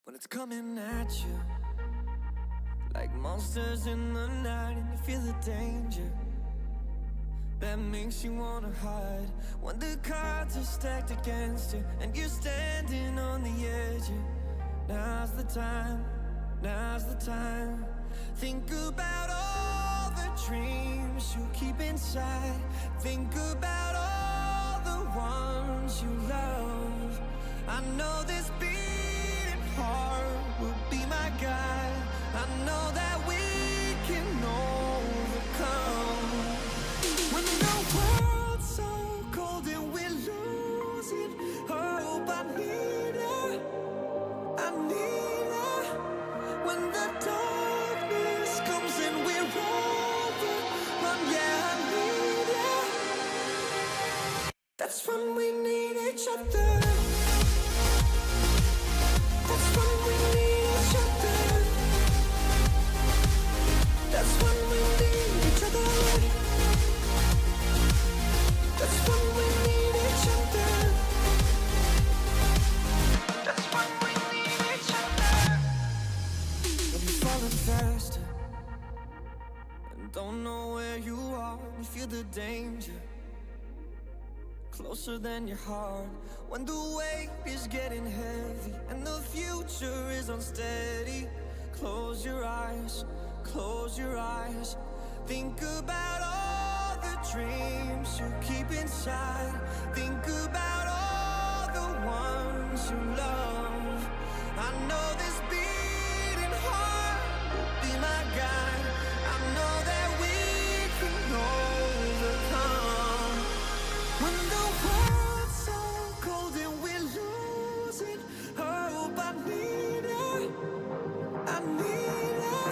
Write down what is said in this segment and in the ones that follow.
When it's coming at you like monsters in the night, and you feel the danger that makes you wanna hide. When the cards are stacked against you and you're standing on the edge, now's the time, now's the time. Think about all the dreams you keep inside. Think about all the ones you love. I know this beating heart will be my guide. I know that we can overcome. When the world's so cold and we're losing hope, I need her, I need her. When the darkness comes and we're overrun, yeah, I need her. That's when we need each other. That's when we need each other. That's when we need each other. That's when we need each other. That's when we need each other. When you're falling faster and don't know where you are, you feel the danger closer than your heart. When the weight is getting heavy and the future is unsteady, close your eyes, close your eyes. Think about all the dreams you keep inside. Think about all the ones you love. I know this beating heart will be my guide. I know that we can overcome. When the world's so cold and we're losing hope, I need her, I need her.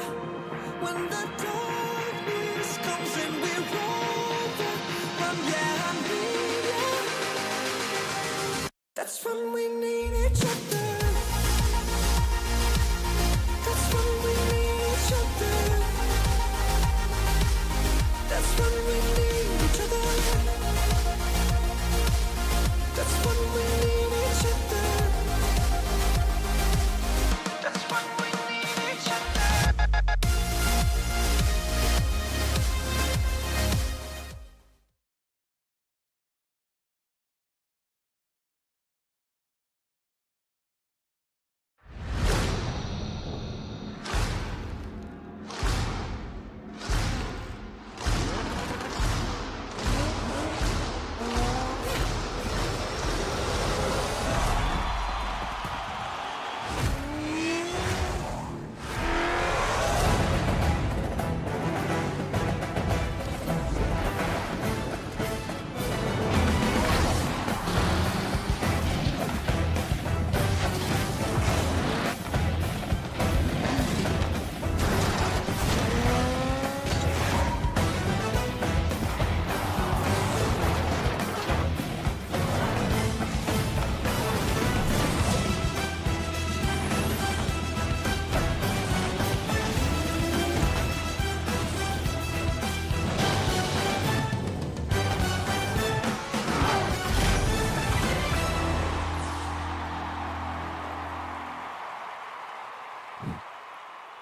When the darkness comes and we're overrun, yeah, I need her. That's when we need each other. That's when we need each other. That's when we need each other. That's when we need each other. That's when we need each other.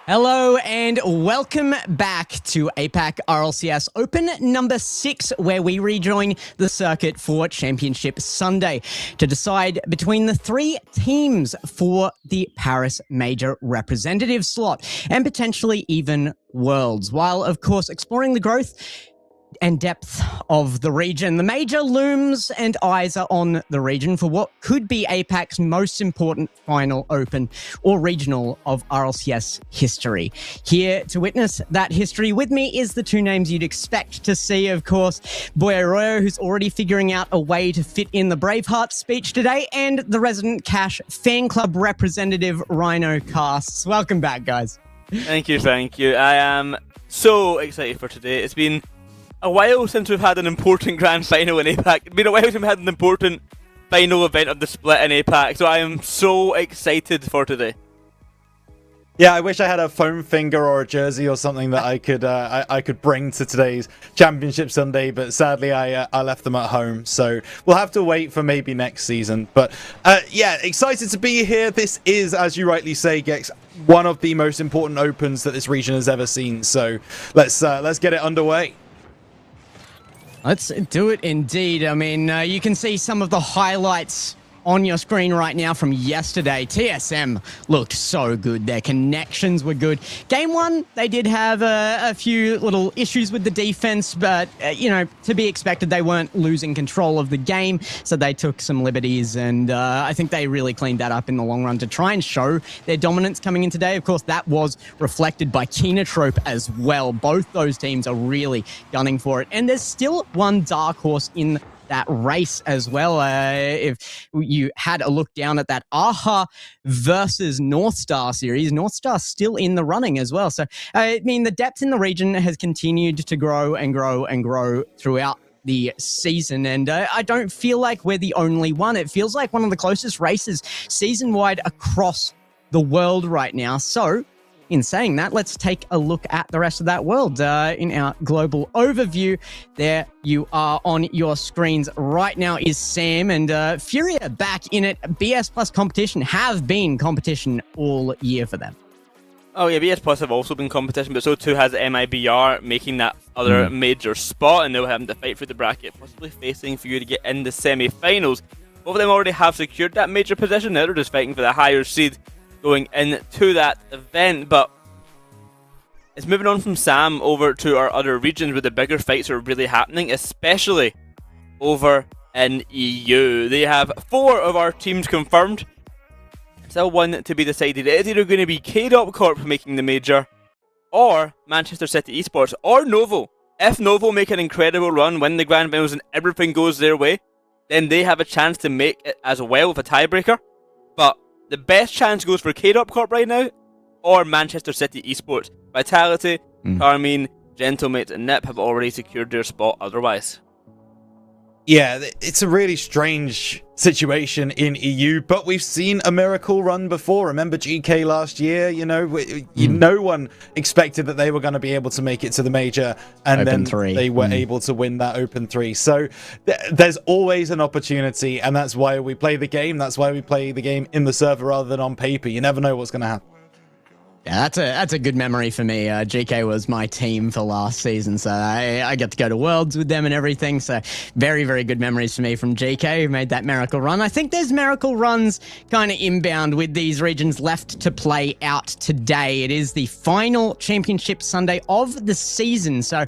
Hello and welcome back to Apac RLCS Open number 6, where we rejoin the circuit for Championship Sunday to decide between the 3 teams for the Paris Major representative slot and potentially even Worlds, while of course exploring the growth and depth of the region. The Major looms and eyes are on the region for what could be APAC's most important final open or regional of RLCS history. Here to witness that history with me is the 2 names you'd expect to see, of course, Boy Arroyo, who's already figuring out a way to fit in the Braveheart speech today, and the resident Cash fan club representative, Rhino Casts. Welcome back, guys. Thank you, thank you. I am so excited for today. It's been a while since we've had an important grand final in APAC. It's been a while since we've had an important final event of the split in APAC, so I am so excited for today. Yeah, I wish I had a foam finger or a jersey or something that I could bring to today's Championship Sunday, but sadly I left them at home. So we'll have to wait for maybe next season. But yeah, excited to be here. This is, as you rightly say, Gex, one of the most important opens that this region has ever seen. So let's get it underway. Let's do it indeed. I mean, you can see some of the highlights on your screen right now from yesterday. TSM looked so good. Their connections were good. Game one, they did have a few little issues with the defense, but, you know, to be expected, they weren't losing control of the game, so they took some liberties, and I think they really cleaned that up in the long run to try and show their dominance coming in today. Of course, that was reflected by Kinotrope as well. Both those teams are really gunning for it, and there's still one dark horse in that race as well. If you had a look down at that AHA versus Northstar series, Northstar still in the running as well. So, I mean, the depth in the region has continued to grow and grow and grow throughout the season, and I don't feel like we're the only one. It feels like one of the closest races season-wide across the world right now. So, in saying that, let's take a look at the rest of that world in our global overview. There you are on your screens right now is Sam and Furia back in it. BS Plus competition have been competition all year for them. Oh yeah, BS Plus have also been competition, but so too has MIBR, making that other major spot, and they'll have to fight through the bracket, possibly facing for you to get in the semi-finals. Both of them already have secured that major position. Now they're just fighting for the higher seed going into that event. But it's moving on from Sam over to our other regions where the bigger fights are really happening, especially over in EU. They have 4 of our teams confirmed. Still one to be decided. It is either going to be KDOP Corp making the major, or Manchester City Esports, or Novo. If Novo make an incredible run, win the grand finals, and everything goes their way, then they have a chance to make it as well with a tiebreaker. But the best chance goes for KDOP Corp right now, or Manchester City Esports. Vitality, Carmine, Gentlemate, and Nip have already secured their spot otherwise. Yeah, it's a really strange situation in EU, but we've seen a miracle run before. Remember GK last year? You know, no one expected that they were going to be able to make it to the major, and Open then 3. they were able to win that Open 3. So there's always an opportunity, and that's why we play the game. That's why we play the game in the server rather than on paper. You never know what's going to happen. Yeah, that's a good memory for me. GK was my team for last season, so I get to go to Worlds with them and everything. So very, very good memories for me from GK, who made that miracle run. I think there's miracle runs kind of inbound with these regions left to play out today. It is the final Championship Sunday of the season, so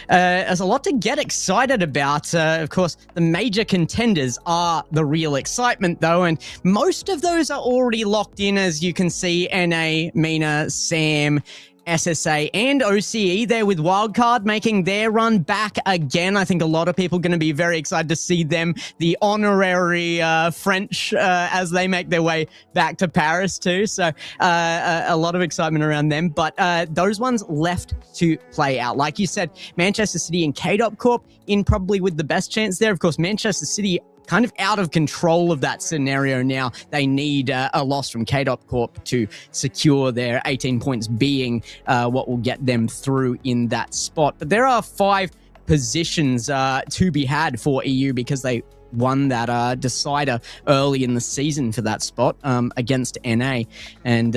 there's a lot to get excited about. Of course, the major contenders are the real excitement, though, and most of those are already locked in, as you can see. NA, Mina, Sam, SSA, and OCE there with Wildcard making their run back again. I think a lot of people are going to be very excited to see them, the honorary French, as they make their way back to Paris too. So a lot of excitement around them. But those ones left to play out. Like you said, Manchester City and KDOP Corp in probably with the best chance there. Of course, Manchester City kind of out of control of that scenario now. They need a loss from KDOP Corp to secure their 18 points being what will get them through in that spot. But there are 5 positions to be had for EU because they won that decider early in the season for that spot against NA. And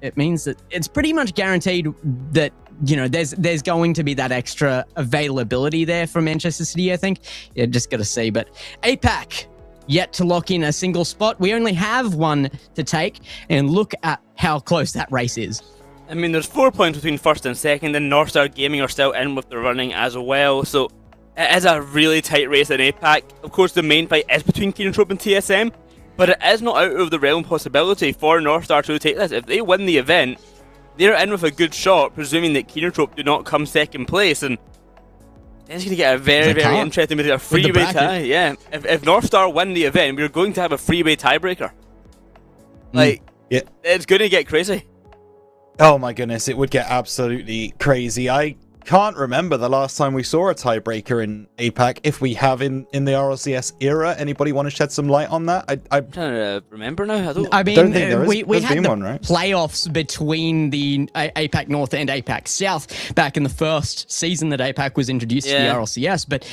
it means that it's pretty much guaranteed that, you know, there's going to be that extra availability there for Manchester City, I think. Yeah, just got to see. But Apac, yet to lock in a single spot. We only have one to take, and look at how close that race is. I mean, there's 4 points between first and second, and Northstar Gaming are still in with the running as well. So it is a really tight race in APAC. Of course, the main fight is between Kinotrope and TSM, but it is not out of the realm possibility for Northstar to take this. If they win the event, they're in with a good shot, presuming that Kinotrope do not come second place, and it's going to get a very, very interesting bit of a freeway tie. Yeah, if Northstar win the event, we're going to have a freeway tiebreaker. Like, it's going to get crazy. Oh my goodness, it would get absolutely crazy. I can't remember the last time we saw a tiebreaker in APAC. If we have in the RLCS era, anybody want to shed some light on that? I'm trying to remember now. I mean, don't think there is. we had been the one, right? playoffs between the APAC North and APAC South back in the first season that APAC was introduced to the RLCS, but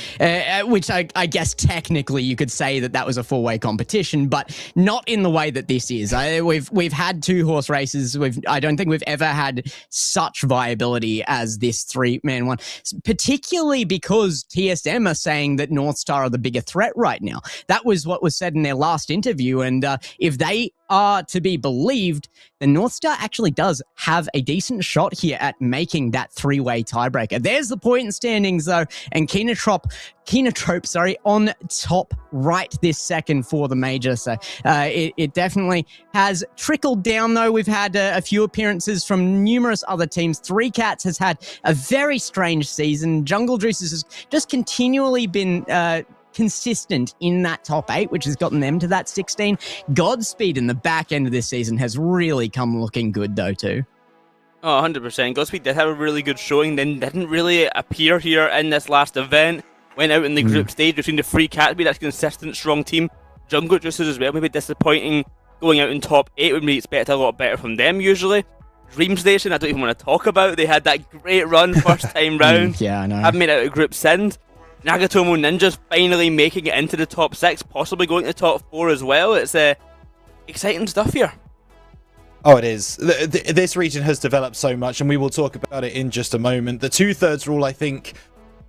which I guess technically you could say that was a four-way competition, but not in the way that this is. We've had 2-horse races. I don't think we've ever had such viability as this 3-man one, particularly because TSM are saying that North Star are the bigger threat right now. That was what was said in their last interview, and if they are to be believed, the North Star actually does have a decent shot here at making that 3-way tiebreaker. There's the point standings, though, and Kenotrope, on top right this second for the major. So it definitely has trickled down, though. We've had a few appearances from numerous other teams. 3 Cats has had a very strange season. Jungle Juice has just continually been consistent in that top 8, which has gotten them to that 16. Godspeed in the back end of this season has really come looking good, though, too. Oh, 100%. Godspeed did have a really good showing, then didn't really appear here in this last event. Went out in the group stage between the 3 Cats, that's a consistent, strong team. Jungle Juices as well, maybe disappointing going out in top 8 when we expect a lot better from them usually. Dream Station, I don't even want to talk about. They had that great run first time round. Yeah, I know. Haven't made it out of group since. Nagatomo Ninjas finally making it into the top 6, possibly going to top 4 as well. It's exciting stuff here. Oh, it is. This region has developed so much, and we will talk about it in just a moment. The 2/3 rule, I think,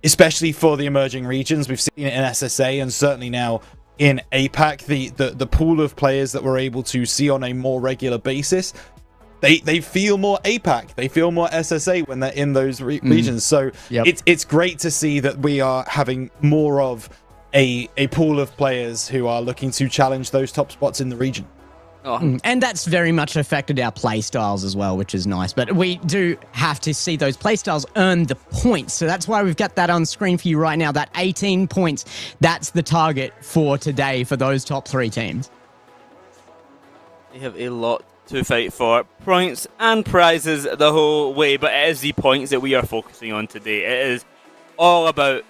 especially for the emerging regions, we've seen it in SSA and certainly now in APAC, the pool of players that we're able to see on a more regular basis, they feel more APAC, they feel more SSA when they're in those regions. So it's great to see that we are having more of a pool of players who are looking to challenge those top spots in the region. Oh. And that's very much affected our playstyles as well, which is nice. But we do have to see those playstyles earn the points. So that's why we've got that on screen for you right now, that 18 points. That's the target for today for those top 3 teams. They have a lot to fight for. Points and prizes the whole way, but it is the points that we are focusing on today. It is all about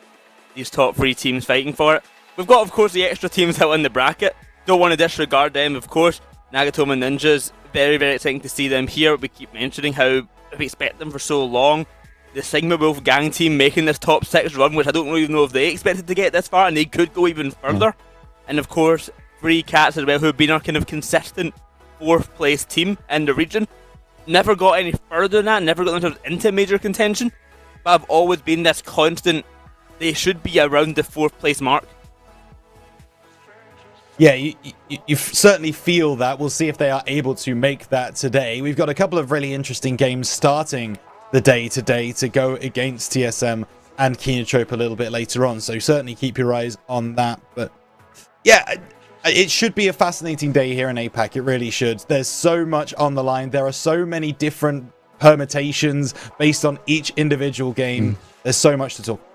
these top 3 teams fighting for it. We've got, of course, the extra teams that win the bracket. Don't want to disregard them, of course. Nagatomo Ninjas, very, very exciting to see them here. We keep mentioning how we expect them for so long. The Sigma Wolf gang team making this top 6 run, which I don't even know if they expected to get this far, and they could go even further. And of course, 3 Cats as well, who have been our kind of consistent 4th place team in the region. Never got any further than that, never got themselves into major contention, but have always been this constant, they should be around the 4th place mark. Yeah, you certainly feel that. We'll see if they are able to make that today. We've got a couple of really interesting games starting the day today to go against TSM and Kenotrope a little bit later on, so certainly keep your eyes on that. But yeah, it should be a fascinating day here in APAC. It really should. There's so much on the line. There are so many different permutations based on each individual game. There's so much to talk about.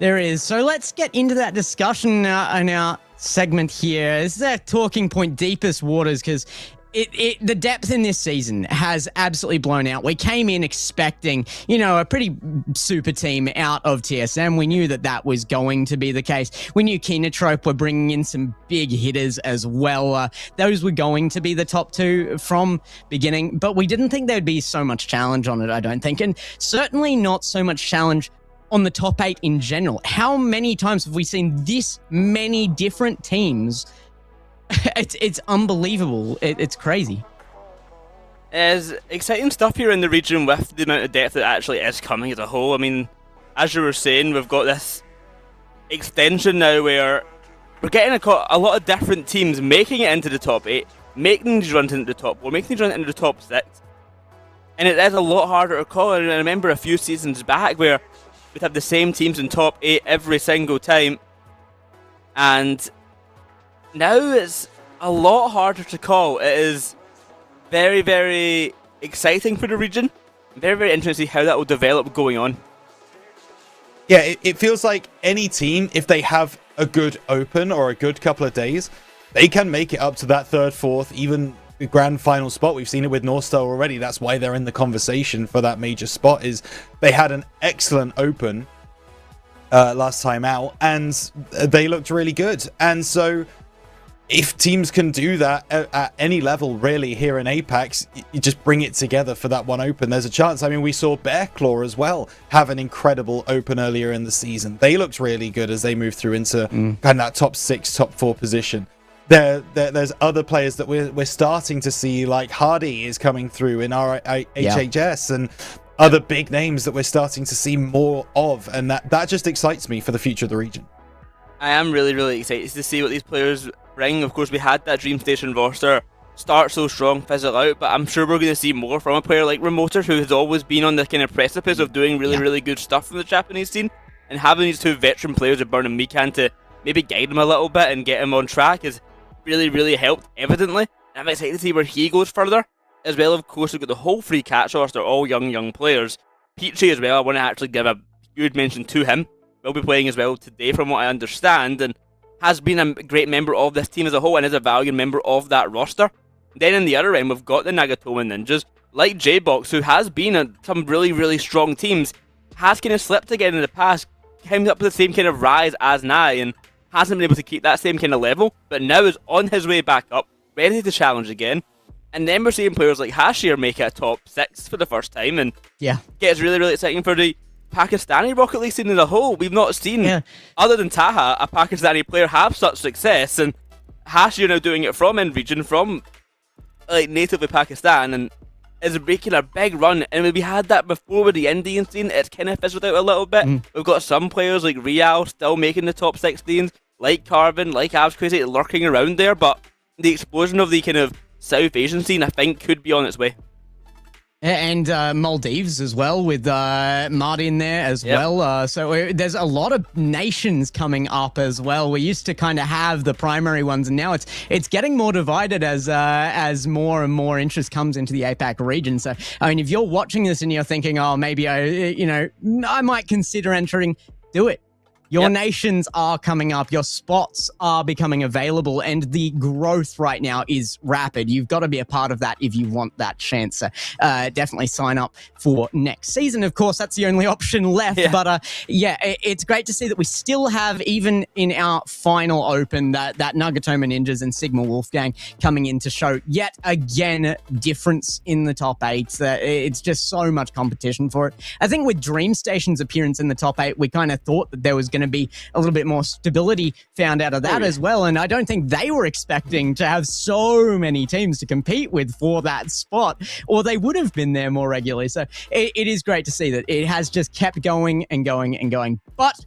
There is. So let's get into that discussion in our segment here. This is our talking point, deepest waters, because the depth in this season has absolutely blown out. We came in expecting, a pretty super team out of TSM. We knew that was going to be the case. We knew Kenotrope were bringing in some big hitters as well. Those were going to be the top 2 from beginning, but we didn't think there'd be so much challenge on it, I don't think, and certainly not so much challenge on the top 8 in general. How many times have we seen this many different teams? It's unbelievable. It's crazy. There's exciting stuff here in the region with the amount of depth that actually is coming as a whole. I mean, as you were saying, we've got this extension now where we're getting a lot of different teams making it into the top 8, making these runs into the top 4, making these runs into the top 6. And it is a lot harder to call. And I remember a few seasons back where we'd have the same teams in top 8 every single time. And now it's a lot harder to call. It is very, very exciting for the region. Very, very interesting to see how that will develop going on. Yeah, it feels like any team, if they have a good open or a good couple of days, they can make it up to that 3rd, 4th, even grand final spot. We've seen it with North Star already. That's why they're in the conversation for that major spot. Is they had an excellent open last time out, and they looked really good. And so if teams can do that at any level, really, here in Apex, you just bring it together for that one open. There's a chance. I mean, we saw Bearclaw as well have an incredible open earlier in the season. They looked really good as they moved through into kind of that top 6, top 4 position. There's other players that we're starting to see, like Hardy is coming through in our HHS, and other big names that we're starting to see more of, and that just excites me for the future of the region. I am really, really excited to see what these players bring. Of course, we had that Dream Station roster start so strong, fizzle out, but I'm sure we're going to see more from a player like Remoter, who has always been on the kind of precipice of doing really, really good stuff from the Japanese scene, and having these 2 veteran players of Burn and Mikan to maybe guide him a little bit and get him on track has really, really helped, evidently. And I'm excited to see where he goes further. As well, of course, we've got the whole free catch roster, all young players. Peachy as well, I want to actually give a huge mention to him. Will be playing as well today, from what I understand, and has been a great member of this team as a whole, and is a valued member of that roster. Then in the other end, we've got the Nagatomo Ninjas, like J-Box, who has been on some really, really strong teams, has kind of slipped again in the past, came up with the same kind of rise as Nai, and hasn't been able to keep that same kind of level, but now is on his way back up, ready to challenge again. And then we're seeing players like Hashir make it a top 6 for the first time, and gets really, really exciting for the Pakistani Rocket League scene as a whole. We've not seen, other than Taha, a Pakistani player have such success, and Hashir now doing it from in-region, from like natively Pakistan, and is making a big run. And we had that before with the Indian scene. It's kind of fizzled out a little bit. We've got some players like Real still making the top 16s, like Carvin, like Abs Crazy, lurking around there, but the explosion of the kind of South Asian scene, I think, could be on its way. And Maldives as well, with Martin there as well. So there's a lot of nations coming up as well. We used to kind of have the primary ones, and now it's getting more divided as more and more interest comes into the APAC region. So, I mean, if you're watching this and you're thinking, oh, maybe I might consider entering, do it. Your nations are coming up, your spots are becoming available, and the growth right now is rapid. You've got to be a part of that if you want that chance. So definitely sign up for next season. Of course, that's the only option left. But it's great to see that we still have, even in our final open, that Nagatomo Ninjas and Sigma Wolfgang coming in to show yet again difference in the top 8. It's just so much competition for it. I think with Dream Station's appearance in the top 8, we kind of thought that there was going to be a little bit more stability found out of that as well, and I don't think they were expecting to have so many teams to compete with for that spot, or they would have been there more regularly. So it is great to see that it has just kept going and going and going. But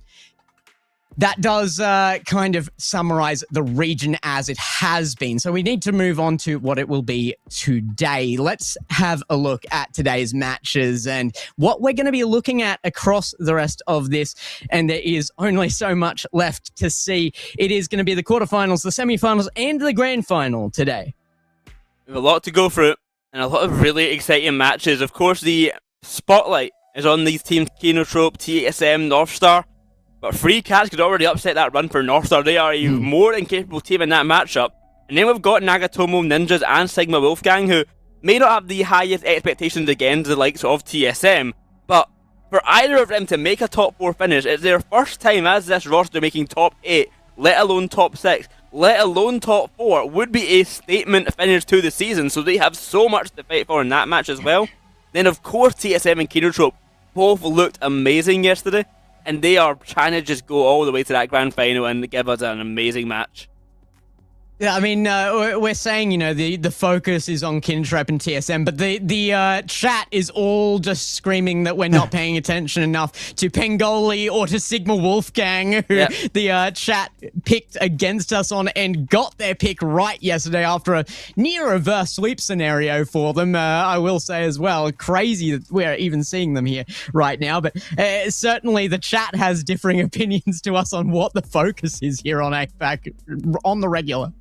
that does kind of summarize the region as it has been. So we need to move on to what it will be today. Let's have a look at today's matches and what we're going to be looking at across the rest of this. And there is only so much left to see. It is going to be the quarterfinals, the semifinals, and the grand final today. We have a lot to go through and a lot of really exciting matches. Of course, the spotlight is on these teams, Kinotrope, TSM, Northstar. But Free Cats could already upset that run for Northstar. They are a more incapable team in that matchup. And then we've got Nagatomo Ninjas and Sigma Wolfgang, who may not have the highest expectations against the likes of TSM, but for either of them to make a top 4 finish, it's their first time as this roster making top 8, let alone top 6, let alone top 4, would be a statement finish to the season, so they have so much to fight for in that match as well. Then of course TSM and Kinotrope both looked amazing yesterday, and they are trying to just go all the way to that grand final and give us an amazing match. Yeah, I mean, we're saying, the focus is on Kinotrope and TSM, but the chat is all just screaming that we're not paying attention enough to Pengoli or to Sigma Wolfgang, who the chat picked against us on and got their pick right yesterday after a near reverse sweep scenario for them. I will say as well, crazy that we're even seeing them here right now, but certainly the chat has differing opinions to us on what the focus is here on APAC on the regular.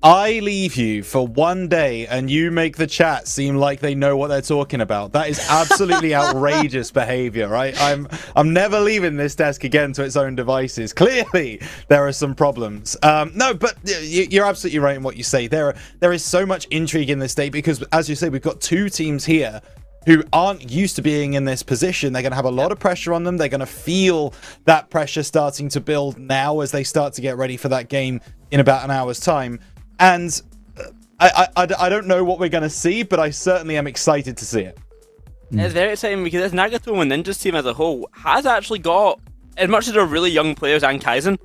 I leave you for one day and you make the chat seem like they know what they're talking about. That is absolutely outrageous behavior, right? I'm never leaving this desk again to its own devices. Clearly, there are some problems. No, but you're absolutely right in what you say. There is so much intrigue in this state because, as you say, we've got two teams here who aren't used to being in this position. They're going to have a lot of pressure on them. They're going to feel that pressure starting to build now as they start to get ready for that game in about an hour's time. And I don't know what we're going to see, but I certainly am excited to see it. It's very exciting because this Nagatomo and Ninjas team as a whole has actually got, as much as they're really young players and Kaizen,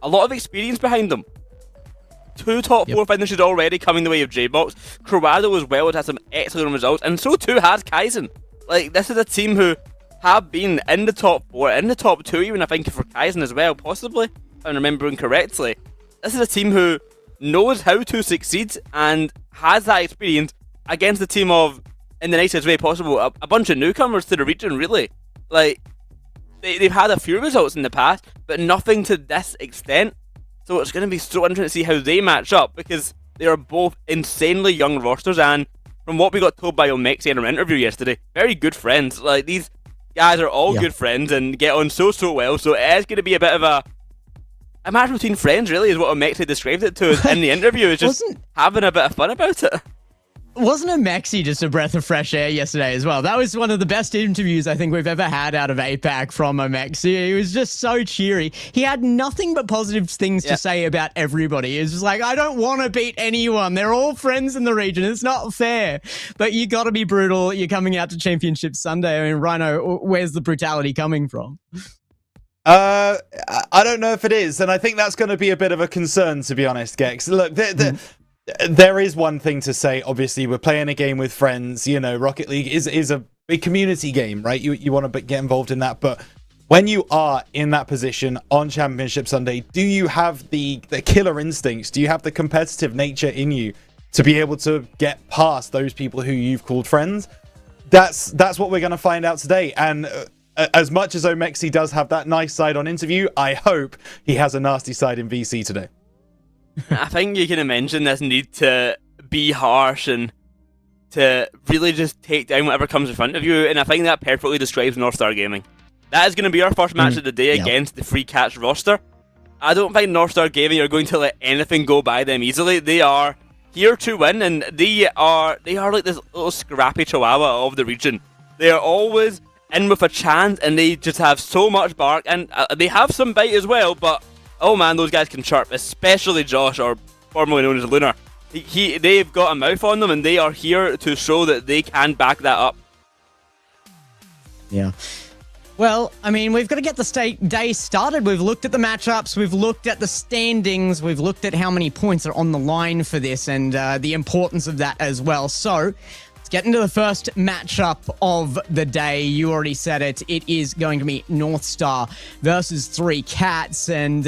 a lot of experience behind them. 2 top 4 finishes already coming the way of J-Box. Crawado as well has had some excellent results, and so too has Kaizen. Like, this is a team who have been in the top 4, in the top 2 even, I think, for Kaizen as well, possibly, if I'm remembering correctly. This is a team who knows how to succeed and has that experience against a team of, in the nicest way possible, a bunch of newcomers to the region, really. Like, they've had a few results in the past, but nothing to this extent. So it's going to be so interesting to see how they match up, because they are both insanely young rosters, and from what we got told by Omexi in our interview yesterday, very good friends. Like, these guys are all good friends and get on so well, so it is going to be a bit of a match between friends, really, is what Omexi described it to in the interview. It's just having a bit of fun about it. Wasn't Omexi just a breath of fresh air yesterday as well? That was one of the best interviews I think we've ever had out of Apac from Omexi. He was just so cheery. He had nothing but positive things to say about everybody. He was just like, I don't want to beat anyone. They're all friends in the region. It's not fair. But you got to be brutal. You're coming out to Championship Sunday. I mean, Rhino, where's the brutality coming from? I don't know if it is, and I think that's going to be a bit of a concern, to be honest, Gex. Look, there is one thing to say. Obviously, we're playing a game with friends. You know, Rocket League is a big community game, right? You want to get involved in that, but when you are in that position on Championship Sunday, do you have the killer instincts? Do you have the competitive nature in you to be able to get past those people who you've called friends? That's what we're going to find out today, and as much as Omexi does have that nice side on interview, I hope he has a nasty side in VC today. I think you can mention this need to be harsh and to really just take down whatever comes in front of you, and I think that perfectly describes North Star Gaming. That is going to be our first match of the day against the Free Cats roster. I don't think North Star Gaming are going to let anything go by them easily. They are here to win, and they are like this little scrappy chihuahua of the region. They are always in with a chance, and they just have so much bark, and they have some bite as well, but oh man, those guys can chirp, especially Josh, or formerly known as Lunar. They've got a mouth on them, and they are here to show that they can back that up. Yeah. Well, I mean, we've got to get the day started. We've looked at the matchups, we've looked at the standings, we've looked at how many points are on the line for this, and the importance of that as well. So let's get into the first matchup of the day. You already said it. It is going to be North Star versus 3 Cats. And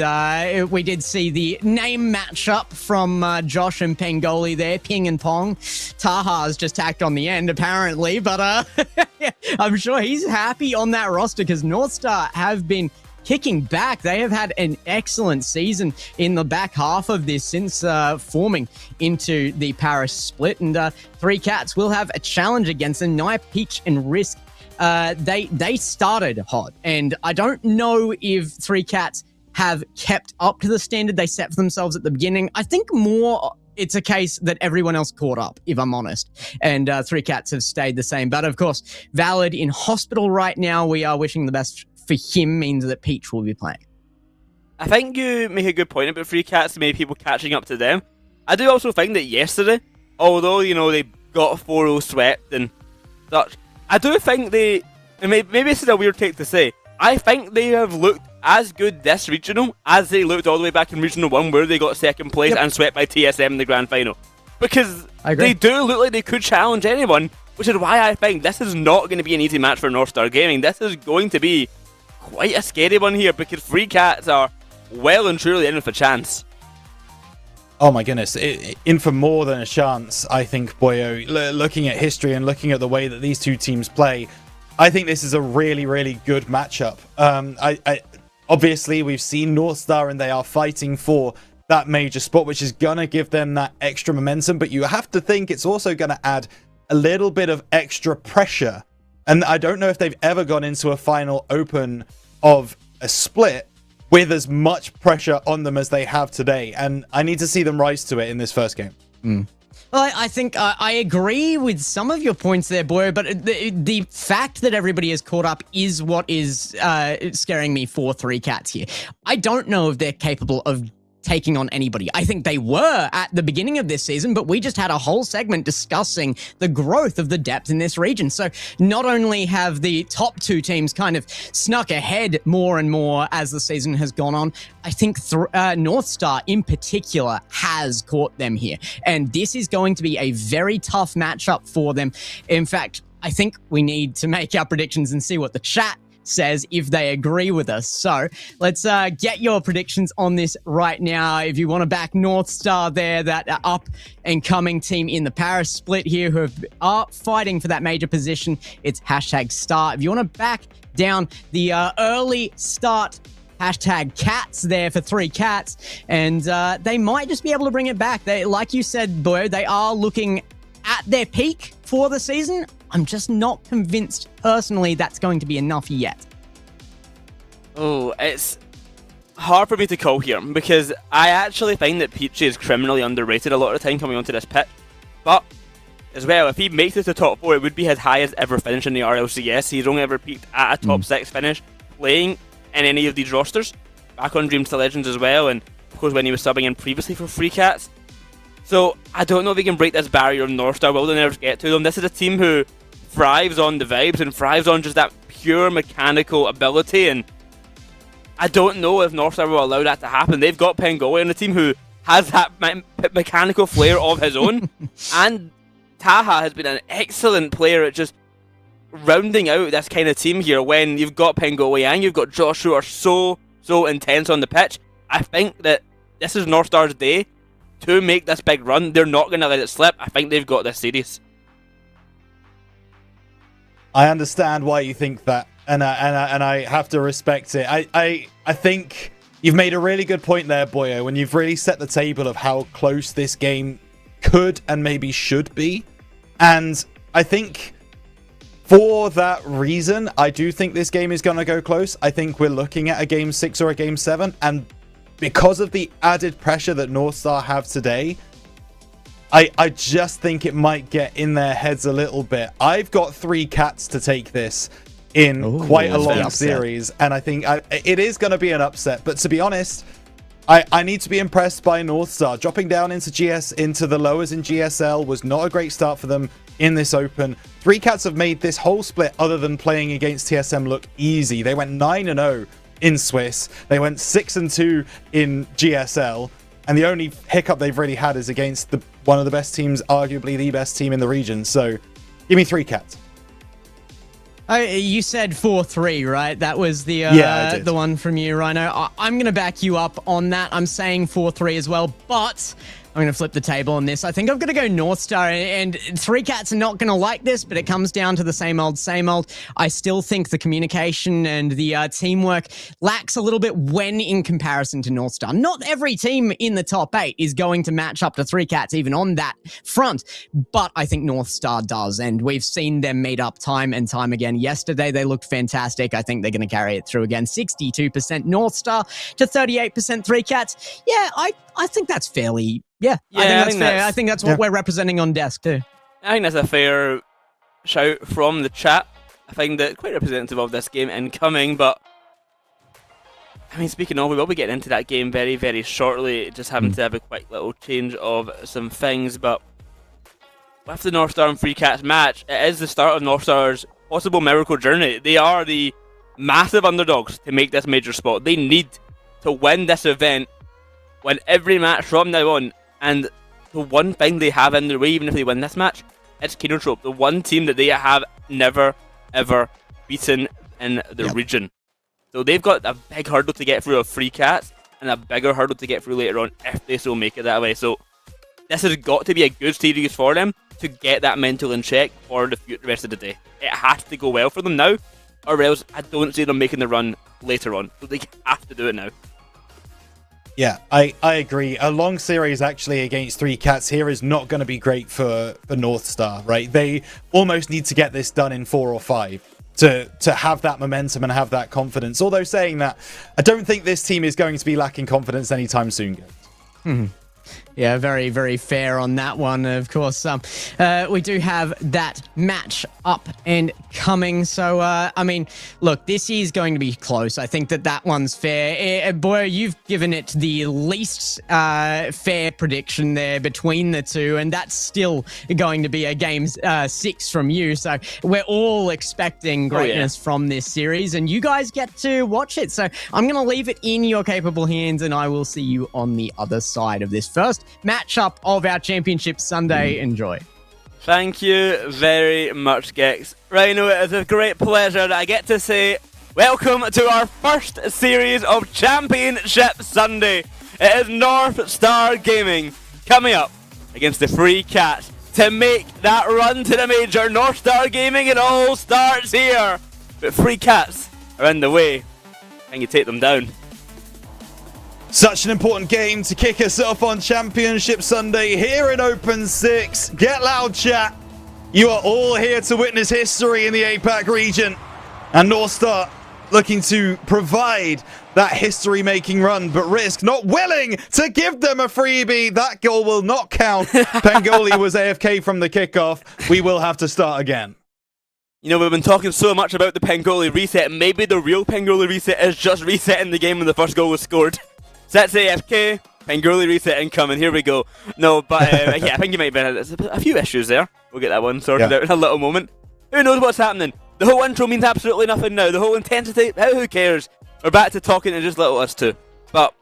we did see the name matchup from Josh and Pengoli there. Ping and Pong. Taha's just tacked on the end, apparently. But I'm sure he's happy on that roster because North Star have been kicking back. They have had an excellent season in the back half of this since forming into the Paris split. And 3 Cats will have a challenge against them. Nia, Peach, and Risk. They started hot. And I don't know if 3 Cats have kept up to the standard they set for themselves at the beginning. I think more it's a case that everyone else caught up, if I'm honest. And 3 Cats have stayed the same. But of course, Valid in hospital right now. We are wishing the best for him, means that Peach will be playing. I think you make a good point about 3 Cats and maybe people catching up to them. I do also think that yesterday, although, you know, they got 4-0 swept and such, I do think they, and maybe this is a weird take to say, I think they have looked as good this regional as they looked all the way back in Regional 1 where they got second place and swept by TSM in the grand final. Because they do look like they could challenge anyone, which is why I think this is not going to be an easy match for North Star Gaming. This is going to be quite a scary one here because 3 Cats are well and truly in with a chance. Oh my goodness, in for more than a chance, I think, Boyo. Looking at history and looking at the way that these two teams play, I think this is a really, really good matchup. Obviously, we've seen North Star and they are fighting for that major spot, which is going to give them that extra momentum. But you have to think it's also going to add a little bit of extra pressure. And I don't know if they've ever gone into a final open of a split with as much pressure on them as they have today. And I need to see them rise to it in this first game. Well, I think I agree with some of your points there, Boyo, but the fact that everybody is caught up is what is scaring me for 3Cats here. I don't know if they're capable of taking on anybody. I think they were at the beginning of this season, but we just had a whole segment discussing the growth of the depth in this region. So not only have the top two teams kind of snuck ahead more and more as the season has gone on, I think North Star in particular has caught them here. And this is going to be a very tough matchup for them. In fact, I think we need to make our predictions and see what the chat says if they agree with us. So let's get your predictions on this right now. If you want to back North Star there, that up and coming team in the Paris split here who are fighting for that major position, it's #star. If you want to back down the early start #cats there for 3Cats, and they might just be able to bring it back. They, like you said, Boyo, they are looking at their peak for the season. I'm just not convinced personally that's going to be enough yet. Oh, it's hard for me to call here because I actually find that Peachy is criminally underrated a lot of the time coming onto this pitch. But as well, if he makes it to top 4, it would be his highest ever finish in the RLCS. He's only ever peaked at a top 6 finish playing in any of these rosters. Back on Dreams to Legends as well, and of course when he was subbing in previously for 3Cats. So I don't know if he can break this barrier of North Star. Will they never get to them? This is a team who thrives on the vibes and thrives on just that pure mechanical ability, and I don't know if North Star will allow that to happen. They've got Pengoy on a team who has that mechanical flair of his own, and Taha has been an excellent player at just rounding out this kind of team here when you've got Pengoy and you've got Josh who are so intense on the pitch. I think that this is North Star's day to make this big run. They're not going to let it slip. I think they've got this series. I understand why you think that, and I have to respect it. I think you've made a really good point there, Boyo, when you've really set the table of how close this game could and maybe should be. And I think for that reason, I do think this game is going to go close. I think we're looking at a game 6 or a game 7, and because of the added pressure that North Star have today, I just think it might get in their heads a little bit. I've got 3Cats to take this in quite a long series, and I think it is going to be an upset. But to be honest, I need to be impressed by North Star. Dropping down into the lowers in GSL was not a great start for them in this open. 3Cats have made this whole split, other than playing against TSM, look easy. They went 9-0 in Swiss. They went 6-2 in GSL. And the only hiccup they've really had is against one of the best teams, arguably the best team in the region. So give me 3Cats. You said 4-3, right? That was the the one from you, Rhino. I'm going to back you up on that. I'm saying 4-3 as well, but I'm going to flip the table on this. I think I'm going to go North Star, and 3Cats are not going to like this, but it comes down to the same old, same old. I still think the communication and the teamwork lacks a little bit when in comparison to North Star. Not every team in the top 8 is going to match up to 3Cats even on that front, but I think North Star does, and we've seen them meet up time and time again. Yesterday, they looked fantastic. I think they're going to carry it through again. 62% North Star to 38% 3Cats. Yeah, I think that's fairly... Yeah, I think that's fair. I think that's what we're representing on desk too. I think that's a fair shout from the chat. I find it quite representative of this game incoming, but I mean, speaking of, we will be getting into that game very, very shortly, just having to have a quick little change of some things, but with the North Star and 3Cats match, it is the start of North Star's possible miracle journey. They are the massive underdogs to make this major spot. They need to win this event, win every match from now on. And the one thing they have in their way, even if they win this match, it's Kinotrope, the one team that they have never, ever beaten in the region. So they've got a big hurdle to get through of 3Cats, and a bigger hurdle to get through later on if they so make it that way. So this has got to be a good series for them to get that mental in check for the rest of the day. It has to go well for them now, or else I don't see them making the run later on. So they have to do it now. Yeah, I agree. A long series actually against Three Cats here is not going to be great for North Star, right? They almost need to get this done in 4 or 5 to have that momentum and have that confidence. Although saying that, I don't think this team is going to be lacking confidence anytime soon, guys. Yeah, very, very fair on that one. Of course, we do have that match up and coming. So, I mean, look, this is going to be close. I think that one's fair. Boy, you've given it the least fair prediction there between the two, and that's still going to be a game 6 from you. So we're all expecting greatness from this series, and you guys get to watch it. So I'm going to leave it in your capable hands, and I will see you on the other side of this first matchup of our Championship Sunday. Enjoy. Thank you very much, Gex. Rhino, it is a great pleasure that I get to say welcome to our first series of Championship Sunday. It is North Star Gaming coming up against the Free Cats to make that run to the major. North Star Gaming, it all starts here. But Free Cats are in the way. Can you take them down? Such an important game to kick us off on Championship Sunday here in Open 6. Get loud, chat. You are all here to witness history in the Apac region. And North Star looking to provide that history-making run, but Risk not willing to give them a freebie. That goal will not count. Pengoli was AFK from the kickoff. We will have to start again. You know, we've been talking so much about the Pengoli reset. Maybe the real Pengoli reset is just resetting the game when the first goal was scored. Sets AFK, Pengoli reset incoming, here we go. No, but yeah, I think you might have been a few issues there. We'll get that one sorted out in a little moment. Who knows what's happening? The whole intro means absolutely nothing now. The whole intensity, who cares? We're back to talking to just little us two. But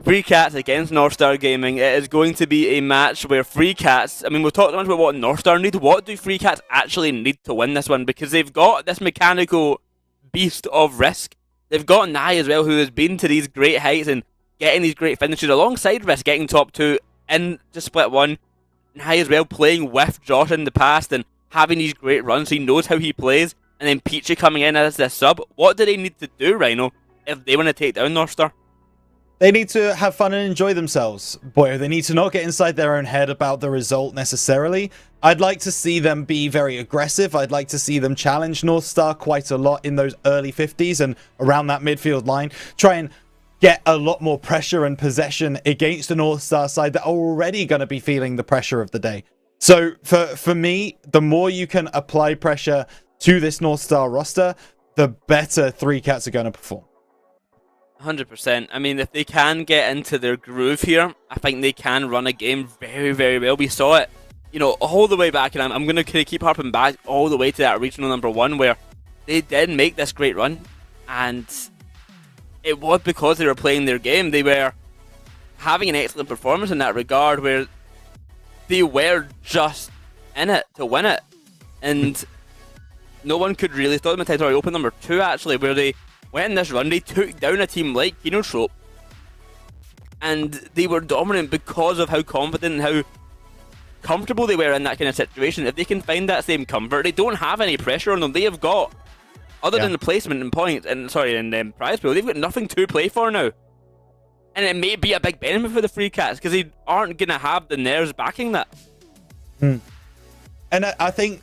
Free Cats against North Star Gaming, it is going to be a match where Free Cats, I mean, we've talked much about what North Star need. What do Free Cats actually need to win this one? Because they've got this mechanical beast of Risk. They've got Nye as well, who has been to these great heights and getting these great finishes alongside Risk, getting top 2 in the split 1. Nye as well playing with Josh in the past and having these great runs. He knows how he plays. And then Peachy coming in as the sub. What do they need to do, Rhino, if they want to take down North Star? They need to have fun and enjoy themselves. Boy, they need to not get inside their own head about the result necessarily. I'd like to see them be very aggressive. I'd like to see them challenge North Star quite a lot in those early 50s and around that midfield line. Try and get a lot more pressure and possession against the North Star side that are already going to be feeling the pressure of the day. So for me, the more you can apply pressure to this North Star roster, the better Three Cats are going to perform. 100%. I mean, if they can get into their groove here, I think they can run a game very, very well. We saw it, you know, all the way back, and I'm going to keep harping back all the way to that regional number 1 where they did make this great run, and it was because they were playing their game. They were having an excellent performance in that regard where they were just in it to win it, and no one could really stop them in territory. Open number 2 actually, where they went in this run, they took down a team like Kino Trope, and they were dominant because of how confident and how comfortable they were in that kind of situation. If they can find that same comfort, they don't have any pressure on them. They have got, other than the placement and points, and prize pool, they've got nothing to play for now. And it may be a big benefit for the Free Cats because they aren't going to have the nerves backing that. And I think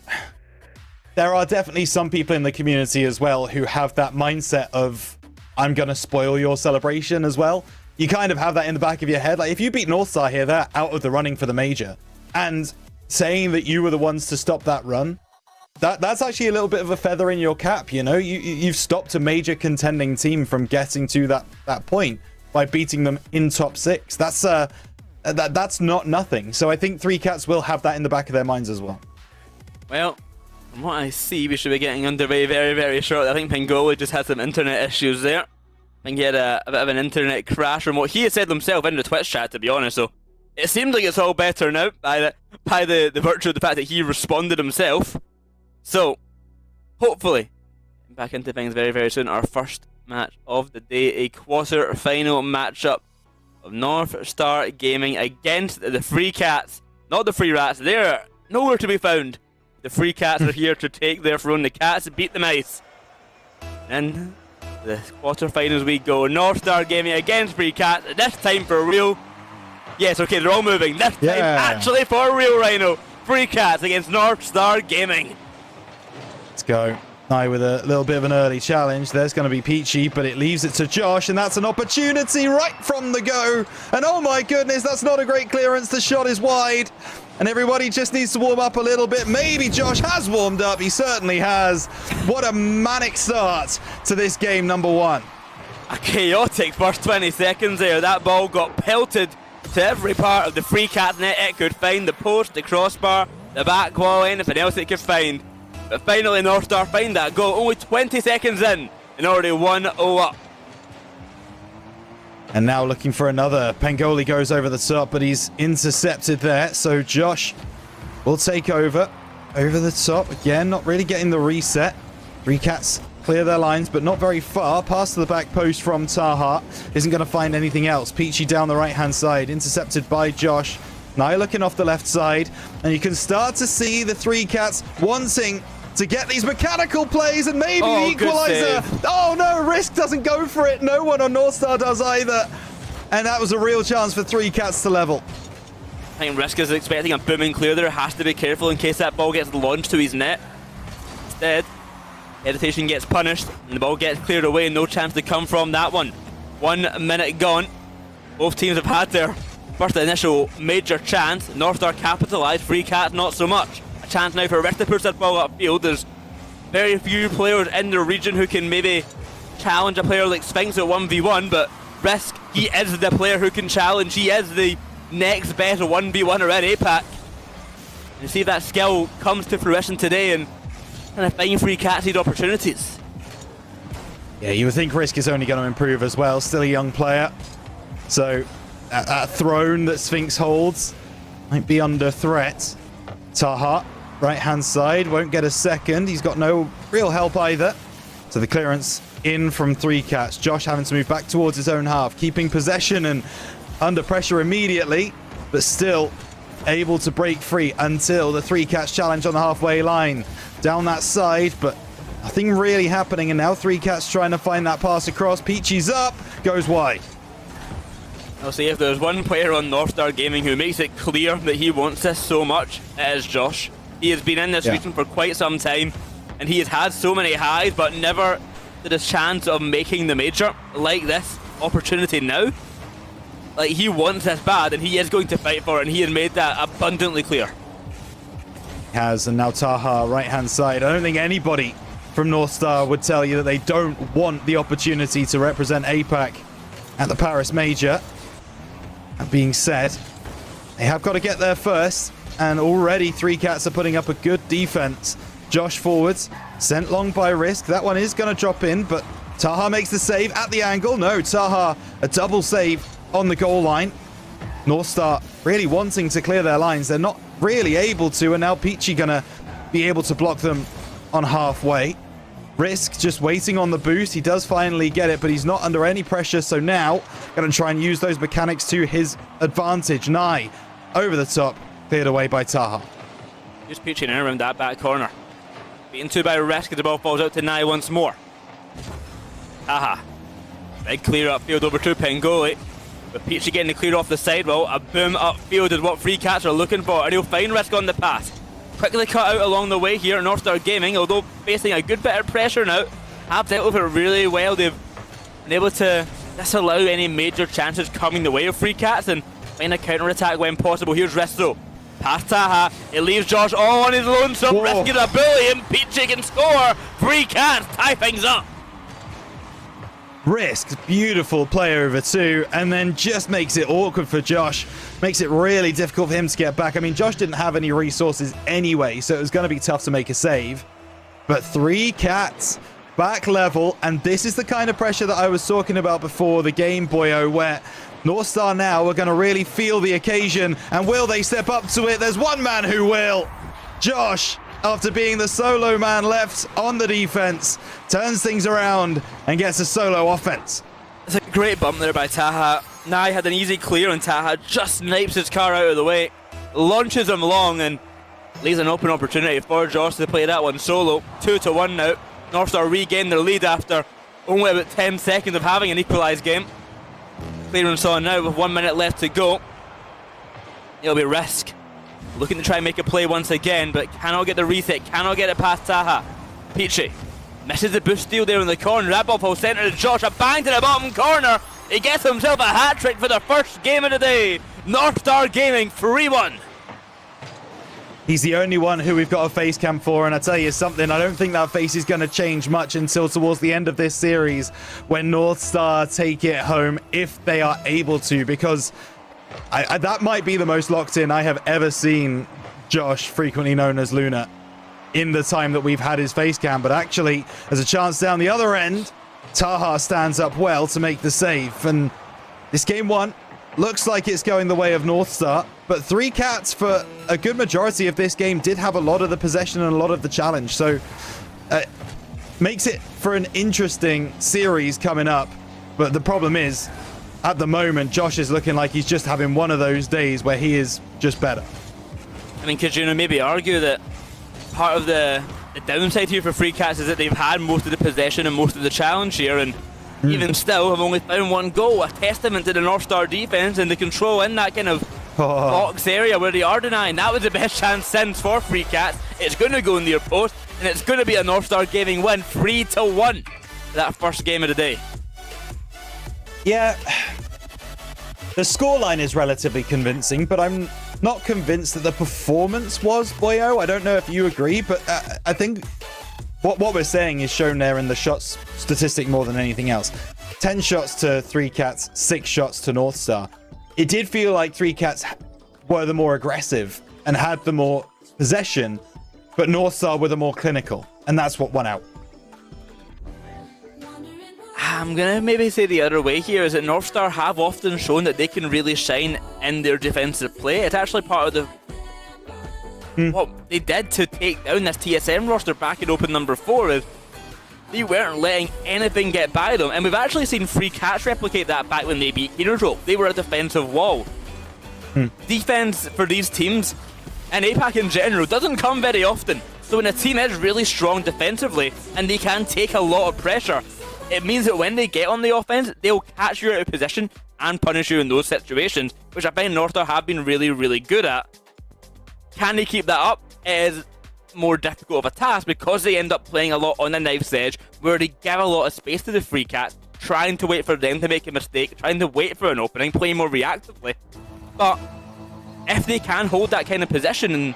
there are definitely some people in the community as well who have that mindset of, I'm going to spoil your celebration as well. You kind of have that in the back of your head. Like, if you beat North Star here, they're out of the running for the major. And saying that you were the ones to stop that run, that's actually a little bit of a feather in your cap, you know? You've stopped a major contending team from getting to that point by beating them in top 6. That's not nothing. So I think Three Cats will have that in the back of their minds as well. Well, from what I see, we should be getting underway very, very shortly. I think Pengoli just had some internet issues there. I think he had a bit of an internet crash from what he had said himself in the Twitch chat, to be honest. So it seems like it's all better now by the virtue of the fact that he responded himself. So hopefully back into things very, very soon. Our first match of the day, a quarter-final matchup of North Star Gaming against the Free Cats. Not the Free Rats, they're nowhere to be found. The Free Cats are here to take their throne. The Cats beat the Mice. And The quarterfinals we go. North Star Gaming against Free Cats. This time for real. Yes, okay, they're all moving. This time actually for real, Rhino. Free Cats against North Star Gaming. Let's go. Now with a little bit of an early challenge. There's going to be Peachy, but it leaves it to Josh, and that's an opportunity right from the go. And oh my goodness, that's not a great clearance. The shot is wide, and everybody just needs to warm up a little bit. Maybe Josh has warmed up. He certainly has. What a manic start to this game number 1. A chaotic first 20 seconds there. That ball got pelted to every part of the Free Cats net it could find. The post, the crossbar, the back wall, anything else it could find. But finally North Star find that goal. Only 20 seconds in and already 1-0 up. And now looking for another. Pengoli goes over the top, but he's intercepted there. So Josh will take over the top. Again, not really getting the reset. Free Cats clear their lines, but not very far. Pass to the back post from Taha. Isn't going to find anything else. Peachy down the right-hand side, intercepted by Josh. Now looking off the left side, and you can start to see the Three Cats wanting to get these mechanical plays and maybe the equalizer. Oh no, Risk doesn't go for it. No one on North Star does either. And that was a real chance for Three Cats to level. I think Risk is expecting a booming clear there. Has to be careful in case that ball gets launched to his net. Instead, hesitation gets punished and the ball gets cleared away. No chance to come from that one. 1 minute gone. Both teams have had their first initial major chance. North Star capitalised, Free Cats not so much. A chance now for Risk to push that ball upfield. There's very few players in the region who can maybe challenge a player like Sphinx at 1v1, but Risk, he is the player who can challenge. He is the next best 1v1er at Apac. You see if that skill comes to fruition today and kind of find Free Cats these opportunities. Yeah, you would think Risk is only going to improve as well. Still a young player. So that throne that Sphinx holds might be under threat. Taha, right-hand side, won't get a second. He's got no real help either. So the clearance in from Three Cats. Josh having to move back towards his own half, keeping possession and under pressure immediately, but still able to break free until the Three Cats challenge on the halfway line. Down that side, but nothing really happening, and now Three Cats trying to find that pass across. Peachy's up, goes wide. I'll say if there's one player on North Star Gaming who makes it clear that he wants this so much, it is Josh. He has been in this region for quite some time, and he has had so many highs, but never did his chance of making the major like this opportunity now. Like, he wants this bad, and he is going to fight for it, and he has made that abundantly clear. Has, and now Taha, right-hand side. I don't think anybody from North Star would tell you that they don't want the opportunity to represent APAC at the Paris Major. That being said, they have got to get there first, and already Three Cats are putting up a good defense. Josh forwards, sent long by Risk. That one is going to drop in, but Taha makes the save at the angle. No, Taha, a double save on the goal line. North Star really wanting to clear their lines. They're not really able to, and now Peachy going to be able to block them on halfway. Risk just waiting on the boost. He does finally get it, but he's not under any pressure. So now going to try and use those mechanics to his advantage. Nye over the top, cleared away by Taha. Just pitching in around that back corner. Beaten to by Risk as the ball falls out to Nye once more. Taha. Big clear upfield over to Pengoli. With Peachy getting the clear off the side. Well, a boom upfield is what Free Cats are looking for, and he'll find Risk on the pass. Quickly cut out along the way here, North Star Gaming, although facing a good bit of pressure now, have dealt with it really well. They've been able to disallow any major chances coming the way of Free Cats and find a counter-attack when possible. Here's Risk though. Past Taha, it leaves Josh all on his lonesome. Risk is a bully, and Peachy can score. Free Cats tie things up. Risk, beautiful play over two, and then just makes it awkward for Josh. Makes it really difficult for him to get back. I mean, Josh didn't have any resources anyway, so it was going to be tough to make a save. But Three Cats back level, and this is the kind of pressure that I was talking about before the game, Boyo, where North Star now are going to really feel the occasion, and will they step up to it? There's one man who will. Josh, after being the solo man left on the defense, turns things around and gets a solo offense. It's a great bump there by Taha. Nye had an easy clear, and Taha just snipes his car out of the way, launches him long, and leaves an open opportunity for Josh to play that one solo. 2-1 now. North Star regain their lead after only about 10 seconds of having an equalised game. Clearance on now with 1 minute left to go. It'll be Risk looking to try and make a play once again, but cannot get the reset, cannot get it past Taha. Peachy misses the boost steal there in the corner. That ball falls centre to Josh. A bang to the bottom corner. He gets himself a hat trick for the first game of the day. North Star Gaming 3-1. He's the only one who we've got a face cam for, and I tell you something, I don't think that face is going to change much until towards the end of this series when North Star take it home, if they are able to, because that might be the most locked in I have ever seen Josh, frequently known as Luna, in the time that we've had his face cam. But actually, there's a chance down the other end. Taha stands up well to make the save, and this game one looks like it's going the way of North Star. But 3 Cats, for a good majority of this game, did have a lot of the possession and a lot of the challenge. So, makes it for an interesting series coming up. But the problem is, at the moment, Josh is looking like he's just having one of those days where he is just better. I mean, could you maybe argue that part of the downside here for 3 Cats is that they've had most of the possession and most of the challenge here, and even still have only found 1 goal, a testament to the North Star defense and the control in that kind of box area where they are denying. That was the best chance since for 3 Cats. It's going to go in their post, and it's going to be a North Star Gaming win, 3-1, that first game of the day. Yeah, the scoreline is relatively convincing, but I'm not convinced that the performance was, Boyo. I don't know if you agree, but I think what we're saying is shown there in the shots statistic more than anything else. 10 shots to 3 Cats, 6 shots to North Star. It did feel like 3 Cats were the more aggressive and had the more possession, but North Star were the more clinical, and that's what won out. I'm going to maybe say the other way here, is that North Star have often shown that they can really shine in their defensive play. It's actually part of the what they did to take down this TSM roster back in Open number 4, is they weren't letting anything get by them, and we've actually seen 3 Cats replicate that back when they beat Hero. They were a defensive wall. Defense for these teams, and Apac in general, doesn't come very often. So when a team is really strong defensively, and they can take a lot of pressure, it means that when they get on the offense, they'll catch you out of position and punish you in those situations, which I find North Star have been really, really good at. Can they keep that up? It is more difficult of a task because they end up playing a lot on the knife's edge, where they give a lot of space to the 3 Cats, trying to wait for them to make a mistake, trying to wait for an opening, playing more reactively. But if they can hold that kind of position and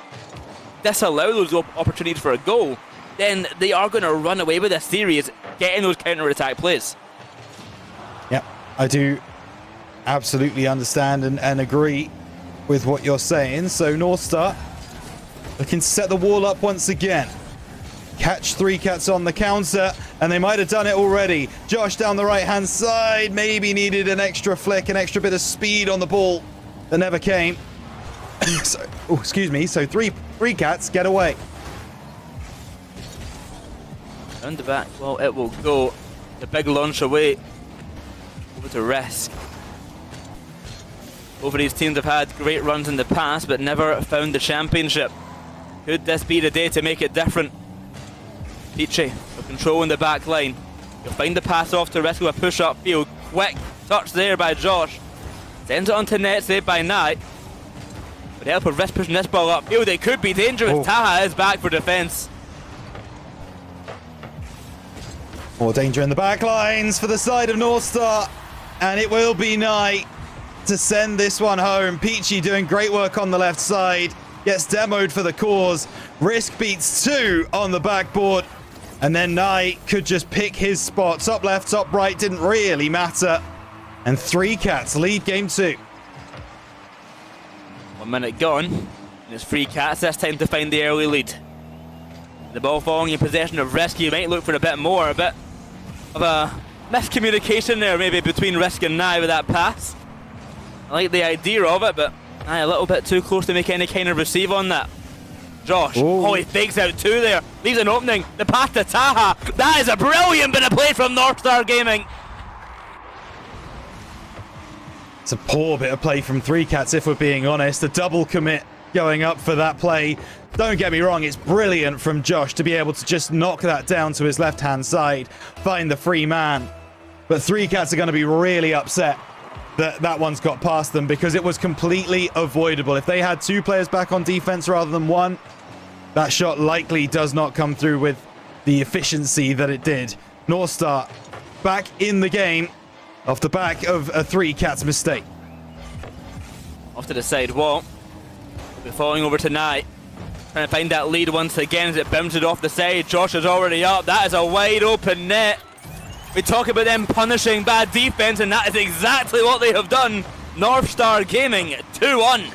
disallow those opportunities for a goal, then they are going to run away with this series, getting those counter-attack plays. Yeah, I do absolutely understand and agree with what you're saying. So North Star looking to set the wall up once again. Catch 3 Cats on the counter, and they might have done it already. Josh down the right-hand side, maybe needed an extra flick, an extra bit of speed on the ball that never came. So, excuse me. So 3 Cats get away. Round the back, well, it will go. The big launch away over to Risk. Both of these teams have had great runs in the past, but never found the championship. Could this be the day to make it different? Peachy for control in the back line. You'll find the pass off to Risk with a push upfield. Quick touch there by Josh. Sends it onto net, saved by Knight. With the help of Risk pushing this ball upfield, it could be dangerous. Taha is back for defence. More danger in the back lines for the side of North Star, and it will be Knight to send this one home. Peachy doing great work on the left side, gets demoed for the cause. Risk beats 2 on the backboard, and then Knight could just pick his spot. Top left, top right, didn't really matter. And 3 Cats lead game 2. 1 minute gone, and it's 3 Cats this time to find the early lead. The ball falling in possession of Risk. You might look for a bit more, a bit of a miscommunication there maybe between Risk and Nye with that pass. I like the idea of it, but a little bit too close to make any kind of receive on that. Josh, he fakes out 2 there, leaves an opening, the pass to Taha. That is a brilliant bit of play from North Star Gaming. It's a poor bit of play from 3 Cats, if we're being honest. A double commit going up for that play. Don't get me wrong, it's brilliant from Josh to be able to just knock that down to his left-hand side, find the free man. But 3Cats are going to be really upset that that one's got past them because it was completely avoidable. If they had 2 players back on defense rather than 1, that shot likely does not come through with the efficiency that it did. North Star back in the game off the back of a 3Cats mistake. Off to the side wall. We're falling over tonight. Trying to find that lead once again as it bounces off the side. Josh is already up. That is a wide open net. We talk about them punishing bad defense, and that is exactly what they have done. North Star Gaming 2-1.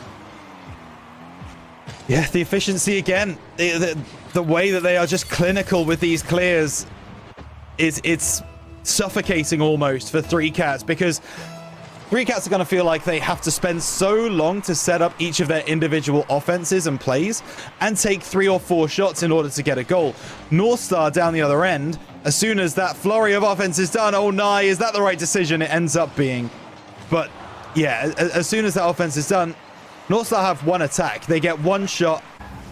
Yeah, the efficiency again. The way that they are just clinical with these clears it's suffocating almost for 3Cats, because 3Cats are going to feel like they have to spend so long to set up each of their individual offenses and plays and take 3 or 4 shots in order to get a goal. North Star down the other end, as soon as that flurry of offense is done, oh no, is that the right decision? It ends up being. But yeah, as soon as that offense is done, North Star have 1 attack. They get 1 shot,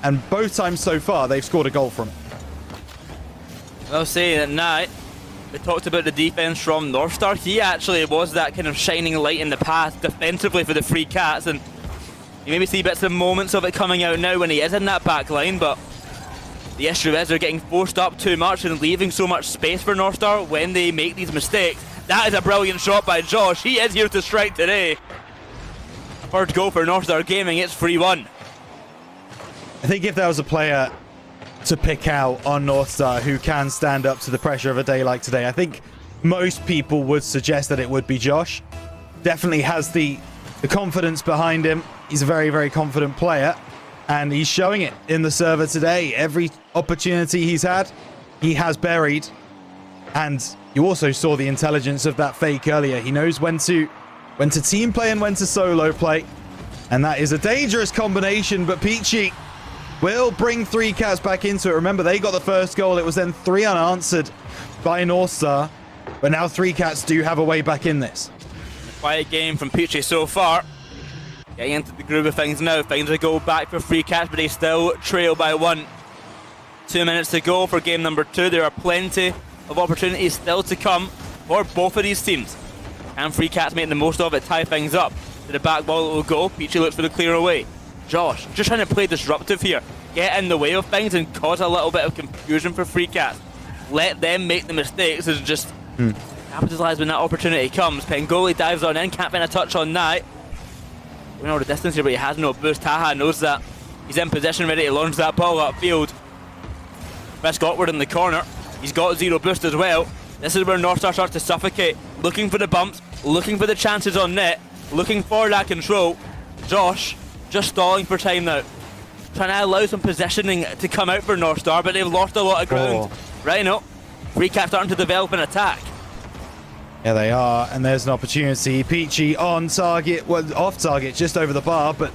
and both times so far, they've scored a goal from it. Well, saying at night, we talked about the defense from North Star. He actually was that kind of shining light in the path defensively for the 3Cats, and you maybe see bits and moments of it coming out now when he is in that back line, but the issue is they're getting forced up too much and leaving so much space for North Star when they make these mistakes. That is a brilliant shot by Josh. He is here to strike today. Third goal for North Star Gaming. It's 3-1. I think if there was a player to pick out on North Star who can stand up to the pressure of a day like today, I think most people would suggest that it would be Josh. Definitely has the confidence behind him. He's a very, very confident player, and he's showing it in the server today. Every opportunity he's had, he has buried. And you also saw the intelligence of that fake earlier. He knows when to team play and when to solo play. And that is a dangerous combination, but Peachy will bring 3Cats back into it. Remember, they got the first goal. It was then 3 unanswered by North Star. But now 3Cats do have a way back in this. Quiet game from Peachy so far. Getting into the groove of things now. Finds a goal back for 3Cats, but they still trail by 1. 2 minutes to go for game number 2. There are plenty of opportunities still to come for both of these teams. And 3Cats making the most of it, tie things up. To the back ball it will go. Peachy looks for the clear away. Josh, just trying to play disruptive here. Get in the way of things and cause a little bit of confusion for 3Cats. Let them make the mistakes and just capitalise when that opportunity comes. Pengoli dives on in, can't find a touch on that. We know the distance here, but he has no boost. Taha knows that. He's in position, ready to launch that ball upfield. Risk awkward in the corner. He's got 0 boost as well. This is where North Star starts to suffocate. Looking for the bumps, looking for the chances on net, looking for that control. Josh just stalling for time now. Trying to allow some positioning to come out for North Star, but they've lost a lot of ground. Rhino, 3Cats starting to develop an attack. Yeah, they are, and there's an opportunity. Peachy on target, well, off target, just over the bar, but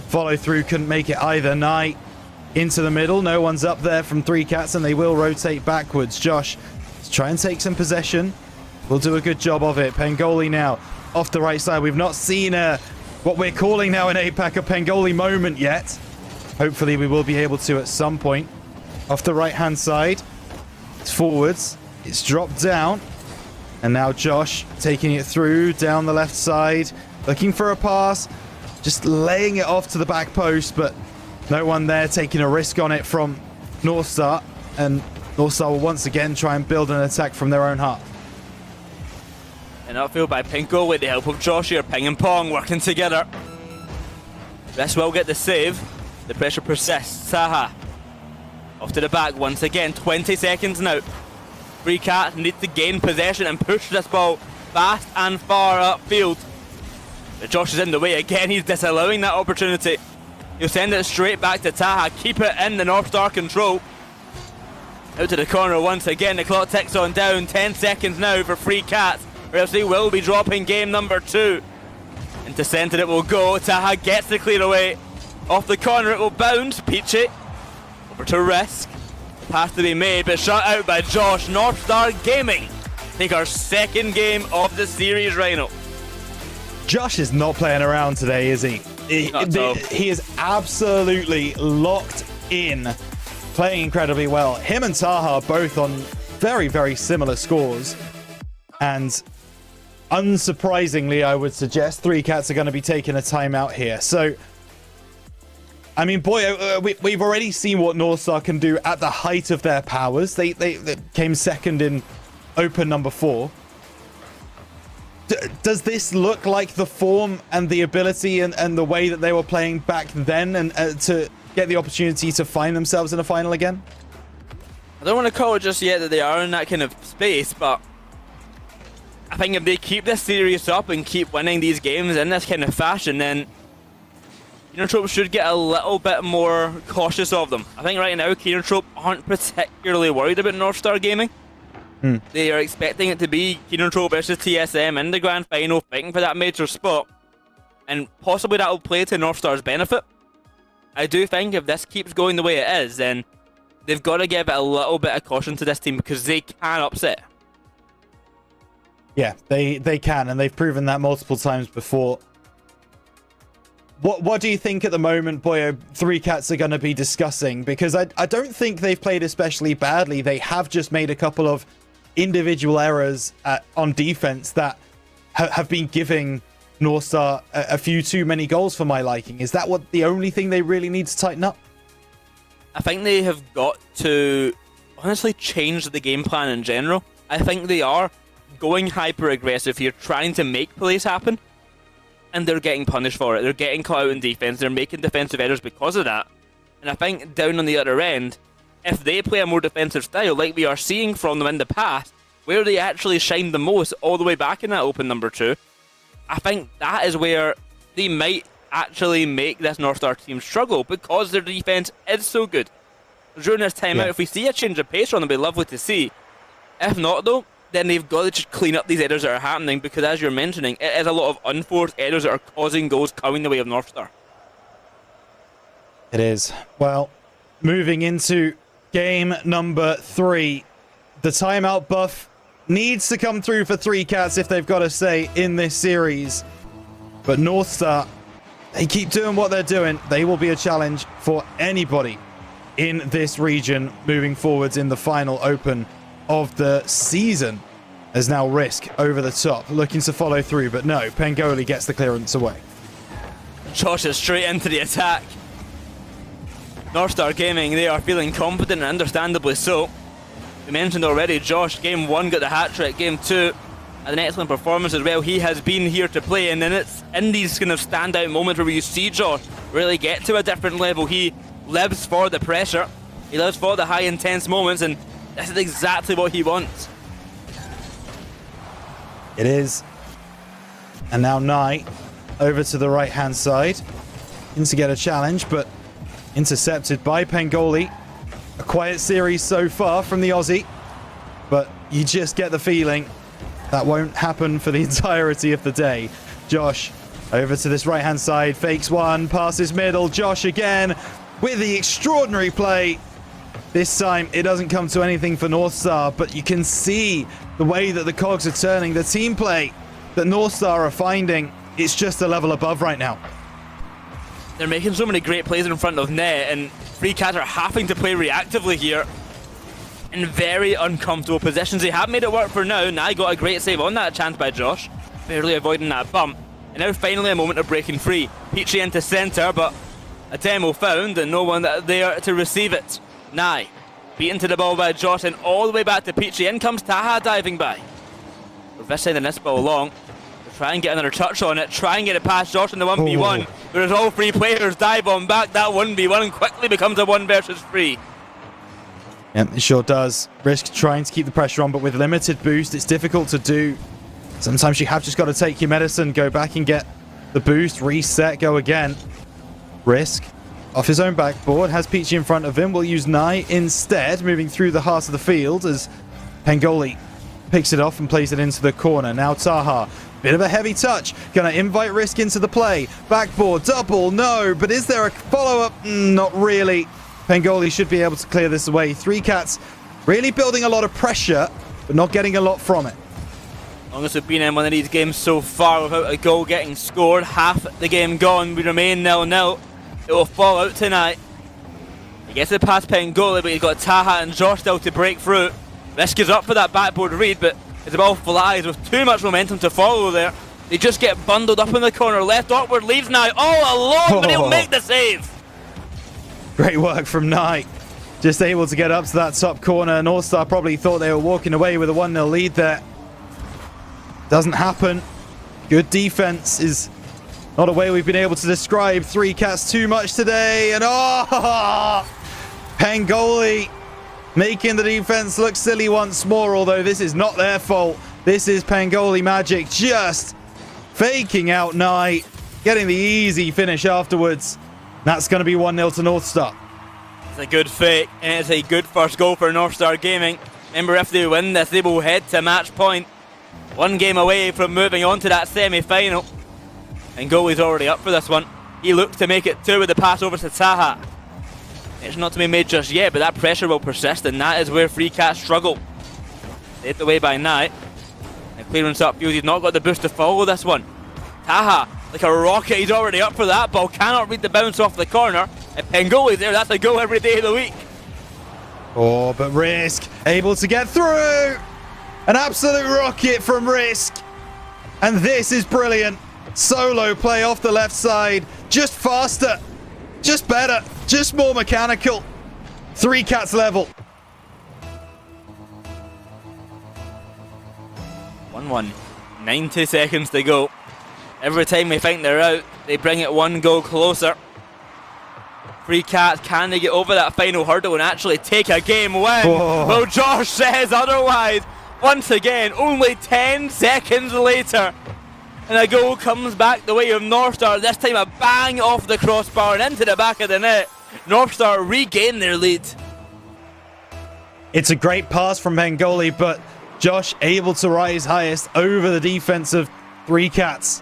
follow through couldn't make it either. Knight into the middle, no one's up there from 3Cats, and they will rotate backwards. Josh, let's try and take some possession. We'll do a good job of it. Pengoli now off the right side. We've not seen what we're calling now in Apac a Pengoli moment yet. Hopefully we will be able to at some point. Off the right-hand side. It's forwards. It's dropped down. And now Josh taking it through down the left side. Looking for a pass. Just laying it off to the back post, but no one there taking a risk on it from North Star. And North Star will once again try and build an attack from their own half. An outfield by Pinko with the help of Josh here. Ping and Pong working together. This will get the save. The pressure persists. Saha off to the back once again. 20 seconds now. 3Cats need to gain possession and push this ball fast and far upfield. But Josh is in the way again. He's disallowing that opportunity. He'll send it straight back to Taha. Keep it in the North Star control. Out to the corner once again. The clock ticks on down. 10 seconds now for 3Cats. Or else they will be dropping game number 2. Into centre it will go. Taha gets the clear away. Off the corner it will bounce. Peachy over to Risk. Pass to be made, but shut out by Josh. North Star Gaming take our second game of the series, Rhino. Josh is not playing around today, is he? He is absolutely locked in, playing incredibly well. Him and Taha both on very, very similar scores. And unsurprisingly, I would suggest 3Cats are going to be taking a timeout here. So, I mean, boy, we've already seen what Northstar can do at the height of their powers. They came second in Open number 4. Does this look like the form and the ability and the way that they were playing back then, and to get the opportunity to find themselves in a final again? I don't want to call it just yet that they are in that kind of space, but I think if they keep this series up and keep winning these games in this kind of fashion, then Keenertrope should get a little bit more cautious of them. I think right now Keenertrope aren't particularly worried about Northstar Gaming. They are expecting it to be Keenertrope versus TSM in the grand final, fighting for that major spot, and possibly that will play to Northstar's benefit. I do think if this keeps going the way it is, then they've got to give it a little bit of caution to this team, because they can upset. Yeah, they can, and they've proven that multiple times before. What do you think at the moment, Boyo, 3Cats are going to be discussing? Because I don't think they've played especially badly. They have just made a couple of individual errors on defense that have been giving Northstar a few too many goals for my liking. Is that what the only thing they really need to tighten up? I think they have got to honestly change the game plan in general. I think they are going hyper aggressive here, trying to make plays happen, and they're getting punished for it. They're getting caught out in defense. They're making defensive errors because of that. And I think down on the other end, if they play a more defensive style like we are seeing from them in the past, where they actually shined the most all the way back in that Open number 2, I think that is where they might actually make this Northstar team struggle, because their defense is so good. During this timeout, if we see a change of pace on them, it'd be lovely to see. If not, though, then they've got to just clean up these errors that are happening, because as you're mentioning, it is a lot of unforced errors that are causing goals coming the way of Northstar. It is. Well, moving into game number 3, the timeout buff needs to come through for 3Cats if they've got a say in this series. But Northstar, they keep doing what they're doing. They will be a challenge for anybody in this region moving forwards in the final Open of the season. As now Risk over the top, looking to follow through, but no, Pengoli gets the clearance away. Josh is straight into the attack. Northstar Gaming, they are feeling confident, and understandably so. We mentioned already, Josh, game 1 got the hat-trick, game 2 had an excellent performance as well. He has been here to play, and then it's in these kind of standout moments where you see Josh really get to a different level. He lives for the pressure, he lives for the high intense moments, and this is exactly what he wants. It is. And now Nye over to the right-hand side. In to get a challenge, but intercepted by Pengoli. A quiet series so far from the Aussie, but you just get the feeling that won't happen for the entirety of the day. Josh over to this right-hand side, fakes one, passes middle. Josh again with the extraordinary play. This time it doesn't come to anything for Northstar, but you can see the way that the cogs are turning. The team play that Northstar are finding, it's just a level above right now. They're making so many great plays in front of net, and 3Cats are having to play reactively here in very uncomfortable positions. They have made it work for now. Nye got a great save on that chance by Josh, barely avoiding that bump. And now finally a moment of breaking free. Peachy into centre, but a demo found and no one there to receive it. Nye beaten to the ball by Josh, and all the way back to Peachy. In comes Taha diving by. Reverse sending this ball along. Try and get another touch on it. Try and get it past Josh in the 1v1. Whereas all 3 players dive on back. That 1v1 quickly becomes a 1 versus 3. Yeah, it sure does. Risk trying to keep the pressure on, but with limited boost, it's difficult to do. Sometimes you have just got to take your medicine, go back and get the boost, reset, go again. Risk off his own backboard, has Peachy in front of him. Will use Nye instead, moving through the heart of the field as Pengoli picks it off and plays it into the corner. Now Taha, bit of a heavy touch, gonna invite Risk into the play. Backboard, double, no, but is there a follow-up? Not really. Pengoli should be able to clear this away. 3Cats really building a lot of pressure, but not getting a lot from it. Long as we've been in one of these games so far without a goal getting scored, half the game gone, we remain 0-0. It will fall out tonight. He gets it past Pengoli, but he's got Taha and Josh still to break through. Risk is up for that backboard read, but the ball flies with too much momentum to follow there. They just get bundled up in the corner, left awkward, leaves now all alone, but he'll make the save. Great work from Knight. Just able to get up to that top corner. North Star probably thought they were walking away with a 1-0 lead there. Doesn't happen. Good defense is not a way we've been able to describe 3Cats too much today. And Pengoli making the defense look silly once more, although this is not their fault. This is Pengoli magic, just faking out Knight, getting the easy finish afterwards. That's going to be 1-0 to North Star. It's a good fake, and it's a good first goal for North Star Gaming. Remember, if they win this, they will head to match point. One game away from moving on to that semi-final. And goalie's already up for this one. He looks to make it 2 with the pass over to Taha. It's not to be made just yet, but that pressure will persist, and that is where 3Cats struggle. Saved away by Knight. And clearance upfield, he's not got the boost to follow this one. Taha, like a rocket, he's already up for that ball. Cannot read the bounce off the corner. And Pengoli's there, that's a goal every day of the week. Oh, but Risk able to get through. An absolute rocket from Risk. And this is brilliant. Solo play off the left side. Just faster. Just better. Just more mechanical. 3Cats level. 1-1. 90 seconds to go. Every time we think they're out, they bring it 1 goal closer. 3Cats, can they get over that final hurdle and actually take a game win? Whoa. Well, Josh says otherwise. Once again, only 10 seconds later. And a goal comes back the way of North Star. This time a bang off the crossbar and into the back of the net. North Star regain their lead. It's a great pass from Pengoli, but Josh able to rise highest over the defense of 3Cats.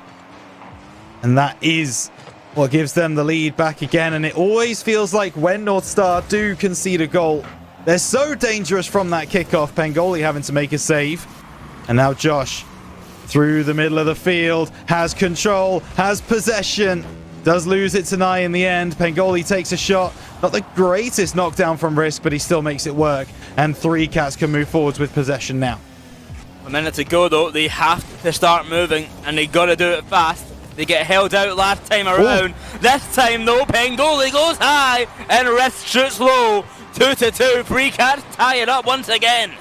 And that is what gives them the lead back again. And it always feels like when North Star do concede a goal, they're so dangerous from that kickoff. Pengoli having to make a save. And now Josh through the middle of the field, has control, has possession, does lose it to Nye in the end. Pengoli takes a shot. Not the greatest knockdown from Risk, but he still makes it work. And 3Cats can move forwards with possession now. A minute to go though, they have to start moving and they got to do it fast. They get held out last time around. Ooh. This time though, Pengoli goes high and Risk shoots low. 2-2, 3Cats tie it up once again.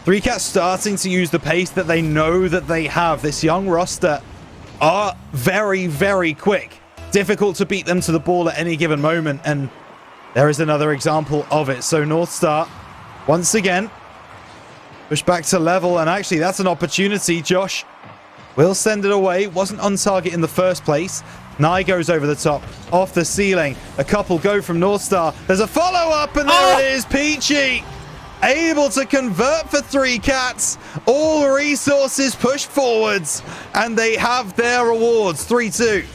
3Cats starting to use the pace that they know that they have. This young roster are very, very quick. Difficult to beat them to the ball at any given moment, and there is another example of it. So North Star, once again, push back to level, and actually that's an opportunity. Josh will send it away. Wasn't on target in the first place. Nye goes over the top, off the ceiling. A couple go from North Star. There's a follow-up, and there it is. Peachy able to convert for 3Cats. All resources pushed forwards, and they have their rewards. 3-2.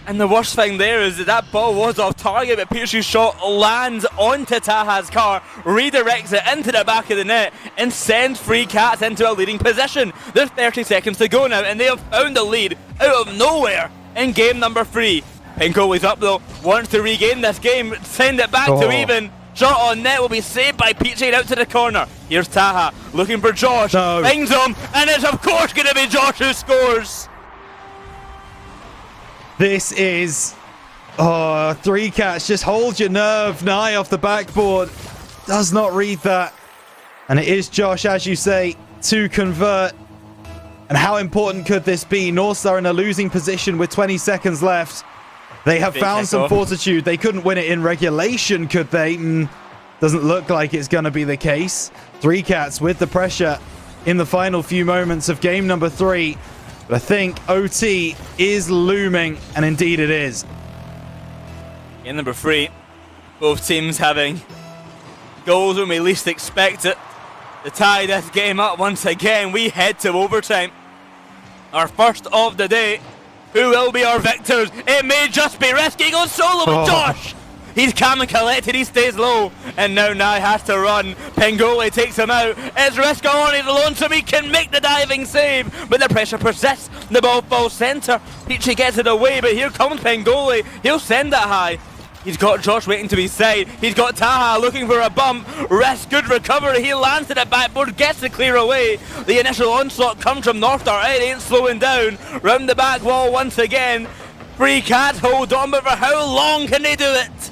And the worst thing there is that that ball was off target, but Pearce's shot lands onto Taha's car, redirects it into the back of the net, and sends 3Cats into a leading position. There's 30 seconds to go now, and they have found the lead out of nowhere in game number 3. Pengoli's up though, wants to regain this game, send it back to even. Shot on net will be saved by Peachy out to the corner. Here's Taha looking for Josh, finds him, and it's of course going to be Josh who scores. This is 3Cats. Just hold your nerve. Nye off the backboard. Does not read that. And it is Josh, as you say, to convert. And how important could this be? North Star in a losing position with 20 seconds left. They have found some fortitude. They couldn't win it in regulation, could they? Doesn't look like it's going to be the case. 3Cats with the pressure in the final few moments of game number 3. But I think OT is looming, and indeed it is. Game number 3. Both teams having goals when we least expect it. To tie this game up once again, we head to overtime. Our first of the day. Who will be our victors? It may just be Risk. He goes solo with Josh. He's calm and collected, he stays low. And now Nye has to run. Pengoli takes him out. It's Risk on, he's lonesome, he can make the diving save. But the pressure persists, the ball falls centre. Peachy gets it away, but here comes Pengoli. He'll send it high. He's got Josh waiting to his side. He's got Taha looking for a bump. Risk, good recovery. He lands at the backboard, gets the clear away. The initial onslaught comes from Northstar. It ain't slowing down. Round the back wall once again. Free Cats hold on, but for how long can they do it?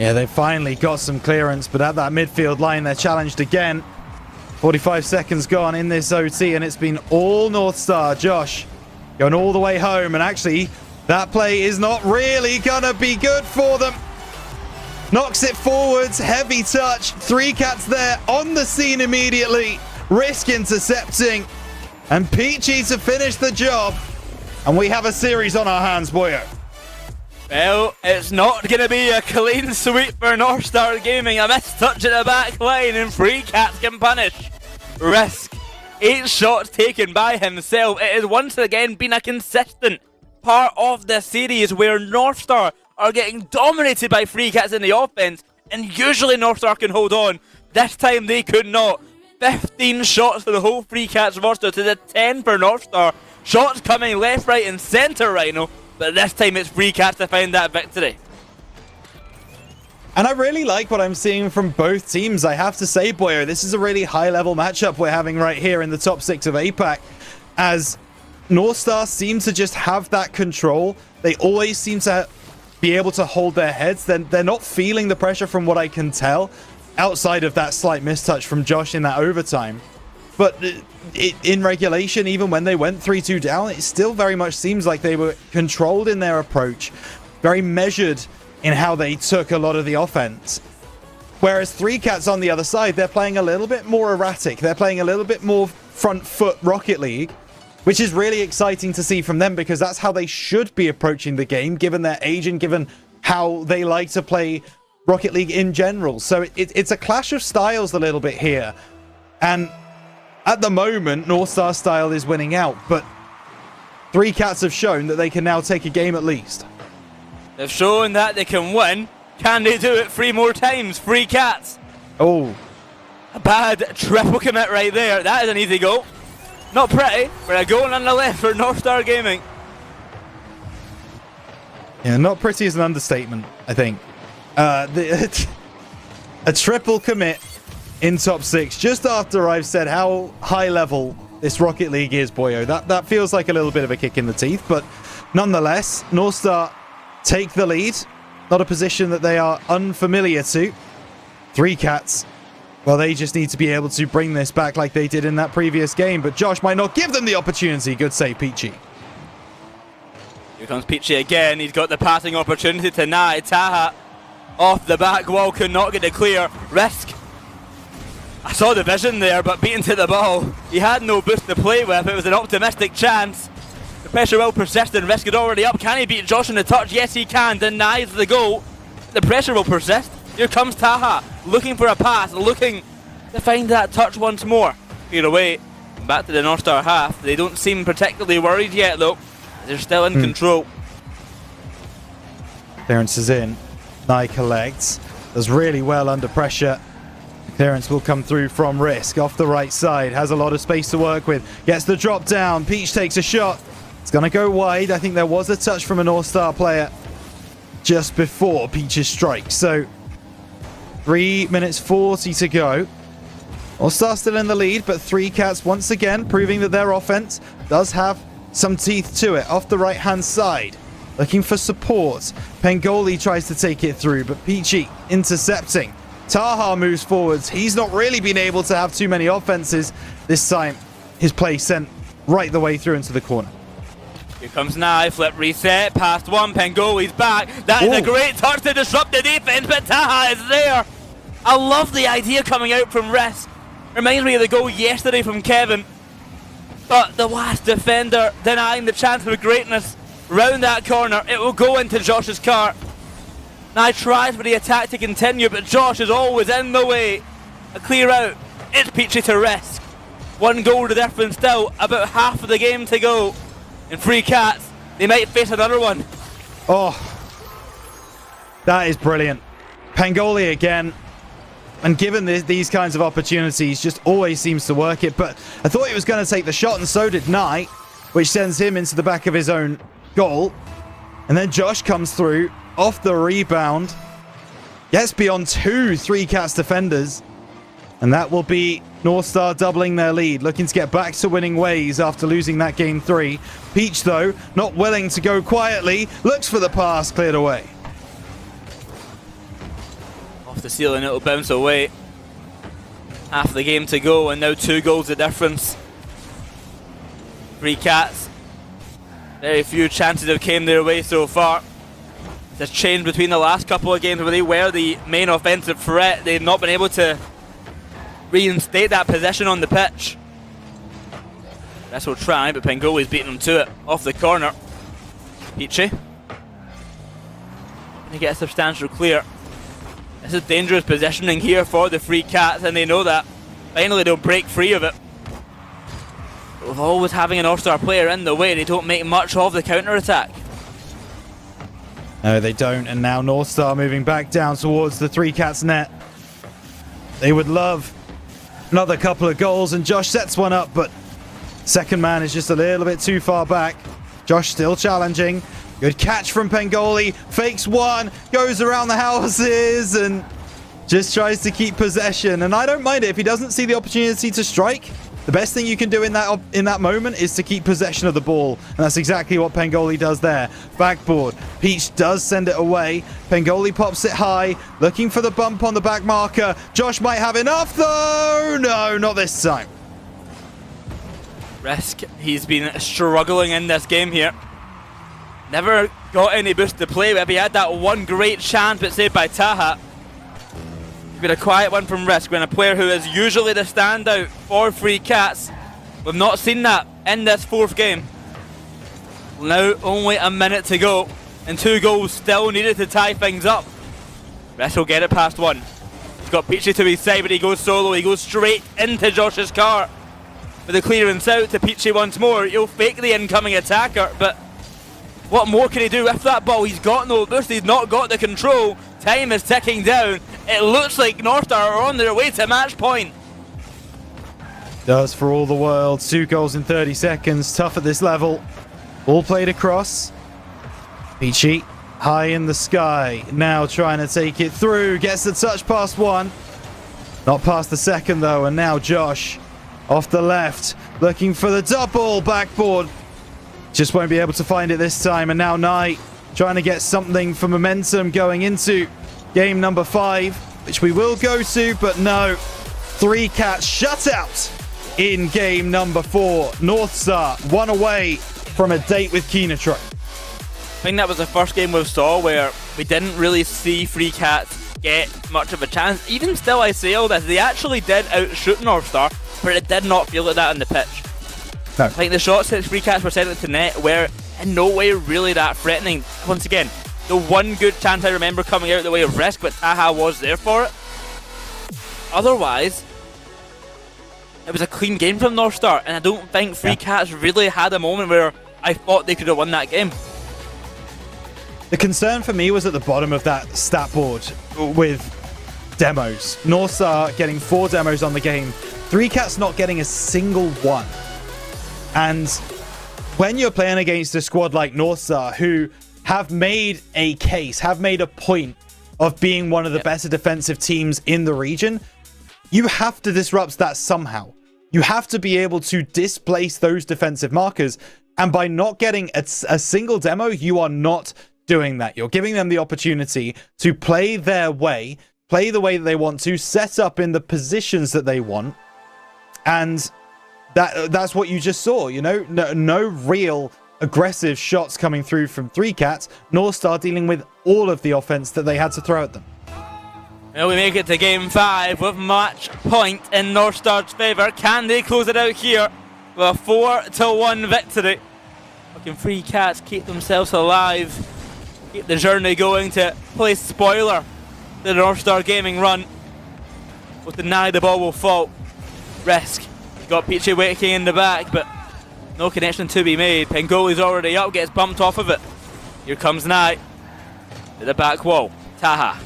Yeah, they finally got some clearance, but at that midfield line, they're challenged again. 45 seconds gone in this OT, and it's been all Northstar. Josh going all the way home, and actually, that play is not really gonna be good for them. Knocks it forwards, heavy touch. 3 Cats there on the scene immediately. Risk intercepting, and Peachy to finish the job. And we have a series on our hands, Boyo. Well, it's not going to be a clean sweep for Northstar Gaming. A missed touch at the back line, and Free Cats can punish. Risk, 8 shots taken by himself. It has once again been a consistent part of the series where Northstar are getting dominated by Free Cats in the offense, and usually Northstar can hold on. This time they could not. 15 shots for the whole Free Cats roster to the 10 for Northstar. Shots coming left, right, and centre, Rhino. But this time it's Free Cats to find that victory. And I really like what I'm seeing from both teams, I have to say, Boyo. This is a really high-level matchup we're having right here in the top 6 of Apac, as Northstar seem to just have that control. They always seem to be able to hold their heads. They're not feeling the pressure from what I can tell, outside of that slight mistouch from Josh in that overtime. But in regulation, even when they went 3-2 down, it still very much seems like they were controlled in their approach, very measured in how they took a lot of the offense. Whereas 3 Cats on the other side, they're playing a little bit more erratic. They're playing a little bit more front foot Rocket League, which is really exciting to see from them, because that's how they should be approaching the game, given their age and given how they like to play Rocket League in general. So it's a clash of styles a little bit here. And at the moment, Northstar style is winning out, but 3 Cats have shown that they can now take a game at least. They've shown that they can win. Can they do it 3 more times? 3 Cats. Oh. A bad triple commit right there. That is an easy goal. Not pretty, but a goal nonetheless for Northstar Gaming. Yeah, not pretty is an understatement, I think. A triple commit in top 6, just after I've said how high level this Rocket League is, Boyo. That feels like a little bit of a kick in the teeth, but nonetheless, Northstar take the lead. Not a position that they are unfamiliar to. 3 Cats, well, they just need to be able to bring this back like they did in that previous game, but Josh might not give them the opportunity. Good save, Peachy. Here comes Peachy again. He's got the passing opportunity to Nye. Taha off the back wall, could not get it clear. Risk. I saw the vision there, but beaten to the ball. He had no boost to play with. It was an optimistic chance. The pressure will persist, and Risk is already up. Can he beat Josh in the touch? Yes, he can. Denies the goal. The pressure will persist. Here comes Taha, looking for a pass, looking to find that touch once more. Clear away. Back to the Northstar half. They don't seem particularly worried yet, though. They're still in control. Clearance is in. Nye collects. Does really well under pressure. Clearance will come through from Risk off the right side. Has a lot of space to work with. Gets the drop down. Peach takes a shot. It's going to go wide. I think there was a touch from a Northstar player just before Peach's strike. So 3 minutes 40 to go. Northstar still in the lead, but 3 Cats once again proving that their offense does have some teeth to it. Off the right-hand side, looking for support. Pengoli tries to take it through, but Peachy intercepting. Taha moves forwards. He's not really been able to have too many offenses this time. His play sent right the way through into the corner. Here comes Nye, flip reset, past one, Pengoli's back. That is a great touch to disrupt the defense, but Taha is there. I love the idea coming out from Risk. Reminds me of the goal yesterday from Kevin. But the last defender denying the chance of greatness. Round that corner, it will go into Josh's cart. Nye tries for the attack to continue, but Josh is always in the way. A clear out. It's Peachy to Risk. 1 goal to difference still, about half of the game to go. And 3 Cats, they might face another one. Oh. That is brilliant. Pangoli again. And given these kinds of opportunities, just always seems to work it. But I thought he was going to take the shot, and so did Knight, which sends him into the back of his own goal. And then Josh comes through off the rebound. Gets beyond 2 3-Cats defenders. And that will be North Star doubling their lead, looking to get back to winning ways after losing that game 3. Peach, though, not willing to go quietly, looks for the pass, cleared away. Off the ceiling, it'll bounce away. Half the game to go, and now 2 goals of difference. 3-Cats. Very few chances have came their way so far. It's a change between the last couple of games where they were the main offensive threat. They've not been able to reinstate that possession on the pitch. That's will try, but Pangoli's beating them to it off the corner. Peachy. Gonna get a substantial clear. This is dangerous positioning here for the 3-Cats, and they know that. Finally, they'll break free of it. With always having an All-Star player in the way, they don't make much of the counter-attack. No, they don't, and now North Star moving back down towards the 3-Cats net. They would love another couple of goals, and Josh sets one up, but second man is just a little bit too far back. Josh still challenging. Good catch from Pangoli. Fakes one, goes around the houses, and just tries to keep possession. And I don't mind it if he doesn't see the opportunity to strike. The best thing you can do in that moment is to keep possession of the ball. And that's exactly what Pangoli does there. Backboard. Peach does send it away. Pangoli pops it high, looking for the bump on the back marker. Josh might have enough, though. No, not this time. Risk, he's been struggling in this game here. Never got any boost to play with. He had that one great chance, but saved by Taha. It's been a quiet one from Risk when a player who is usually the standout for 3-Cats. We've not seen that in this 4th game. Now only a minute to go, and 2 goals still needed to tie things up. Risk will get it past 1. He's got Peachy to his side, but he goes solo. He goes straight into Josh's car. With the clearance out to Peachy once more. He'll fake the incoming attacker, but what more can he do with that ball? He's got no boost, he's not got the control. Time is ticking down. It looks like North Star are on their way to match point. Does for all the world. 2 goals in 30 seconds. Tough at this level. Ball played across. Peachy high in the sky. Now trying to take it through. Gets the touch past 1. Not past the second, though. And now Josh off the left. Looking for the double backboard. Just won't be able to find it this time. And now Knight trying to get something for momentum going into game number 5, which we will go to, but no. 3-Cats shutout in game number 4. North Star 1 away from a date with Keenatron. I think that was the first game we saw where we didn't really see 3-Cats get much of a chance. Even still, I say all this, they actually did outshoot North Star, but it did not feel like that on the pitch. No. Like the shots that 3-Cats were sent to net were in no way really that threatening. Once again, the one good chance I remember coming out the way of Risk, but Taha was there for it. Otherwise, it was a clean game from North Star, and I don't think 3-Cats really had a moment where I thought they could have won that game. The concern for me was at the bottom of that stat board with demos. North Star getting 4 demos on the game. 3-Cats not getting a single one. And when you're playing against a squad like North Star, who have made a case, have made a point of being one of the better defensive teams in the region, you have to disrupt that somehow. You have to be able to displace those defensive markers. And by not getting a single demo, you are not doing that. You're giving them the opportunity to play their way, play the way that they want to, set up in the positions that they want. And that's what you just saw, you know? No real aggressive shots coming through from 3-Cats. North Star dealing with all of the offense that they had to throw at them. Well, we make it to game 5 with match point in North Star's favour. Can they close it out here with a 4-1 victory? Can 3-Cats keep themselves alive, keep the journey going to play spoiler to the North Star gaming run? With denied, the ball will fall. Risk. Got Peachy waiting in the back, but no connection to be made. Pangoli's already up, gets bumped off of it. Here comes Knight to the back wall. Taha.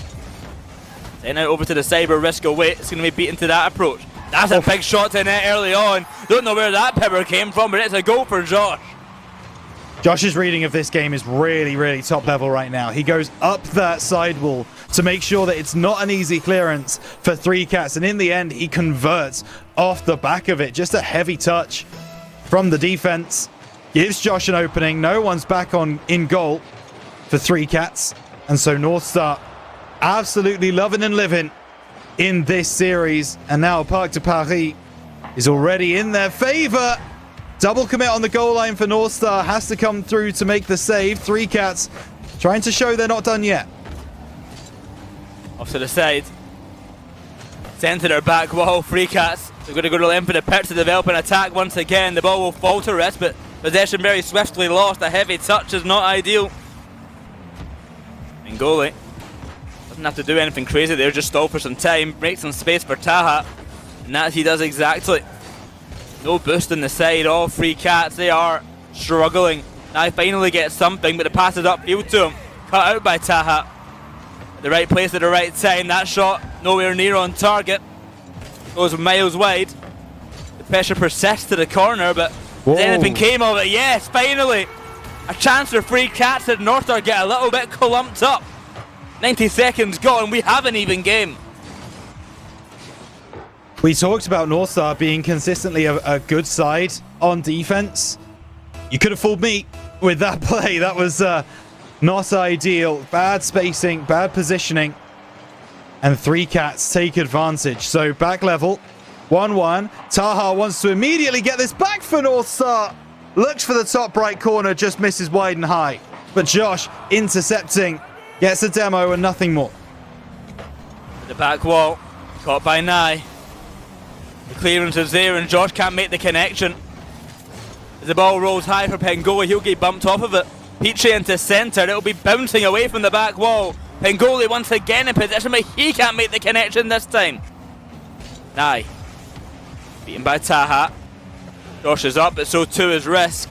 Then out over to the side where Risk away. It's going to be beaten to that approach. That's a big shot to net early on. Don't know where that pepper came from, but it's a goal for Josh. Josh's reading of this game is really, really top level right now. He goes up that sidewall to make sure that it's not an easy clearance for 3Cats. And in the end, he converts off the back of it. Just a heavy touch from the defense. Gives Josh an opening. No one's back on in goal for 3Cats. And so North Star absolutely loving and living in this series. And now Parc de Paris is already in their favor. Double commit on the goal line for North Star. Has to come through to make the save. 3Cats trying to show they're not done yet. Off to the side. Centre their back wall. 3Cats. They're going to go to the length for the pitch to develop an attack once again. The ball will fall to rest, but possession very swiftly lost. A heavy touch is not ideal. And goalie doesn't have to do anything crazy there. Just stall for some time. Break some space for Taha. And that he does exactly. No boost in the side, all 3Cats, they are struggling. Now finally gets something, but the pass is upfield to him. Cut out by Taha. At the right place at the right time. That shot nowhere near on target. Goes miles wide. The pressure persists to the corner, but anything came of it. Yes, finally. A chance for 3Cats and North Star get a little bit clumped up. 90 seconds gone, we have an even game. We talked about North Star being consistently a good side on defense. You could have fooled me with that play. That was not ideal. Bad spacing, bad positioning. And 3Cats take advantage. So back level, 1-1. Taha wants to immediately get this back for North Star. Looks for the top right corner, just misses wide and high. But Josh intercepting, gets a demo and nothing more. The back wall, caught by Nye. The clearance is there and Josh can't make the connection. As the ball rolls high for Pengoli, he'll get bumped off of it. Peachy into centre, it'll be bouncing away from the back wall. Pengoli once again in position, but he can't make the connection this time. Nye. Beaten by Taha. Josh is up, but so too is Risk.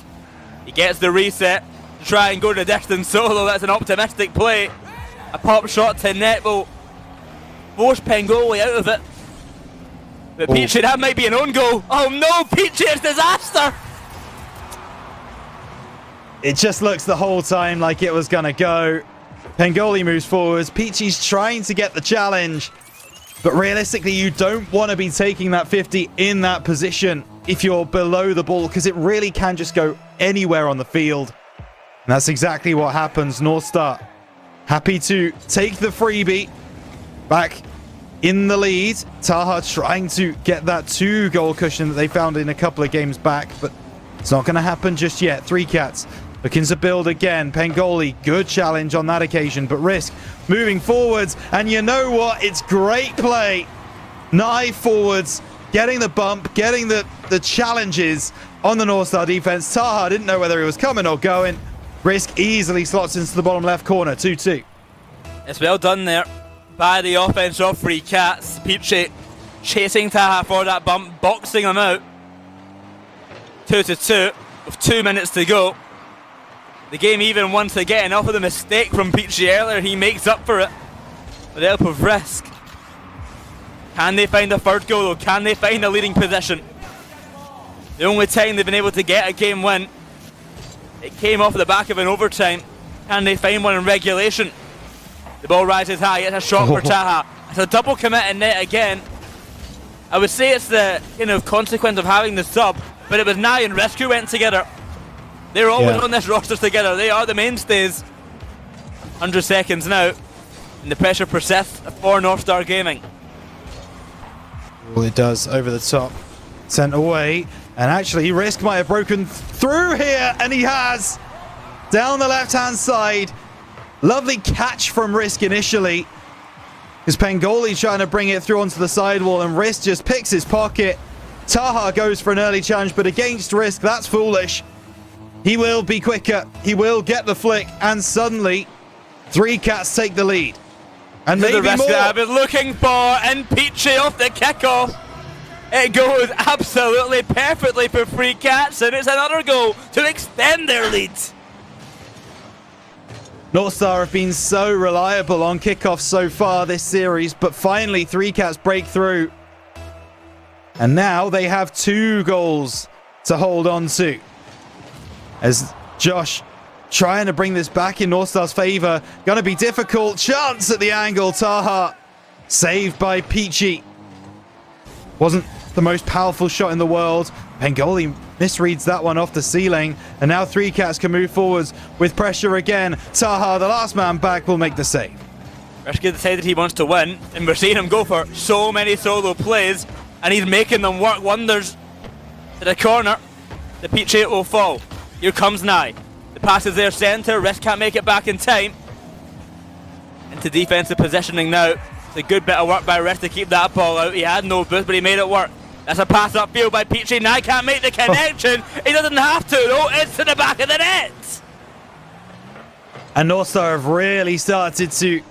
He gets the reset to try and go the distance solo. That's an optimistic play. A pop shot to net will force Pengoli out of it. But Peachy, that might be an own goal. Oh no, Peachy, it's disaster! It just looks the whole time like it was going to go. Pengoli moves forwards. Peachy's trying to get the challenge. But realistically, you don't want to be taking that 50 in that position if you're below the ball, because it really can just go anywhere on the field. And that's exactly what happens. North Star happy to take the freebie back in the lead. Taha trying to get that 2-goal cushion that they found in a couple of games back, but it's not going to happen just yet. 3Cats looking to build again. Pengoli, good challenge on that occasion, but Risk moving forwards. And you know what? It's great play. Nye forwards, getting the bump, getting the challenges on the North Star defense. Taha didn't know whether he was coming or going. Risk easily slots into the bottom left corner. 2-2. It's well done there by the offense of 3Cats. Peachy chasing Taha for that bump, boxing him out. 2-2 with 2 minutes to go. The game even once again off of the mistake from Peachy earlier. He makes up for it with the help of Risk. Can they find a third goal though? Can they find a leading position? The only time they've been able to get a game win, it came off the back of an overtime. Can they find one in regulation? The ball rises high, it's a shot for Taha. It's a double commit in net again. I would say it's the kind of consequence of having the sub, but it was Nye and Risk who went together. They're always on this roster together. They are the mainstays. 100 seconds now, and the pressure persists for North Star Gaming. Well, it does over the top. Sent away, and actually Risk might have broken through here, and he has. Down the left-hand side. Lovely catch from Risk initially. Because Pengoli trying to bring it through onto the sidewall, and Risk just picks his pocket. Taha goes for an early challenge, but against Risk, that's foolish. He will be quicker. He will get the flick, and suddenly 3Cats take the lead. And maybe the rest more. that I've been looking for, and Peachy off the kickoff. It goes absolutely perfectly for 3Cats, and it's another goal to extend their lead. Northstar have been so reliable on kickoffs so far this series, but finally 3Cats break through. And now they have 2 goals to hold on to. As Josh trying to bring this back in Northstar's favor. Gonna be difficult. Chance at the angle. Taha saved by Peachy. Wasn't the most powerful shot in the world. Pengoli misreads that one off the ceiling. And now 3Cats can move forwards with pressure again. Taha, the last man back, will make the save. Reshke decided he wants to win, and we're seeing him go for so many solo plays, and he's making them work wonders. To the corner, the Peachy will fall. Here comes Nye. The pass is there centre, Resh can't make it back in time. Into defensive positioning now. It's a good bit of work by Resh to keep that ball out. He had no boost, but he made it work. That's a pass upfield by Peachy. Nye can't make the connection. He doesn't have to though. It's to the back of the net. And Northstar have really started to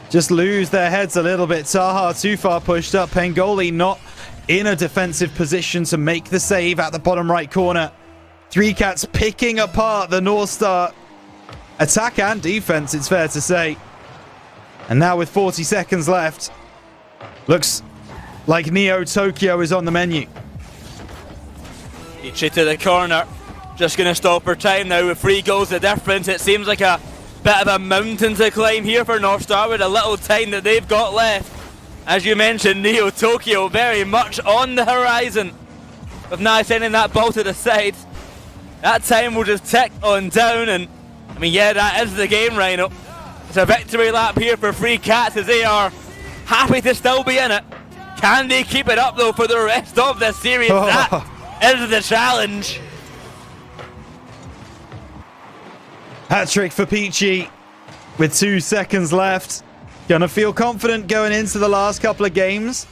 just lose their heads a little bit. Taha too far pushed up. Pengoli not in a defensive position to make the save at the bottom right corner. 3Cats picking apart the Northstar attack and defense, it's fair to say. And now with 40 seconds left, looks like Neo Tokyo is on the menu. Peachy to the corner. Just going to stop for time now with 3 goals the difference. It seems like a bit of a mountain to climb here for Northstar with a little time that they've got left. As you mentioned, Neo Tokyo very much on the horizon. With now sending that ball to the side. That time will just tick on down, and I mean, yeah, that is the game, Rhino. It's a victory lap here for 3Cats as they are happy to still be in it. Can they keep it up though for the rest of the series? That is the challenge. Hat-trick for Peachy with 2 seconds left. Gonna feel confident going into the last couple of games.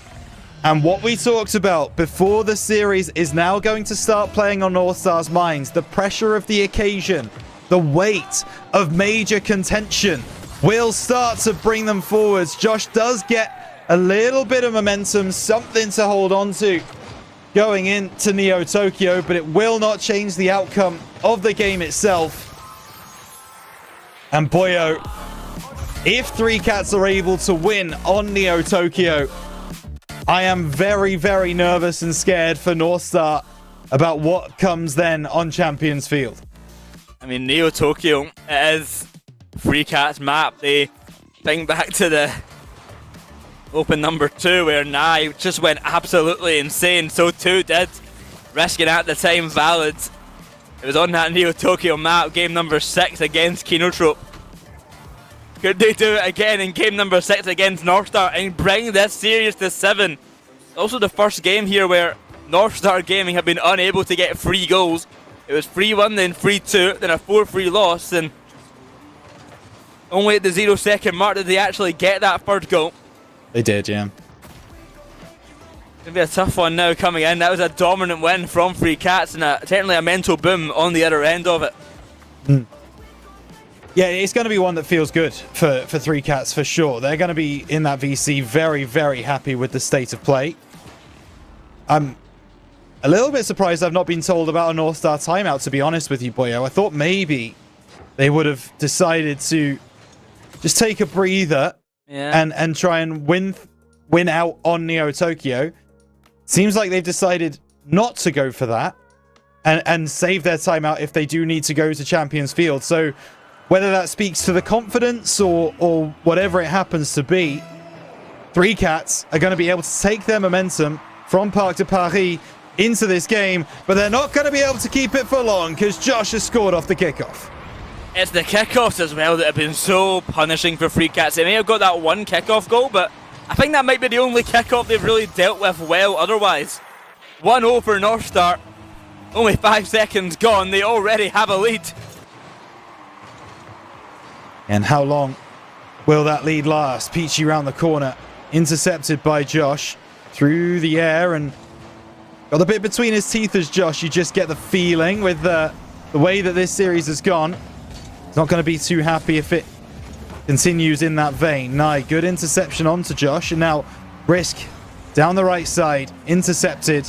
And what we talked about before the series is now going to start playing on Northstar's minds. The pressure of the occasion, the weight of major contention will start to bring them forwards. Josh does get a little bit of momentum, something to hold on to going into Neo Tokyo, but it will not change the outcome of the game itself. And boyo, if 3Cats are able to win on Neo Tokyo, I am very, very nervous and scared for Northstar about what comes then on Champions Field. I mean, Neo Tokyo is 3Cats map. They think back to the open number 2 where Nye just went absolutely insane. So too did Risking at the time Valid. It was on that Neo Tokyo map, game number 6 against Kinotrope. Could they do it again in game number 6 against Northstar and bring this series to 7? Also the first game here where Northstar Gaming have been unable to get 3 goals. It was 3-1, then 3-2, then a 4-3 loss, and only at the 0-second mark did they actually get that third goal. They did, yeah. It's going to be a tough one now coming in. That was a dominant win from 3Cats and certainly a mental boom on the other end of it. Yeah, it's going to be one that feels good for 3Cats for sure. They're going to be in that VC very, very happy with the state of play. I'm a little bit surprised I've not been told about a Northstar timeout, to be honest with you, boyo. I thought maybe they would have decided to just take a breather and try and win out on Neo Tokyo. Seems like they've decided not to go for that and save their timeout if they do need to go to Champions Field. So whether that speaks to the confidence or whatever it happens to be, 3Cats are going to be able to take their momentum from Parc de Paris into this game, but they're not going to be able to keep it for long because Josh has scored off the kickoff. It's the kickoffs as well that have been so punishing for 3Cats. They may have got that one kickoff goal, but I think that might be the only kickoff they've really dealt with well otherwise. 1-0 for Northstar. Only 5 seconds gone. They already have a lead. And how long will that lead last? Peachy round the corner, intercepted by Josh through the air and got a bit between his teeth as Josh. You just get the feeling with the way that this series has gone. He's not going to be too happy if it continues in that vein. Nye, good interception onto Josh. And now Risk down the right side, intercepted.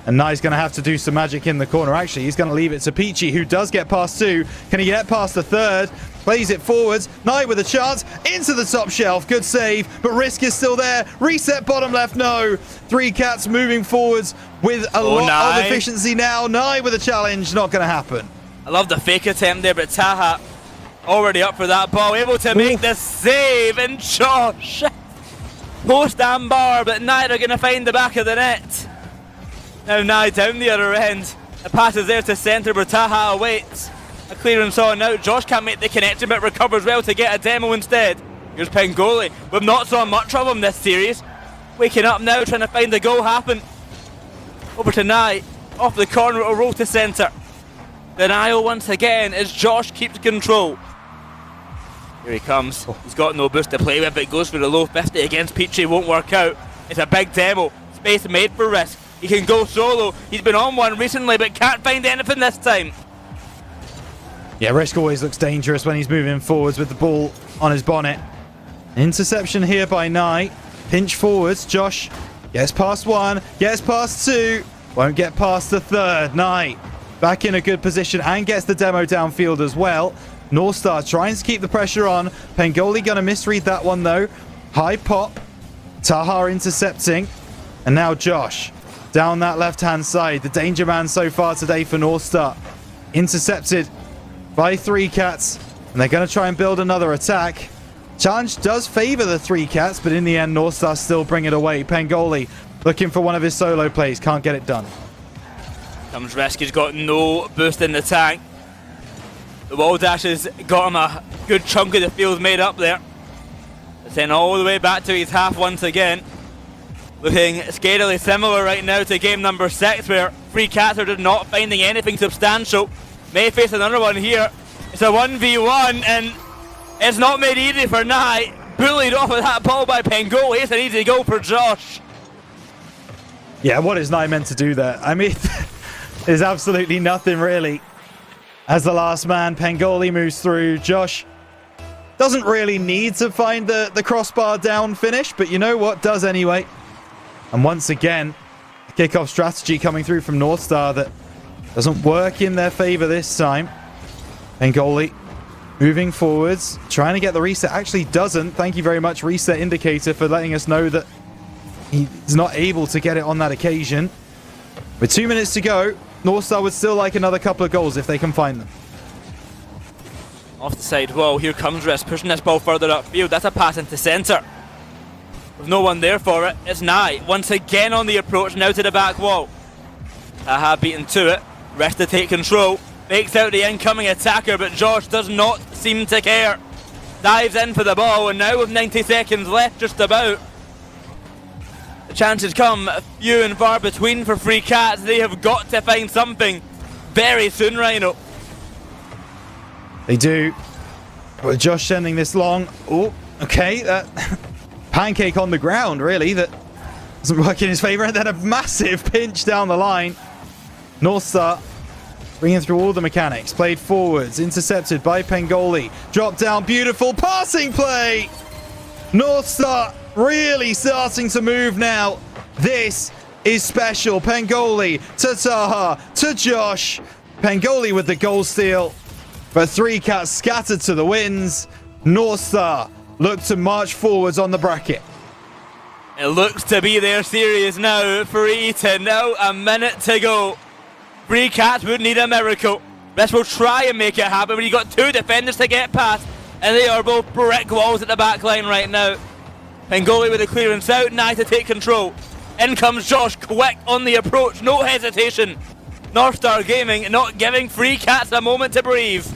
And Nye's going to have to do some magic in the corner. Actually, he's going to leave it to Peachy, who does get past 2. Can he get past the third? plays it forwards. Knight with a chance into the top shelf. Good save, but Risk is still there. Reset bottom left, no. 3 Cats moving forwards with a lot of efficiency now. Knight with a challenge, not going to happen. I love the fake attempt there, but Taha already up for that ball, able to make the save, and Josh post and bar, but Knight are going to find the back of the net. Now Knight down the other end. The pass is there to centre, but Taha awaits. A clearance on now. Josh can't make the connection, but recovers well to get a demo instead. Here's Pengoli. We've not saw much of him this series. Waking up now, trying to find the goal happen. Over to Knight. Off the corner, it'll roll to centre. Denial once again as Josh keeps control. Here he comes. He's got no boost to play with, but goes for the low 50 against Peachy. Won't work out. It's a big demo. Space made for Risk. He can go solo. He's been on one recently, but can't find anything this time. Yeah, Risk always looks dangerous when he's moving forwards with the ball on his bonnet. Interception here by Knight. Pinch forwards. Josh gets past 1, gets past 2. Won't get past the 3rd. Knight back in a good position and gets the demo downfield as well. North Star trying to keep the pressure on. Pengoli going to misread that one though. High pop. Taha intercepting. And now Josh down that left-hand side. The danger man so far today for North Star. Intercepted by 3 Cats. And they're going to try and build another attack. Challenge does favour the 3 Cats, but in the end, North Star still bring it away. Pengoli looking for one of his solo plays. Can't get it done. Comes Risk. He's got no boost in the tank. The wall dash has got him a good chunk of the field made up there. It's then all the way back to his half once again. Looking scarily similar right now to game number 6, where 3 Cats are just not finding anything substantial. May face another one here. It's a 1v1 and it's not made easy for Knight. Bullied off of that ball by Pengoli. It's an easy goal for Josh. Yeah, what is Knight meant to do there? I mean, there's absolutely nothing really. As the last man, Pengoli moves through. Josh doesn't really need to find the crossbar down finish, but you know what? Does anyway. And once again, a kickoff strategy coming through from North Star that doesn't work in their favor this time. Pengoli moving forwards, trying to get the reset. Actually doesn't. Thank you very much, Reset Indicator, for letting us know that he's not able to get it on that occasion. With 2 minutes to go, North Star would still like another couple of goals if they can find them. Off the side wall, here comes Risk, pushing this ball further upfield. That's a pass into centre. With no one there for it, it's Knight. Once again on the approach, now to the back wall. Taha beaten to it. Risk to take control. Fakes out the incoming attacker, but Josh does not seem to care. Dives in for the ball, and now with 90 seconds left just about. The chances come few and far between for 3 Cats. They have got to find something very soon, Rhino. They do. But Josh sending this long. Oh, okay. That pancake on the ground, really. That doesn't work in his favor. And then a massive pinch down the line. North Star bringing through all the mechanics. Played forwards. Intercepted by Pengoli. Drop down. Beautiful passing play. North Star really starting to move now. This is special. Pengoli to Taha to Josh. Pengoli with the goal steal. But 3 Cats scattered to the winds. North Star look to march forwards on the bracket. It looks to be their series now. 3-0, a minute to go. 3 Cats would need a miracle. Risk will try and make it happen, but you've got 2 defenders to get past, and they are both brick walls at the back line right now. Pengoli with the clearance out, Knight to take control. In comes Josh, quick on the approach, no hesitation. North Star Gaming not giving 3 Cats a moment to breathe.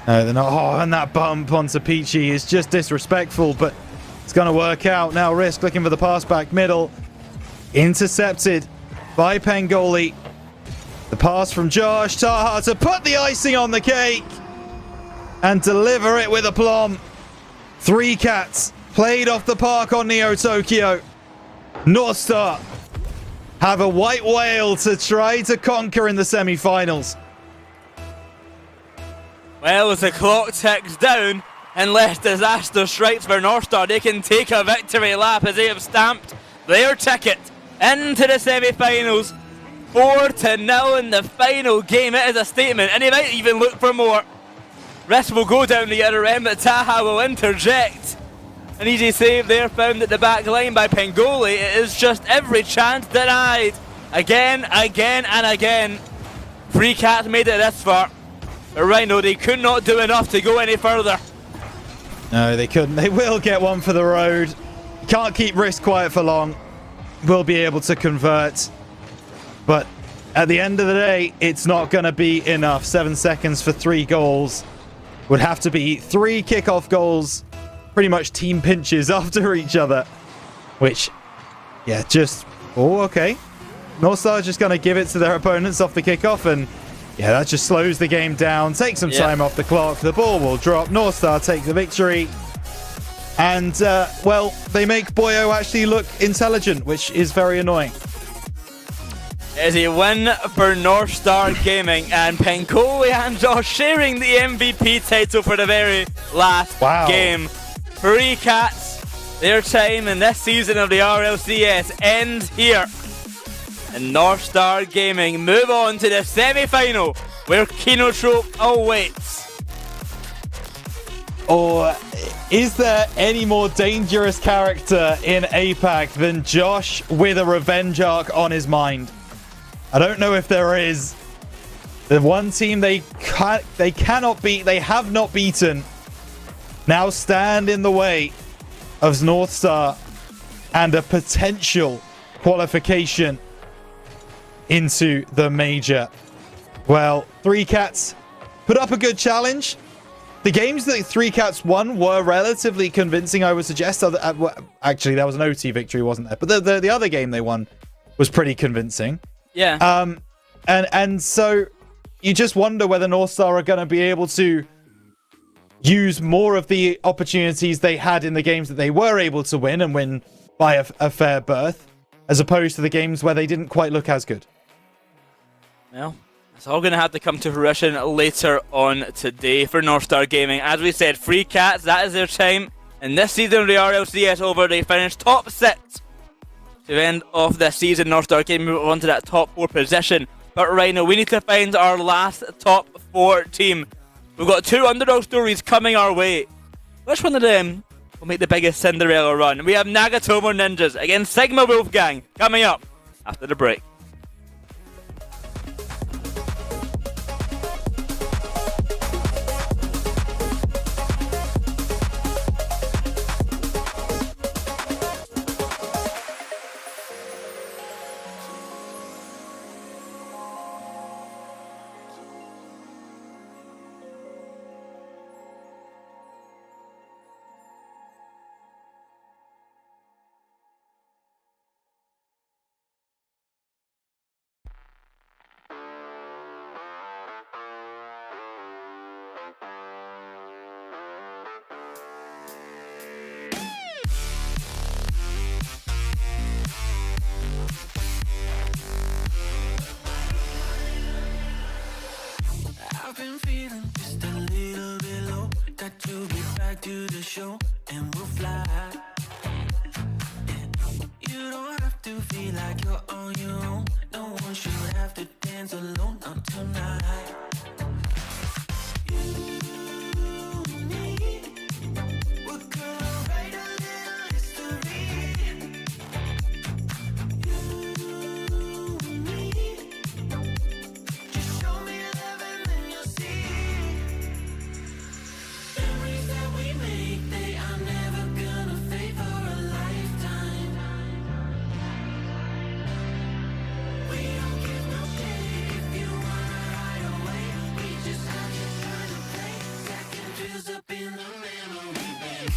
No, they're not. Oh, and that bump onto Peachy is just disrespectful, but it's going to work out. Now Risk looking for the pass back middle. Intercepted by Pengoli. The pass from Josh. Taha to put the icing on the cake and deliver it with aplomb. 3 Cats played off the park on Neo Tokyo. North Star have a white whale to try to conquer in the semi-finals. Well, as the clock ticks down, unless disaster strikes for North Star, they can take a victory lap as they have stamped their ticket into the semi-finals. 4-0 in the final game. It is a statement, and they might even look for more. Rest will go down the other end, but Taha will interject. An easy save there found at the back line by Pengoli. It is just every chance denied. Again, and again. Free Cats made it this far. But Rhino, they could not do enough to go any further. No, they couldn't. They will get one for the road. Can't keep Risk quiet for long. Will be able to convert. But at the end of the day, it's not going to be enough. 7 seconds for 3 goals. Would have to be 3 kickoff goals. Pretty much team pinches after each other. Which, yeah, just... Oh, okay. Northstar just going to give it to their opponents off the kickoff. And, yeah, that just slows the game down. Take some time off the clock. The ball will drop. Northstar take the victory. And, well, they make Boyo actually look intelligent, which is very annoying. It is a win for Northstar Gaming, and Pengoli and Josh sharing the MVP title for the very last game. Free Cats, their time in this season of the RLCS ends here. And Northstar Gaming move on to the semi-final, where Kinotrope awaits. Or is there any more dangerous character in Apac than Josh with a revenge arc on his mind? I don't know if there is. The one team they cannot beat, they have not beaten, now stand in the way of Northstar and a potential qualification into the major. Well, 3 Cats put up a good challenge. The games that 3 Cats won were relatively convincing, I would suggest. Actually, there was an OT victory, wasn't there? But the other game they won was pretty convincing. Yeah. And so you just wonder whether Northstar are going to be able to use more of the opportunities they had in the games that they were able to win and win by a fair berth, as opposed to the games where they didn't quite look as good. Well, it's all going to have to come to fruition later on today for Northstar Gaming. As we said, 3 Cats, that is their time. And this season of the RLCS over, they finished top 6. To end off this season, Northstar Gaming move on to that top 4 position. But right now, we need to find our last top 4 team. We've got 2 underdog stories coming our way. Which one of them will make the biggest Cinderella run? We have Nagatomo Ninjas against Sigma Wolfgang coming up after the break. I've been feeling just a little bit low. Got to get back to the show and we'll fly. And you don't have to feel like you're on your own. No one should have to dance alone, not tonight. You and me, we're gonna write a little history. You and me, just show me love and then you'll see. Memories that we make, they are never gonna fade for a lifetime. We don't give no shade if you wanna hide away. We just have to try to play. Second drills up in the memory bank.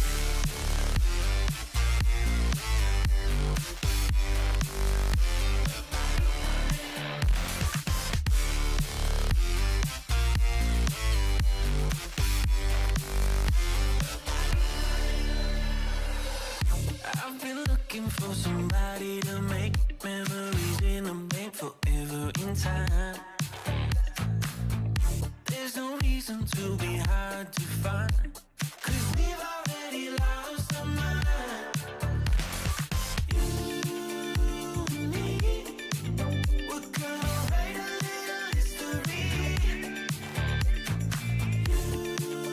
I've been looking for somebody to make memories in the bank forever in time. There's no reason to be hard to find, 'cause we've already lost our mind. You and me, we're gonna write a little history. You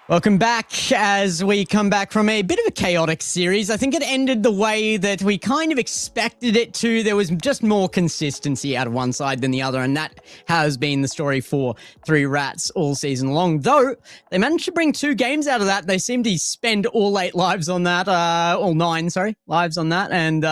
Welcome back as we come back from a bit of a chaotic series. I think it ended the way that we kind of expected it to. There was just more consistency out of one side than the other, and that has been the story for Three Rats all season long. Though, they managed to bring 2 games out of that. They seem to spend all 8 lives on that, all 9, lives on that. And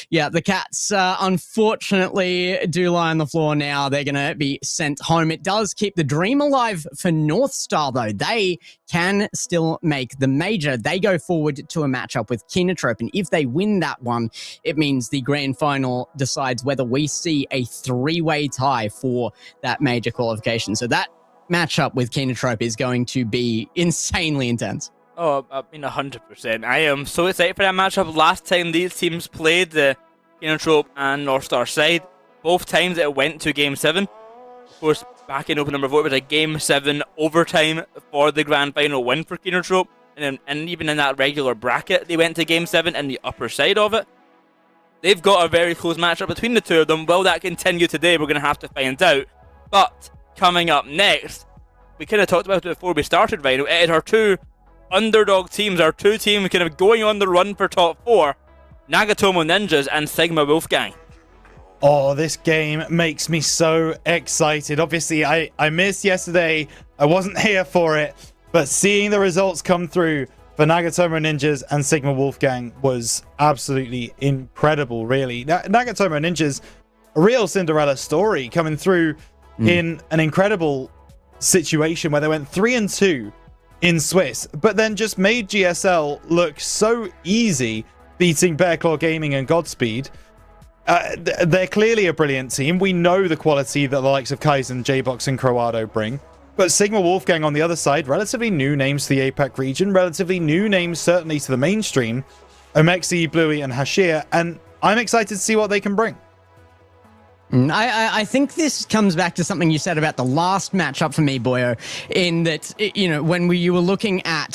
yeah, the Cats unfortunately do lie on the floor now. They're going to be sent home. It does keep the dream alive for North Star, though. They can still make the major. They go forward to a matchup with Kinotrope, and if they win that one, it means the grand final decides whether we see a 3-way tie for that major qualification. So that matchup with Kinotrope is going to be insanely intense. Oh, I mean 100%. I am so excited for that matchup. Last time these teams played, the Kinotrope and North Star side, both times it went to Game 7. Of course, back in Open Number 4, it was a Game 7 overtime for the grand final win for Kinotrope. And even in that regular bracket, they went to Game 7 in the upper side of it. They've got a very close matchup between the two of them. Will that continue today? We're going to have to find out. But coming up next, we kind of talked about it before we started, Rhino. It is our 2 underdog teams, our 2 teams kind of going on the run for top 4. Nagatomo Ninjas and Sigma Wolfgang. Oh, this game makes me so excited. Obviously, I missed yesterday. I wasn't here for it. But seeing the results come through for Nagatomo Ninjas and Sigma Wolfgang was absolutely incredible, really. Nagatomo Ninjas, a real Cinderella story coming through in an incredible situation where they went 3-2 in Swiss, but then just made GSL look so easy, beating Bearclaw Gaming and Godspeed. They're clearly a brilliant team. We know the quality that the likes of Kaizen, J-Box, and Croado bring. But Sigma Wolfgang on the other side, relatively new names to the APAC region, relatively new names certainly to the mainstream, Omexi, Bluey, and Hashir, and I'm excited to see what they can bring. I think this comes back to something you said about the last matchup for me, Boyo, in that, you know, when you were looking at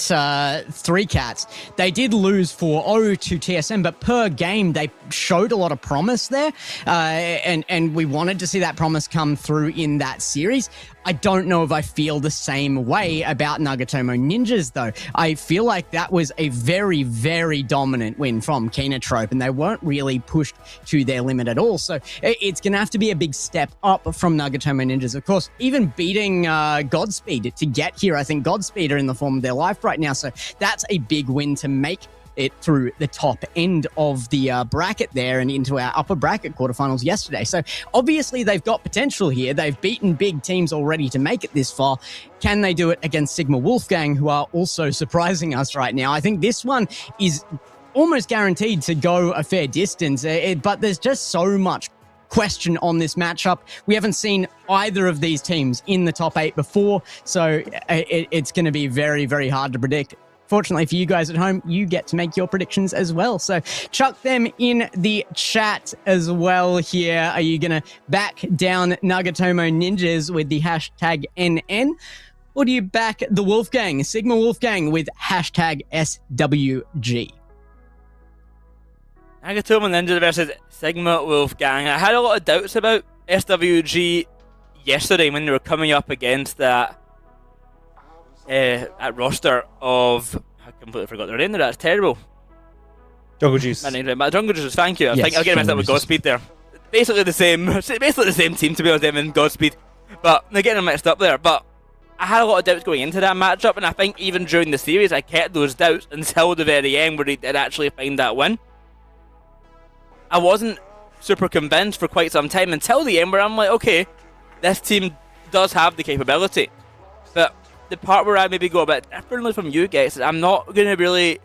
3 Cats, they did lose 4-0 to TSM, but per game, they showed a lot of promise there, and we wanted to see that promise come through in that series. I don't know if I feel the same way about Nagatomo Ninjas, though. I feel like that was a very, very dominant win from Kinotrope, and they weren't really pushed to their limit at all. So it's going to have to be a big step up from Nagatomo Ninjas. Of course, even beating Godspeed to get here, I think Godspeed are in the form of their life right now. So that's a big win to make it through the top end of the bracket there and into our upper bracket quarterfinals yesterday. So obviously they've got potential here. They've beaten big teams already to make it this far. Can they do it against Sigma Wolfgang, who are also surprising us right now? I think this one is almost guaranteed to go a fair distance, but there's just so much question on this matchup. We haven't seen either of these teams in the top 8 before, so it's going to be very, very hard to predict. Fortunately for you guys at home, you get to make your predictions as well. So chuck them in the chat as well here. Are you going to back down Nagatomo Ninjas with the hashtag NN? Or do you back the Wolfgang, Sigma Wolfgang, with hashtag SWG? Nagatomo Ninjas versus Sigma Wolfgang. I had a lot of doubts about SWG yesterday when they were coming up against that roster of, I completely forgot their name there, that's terrible. Jungle Juice. Jungle Juice, thank you. I Yes, think I'll get messed up with Godspeed there. Basically the same team, to be honest, them and Godspeed. But they're getting mixed up there. But I had a lot of doubts going into that matchup, and I think even during the series I kept those doubts until the very end where they did actually find that win. I wasn't super convinced for quite some time until the end where I'm like, okay, this team does have the capability. But the part where I maybe go a bit differently from you guys is I'm not going to really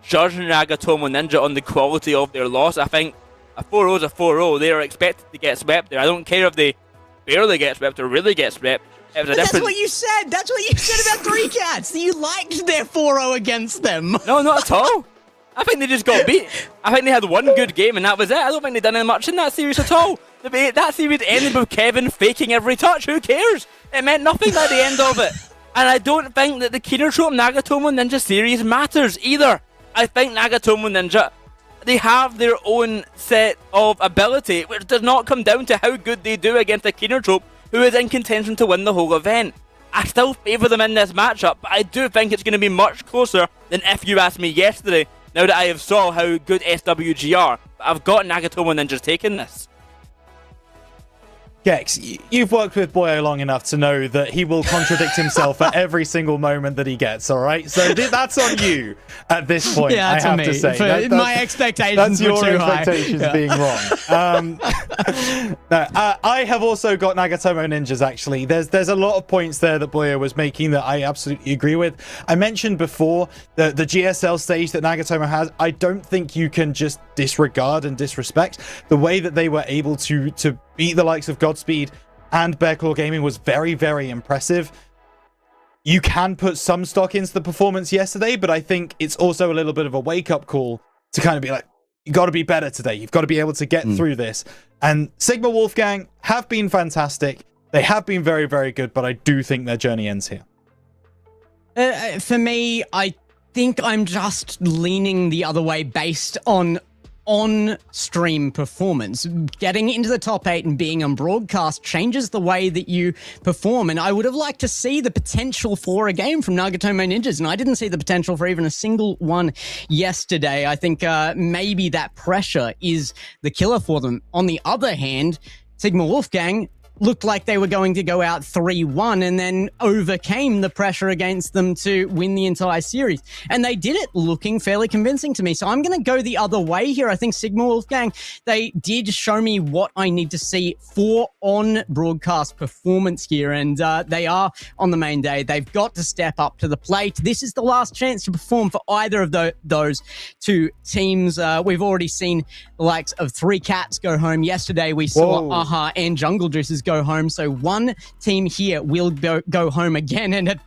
judge Nagatomo Ninja on the quality of their loss. I think a 4-0 is a 4-0. They are expected to get swept there. I don't care if they barely get swept or really get swept. That's what you said. That's what you said about 3 Cats. You liked their 4-0 against them. No, not at all. I think they just got beat. I think they had one good game and that was it. I don't think they done any much in that series at all. That series ended with Kevin faking every touch. Who cares? It meant nothing by the end of it. And I don't think that the Kinotrope Nagatomo Ninja series matters either. I think Nagatomo Ninja, they have their own set of ability, which does not come down to how good they do against a Kinotrope who is in contention to win the whole event. I still favour them in this matchup, but I do think it's going to be much closer than if you asked me yesterday, now that I have saw how good SWG are. But I've got Nagatomo Ninjas taking this. Gex, you've worked with Boyo long enough to know that he will contradict himself at every single moment that he gets, all right? So that's on you at this point, Yeah, I have me. to say. My expectations that's your were too expectations high. being wrong. I have also got Nagatomo Ninjas, actually. There's a lot of points there that Boyo was making that I absolutely agree with. I mentioned before the GSL stage that Nagatomo has. I don't think you can just disregard and disrespect the way that they were able to beat the likes of Godspeed and Bearclaw Gaming was very, very impressive. You can put some stock into the performance yesterday, but I think it's also a little bit of a wake-up call to kind of be like, you got to be better today. You've got to be able to get through this. And Sigma Wolfgang have been fantastic. They have been very, very good, but I do think their journey ends here. For me, I think I'm just leaning the other way based on stream performance. Getting into the top 8 and being on broadcast changes the way that you perform, and I would have liked to see the potential for a game from Nagatomo Ninjas, and I didn't see the potential for even a single one yesterday. I think maybe that pressure is the killer for them. On the other hand, Sigma Wolfgang looked like they were going to go out 3-1 and then overcame the pressure against them to win the entire series. And they did it looking fairly convincing to me. So I'm going to go the other way here. I think Sigma Wolfgang, they did show me what I need to see for on-broadcast performance here. And they are on the main day. They've got to step up to the plate. This is the last chance to perform for either of those two teams. We've already seen the likes of 3 Cats go home. Yesterday, we saw Aha and Jungle Juices go home. So one team here will go home again. And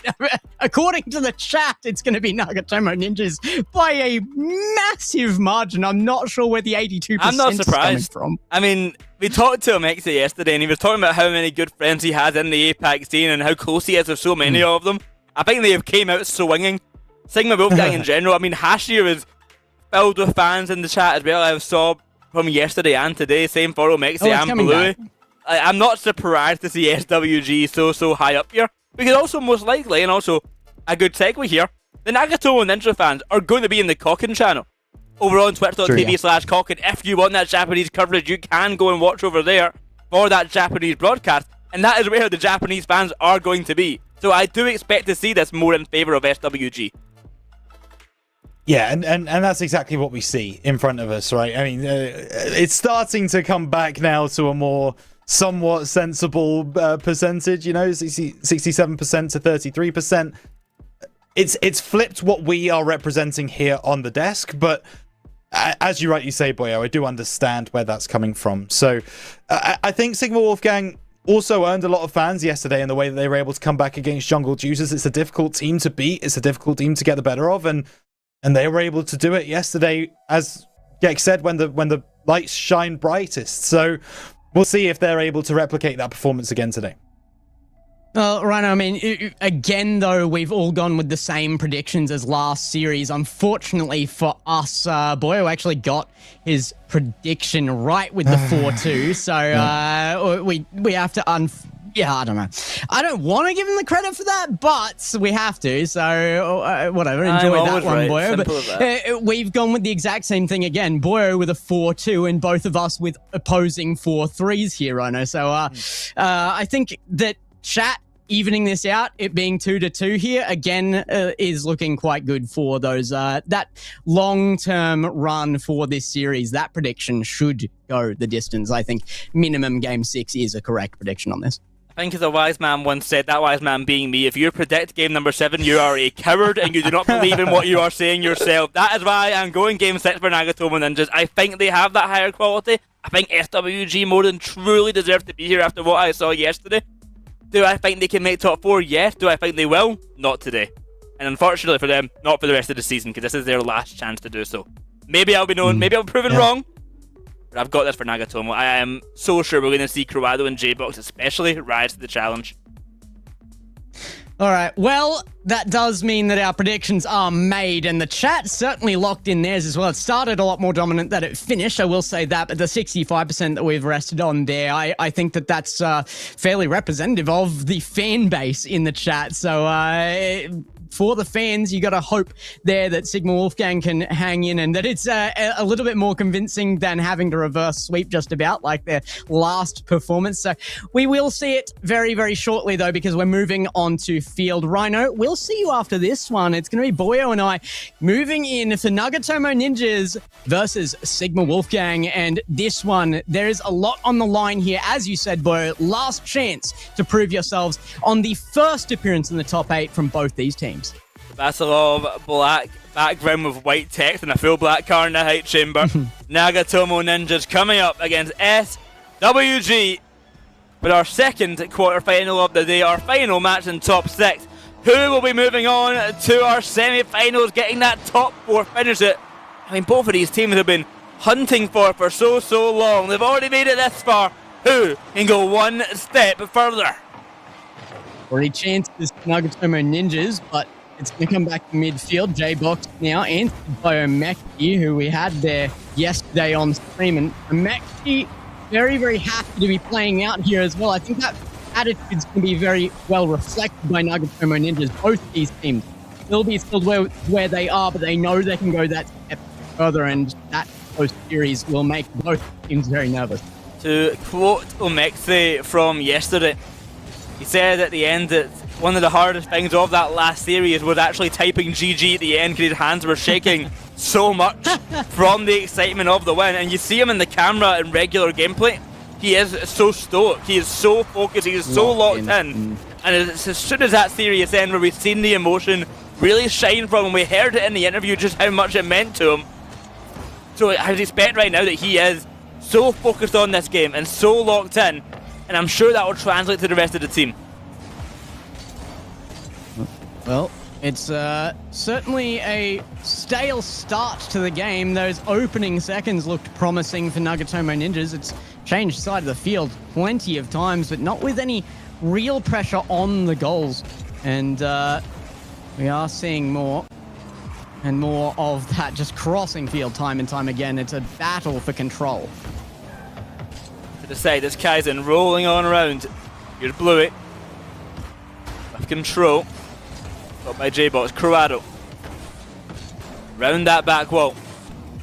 according to the chat, it's going to be Nagatomo Ninjas by a massive margin. I'm not sure where the 82% I'm not is surprised. coming from. I mean, we talked to Alexa yesterday, and he was talking about how many good friends he has in the Apac scene and how close he is with so many of them. I think they have came out swinging. Sigma Wolfgang in general. I mean, Hashir is filled with fans in the chat as well. I saw from yesterday and today. Same for Omexi and Blue. I'm not surprised to see SWG so high up here, because also most likely, and also a good segue here, the Nagatomo Ninja fans are going to be in the Kokken channel over on twitch.tv/Kokken. If you want that Japanese coverage, you can go and watch over there for that Japanese broadcast, and that is where the Japanese fans are going to be. So I do expect to see this more in favour of SWG. Yeah, and that's exactly what we see in front of us, right? I mean, it's starting to come back now to a more somewhat sensible percentage, you know, 67% to 33%. It's flipped what we are representing here on the desk, but as you rightly say, Boyo, I do understand where that's coming from. So I think Sigma Wolfgang also earned a lot of fans yesterday in the way that they were able to come back against Jungle Juicers. It's a difficult team to beat. It's a difficult team to get the better of, and they were able to do it yesterday, as Gex said, when the lights shine brightest. So we'll see if they're able to replicate that performance again today. Well, Rhino, I mean, again, though, we've all gone with the same predictions as last series. Unfortunately for us, Boyo actually got his prediction right with the 4-2. So we have to yeah, I don't know. I don't want to give him the credit for that, but we have to. So whatever, enjoy that one, Boyo. But we've gone with the exact same thing again. Boyo with a 4-2 and both of us with opposing 4-3s here, Rhino. So I think that chat evening this out, it being 2-2 here, again, is looking quite good for those that long-term run for this series. That prediction should go the distance. I think minimum game 6 is a correct prediction on this. I think as a wise man once said, that wise man being me, if you predict game number 7, you are a coward and you do not believe in what you are saying yourself. That is why I'm going game 6 for Nagatomo Ninjas. I think they have that higher quality. I think SWG more than truly deserve to be here after what I saw yesterday. Do I think they can make top 4? Yes. Do I think they will? Not today. And unfortunately for them, not for the rest of the season, because this is their last chance to do so. Maybe I'll be known, maybe I'll be proven wrong, but I've got this for Nagatomo. I am so sure we're going to see Croado and J-Box especially rise to the challenge. All right. Well, that does mean that our predictions are made, and the chat certainly locked in theirs as well. It started a lot more dominant than it finished, I will say that, but the 65% that we've rested on there, I think that that's fairly representative of the fan base in the chat. So, for the fans, you got to hope there that Sigma Wolfgang can hang in and that it's a little bit more convincing than having to reverse sweep just about like their last performance. So we will see it very, very shortly, though, because we're moving on to Field. Rhino, we'll see you after this one. It's going to be Boyo and I moving in for Nagatomo Ninjas versus Sigma Wolfgang. And this one, there is a lot on the line here. As you said, Boyo, last chance to prove yourselves on the first appearance in the top 8 from both these teams. Battle of black background with white text and a full black car in the height chamber. Nagatomo Ninjas coming up against SWG with our second quarterfinal of the day, our final match in top 6. Who will be moving on to our semi-finals, getting that top 4 finish? I mean, both of these teams have been hunting for so long. They've already made it this far. Who can go one step further? Already chances Nagatomo Ninjas, but it's going to come back to midfield. J-Box now answered by Omeki, who we had there yesterday on stream. And Omeki, very, very happy to be playing out here as well. I think that attitude's going to be very well reflected by Nagatomo Ninjas. Both these teams will be still where they are, but they know they can go that step further, and that close series will make both teams very nervous. To quote Omeki from yesterday, he said at the end that one of the hardest things of that last series was actually typing GG at the end because his hands were shaking so much from the excitement of the win. And you see him in the camera in regular gameplay. He is so stoic. He is so focused. He is so locked in. And as soon as that series ended, where we've seen the emotion really shine from him, we heard it in the interview just how much it meant to him. So I would expect right now that he is so focused on this game and so locked in. And I'm sure that will translate to the rest of the team. Well, it's certainly a stale start to the game. Those opening seconds looked promising for Nagatomo Ninjas. It's changed side of the field plenty of times, but not with any real pressure on the goals. And we are seeing more and more of that just crossing field time and time again. It's a battle for control. To the side, it's Kaizen rolling on around. Here's Bluey with control. Got by J-Box, Croado. Round that back wall.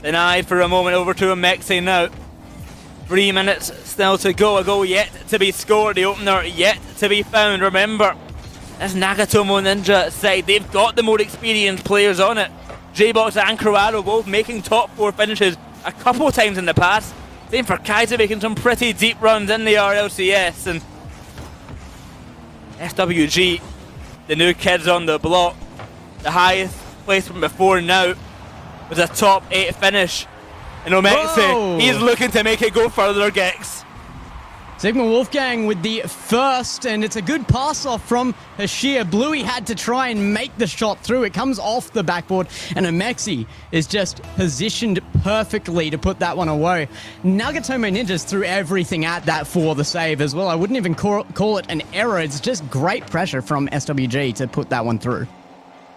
Denied for a moment, over to Omeki now. 3 minutes still to go, a goal yet to be scored, the opener yet to be found. Remember, this Nagatomo Ninja side, they've got the more experienced players on it. J-Box and Croado both making top 4 finishes a couple times in the past. Same for Kaiser, making some pretty deep runs in the Rlcs, and SWG, the new kids on the block, the highest place from before now was a top 8 finish. And Omeki, he's looking to make it go further, Gex. Sigma Wolfgang with the first, and it's a good pass off from Hashir. Bluey had to try and make the shot through. It comes off the backboard, and Omeki is just positioned perfectly to put that one away. Nagatomo Ninjas threw everything at that for the save as well. I wouldn't even call it an error. It's just great pressure from SWG to put that one through.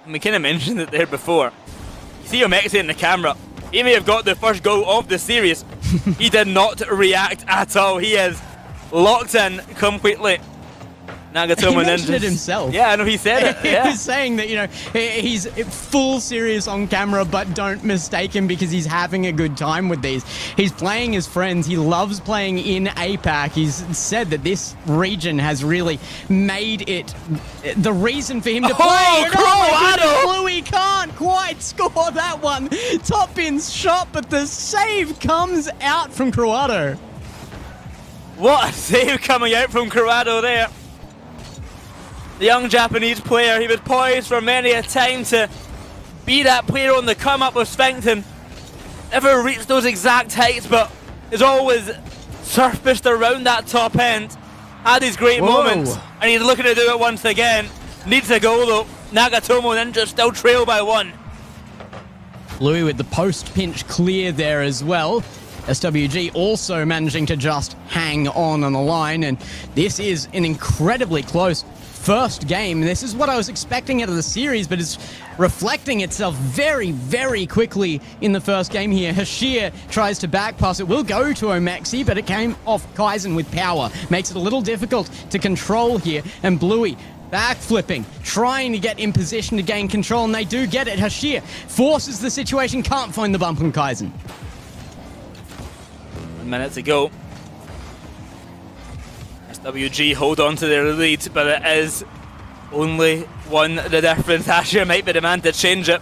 And we kind of mentioned it there before. You see Omeki in the camera. He may have got the first goal of the series. He did not react at all. He is locked in completely. Nagatomo He mentioned it himself. Yeah, I know, he said it. Yeah. He's saying that, you know, he's full serious on camera, but don't mistake him because he's having a good time with these. He's playing his friends. He loves playing in Apac. He's said that this region has really made it the reason for him to play. Croado! Bluey can't quite score that one. Top pin's shot, but the save comes out from Croado. What a save coming out from Croado there. The young Japanese player, he was poised for many a time to be that player on the come-up with Sphinxton. Never reached those exact heights, but has always surfaced around that top end. Had his great moments, and he's looking to do it once again. Needs a goal though. Nagatomo Ninja still trail by 1. Bluey with the post pinch clear there as well. SWG also managing to just hang on the line, and this is an incredibly close first game. This is what I was expecting out of the series, but it's reflecting itself very, very quickly in the first game here. Hashir tries to back pass. It will go to Omexi, but it came off Kaizen with power. Makes it a little difficult to control here. And Bluey backflipping, trying to get in position to gain control, and they do get it. Hashir forces the situation, can't find the bump on Kaizen. 1 minute to go. SWG hold on to their lead, but it is only one the difference. Asher might be the man to change it.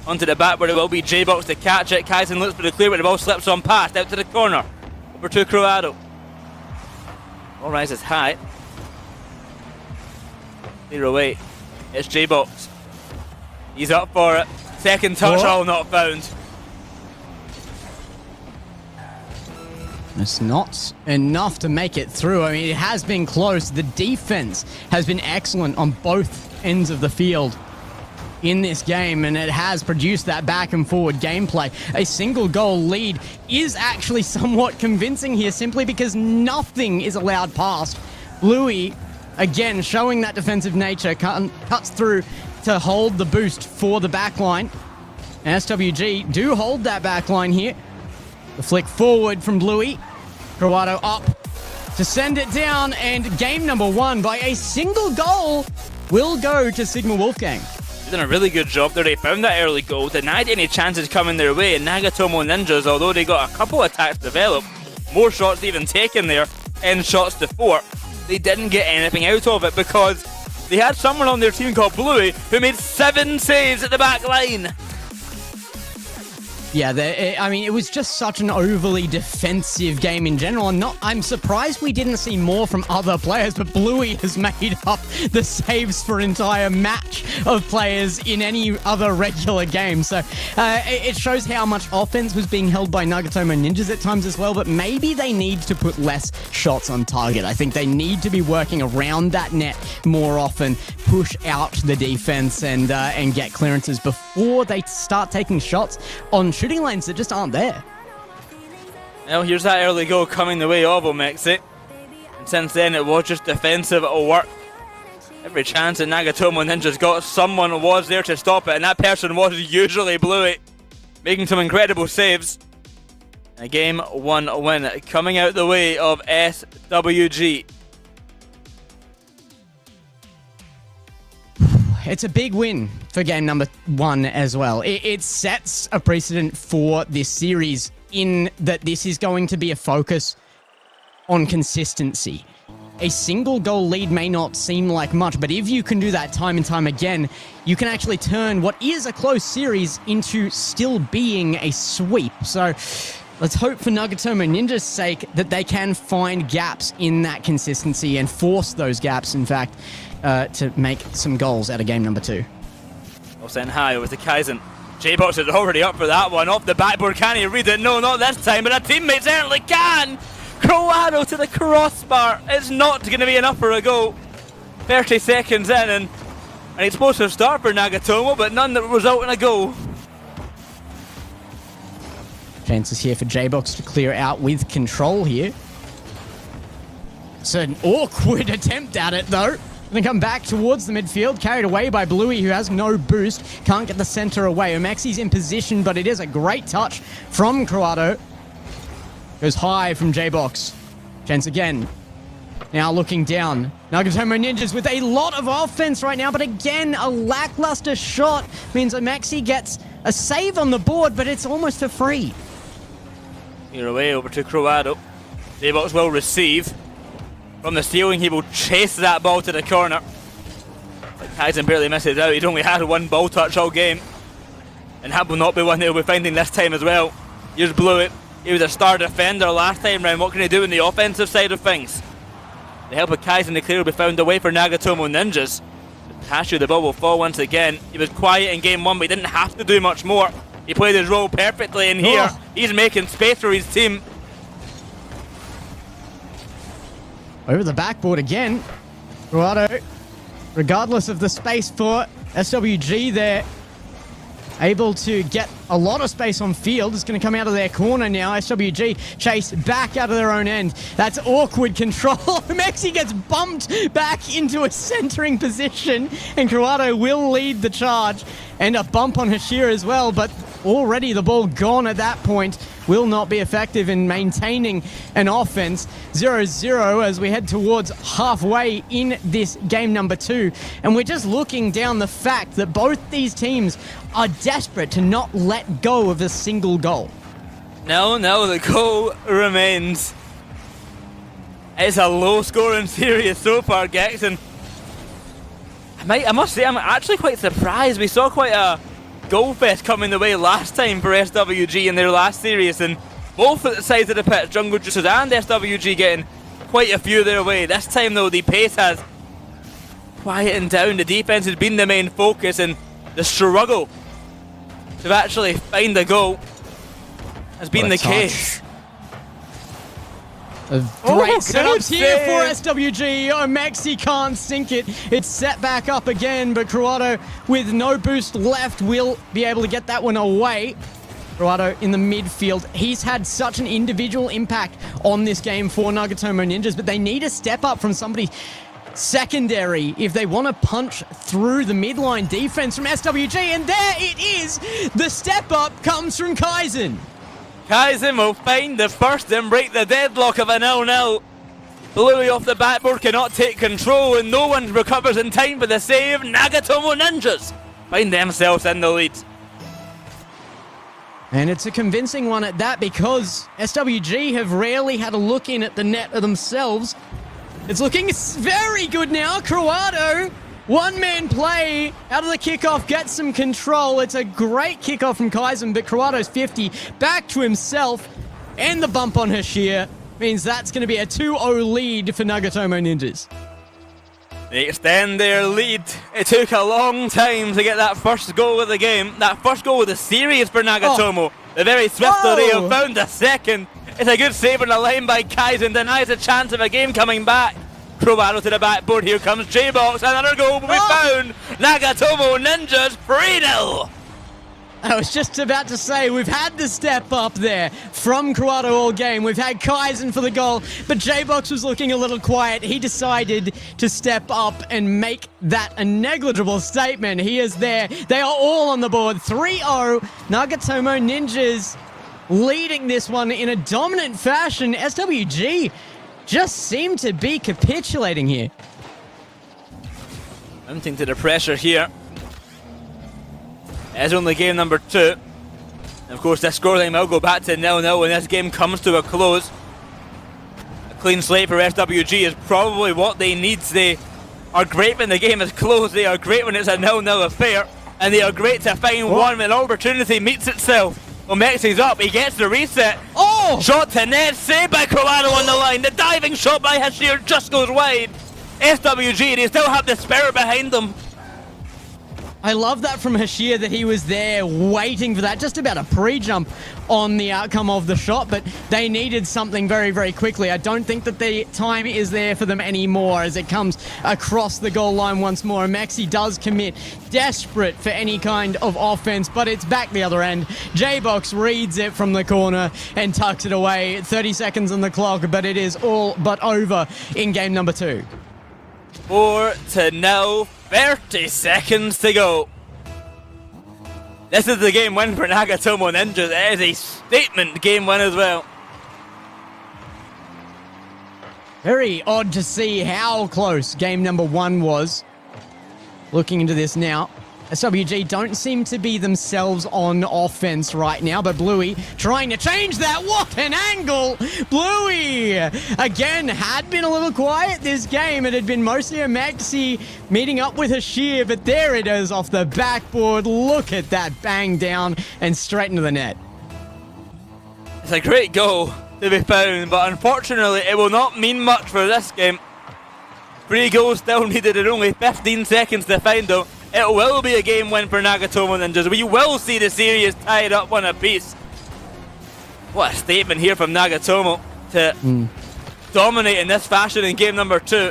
Onto the back where it will be J-Box to catch it. Kaizen looks for the clear, but the ball slips on past, out to the corner. Over to Croado. Ball rises high. Clear away. It's J-Box. He's up for it. Second touch, all not found. It's not enough to make it through. I mean, it has been close. The defense has been excellent on both ends of the field in this game, and it has produced that back and forward gameplay. A single goal lead is actually somewhat convincing here, simply because nothing is allowed past. Bluey, again, showing that defensive nature, cuts through to hold the boost for the backline. And SWG do hold that backline here. The flick forward from Bluey. Croado up to send it down, and game number 1 by a single goal will go to Sigma Wolfgang. They've done a really good job there. They found that early goal, denied any chances coming their way, and Nagatomo Ninjas, although they got a couple of attacks developed, more shots even taken there, end shots to 4, they didn't get anything out of it because they had someone on their team called Bluey who made 7 saves at the back line. Yeah, I mean, it was just such an overly defensive game in general, and I'm surprised we didn't see more from other players, but Bluey has made up the saves for an entire match of players in any other regular game. So it shows how much offense was being held by Nagatomo Ninjas at times as well, but maybe they need to put less shots on target. I think they need to be working around that net more often, push out the defense, and get clearances before they start taking shots on shooting lanes that just aren't there. Well, here's that early goal coming the way of Omexi. And since then, it was just defensive work. Every chance that Nagatomo Ninjas got, someone was there to stop it, and that person was usually Bluey, making some incredible saves. A game 1 win coming out the way of SWG. It's a big win for game number 1 as well. It sets a precedent for this series in that this is going to be a focus on consistency. A single goal lead may not seem like much, but if you can do that time and time again, you can actually turn what is a close series into still being a sweep. So let's hope for Nagatomo Ninja's sake that they can find gaps in that consistency and force those gaps, in fact, to make some goals out of game number 2. Well sent high over to Kaizen. J-Box is already up for that one. Off the backboard, can he read it? No, not this time, but a teammate certainly can! Croado to the crossbar. It's not going to be enough for a goal. 30 seconds in, and an explosive start for Nagatomo, but none that will result in a goal. Chances here for J-Box to clear out with control here. It's an awkward attempt at it, though. Gonna come back towards the midfield, carried away by Bluey, who has no boost. Can't get the center away. Omexi's in position, but it is a great touch from Croado. Goes high from J-Box. Chance again. Now looking down. Nagatomo Ninjas with a lot of offense right now, but again, a lackluster shot means Omexi gets a save on the board, but it's almost a free. Here away over to Croado. J-Box will receive. From the ceiling, he will chase that ball to the corner. But Kaizen barely misses out. He's only had 1 ball touch all game. And that will not be one they'll be finding this time as well. Here's Bluey. He was a star defender last time round. What can he do in the offensive side of things? The help of Kaizen to clear will be found away for Nagatomo Ninjas. Tashu, the ball will fall once again. He was quiet in game 1, but he didn't have to do much more. He played his role perfectly in here. He's making space for his team. Over the backboard again. Croado, regardless of the space for SWG there, able to get a lot of space on field. It's going to come out of their corner now. SWG chase back out of their own end. That's awkward control. Mexi gets bumped back into a centering position, and Cruado will lead the charge. And a bump on Hashir as well, but already the ball gone at that point. Will not be effective in maintaining an offense. 0-0 as we head towards halfway in this game number 2. And we're just looking down the fact that both these teams are desperate to not let go of a single goal. No, the goal remains. It's a low-scoring series so far, Gex, and I must say I'm actually quite surprised. We saw quite a goal fest coming the way last time for SWG in their last series, and both at the sides of the pitch, Jungle Juices and SWG getting quite a few their way. This time though, the pace has quietened down. The defense has been the main focus, and the struggle to actually find the goal has been the case. Great setups here for SWG. Oh, Maxi can't sink it. It's set back up again, but Cruado with no boost left will be able to get that one away. Cruado in the midfield. He's had such an individual impact on this game for Nagatomo Ninjas, but they need a step up from somebody secondary if they want to punch through the midline defense from SWG, and there it is. The step up comes from Kaizen. Kaizen will find the first and break the deadlock of a 0-0. Bluey off the backboard cannot take control, and no one recovers in time for the save. Nagatomo Ninjas find themselves in the lead. And it's a convincing one at that, because SWG have rarely had a look in at the net of themselves. It's looking very good now. Cruado, one-man play out of the kickoff, gets some control. It's a great kickoff from Kaizen, but Cruado's 50 back to himself, and the bump on Hashir means that's going to be a 2-0 lead for Nagatomo Ninjas. They extend their lead. It took a long time to get that first goal of the game. That first goal of the series for Nagatomo. The very swiftly they have found a second. It's a good save on the line by Kaizen. Denies a chance of a game coming back. Cruado to the backboard. Here comes J-Box. Another goal will be found. Nagatomo Ninjas 3-0. I was just about to say, we've had the step up there from Cruado all game. We've had Kaizen for the goal, but J-Box was looking a little quiet. He decided to step up and make that a negligible statement. He is there. They are all on the board. 3-0. Nagatomo Ninjas leading this one in a dominant fashion. SWG just seem to be capitulating here. Mounting to the pressure here. It's only game number 2. And of course, this scoreline will go back to 0-0 when this game comes to a close. A clean slate for SWG is probably what they need. They are great when the game is close. They are great when it's a 0-0 affair. And they are great to find one when opportunity meets itself. Well, Mexi's up. He gets the reset. Shot to net. Saved by Cruado on the line. The diving shot by Hashir just goes wide. SWG, they still have the spirit behind them. I love that from Hashir, that he was there waiting for that, just about a pre-jump on the outcome of the shot, but they needed something very, very quickly. I don't think that the time is there for them anymore as it comes across the goal line once more. Maxi does commit, desperate for any kind of offense, but it's back the other end. J-Box reads it from the corner and tucks it away. 30 seconds on the clock, but it is all but over in game number 2. 4-0. 30 seconds to go. This is the game win for Nagatomo Ninjas. It is a statement game win as well. Very odd to see how close game number 1 was. Looking into this now, SWG don't seem to be themselves on offense right now, but Bluey trying to change that. What an angle! Bluey, again, had been a little quiet this game. It had been mostly a Maxi meeting up with Hashir, but there it is off the backboard. Look at that bang down and straight into the net. It's a great goal to be found, but unfortunately it will not mean much for this game. 3 goals still needed and only 15 seconds to find them. It will be a game win for Nagatomo Ninjas. We will see the series tied up 1 apiece. What a statement here from Nagatomo to dominate in this fashion in game number 2.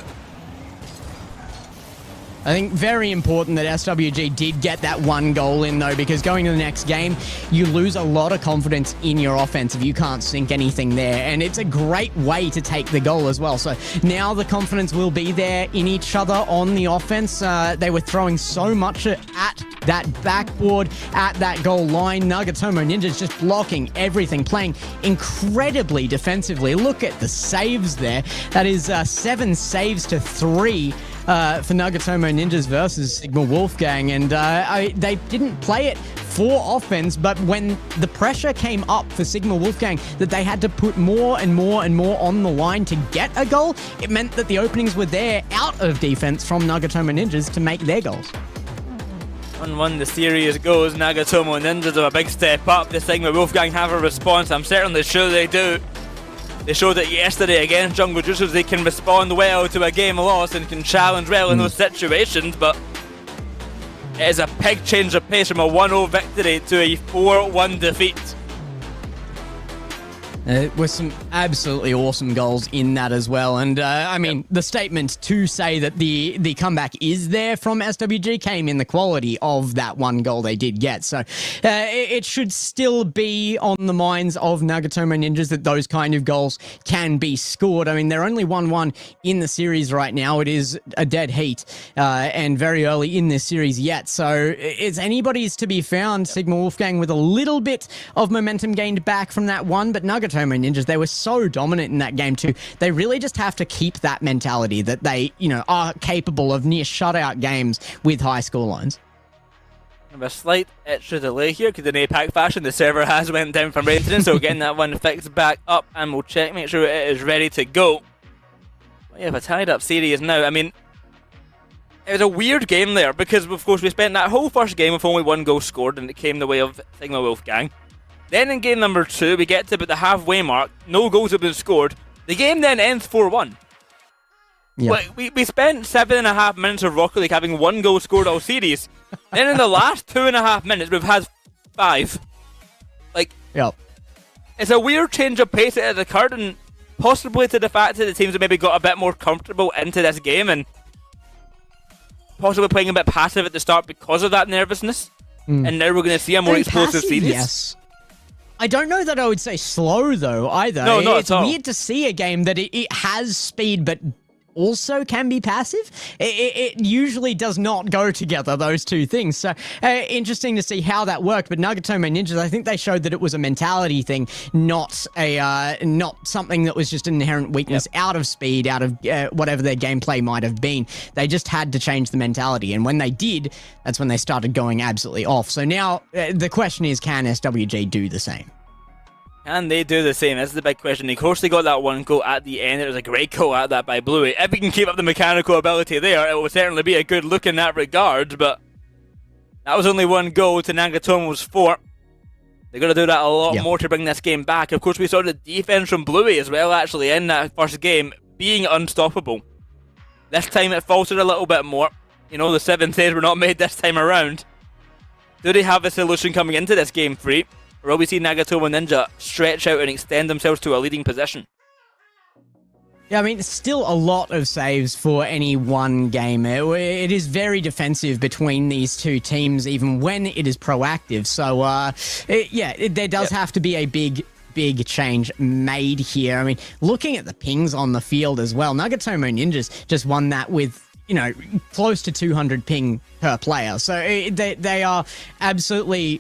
I think very important that SWG did get that one goal in, though, because going to the next game, you lose a lot of confidence in your offense if you can't sink anything there. And it's a great way to take the goal as well. So now the confidence will be there in each other on the offense. They were throwing so much at that backboard, at that goal line. Nagatomo Ninjas just blocking everything, playing incredibly defensively. Look at the saves there. That is 7 saves to 3. For Nagatomo Ninjas versus Sigma Wolfgang, and they didn't play it for offense, but when the pressure came up for Sigma Wolfgang that they had to put more and more and more on the line to get a goal, it meant that the openings were there out of defense from Nagatomo Ninjas to make their goals. 1-1 the series goes. Nagatomo Ninjas have a big step up. The Sigma Wolfgang have a response. I'm certainly sure they do. They showed it yesterday against Jungle Juicers. They can respond well to a game loss and can challenge well in those situations, but it is a big change of pace from a 1-0 victory to a 4-1 defeat. With some absolutely awesome goals in that as well. And I mean, the statement to say that the comeback is there from SWG came in the quality of that one goal they did get. So it should still be on the minds of Nagatomo Ninjas that those kind of goals can be scored. I mean, they're only 1-1 in the series right now. It is a dead heat and very early in this series yet. So it's anybody's to be found. Sigma Wolfgang with a little bit of momentum gained back from that one, but Nagatomo Ninjas, they were so dominant in that game too. They really just have to keep that mentality that they, are capable of near shutout games with high score lines. A slight extra delay here because in Apac fashion the server has went down for maintenance, so getting that one fixed back up, and we'll check, make sure it is ready to go. We have a tied up series now. I mean, it was a weird game there because of course we spent that whole first game with only 1 goal scored and it came the way of Sigma Wolfgang. Then in game number 2, we get to about the halfway mark. No goals have been scored. The game then ends 4-1. Yeah. We spent 7.5 minutes of Rocket League having 1 goal scored all series. Then in the last 2.5 minutes, we've had 5. Yep. It's a weird change of pace that has occurred, and possibly to the fact that the teams have maybe got a bit more comfortable into this game and possibly playing a bit passive at the start because of that nervousness. And now we're going to see a more explosive series. Yes. I don't know that I would say slow, though, either. No, not it's at all. Weird to see a game that it has speed, but also can be passive. It usually does not go together, those two things. So interesting to see how that worked. But Nagatomo Ninjas, I think they showed that it was a mentality thing, not something that was just an inherent weakness out of speed, out of whatever their gameplay might have been. They just had to change the mentality. And when they did, that's when they started going absolutely off. So now the question is, can SWG do the same? Can they do the same? This is the big question. Of course, they got that 1 goal at the end. It was a great goal at that by Bluey. If we can keep up the mechanical ability there, it will certainly be a good look in that regard. But that was only 1 goal to Nagatomo's 4. They're going to do that a lot more to bring this game back. Of course, we saw the defense from Bluey as well, actually, in that first game, being unstoppable. This time it faltered a little bit more. The 7 saves were not made this time around. Do they have a solution coming into this game 3? Or will we see Nagatomo Ninja stretch out and extend themselves to a leading position? Yeah, I mean, still a lot of saves for any one game. It is very defensive between these two teams, even when it is proactive. So, there does have to be a big change made here. I mean, looking at the pings on the field as well, Nagatomo Ninjas just won that with close to 200 ping per player. So they are absolutely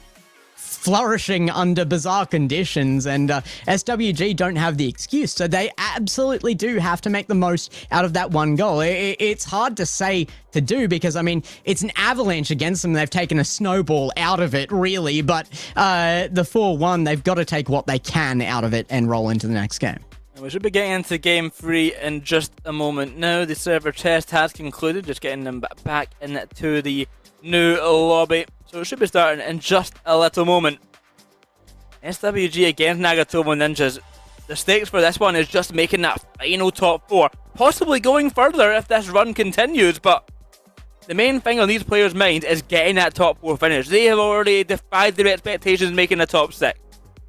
flourishing under bizarre conditions, and SWG don't have the excuse, so they absolutely do have to make the most out of that 1 goal. It's hard to say to do because, I mean, it's an avalanche against them. They've taken a snowball out of it, really, but the 4-1, they've got to take what they can out of it and roll into the next game. We should be getting into game 3 in just a moment now. The server test has concluded, just getting them back into the new lobby. So it should be starting in just a little moment. SWG against Nagatomo Ninjas. The stakes for this one is just making that final top 4. Possibly going further if this run continues, but the main thing on these players' minds is getting that top 4 finish. They have already defied their expectations making a top 6.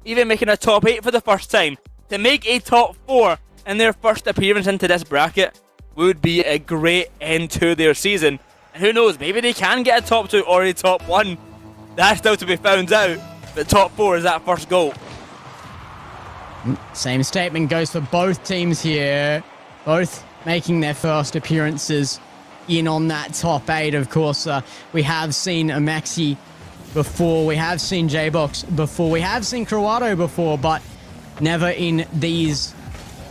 Even making a top 8 for the first time. To make a top 4 in their first appearance into this bracket would be a great end to their season. And who knows, maybe they can get a top 2 or a top 1. That's still to be found out. But top 4 is that first goal. Same statement goes for both teams here. Both making their first appearances in on that top 8. Of course, we have seen Amaxi before. We have seen J-Box before. We have seen Croato before, but never in these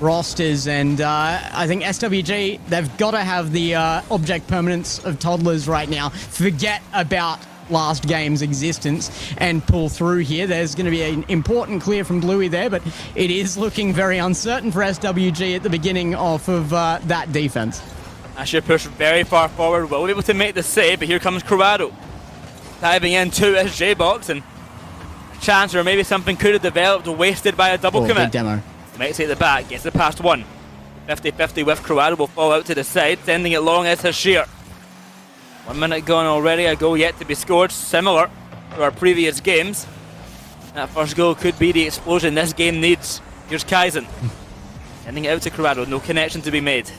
rosters. And I think SWG, they've got to have the object permanence of toddlers right now. Forget about last game's existence and pull through here. There's going to be an important clear from Bluey there, but it is looking very uncertain for SWG at the beginning off of that defense. Asher pushed very far forward, will be able to make the save, but here comes Corrado. Diving in to his J-Box, and a chance or maybe something could have developed, wasted by a double commit. Big demo. Makes it at the back, gets it past one. 50-50 with Corrado, will fall out to the side, sending it long as Hashir. 1 minute gone already, a goal yet to be scored, similar to our previous games. That first goal could be the explosion this game needs. Here's Kaizen. Sending it out to Corrado, no connection to be made.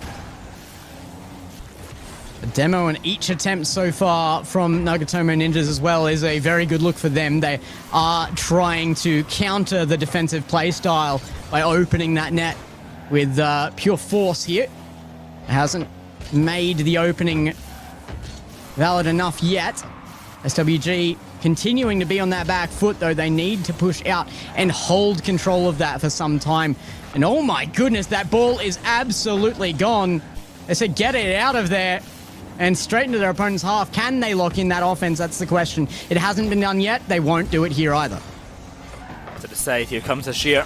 A demo in each attempt so far from Nagatomo Ninjas as well is a very good look for them. They are trying to counter the defensive play style by opening that net with pure force here. It hasn't made the opening valid enough yet. SWG continuing to be on that back foot, though. They need to push out and hold control of that for some time. And oh my goodness, that ball is absolutely gone. They said get it out of there and straight into their opponent's half. Can they lock in that offense? That's the question. It hasn't been done yet. They won't do it here either. To the side, here comes Hashir.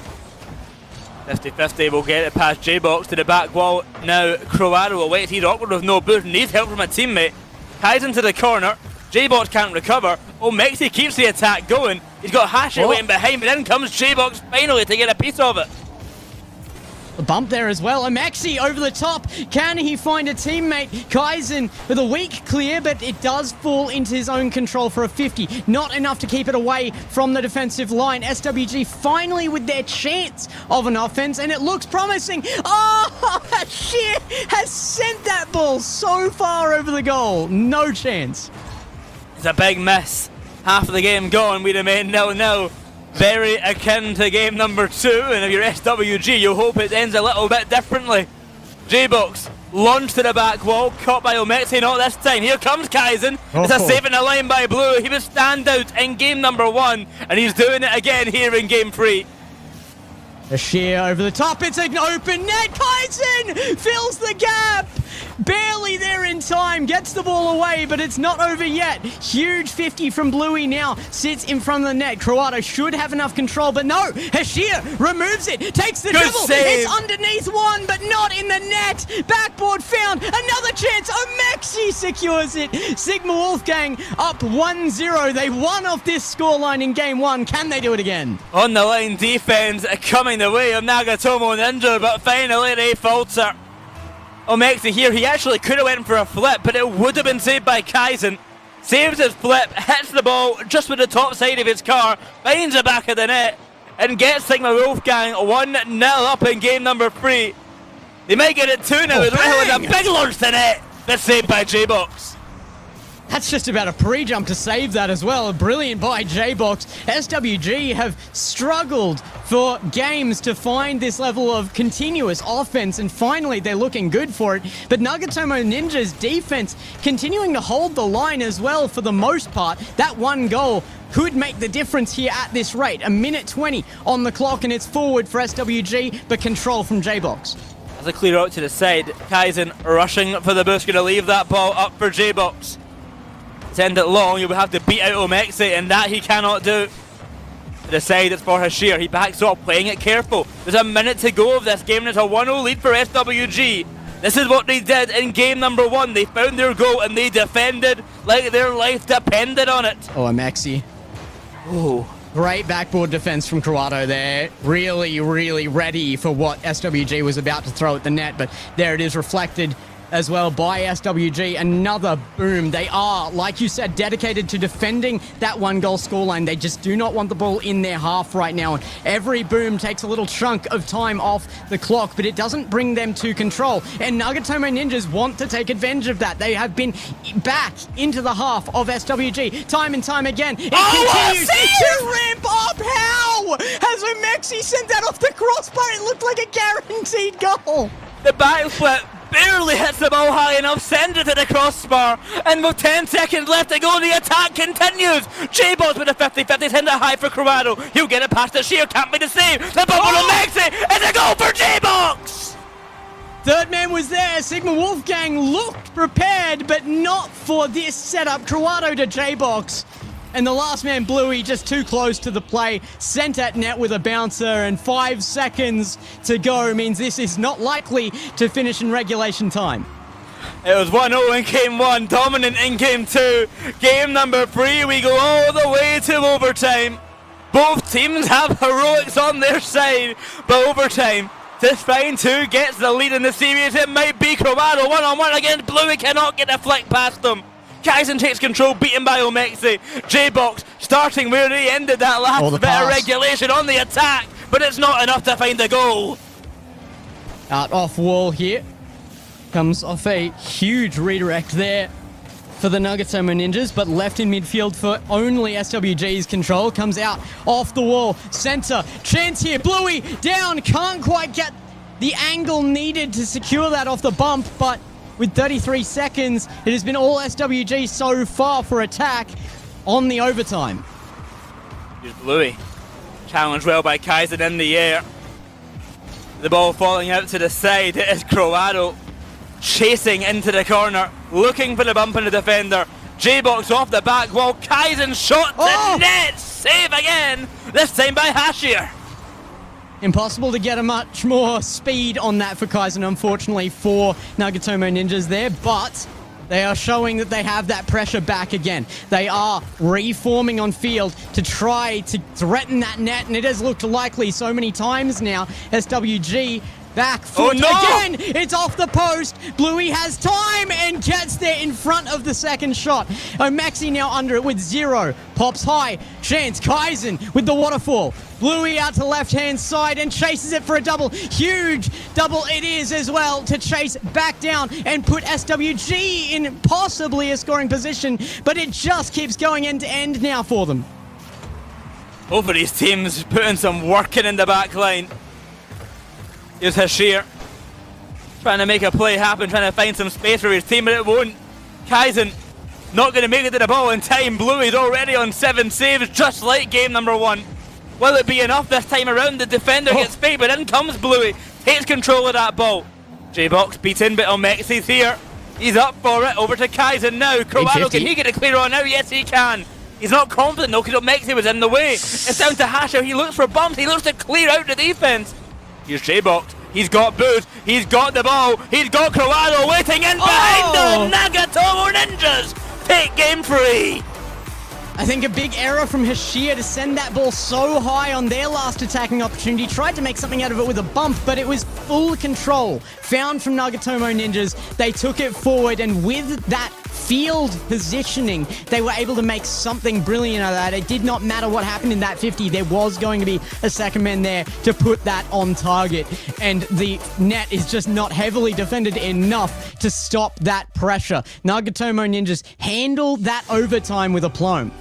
50-50 will get it past J-Box to the back wall. Now Croado will wait. He's awkward with no boost. Needs help from a teammate. Ties into the corner. J-Box can't recover. Oh, Mexi keeps the attack going. He's got Hashir waiting behind, but in comes J-Box finally to get a piece of it. A bump there as well. Amaxi over the top. Can he find a teammate? Kaizen with a weak clear, but it does fall into his own control for a 50. Not enough to keep it away from the defensive line. SWG finally with their chance of an offense, and it looks promising. Oh, shit! Has sent that ball so far over the goal. No chance. It's a big miss. Half of the game gone. We remain 0-0. Very akin to game number 2, and if you're SWG, you hope it ends a little bit differently. J-Box launched to the back wall, caught by Omexi, not this time. Here comes Kaizen. It's a save in the line by Blue. He was standout in game number 1, and he's doing it again here in game 3. A sheer over the top. It's an open net. Kaizen fills the gap. Barely there in time. Gets the ball away, but it's not over yet. Huge 50 from Bluey now. Sits in front of the net. Croato should have enough control, but no. Hashir removes it. Takes the dribble. It's underneath one, but not in the net. Backboard found. Another chance. Omexi secures it. Sigma Wolfgang up 1-0. They won off this scoreline in game 1. Can they do it again? On the line defense coming the way of Nagatomo Ninja, but finally they falter. Omexi here, he actually could have went for a flip, but it would have been saved by Kaizen. Saves his flip, hits the ball just with the top side of his car, finds the back of the net, and gets Sigma Wolfgang 1-0 up in game number 3. They might get it 2 now as well, with a big launch to net, but saved by J-Box. That's just about a pre-jump to save that as well. Brilliant by J-Box. SWG have struggled for games to find this level of continuous offense, and finally they're looking good for it. But Nagatomo Ninja's defense continuing to hold the line as well for the most part. That one goal could make the difference here at this rate. A minute 20 on the clock, and it's forward for SWG, but control from J-Box. As a clear out to the side, Kaizen rushing for the boost, going to leave that ball up for J-Box. Send it long, you will have to beat out Omexi, and that he cannot do. To the side, it's for Hashir. He backs up, playing it careful. There's a minute to go of this game, and it's a 1-0 lead for SWG. This is what they did in game number 1. They found their goal, and they defended like their life depended on it. Oh, Amaxi. Oh. Great backboard defense from Croato there. Really, really ready for what SWG was about to throw at the net, but there it is reflected as well by SWG. Another boom. They are, like you said, dedicated to defending that 1-goal scoreline. They just do not want the ball in their half right now. And every boom takes a little chunk of time off the clock, but it doesn't bring them to control. And Nagatomo Ninjas want to take advantage of that. They have been back into the half of SWG time and time again. It continues to ramp up. How has Omexi sent that off the crossbar? It looked like a guaranteed goal. The backflip barely hits the ball high enough, sends it to the crossbar, and with 10 seconds left to go, the attack continues. J-Box with a 50-50, send it high for Corrado. He'll get it past the sheer, can't be the save. The ball will makes it, it's a goal for J-Box! Third man was there. Sigma Wolfgang looked prepared, but not for this setup. Corrado to J-Box. And the last man, Bluey, just too close to the play, sent at net with a bouncer, and 5 seconds to go means this is not likely to finish in regulation time. It was 1-0 in game 1, dominant in game 2. Game number 3, we go all the way to overtime. Both teams have heroics on their side, but overtime, Despine 2 gets the lead in the series. It might be Corrado one-on-one against Bluey, cannot get a flick past them. Kaizen takes control, beaten by Omexi. J-Box starting where he ended that last bit of regulation on the attack, but it's not enough to find the goal. Out off wall here. Comes off a huge redirect there for the Nagatomo Ninjas, but left in midfield for only SWG's control. Comes out off the wall. Center. Chance here. Bluey down. Can't quite get the angle needed to secure that off the bump, but with 33 seconds, it has been all SWG so far for attack on the overtime. Here's Bluey. Challenged well by Kaizen in the air. The ball falling out to the side. It is Corrado chasing into the corner, looking for the bump in the defender. J-Box off the back wall. Kaizen shot the net. Save again. This time by Hashir. Impossible to get a much more speed on that for Kaizen, unfortunately, for Nagatomo Ninjas there, but they are showing that they have that pressure back again. They are reforming on field to try to threaten that net, and it has looked likely so many times now. SWG back foot again. It's off the post. Bluey has time and gets there in front of the second shot. Omexi now under it with 0. Pops high. Chance. Kaizen with the waterfall. Bluey out to left-hand side and chases it for a double. Huge double it is as well to chase back down and put SWG in possibly a scoring position, but it just keeps going end-to-end now for them. Both of these teams putting some work in the back line. Here's Hashir trying to make a play happen, trying to find some space for his team, but it won't. Kaizen not going to make it to the ball in time. Bluey's already on 7 saves, just like game number 1. Will it be enough this time around? The defender gets faked, but in comes Bluey. Takes control of that ball. J-Box beaten, but Omexi's here. He's up for it. Over to Kaizen now. Corrado, can he get a clear on now? Yes, he can. He's not confident though, because Omexi was in the way. It's down to Hasher. He looks for bumps. He looks to clear out the defense. Here's J-Box. He's got boost. He's got the ball. He's got Corrado waiting in behind them. Nagatomo Ninjas take game 3. I think a big error from Hashir to send that ball so high on their last attacking opportunity. Tried to make something out of it with a bump, but it was full control. Found from Nagatomo Ninjas. They took it forward, and with that field positioning, they were able to make something brilliant out of that. It did not matter what happened in that 50. There was going to be a second man there to put that on target. And the net is just not heavily defended enough to stop that pressure. Nagatomo Ninjas handle that overtime with aplomb.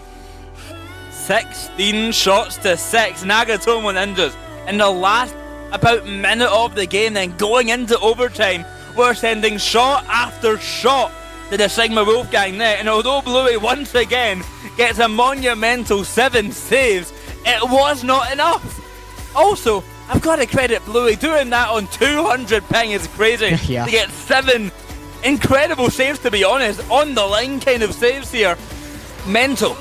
16 shots to 6. Nagatomo Ninjas in the last about minute of the game, then going into overtime, we're sending shot after shot to the Sigma Wolfgang net, and although Bluey once again gets a monumental 7 saves, it was not enough. Also, I've got to credit Bluey, doing that on 200 ping is crazy. Yeah. To get 7 incredible saves, to be honest, on the line kind of saves here. Mental.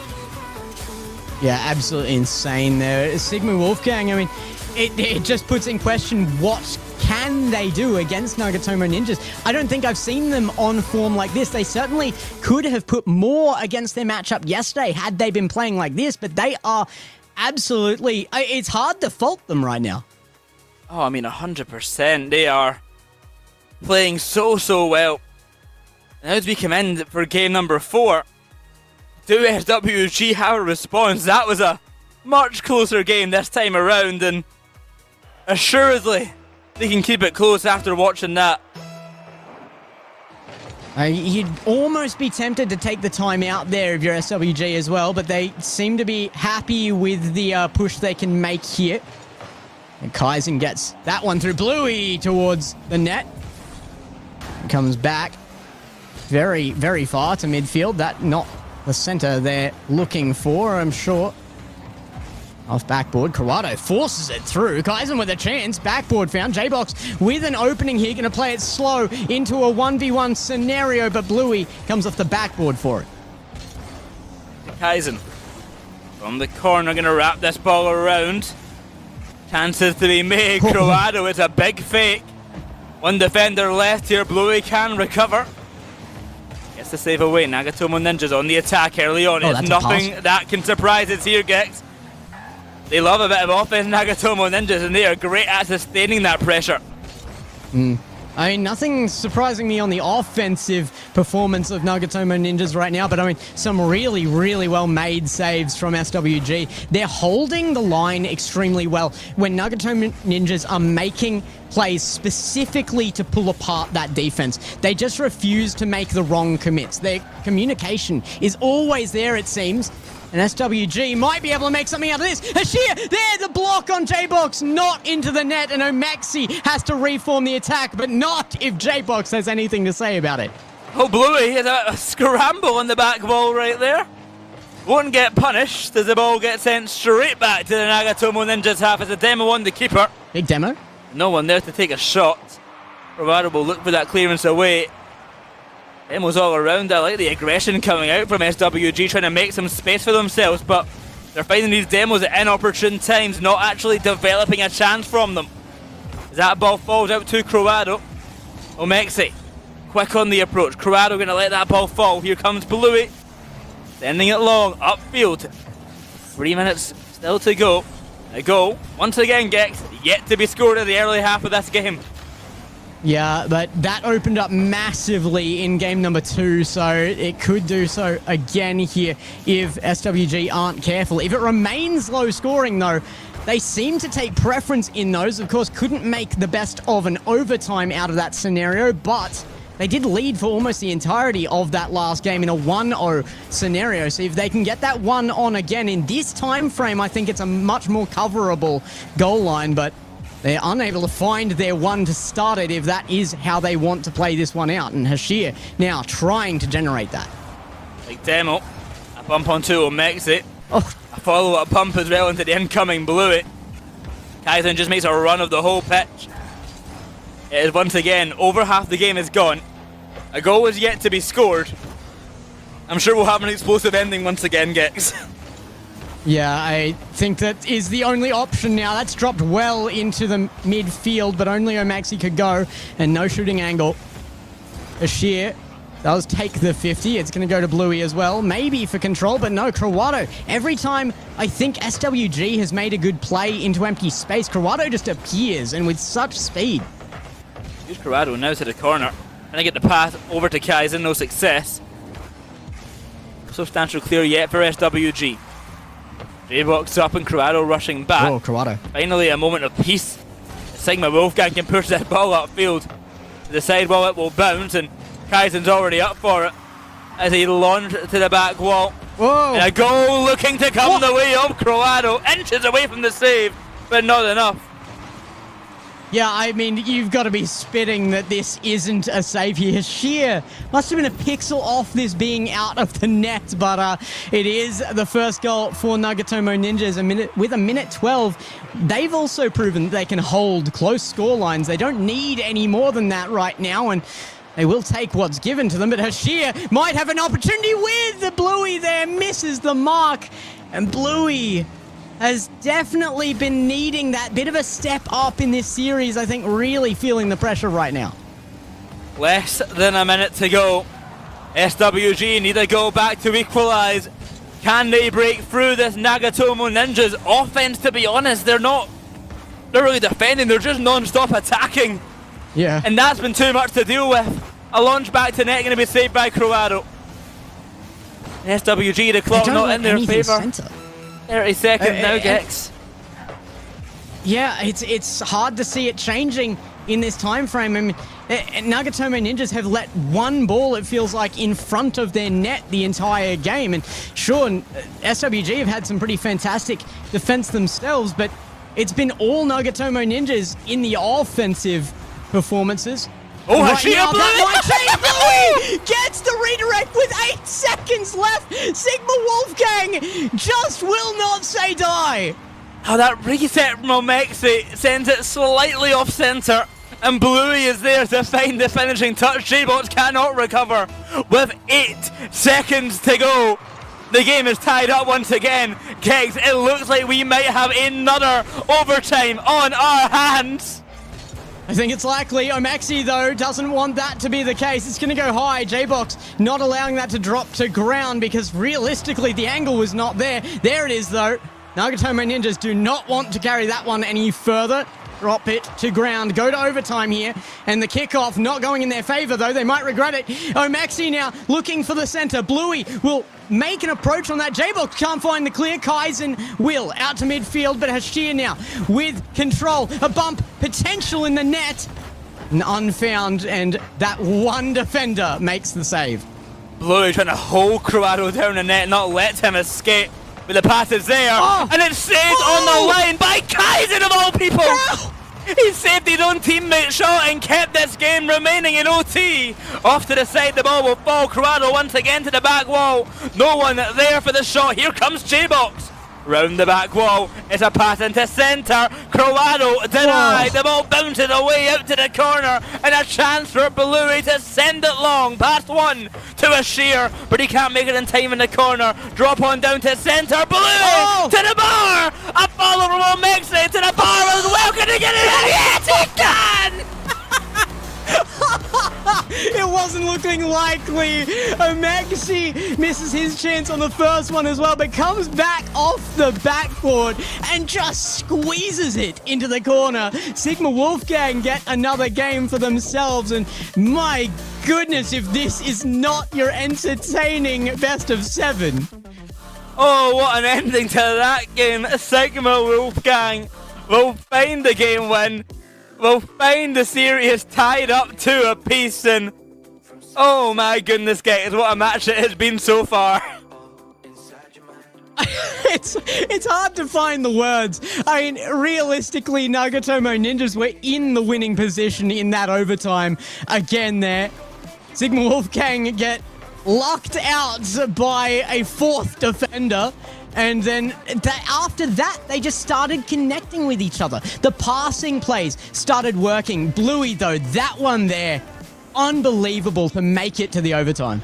Yeah, absolutely insane there. Sigma Wolfgang, I mean, it just puts in question what can they do against Nagatomo Ninjas. I don't think I've seen them on form like this. They certainly could have put more against their matchup yesterday had they been playing like this, but they are absolutely... It's hard to fault them right now. Oh, I mean, 100%. They are playing so well. And as we come in for game number 4, do SWG have a response? That was a much closer game this time around, and assuredly they can keep it close after watching that. You'd almost be tempted to take the time out there if you're SWG as well, but they seem to be happy with the push they can make here. And Kaizen gets that one through Bluey towards the net. Comes back very, very far to midfield. That not the center they're looking for, I'm sure. Off backboard, Corrado forces it through. Kaizen with a chance. Backboard found. J-Box with an opening here. Going to play it slow into a 1v1 scenario, but Bluey comes off the backboard for it. Kaizen from the corner, going to wrap this ball around. Chances to be made. Corrado, it's a big fake. One defender left here. Bluey can recover. Gets the save away. Nagatomo Ninjas on the attack early on. It's nothing that can surprise us here, Gex. They love a bit of offense, Nagatomo Ninjas, and they are great at sustaining that pressure. I mean, nothing surprising me on the offensive performance of Nagatomo Ninjas right now, but I mean, some really, really well-made saves from SWG. They're holding the line extremely well when Nagatomo Ninjas are making plays specifically to pull apart that defense. They just refuse to make the wrong commits. Their communication is always there, it seems. And SWG might be able to make something out of this. Ashir, there, the block on J-Box, not into the net, and Omaxi has to reform the attack, but not if J-Box has anything to say about it. Oh, Bluey has a scramble on the back ball right there. Won't get punished as the ball gets sent straight back to the Nagatomo Ninjas half as a demo on the keeper. Big demo. No one there to take a shot. Provider will look for that clearance away. Demo's all around. I like the aggression coming out from SWG, trying to make some space for themselves, but they're finding these demos at inopportune times, not actually developing a chance from them. As that ball falls out to Corrado. Omexi, quick on the approach. Corrado going to let that ball fall. Here comes Bluey, sending it long, upfield. 3 minutes still to go. A goal, once again, Gex, yet to be scored in the early half of this game. Yeah, but that opened up massively in game number 2, so it could do so again here if SWG aren't careful. If it remains low scoring, though, they seem to take preference in those. Of course, couldn't make the best of an overtime out of that scenario, but they did lead for almost the entirety of that last game in a 1-0 scenario. So if they can get that one on again in this time frame, I think it's a much more coverable goal line, but they're unable to find their one to start it if that is how they want to play this one out. And Hashir now trying to generate that. Big demo. A bump onto Omexi. Oh, A follow-up pump as well into the incoming Bluey. Kaizen just makes a run of the whole pitch. It is once again, over half the game is gone. A goal is yet to be scored. I'm sure we'll have an explosive ending once again, Gex. yeah, I think that is the only option now. That's dropped well into the midfield, but only Omaxi could go, and no shooting angle. Ashir does take the 50. It's going to go to Bluey as well, maybe for control, but no, Corrado. Every time I think SWG has made a good play into empty space, Corrado just appears, and with such speed. Here's Corrado now to the corner. Trying to get the pass over to Kaizen, no success. Substantial clear yet for SWG. J-Box up and Corrado rushing back. Oh, Corrado. Finally a moment of peace. Sigma Wolfgang can push that ball upfield to the side wall. It will bounce, and Kaizen's already up for it as he lunged to the back wall. Whoa! And a goal looking to come the way of Corrado. Inches away from the save, but not enough. Yeah, I mean, you've got to be spitting that this isn't a save here. Sheer must have been a pixel off this being out of the net, but it is the first goal for Nagatomo Ninjas. With a minute 12, they've also proven that they can hold close score lines. They don't need any more than that right now, and they will take what's given to them, but Hashir might have an opportunity with the Bluey there, misses the mark, and Bluey has definitely been needing that bit of a step up in this series. I think really feeling the pressure right now. Less than a minute to go. SWG need to go back to equalise. Can they break through this Nagatomo Ninjas offense? To be honest, they're not really defending, they're just non-stop attacking. Yeah. And that's been too much to deal with. A launch back to net going to be saved by Croado. SWG, the clock not in their favour. 30 seconds now, Gex. Yeah, it's hard to see it changing in this time frame. I mean, Nagatomo Ninjas have let one ball, it feels like, in front of their net the entire game. And sure, SWG have had some pretty fantastic defense themselves, but it's been all Nagatomo Ninjas in the offensive performances. Oh, right Hashia now, Blue! that might change. Blue gets the redirect with 8 seconds left. Sigma Wolfgang just will not say die. Oh, that reset from Omexi sends it slightly off centre, and Bluey is there to find the finishing touch. J-Bots cannot recover with 8 seconds to go. The game is tied up once again. Kegs, it looks like we might have another overtime on our hands. I think it's likely. Omexi, though, doesn't want that to be the case. It's going to go high. J-Box not allowing that to drop to ground because realistically the angle was not there. There it is, though. Nagatomo Ninjas do not want to carry that one any further. Drop it to ground. Go to overtime here. And the kickoff not going in their favor, though. They might regret it. Omexi now looking for the center. Bluey will make an approach on that. J-Box can't find the clear. Kaizen will out to midfield, but Hashir now with control. A bump potential in the net. Unfound, and that one defender makes the save. Bluey trying to hold Croado down the net, not let him escape. But the pass is there, and it's saved on the line by Kaizen of all people! He saved his own teammate's shot and kept this game remaining in OT. Off to the side, the ball will fall. Croado once again to the back wall. No one there for the shot. Here comes J-Box. Round the back wall, it's a pass into centre. Croado denied. The ball bounces away out to the corner, and a chance for Bluey to send it long past one to a sheer, but he can't make it in time in the corner. Drop on down to centre. Bluey to the bar. A follow from Omexi to the bar as well. Can he get it in? Yes, he can! It wasn't looking likely. Omexi misses his chance on the first one as well, but comes back off the backboard and just squeezes it into the corner. Sigma Wolfgang get another game for themselves, and my goodness, if this is not your entertaining best of 7. Oh, what an ending to that game. Sigma Wolfgang will find the game win. We'll find the series tied up to a piece, and oh my goodness, guys, what a match it has been so far. It's hard to find the words. I mean, realistically, Nagatomo Ninjas were in the winning position in that overtime. Again there, Sigma Wolfgang get locked out by a 4th defender. And then after that, they just started connecting with each other. The passing plays started working. Bluey, though, that one there, unbelievable to make it to the overtime.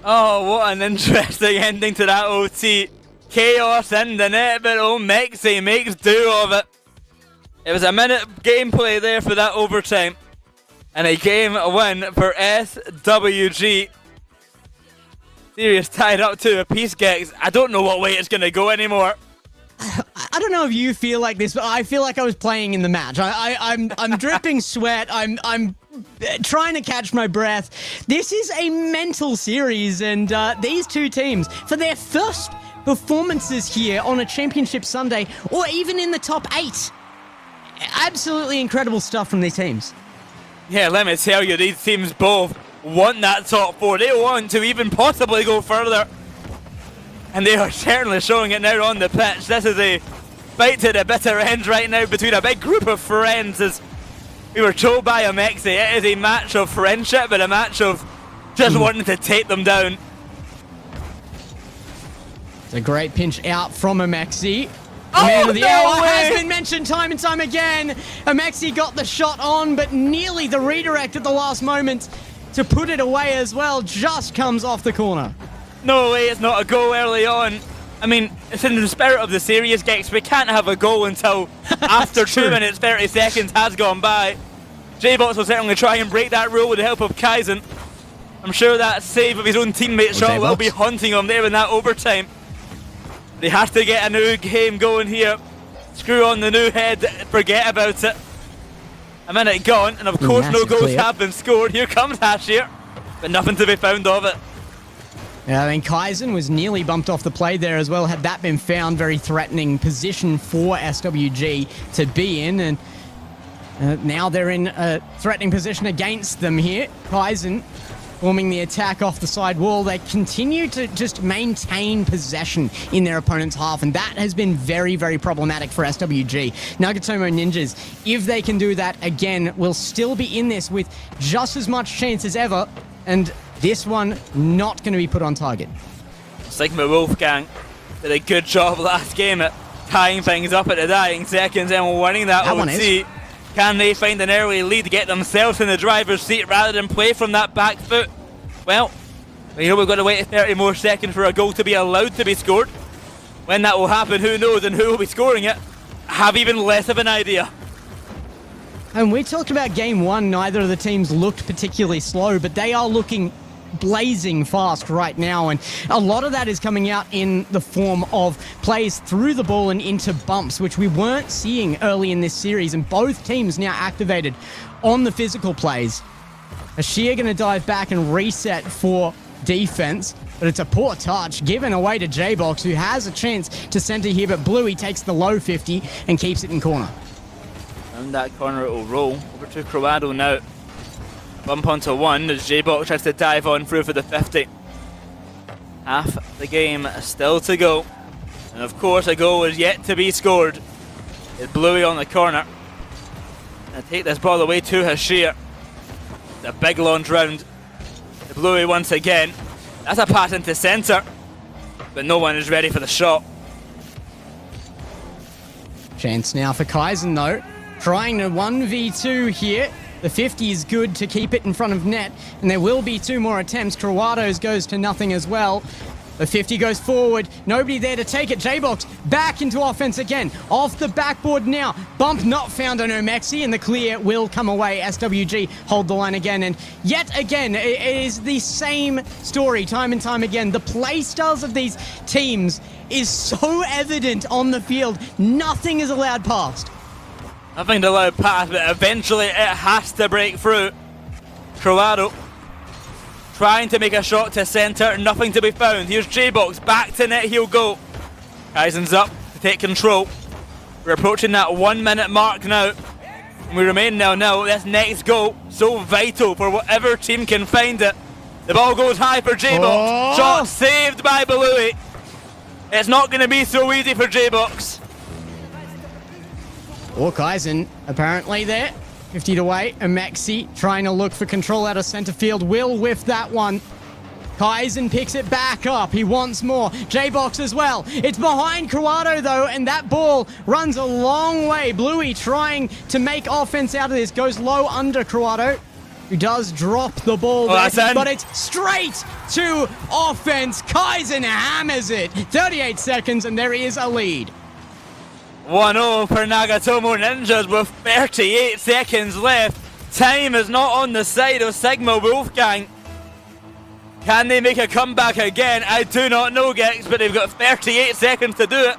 Oh, what an interesting ending to that OT. Chaos in the net, but Omexi makes do of it. It was a minute gameplay there for that overtime. And a game win for SWG. Series tied up to a piece, Gex. I don't know what way it's going to go anymore. I don't know if you feel like this, but I feel like I was playing in the match. I'm dripping sweat. I'm trying to catch my breath. This is a mental series, and these two teams, for their first performances here on a championship Sunday, or even in the top 8, absolutely incredible stuff from these teams. Yeah, let me tell you, these teams both want that top 4. They want to even possibly go further. And they are certainly showing it now on the pitch. This is a fight to the bitter end right now between a big group of friends. As we were told by Omexi, it is a match of friendship, but a match of just wanting to take them down. It's a great pinch out from Omexi. Oh, Man of the no hour way. has been mentioned time and time again. Omexi got the shot on, but nearly the redirect at the last moment to put it away as well. Just comes off the corner. No way, it's not a goal early on. I mean, it's in the spirit of the series, Gex. We can't have a goal until after 2 minutes, 30 seconds has gone by. J-Bots will certainly try and break that rule with the help of Kaizen. I'm sure that save of his own teammate shot will be haunting him there in that overtime. They have to get a new game going here. Screw on the new head, forget about it. A minute gone, and of course no Massive goals clear. have been scored. Here comes Hashir, but nothing to be found of it. Yeah, I mean, Kaizen was nearly bumped off the play there as well. Had that been found, very threatening position for SWG to be in. And now they're in a threatening position against them here. Kaizen forming the attack off the side wall. They continue to just maintain possession in their opponent's half, and that has been very, very problematic for SWG. Nagatomo Ninjas, if they can do that again, will still be in this with just as much chance as ever, and this one not going to be put on target. Sigma Wolfgang did a good job last game at tying things up at the dying seconds and winning that That one OT. Can they find an early lead to get themselves in the driver's seat rather than play from that back foot? Well, you know we've got to wait 30 more seconds for a goal to be allowed to be scored. When that will happen, who knows, and who will be scoring it? I have even less of an idea. And we talked about game one, neither of the teams looked particularly slow, but they are looking blazing fast right now, and a lot of that is coming out in the form of plays through the ball and into bumps, which we weren't seeing early in this series, and both teams now activated on the physical plays. Ashia going to dive back and reset for defense, but it's a poor touch given away to J-Box, who has a chance to center here, but Bluey takes the low 50 and keeps it in corner. Around that corner it will roll. Over to Croado now. Bump onto one as J-Box tries to dive on through for the 50. Half the game still to go. And of course a goal is yet to be scored. It's Bluey on the corner. And take this ball away to Hashir. It's a big launch round. The Bluey once again. That's a pass into centre. But no one is ready for the shot. Chance now for Kaizen though. Trying to 1v2 here. The 50 is good to keep it in front of net, and there will be two more attempts. Cruado's goes to nothing as well. The 50 goes forward. Nobody there to take it. J-Box back into offense again. Off the backboard now. Bump not found on Omexi, and the clear will come away. SWG hold the line again, and yet again, it is the same story time and time again. The play styles of these teams is so evident on the field. Nothing is allowed past. Nothing to allow pass, but eventually it has to break through. Croado trying to make a shot to centre, nothing to be found. Here's J-Box, back to net he'll go. Kaizen's up to take control. We're approaching that 1 minute mark now. And we remain 0-0. This next goal, so vital for whatever team can find it. The ball goes high for J-Box. Oh. Shot saved by Balui. It's not going to be so easy for J-Box. Or Kaizen, apparently there. 50 to wait. Omexi trying to look for control out of center field. Will whiff that one. Kaizen picks it back up. He wants more. J-Box as well. It's behind Cruado though, and that ball runs a long way. Bluey trying to make offense out of this. Goes low under Cruado, who does drop the ball there, but it's straight to offense. Kaizen hammers it. 38 seconds, and there is a lead. 1-0 for Nagatomo Ninjas with 38 seconds left. Time is not on the side of Sigma Wolfgang. Can they make a comeback again? I do not know, Gex, but they've got 38 seconds to do it.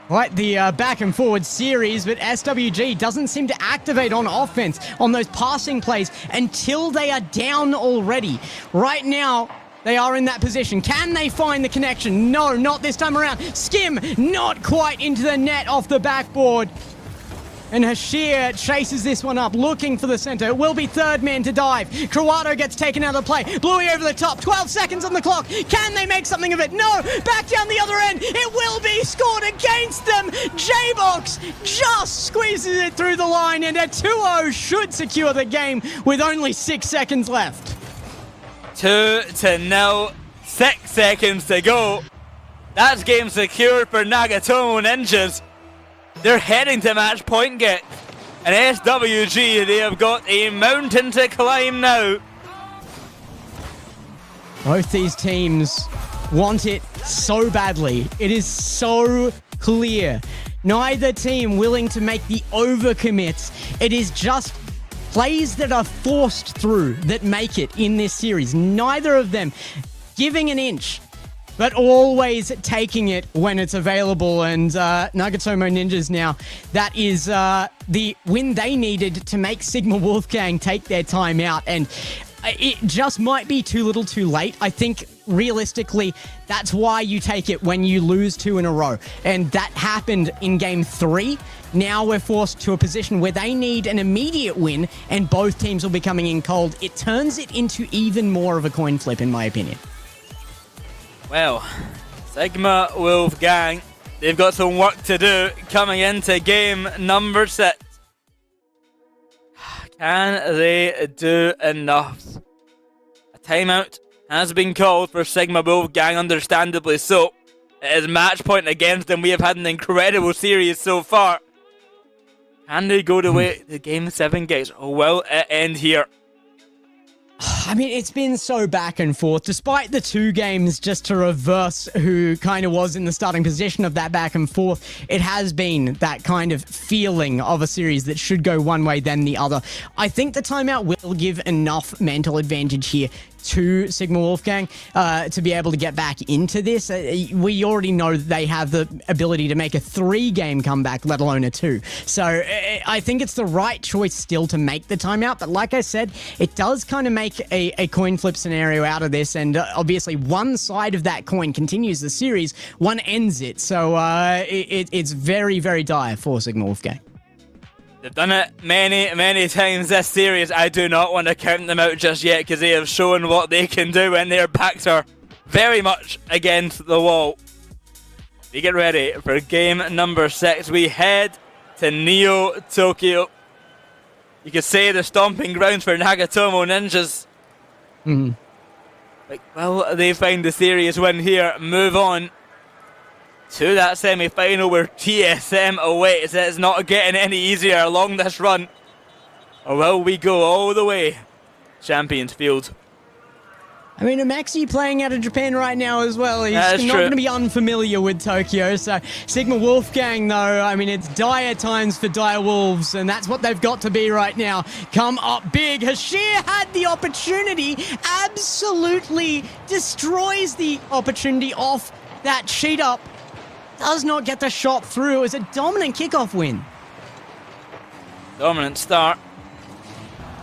Quite the back and forward series, but SWG doesn't seem to activate on offense on those passing plays until they are down already. Right now, they are in that position. Can they find the connection? No, not this time around. Skim, not quite into the net off the backboard. And Hashir chases this one up, looking for the center. It will be third man to dive. Cruado gets taken out of the play. Bluey over the top, 12 seconds on the clock. Can they make something of it? No, back down the other end. It will be scored against them. J-Box just squeezes it through the line, and a 2-0 should secure the game with only 6 seconds left. 2-0, 6 seconds to go. That's game secured for Nagatomo Ninjas. They're heading to match point get. And SWG, they have got a mountain to climb now. Both these teams want it so badly. It is so clear. Neither team willing to make the overcommits. It is just plays that are forced through that make it in this series. Neither of them giving an inch but always taking it when it's available. And Nagatomo Ninjas now, that is the win they needed to make Sigma Wolfgang take their time out. And it just might be too little too late. I think realistically, that's why you take it when you lose 2 in a row. And that happened in game 3. Now we're forced to a position where they need an immediate win and both teams will be coming in cold. It turns it into even more of a coin flip, in my opinion. Well, Sigma Wolfgang, they've got some work to do coming into game number 6. Can they do enough? A timeout has been called for Sigma Wolfgang, understandably so. It is match point against them. We have had an incredible series so far. Can they go the way the game 7 guys? Or will it end here? I mean, it's been so back and forth, despite the 2 games just to reverse who kind of was in the starting position of that back and forth. It has been that kind of feeling of a series that should go one way then the other. I think the timeout will give enough mental advantage here to Sigma Wolfgang to be able to get back into this. We already know that they have the ability to make a 3-game comeback, let alone a 2. So I think it's the right choice still to make the timeout. But like I said, it does kind of make a coin flip scenario out of this. And obviously one side of that coin continues the series, one ends it. So it's very, very dire for Sigma Wolfgang. They've done it many times this series. I do not want to count them out just yet because they have shown what they can do when their backs are very much against the wall. We get ready for game number 6. We head to Neo Tokyo. You could say the stomping grounds for Nagatomo Ninjas. Like, will they find the series win here? Move on to that semi-final where TSM awaits. It's not getting any easier along this run. Or will we go all the way? Champions Field. I mean, Amaxi playing out of Japan right now as well. He's not going to be unfamiliar with Tokyo. So Sigma Wolfgang, though, I mean, it's dire times for dire wolves, and that's what they've got to be right now. Come up big. Hashir had the opportunity, absolutely destroys the opportunity off that cheat up. Does not get the shot through. It was a dominant kickoff win. Dominant start,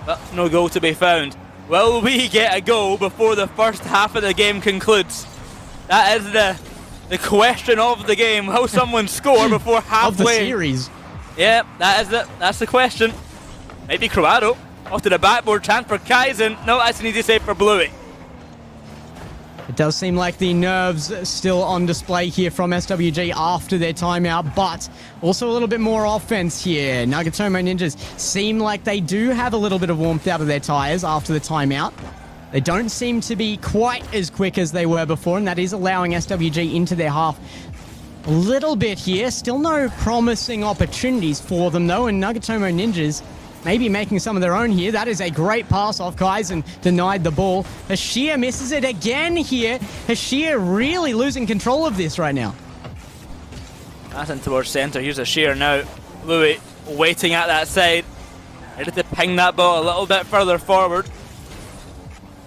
but no goal to be found. Will we get a goal before the first half of the game concludes? That is the question of the game. Will someone score before halfway? Of the series. Yeah, that's the question. Maybe Croado. Off to the backboard, chance for Kaizen. No, that's an easy save for Bluey. It does seem like the nerves still on display here from SWG after their timeout, but also a little bit more offense here. Nagatomo Ninjas seem like they do have a little bit of warmth out of their tires after the timeout. They don't seem to be quite as quick as they were before, and that is allowing SWG into their half a little bit here. Still no promising opportunities for them, though, and Nagatomo Ninjas maybe making some of their own here. That is a great pass off Kaizen, denied the ball. Hashir misses it again here. Hashir really losing control of this right now. Passing towards centre. Here's Hashir now. Louis waiting at that side. Ready to ping that ball a little bit further forward.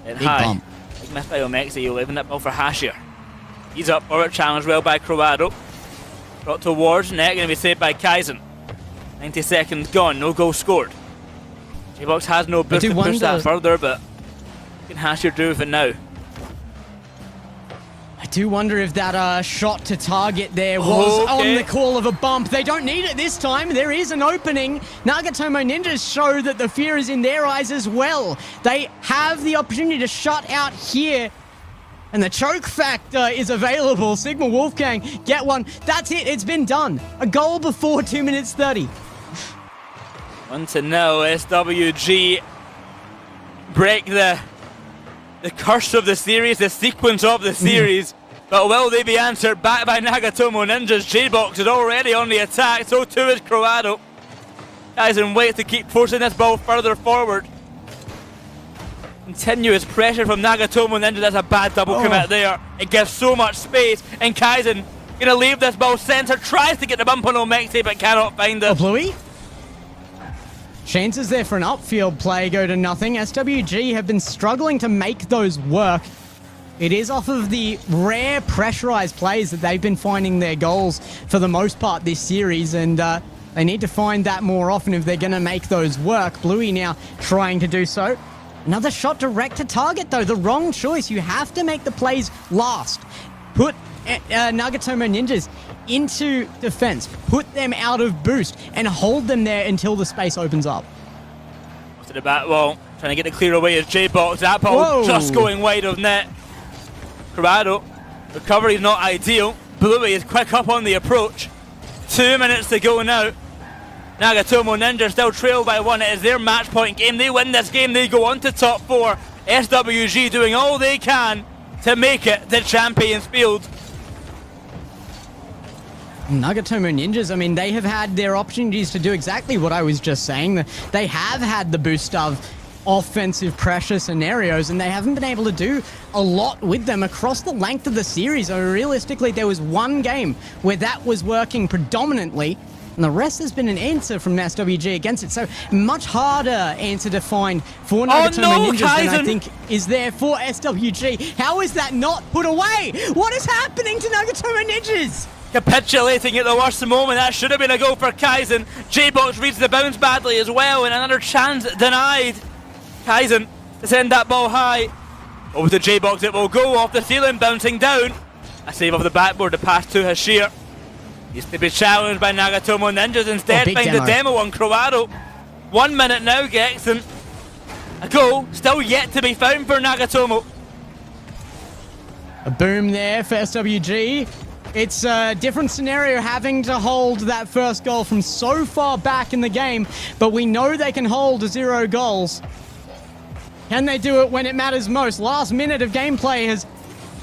And Big high. bump. Big miss by Omexi, leaving that ball for Hashir. He's up for it, challenged well by Croado. Brought towards net, going to be saved by Kaizen. 90 seconds gone, no goal scored. J-Box has no boost to push that further, but what can Hashir do with it now? I do wonder if that shot to target there was on the call of a bump. They don't need it this time. There is an opening. Nagatomo Ninjas show that the fear is in their eyes as well. They have the opportunity to shut out here. And the choke factor is available. Sigma Wolfgang get one. That's it. It's been done. A goal before 2 minutes 30. 1-0. SWG break the curse of the series, the sequence of the series. But will they be answered back by Nagatomo Ninjas? J-Box is already on the attack. So too is Croado. Guys in wait to keep forcing this ball further forward. Continuous pressure from Nagatomo Ninja. That's a bad double commit there. It gives so much space. And Kaizen gonna leave this ball centre. Tries to get the bump on Omexi but cannot find it. Bluey? Chances there for an upfield play go to nothing. SWG have been struggling to make those work. it is off of the rare pressurized plays that they've been finding their goals for the most part this series, and they need to find that more often if they're going to make those work. Bluey now trying to do so. Another shot direct to target, though. The wrong choice. You have to make the plays last. Put Nagatomo Ninjas into defense. Put them out of boost and hold them there until the space opens up. To the back wall, trying to get it clear away as J-Box. That ball just going wide of net. Corrado, recovery is not ideal. Bluey is quick up on the approach. 2 minutes to go now. Nagatomo Ninja still trail by 1. It is their match point game. They win this game, they go on to top 4. SWG doing all they can to make it to Champions Field. Nagatomo Ninjas, I mean, they have had their opportunities to do exactly what I was just saying. They have had the boost of offensive pressure scenarios, and they haven't been able to do a lot with them across the length of the series. So realistically, there was one game where that was working predominantly, and the rest has been an answer from SWG against it. So much harder answer to find for Nagatomo Ninjas than I think is there for SWG. How is that not put away? What is happening to Nagatomo Ninjas? Capitulating at the worst moment. That should have been a goal for Kaizen. J-Box reads the bounce badly as well, and another chance denied. Kaizen to send that ball high. Over to J-Box, it will go off the ceiling, bouncing down. A save off the backboard, the pass to Hashir. He's to be challenged by Nagatomo Ninjas, instead finds the demo on Croado. 1 minute now, Gexon. A goal still yet to be found for Nagatomo. A boom there for SWG. It's a different scenario having to hold that first goal from so far back in the game, but we know they can hold 0 goals. Can they do it when it matters most? Last minute of gameplay has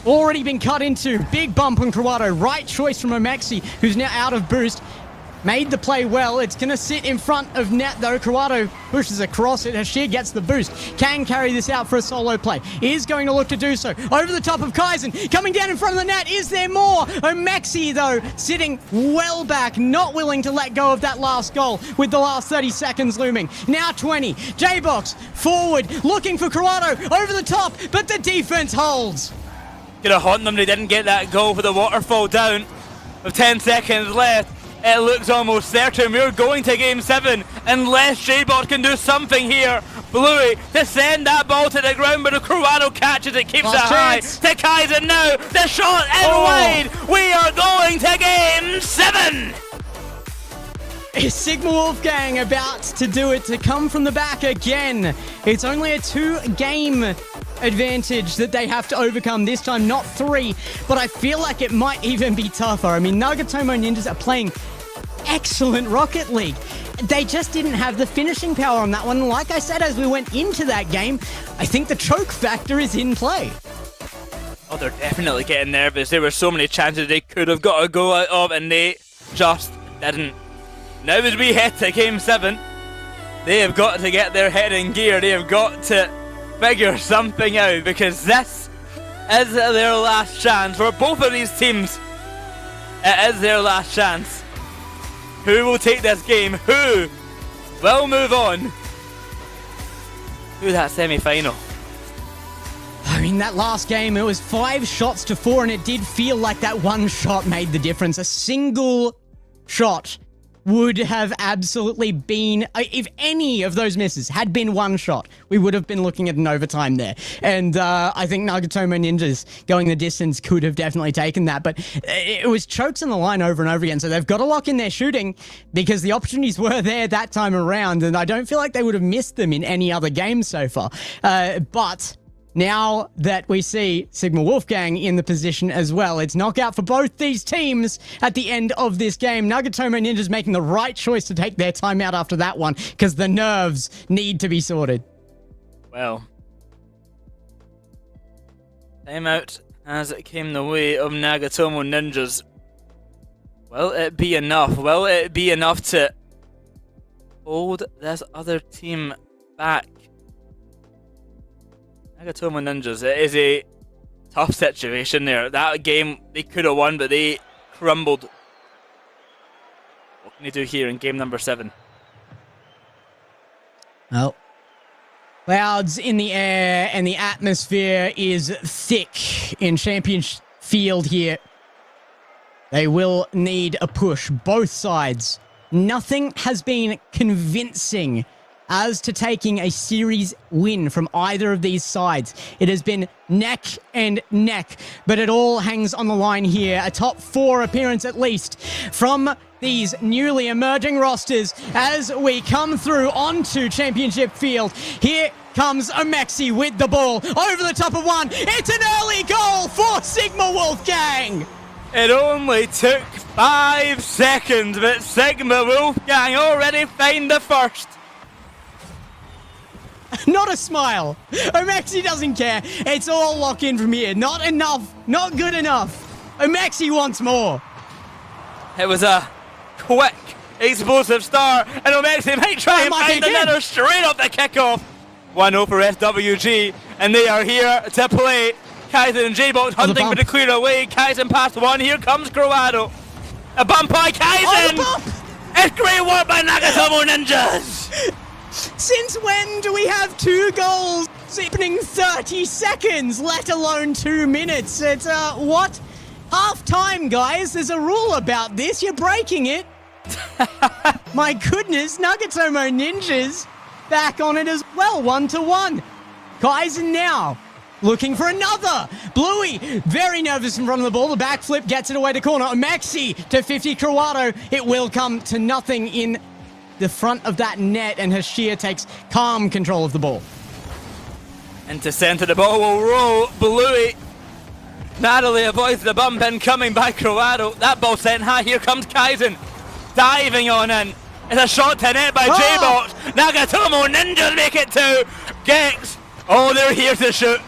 already been cut into. Big bump on Corrado. Right choice from Omexi, who's now out of boost. Made the play well. It's going to sit in front of net, though. Corrado pushes across it. Hashir gets the boost. Can carry this out for a solo play. Is going to look to do so. Over the top of Kaizen. Coming down in front of the net. Is there more? Omexi, though, sitting well back. Not willing to let go of that last goal with the last 30 seconds looming. Now 20. J-Box forward. Looking for Corrado. Over the top. But the defense holds. Gonna haunt them. They didn't get that goal for the waterfall down. With 10 seconds left. It looks almost certain we're going to Game 7 unless J-Bot can do something here. Bluey to send that ball to the ground, but Corrado catches it, keeps it high. To Kaizen now, the shot and wide. We are going to Game 7. Is Sigma Wolfgang about to do it, to come from the back again? It's only a 2-game advantage that they have to overcome this time, not 3, but I feel like it might even be tougher. I mean, Nagatomo Ninjas are playing excellent Rocket League. They just didn't have the finishing power on that one. Like I said, as we went into that game, I think the choke factor is in play. Oh, they're definitely getting nervous. There were so many chances they could have got a goal out of, and they just didn't. Now as we head to Game 7, they have got to get their head in gear. They have got to figure something out, because this is their last chance for both of these teams. It is their last chance. Who will take this game? Who will move on to that semi-final? I mean, that last game, it was 5 shots to 4, and it did feel like that one shot made the difference. A single shot would have absolutely been, if any of those misses had been one shot, we would have been looking at an overtime there. And I think Nagatomo Ninjas going the distance could have definitely taken that, but it was chokes on the line over and over again. So they've got to lock in their shooting, because the opportunities were there that time around, and I don't feel like they would have missed them in any other game so far. But now that we see Sigma Wolfgang in the position as well, it's knockout for both these teams at the end of this game. Nagatomo Ninjas making the right choice to take their time out after that one, because the nerves need to be sorted. Well, timeout as it came the way of Nagatomo Ninjas. Will it be enough? Will it be enough to hold this other team back? Nagatomo Ninjas, it is a tough situation there. That game they could have won, but they crumbled. What can they do here in game number 7? Well, Clouds in the air and the atmosphere is thick in Championship Field here. They will need a push, both sides. Nothing has been convincing as to taking a series win from either of these sides. It has been neck and neck, but it all hangs on the line here. A top 4 appearance at least from these newly emerging rosters as we come through onto Championship Field. Here comes Omexi with the ball over the top of one. It's an early goal for Sigma Wolfgang. It only took 5 seconds, but Sigma Wolfgang already find the first. Not a smile. Omexi doesn't care. It's all lock in from here. Not enough. Not good enough. Omexi wants more. It was a quick, explosive start, and Omexi might try and find another straight off the kickoff. 1-0 for SWG, and they are here to play. Kaizen and J-Box hunting for the clear away. Kaizen past one. Here comes Croado. A bump by Kaizen. It's great work by Nagatomo Ninjas. Since when do we have 2 goals opening 30 seconds, let alone 2 minutes? It's, what? Half time, guys. There's a rule about this. You're breaking it. My goodness, Nagatomo Ninjas back on it as well, 1-1. Kaizen now looking for another. Bluey, very nervous in front of the ball. The backflip gets it away to corner. Maxi to 50 Croado. It will come to nothing in the front of that net, and Hashir takes calm control of the ball. Into centre, the ball will roll. Bluey narrowly avoids the bump in coming by Croado. That ball sent high. Here comes Kaizen diving on in. It's a shot to net by J-Box. Nagatomo Ninjas make it 2. Gex. Oh, they're here to shoot.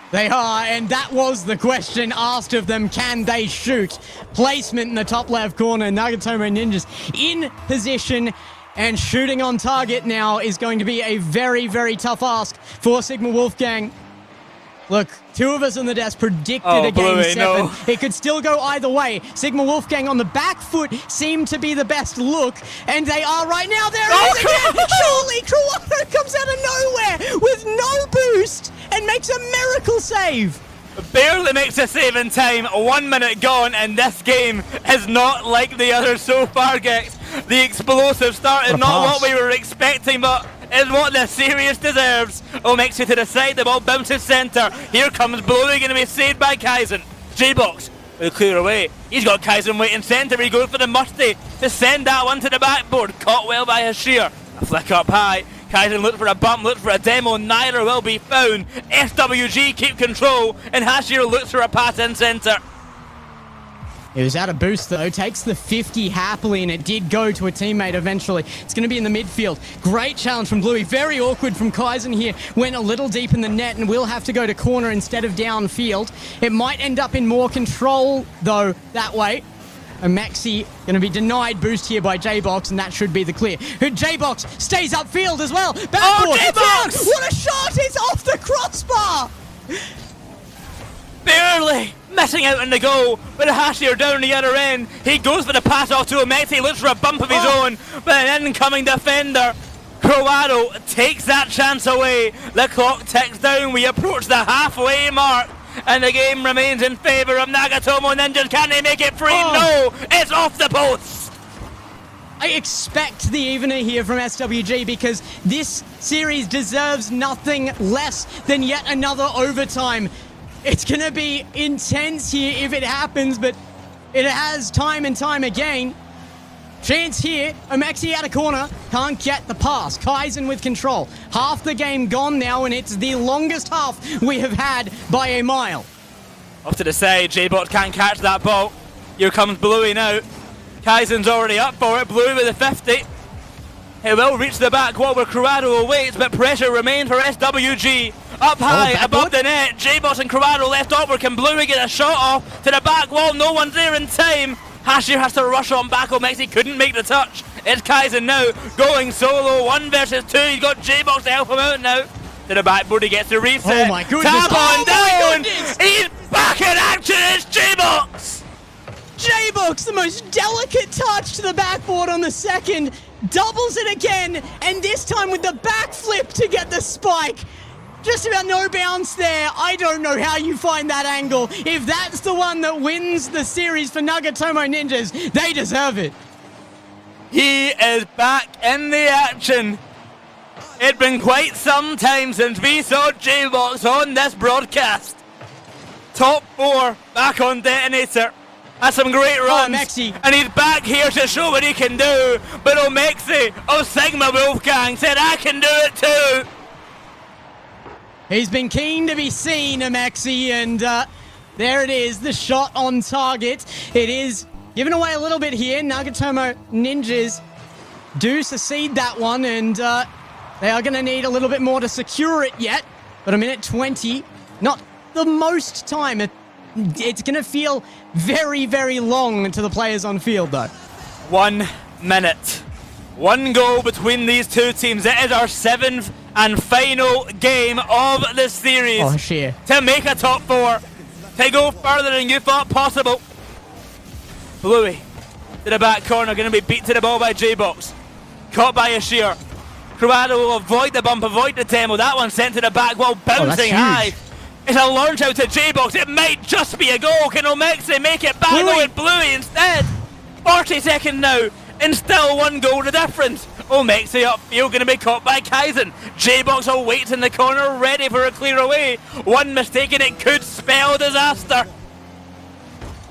They are, and that was the question asked of them. Can they shoot? Placement in the top left corner. Nagatomo Ninjas in position and shooting on target now is going to be a very, very tough ask for Sigma Wolfgang. Look, 2 of us on the desk predicted a game Bluey, 7. no. It could still go either way. Sigma Wolfgang on the back foot seemed to be the best look, and they are right now. There it is again. Surely Croado comes out of nowhere with no boost and makes a miracle save. Barely makes a save in time. 1 minute gone, and this game is not like the others so far, Gex. The explosive start is not what we were expecting, but is what the series deserves. Makes it to the side, the ball bounces centre. Here comes Bluey, going to be saved by Kaizen. J-Box will clear away. He's got Kaizen waiting centre. He goes for the musty to send that one to the backboard. Caught well by Hashir. A flick up high. Kaizen looked for a bump, looked for a demo. Neither will be found. SWG keep control, and Hashir looks for a pass in centre. It was out of boost though, takes the 50 happily, and it did go to a teammate eventually. It's going to be in the midfield. Great challenge from Bluey, very awkward from Kaizen here. Went a little deep in the net and will have to go to corner instead of downfield. It might end up in more control though that way. And Maxi going to be denied boost here by J-Box, and that should be the clear. J-Box stays upfield as well. Backboard, J-Box! What a shot! It's off the crossbar! Barely missing out on the goal, but Hashir down the other end. He goes for the pass off to Omexi, looks for a bump of his own, but an incoming defender. Croado takes that chance away. The clock ticks down. We approach the halfway mark, and the game remains in favour of Nagatomo Ninjas. Can they make it free? No, it's off the post. I expect the evener here from SWG because this series deserves nothing less than yet another overtime. It's going to be intense here if it happens, but it has time and time again. Chance here. Omexi out of corner. Can't get the pass. Kaizen with control. Half the game gone now, and it's the longest half we have had by a mile. Off to the side. J-Bot can't catch that ball. Here comes Bluey now. Kaizen's already up for it. Bluey with a 50. He will reach the back wall where Croado awaits, but pressure remains for SWG. Up high, above the net. J-Boss and Croado left awkward. Can Bluey get a shot off to the back wall? No one's there in time. Hashir has to rush on back. Omexi couldn't make the touch. It's Kaizen now, going solo. 1 versus 2. He's got J-Box to help him out now. To the backboard, he gets the reset. Oh my goodness. Tap on down. Goodness. He's back in action. It's J-Box. J-Box, the most delicate touch to the backboard on the second. doubles it again, and this time with the backflip to get the spike. Just about no bounce there. I don't know how you find that angle. If that's the one that wins the series for Nagatomo Ninjas, they deserve it. He is back in the action. It'd been quite some time since we saw J-Box on this broadcast. Top 4 back on Detonator. Had some great runs. Mexi. And he's back here to show what he can do. But Mexi of Sigma Wolfgang said, I can do it too. He's been keen to be seen, Mexi, and there it is, the shot on target. It is given away a little bit here. Nagatomo Ninjas do succeed that one, and they are going to need a little bit more to secure it yet. But a minute 20, not the most time. It's going to feel very, very long to the players on field, though. 1 minute. One goal between these two teams. It is our 7th and final game of the series. Oh, sheer. To make a top 4. To go further than you thought possible. Bluey to the back corner, going to be beat to the ball by J-Box. Caught by Ashir. Cruado will avoid the bump, avoid the demo. That one sent to the back wall, bouncing high. It's a launch out to J-Box. It might just be a goal. Can Omexi make it back with Bluey instead? 40 seconds now, and still 1 goal the difference. Omexi upfield, going to be caught by Kaizen. J-Box awaits in the corner, ready for a clear away. One mistake and it could spell disaster.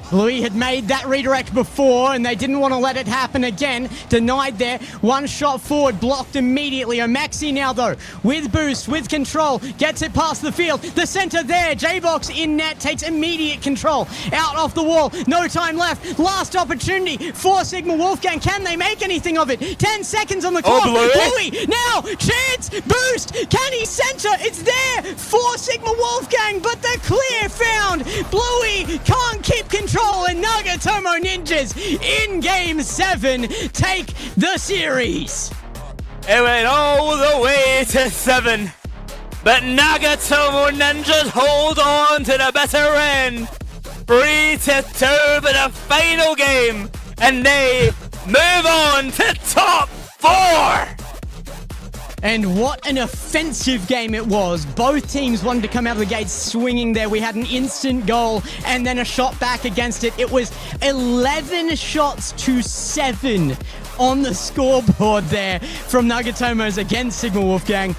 Bluey had made that redirect before, and they didn't want to let it happen again. Denied there. 1 shot forward, blocked immediately. Maxi now, though, with boost, with control, gets it past the field. The center there. J-Box in net, takes immediate control. Out off the wall. No time left. Last opportunity for Sigma Wolfgang. Can they make anything of it? 10 seconds on the clock. Bluey now. Chance. Boost. Can he center? It's there for Sigma Wolfgang, but the clear found. Bluey can't keep control. And Nagatomo Ninjas in Game 7 take the series. It went all the way to 7. But Nagatomo Ninjas hold on to the better end. 3-2 for the final game. And they move on to top 4. And what an offensive game it was. Both teams wanted to come out of the gate swinging there. We had an instant goal and then a shot back against it. It was 11 shots to 7 on the scoreboard there from Nagatomo's against Sigma Wolfgang.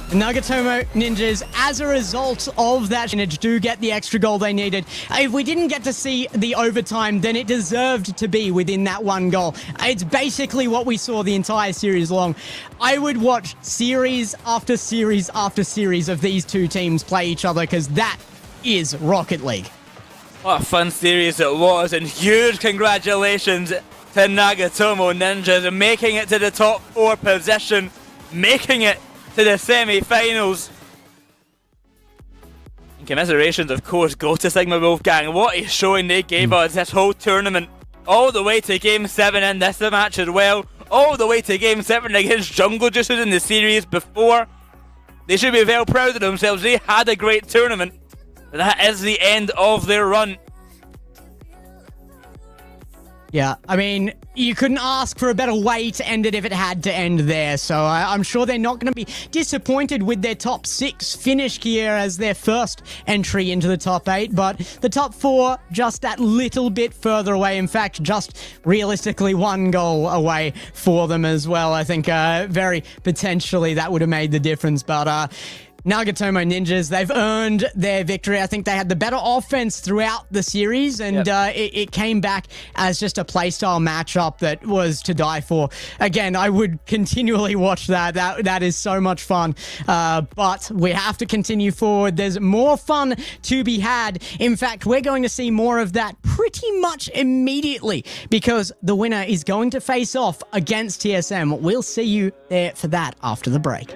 Nagatomo Ninjas, as a result of that, do get the extra goal they needed. If we didn't get to see the overtime, then it deserved to be within that 1 goal. It's basically what we saw the entire series long. I would watch series after series after series of these two teams play each other, because that is Rocket League. What a fun series it was, and huge congratulations to Nagatomo Ninjas making it to the top 4 position, making it to the semi-finals. And commiserations, of course, go to Sigma Wolfgang. What a showing they gave us this whole tournament. All the way to Game 7 in this match as well. All the way to Game 7 against Jungle Juices in the series before. They should be very proud of themselves. They had a great tournament. But that is the end of their run. Yeah, I mean, you couldn't ask for a better way to end it if it had to end there. So I'm sure they're not going to be disappointed with their top 6 finish here as their first entry into the top 8. But the top 4, just that little bit further away. In fact, just realistically 1 goal away for them as well. I think very potentially that would have made the difference. But Nagatomo Ninjas, they've earned their victory. I think they had the better offense throughout the series, and it came back as just a playstyle matchup that was to die for. Again, I would continually watch that. That is so much fun. But we have to continue forward. There's more fun to be had. In fact, we're going to see more of that pretty much immediately, because the winner is going to face off against TSM. We'll see you there for that after the break.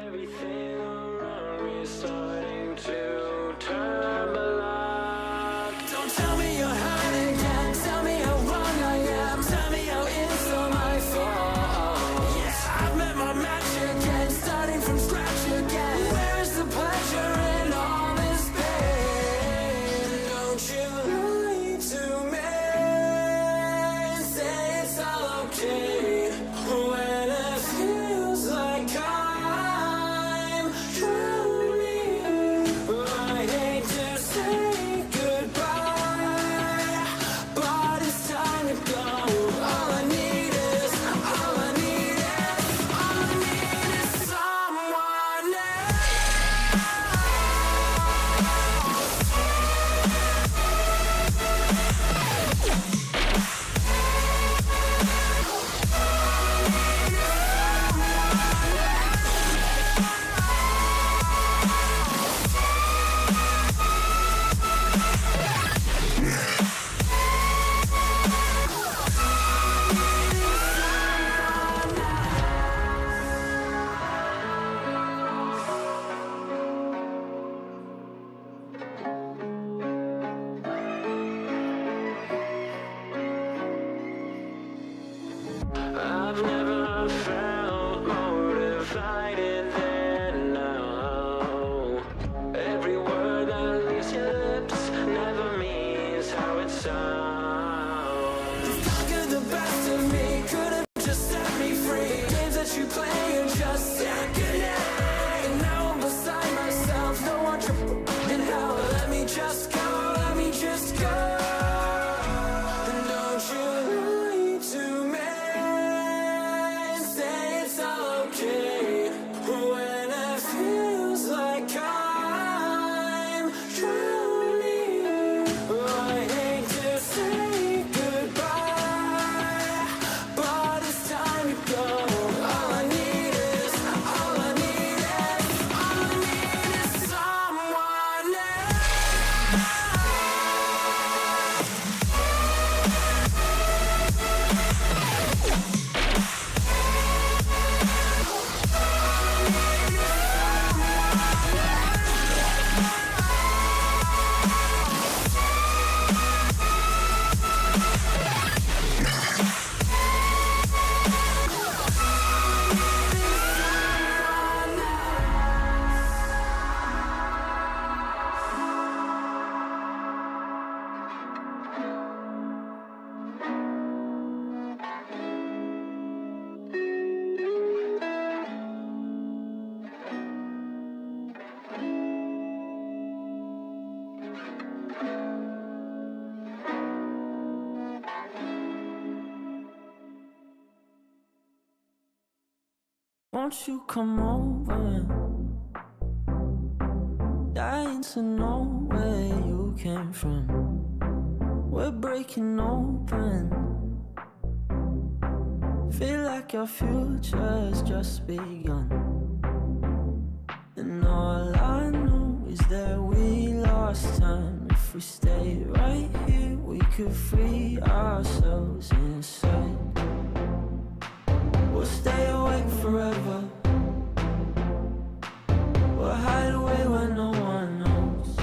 never felt more divided than now. Every word that leaves your lips never means how it sounds. You've conquered the best of me, could have just set me free. Games that you play are just second hand. And now I'm beside myself, no one in hell. Let me just go, let me just go. And don't you lie to me and say it's all okay when it feels like I'm drowning. I hate to say goodbye, but it's time to go. All I need is someone else. Won't you come over? Dying to know where you came from. We're breaking open. Feel like our future's just begun. And all I know is that we lost time. If we stay right here, we could free ourselves inside. We'll stay awake forever. We'll hide away where no one knows.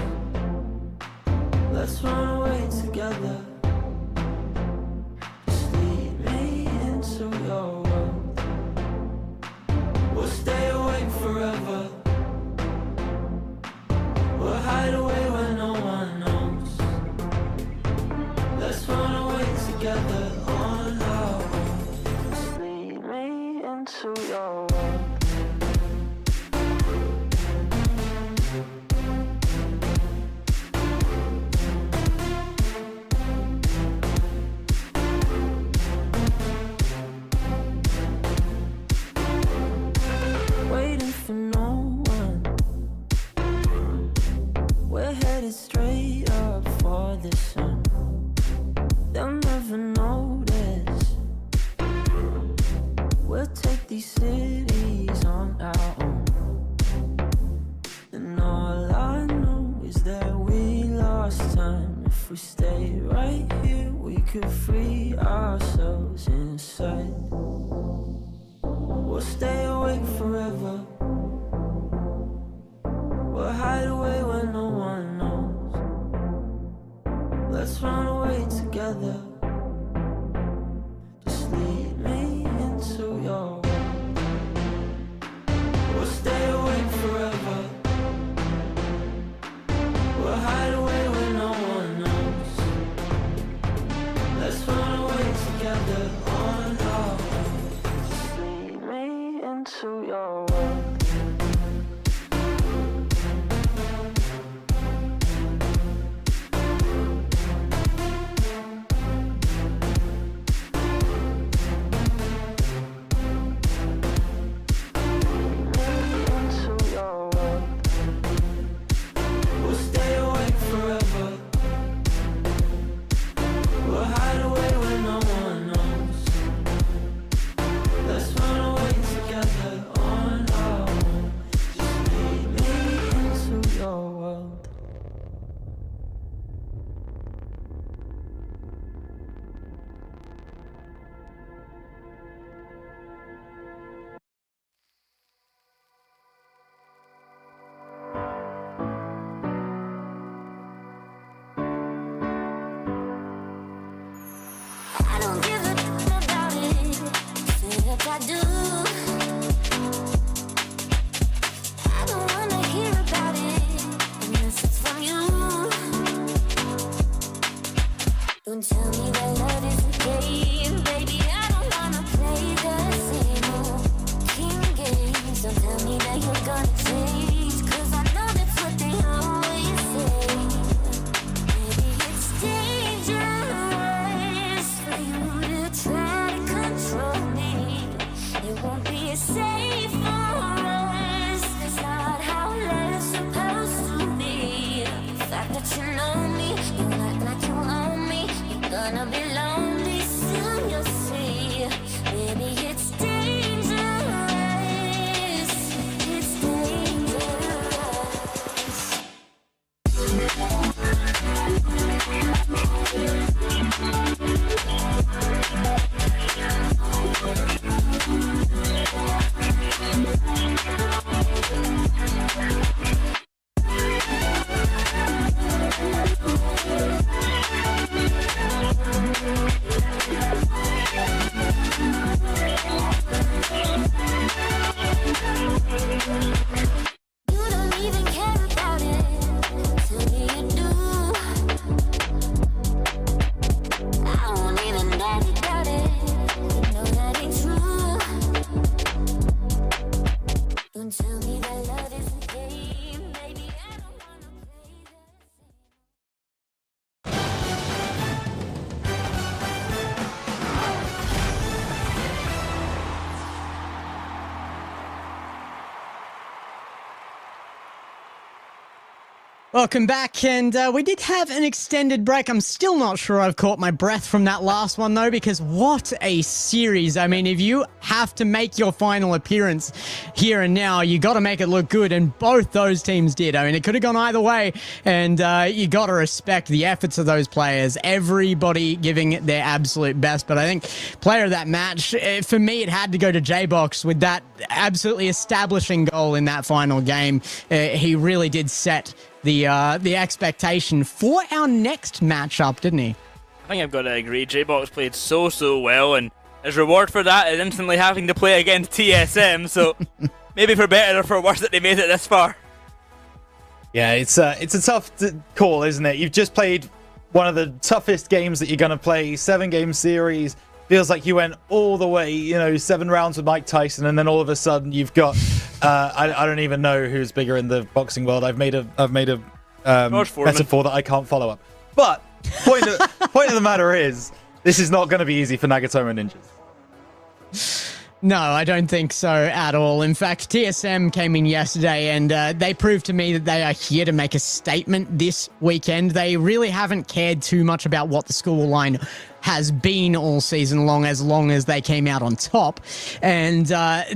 Let's run away together. Just lead me into your world. We'll stay awake forever. We'll hide away where no one knows. Let's run away together on our own. Just lead me into your world. Waiting for no one. We're headed straight up for the sun. They'll never notice. We'll take these cities on our own. And all I know is that we lost time. If we stay right here, we could free ourselves inside. We'll stay awake forever. We'll hide away where no one knows. Let's run away together. Just lead me into your world. We'll stay awake forever. We'll hide away where no one knows. Let's run away together on our own. Just lead me into your world. We'll hide away where no one knows. yes I do. I don't wanna hear about it unless it's from you. Don't tell me that love isn't game, baby. I don't wanna play the same old king games. Don't tell me that you're gonna change, 'cause I know that's what they always say. Maybe it's dangerous for you to try to control me. It won't be safe for us. That's not how love's supposed to be. The fact that you know me, you act like you own me. You're gonna be lonely soon, you'll see. Baby, it's dangerous. It's dangerous. You don't even care about it. Tell me you do. I won't even know about it. You know that ain't true. Don't tell me that love isn't game, baby. I don't wanna play Welcome back, and we did have an extended break. I'm still not sure I've caught my breath from that last one, though, because what a series. I mean, if you have to make your final appearance here and now, you got to make it look good, and both those teams did. I mean, it could have gone either way, and you got to respect the efforts of those players, everybody giving their absolute best. But I think player of that match, for me, it had to go to J-Box with that absolutely establishing goal in that final game. He really did set the expectation for our next matchup, didn't he? I think I've got to agree. J-Box played so well, and his reward for that is instantly having to play against TSM. So maybe for better or for worse that they made it this far. Yeah, it's a tough call, isn't it? You've just played one of the toughest games that you're going to play, 7-game series. Feels like you went all the way, 7 rounds with Mike Tyson, and then all of a sudden you've got I don't even know who's bigger in the boxing world. I've made a metaphor that I can't follow up. But point of the matter is, this is not going to be easy for Nagatomo Ninjas. No, I don't think so at all. In fact, TSM came in yesterday and they proved to me that they are here to make a statement this weekend. They really haven't cared too much about what the scoreline has been all season long as they came out on top. And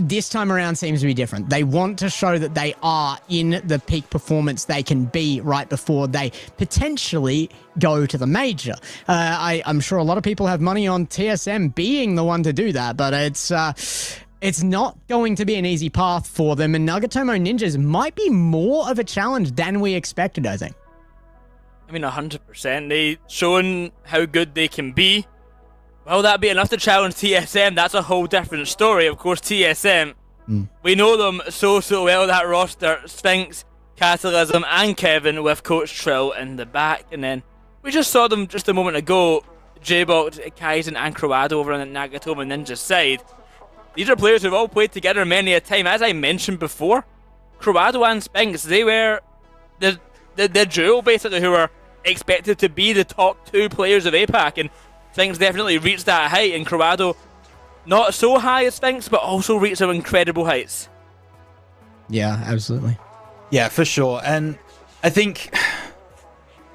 this time around seems to be different. They want to show that they are in the peak performance they can be right before they potentially go to the major. I'm sure a lot of people have money on TSM being the one to do that, but it's not going to be an easy path for them, and Nagatomo Ninjas might be more of a challenge than we expected, I think. I mean, 100%. They shown how good they can be. Will that be enough to challenge TSM? That's a whole different story. Of course, TSM, we know them so well, that roster. Sphinx, Catalysm, and Kevin with Coach Trill in the back. And then we just saw them just a moment ago, J-Box, Kaizen, and Croado over on the Nagatomo Ninja side. These are players who've all played together many a time. As I mentioned before, Croado and Sphinx, they were the duo, basically, who were expected to be the top 2 players of Apac, and Sphinx definitely reached that height, and Croado not so high as Sphinx, but also reached some incredible heights. Yeah, absolutely. Yeah, for sure. And I think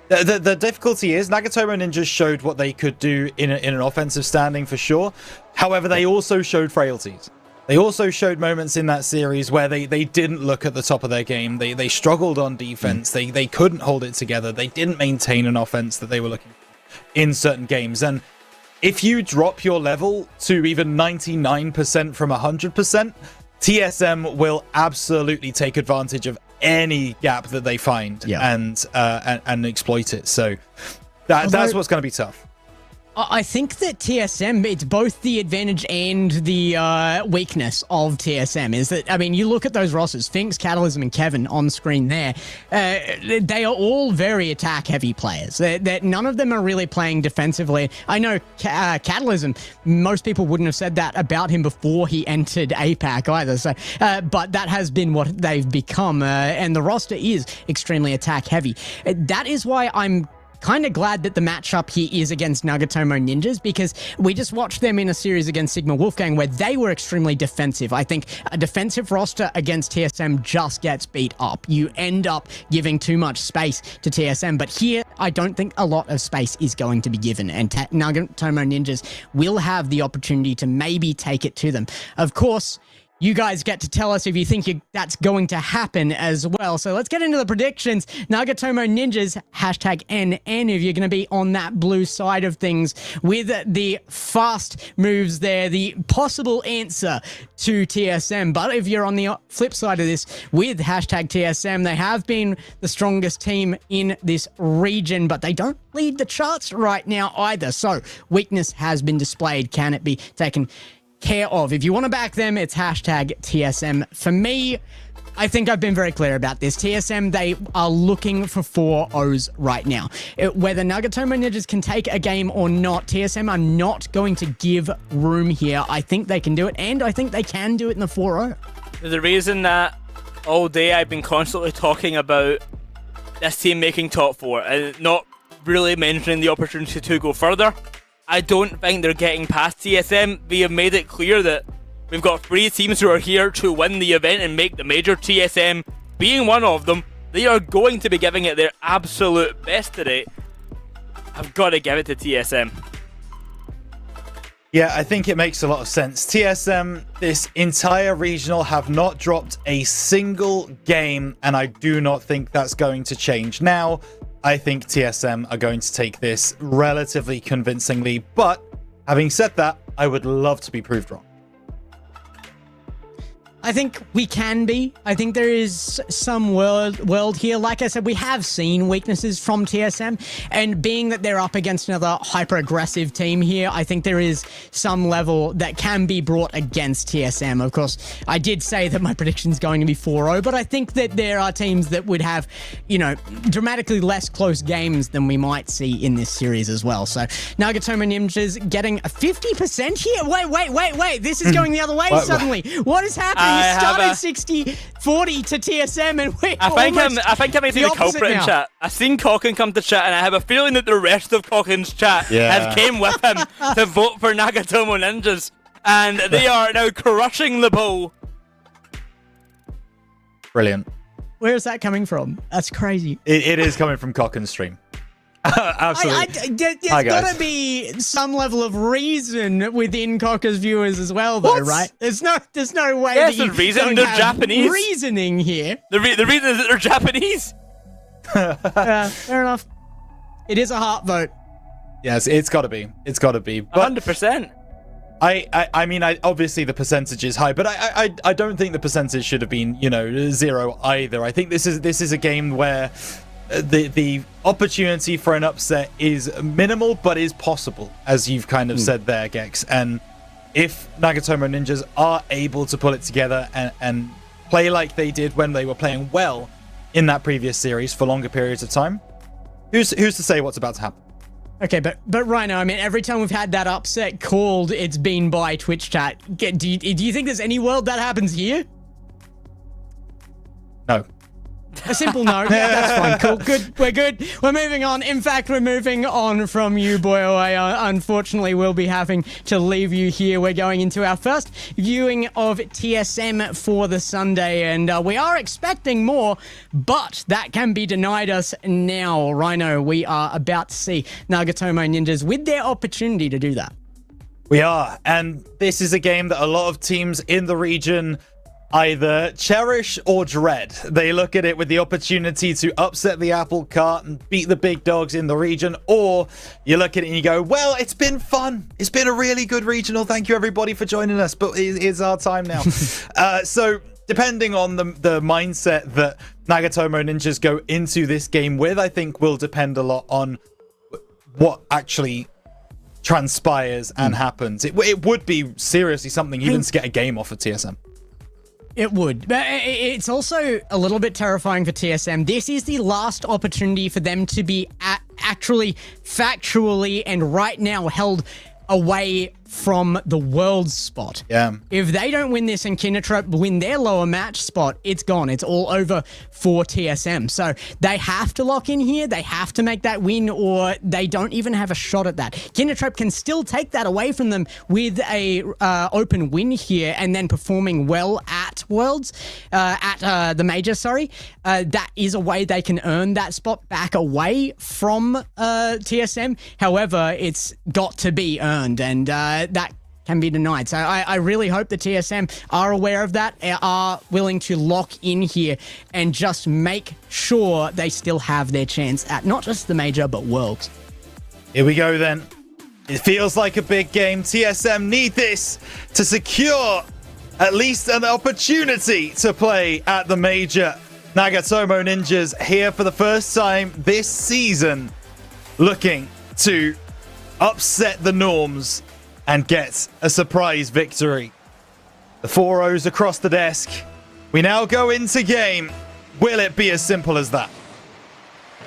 the difficulty is Nagatomo Ninjas showed what they could do in an offensive standing for sure. However, they also showed frailties. They also showed moments in that series where they didn't look at the top of their game. They struggled on defense. They couldn't hold it together. They didn't maintain an offense that they were looking for in certain games. And if you drop your level to even 99% from 100%, TSM will absolutely take advantage of any gap that they find and exploit it. So that's what's going to be tough. I think that TSM, it's both the advantage and the weakness of TSM is that, I mean, you look at those rosters, Finks, Catalysm, and Kevin on screen there, they are all very attack-heavy players. None of them are really playing defensively. I know Catalysm, most people wouldn't have said that about him before he entered Apac either, so, but that has been what they've become, and the roster is extremely attack-heavy. That is why I'm kind of glad that the matchup here is against Nagatomo Ninjas, because we just watched them in a series against Sigma Wolfgang where they were extremely defensive. I think a defensive roster against TSM just gets beat up. You end up giving too much space to TSM, but here I don't think a lot of space is going to be given, and Nagatomo Ninjas will have the opportunity to maybe take it to them. Of course, you guys get to tell us if you think that's going to happen as well. So let's get into the predictions. Nagatomo Ninjas, #NN, if you're going to be on that blue side of things with the fast moves there, the possible answer to TSM. But if you're on the flip side of this with #TSM, they have been the strongest team in this region, but they don't lead the charts right now either. So weakness has been displayed. Can it be taken care of? If you want to back them, it's #TSM. For me, I think I've been very clear about this. TSM, they are looking for 4-0s right now. Whether Nagatomo Ninjas can take a game or not, TSM are not going to give room here. I think they can do it, and I think they can do it in the 4-0. There's a reason that all day I've been constantly talking about this team making top 4 and not really mentioning the opportunity to go further. I don't think they're getting past TSM. We have made it clear that we've got 3 teams who are here to win the event and make the major. TSM being one of them. They are going to be giving it their absolute best today. I've got to give it to TSM. Yeah, I think it makes a lot of sense. TSM, this entire regional, have not dropped a single game, and I do not think that's going to change now. I think TSM are going to take this relatively convincingly, but having said that, I would love to be proved wrong. I think we can be. I think there is some world here. Like I said, we have seen weaknesses from TSM, and being that they're up against another hyper-aggressive team here, I think there is some level that can be brought against TSM. Of course, I did say that my prediction is going to be 4-0, but I think that there are teams that would have, you know, dramatically less close games than we might see in this series as well. So Nagatomo Ninjas getting a 50% here. Wait. This is going the other way suddenly. What is happening? He started 60-40 to TSM, and I think I may be the culprit in chat. I've seen Cocken come to chat, and I have a feeling that the rest of Cocken's chat has came with him to vote for Nagatomo Ninjas, and they are now crushing the poll. Brilliant. Where is that coming from? That's crazy. It is coming from Cocken's stream. Absolutely. There's got to be some level of reason within Cocker's viewers as well, though, right? There's no way. Yes, that the reason they're Japanese. Reasoning here. The reason is that they're Japanese. Fair enough. It is a heart vote. Yes, it's got to be. It's got to be. 100%. I mean, obviously the percentage is high, but I don't think the percentage should have been, 0 either. I think this is a game where the opportunity for an upset is minimal, but is possible, as you've kind of said there, Gex. And if Nagatomo Ninjas are able to pull it together and play like they did when they were playing well in that previous series for longer periods of time, who's to say what's about to happen? Okay, but Rhino, I mean, every time we've had that upset called, it's been by Twitch chat. Do you think there's any world that happens here? No. A simple no. Yeah, that's fine. Cool. Good. We're good. We're moving on. In fact, we're moving on from you, Boyo. I unfortunately will be having to leave you here. We're going into our first viewing of TSM for the Sunday, and we are expecting more, but that can be denied us now. Rhino, we are about to see Nagatomo Ninjas with their opportunity to do that. We are, and this is a game that a lot of teams in the region either cherish or dread. They look at it with the opportunity to upset the apple cart and beat the big dogs in the region, or you look at it and you go, well, it's been fun. It's been a really good regional. Thank you, everybody, for joining us, but it's our time now. So depending on the mindset that Nagatomo Ninjas go into this game with, I think will depend a lot on what actually transpires and happens. It would be seriously something even to get a game off of TSM. It would. But it's also a little bit terrifying for TSM. This is the last opportunity for them to be actually factually and right now held away from the world spot. Yeah. If they don't win this and Kindertrop win their lower match spot, it's gone. It's all over for TSM. So they have to lock in here. They have to make that win, or they don't even have a shot at that. Kindertrop can still take that away from them with a open win here and then performing well at Worlds, at the major, sorry. That is a way they can earn that spot back away from TSM. However, it's got to be earned, and that can be denied. So I really hope the TSM are aware of that, are willing to lock in here and just make sure they still have their chance at not just the major, but Worlds. Here we go then. It feels like a big game. TSM need this to secure at least an opportunity to play at the major. Nagatomo Ninjas here for the first time this season, looking to upset the norms and get a surprise victory. The 4-0s across the desk. We now go into game. Will it be as simple as that?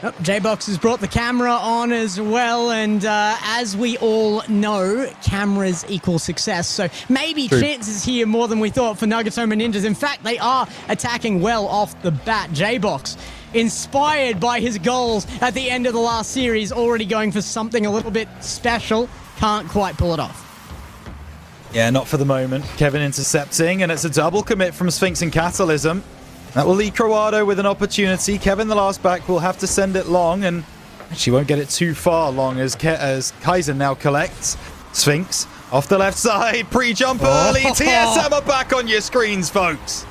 Oh, J-Box has brought the camera on as well, and as we all know, cameras equal success, so maybe chances here more than we thought for Nagatomo Ninjas. In fact, they are attacking well off the bat. J-Box, inspired by his goals at the end of the last series, already going for something a little bit special. Can't quite pull it off. Yeah, not for the moment. Kevin intercepting, and it's a double commit from Sphinx and Catalysm. That will leave Croado with an opportunity. Kevin, the last back, will have to send it long, and actually won't get it too far long as Kaizen now collects. Sphinx off the left side, pre-jump early. TSM are back on your screens, folks.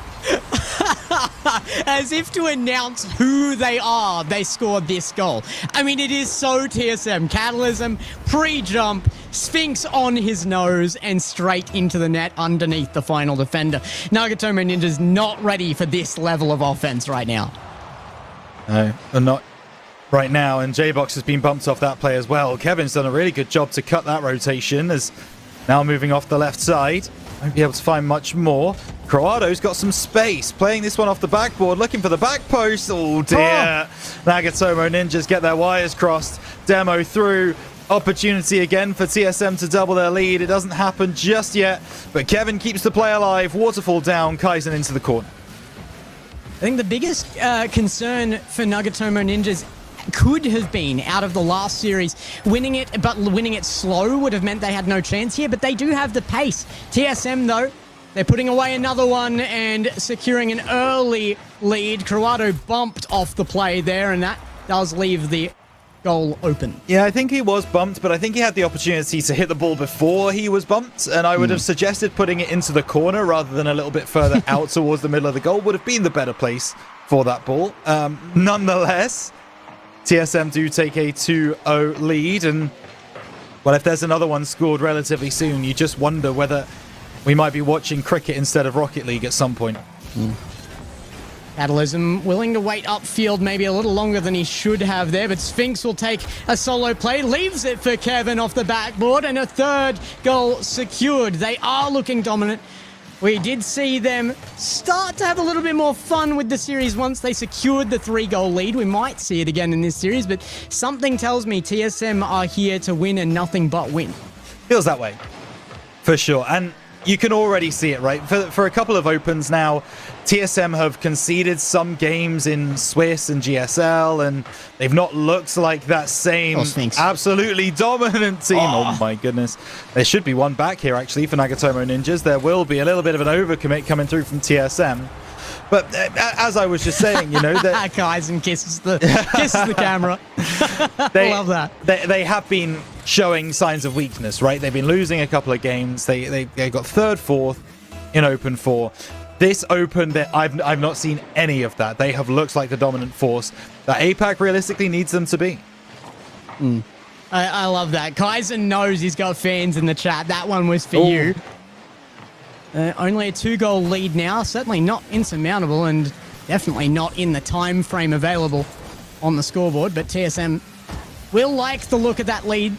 As if to announce who they are, they scored this goal. I mean, it is so TSM. Catalysm, pre-jump, Sphinx on his nose, and straight into the net underneath the final defender. Nagatomo Ninja's not ready for this level of offense right now. No, they're not right now, and J-Box has been bumped off that play as well. Kevin's done a really good job to cut that rotation, as now moving off the left side. Won't be able to find much more. Croado's got some space, playing this one off the backboard, looking for the back post. Oh dear. Nagatomo Ninjas get their wires crossed. Demo through. Opportunity again for TSM to double their lead. It doesn't happen just yet, but Kevin keeps the play alive. Waterfall down, Kaizen into the corner. I think the biggest concern for Nagatomo Ninjas could have been out of the last series. Winning it, but winning it slow would have meant they had no chance here, but they do have the pace. TSM, though, they're putting away another one and securing an early lead. Croado bumped off the play there, and that does leave the goal open. Yeah, I think he was bumped, but I think he had the opportunity to hit the ball before he was bumped, and I would have suggested putting it into the corner rather than a little bit further out towards the middle of the goal. Would have been the better place for that ball. Nonetheless, TSM do take a 2-0 lead, and well, if there's another one scored relatively soon, you just wonder whether we might be watching cricket instead of Rocket League at some point. Catalysm willing to wait upfield maybe a little longer than he should have there, but Sphinx will take a solo play, leaves it for Kevin off the backboard, and a third goal secured. They are looking dominant. We did see them start to have a little bit more fun with the series once they secured the 3-goal lead. We might see it again in this series, but something tells me TSM are here to win and nothing but win. Feels that way, for sure. And you can already see it, right? For a couple of opens now, TSM have conceded some games in Swiss and GSL, and they've not looked like that same absolutely dominant team. Oh my goodness. There should be one back here, actually, for Nagatomo Ninjas. There will be a little bit of an overcommit coming through from TSM. But as I was just saying, you know, that Kaizen kisses the camera. Love that. They have been showing signs of weakness, right? They've been losing a couple of games. They got third, fourth in Open 4. This Open, I've not seen any of that. They have looked like the dominant force that Apac realistically needs them to be. I love that. Kaizen knows he's got fans in the chat. That one was for you. Only a 2-goal lead now. Certainly not insurmountable, and definitely not in the time frame available on the scoreboard. But TSM will like the look of that lead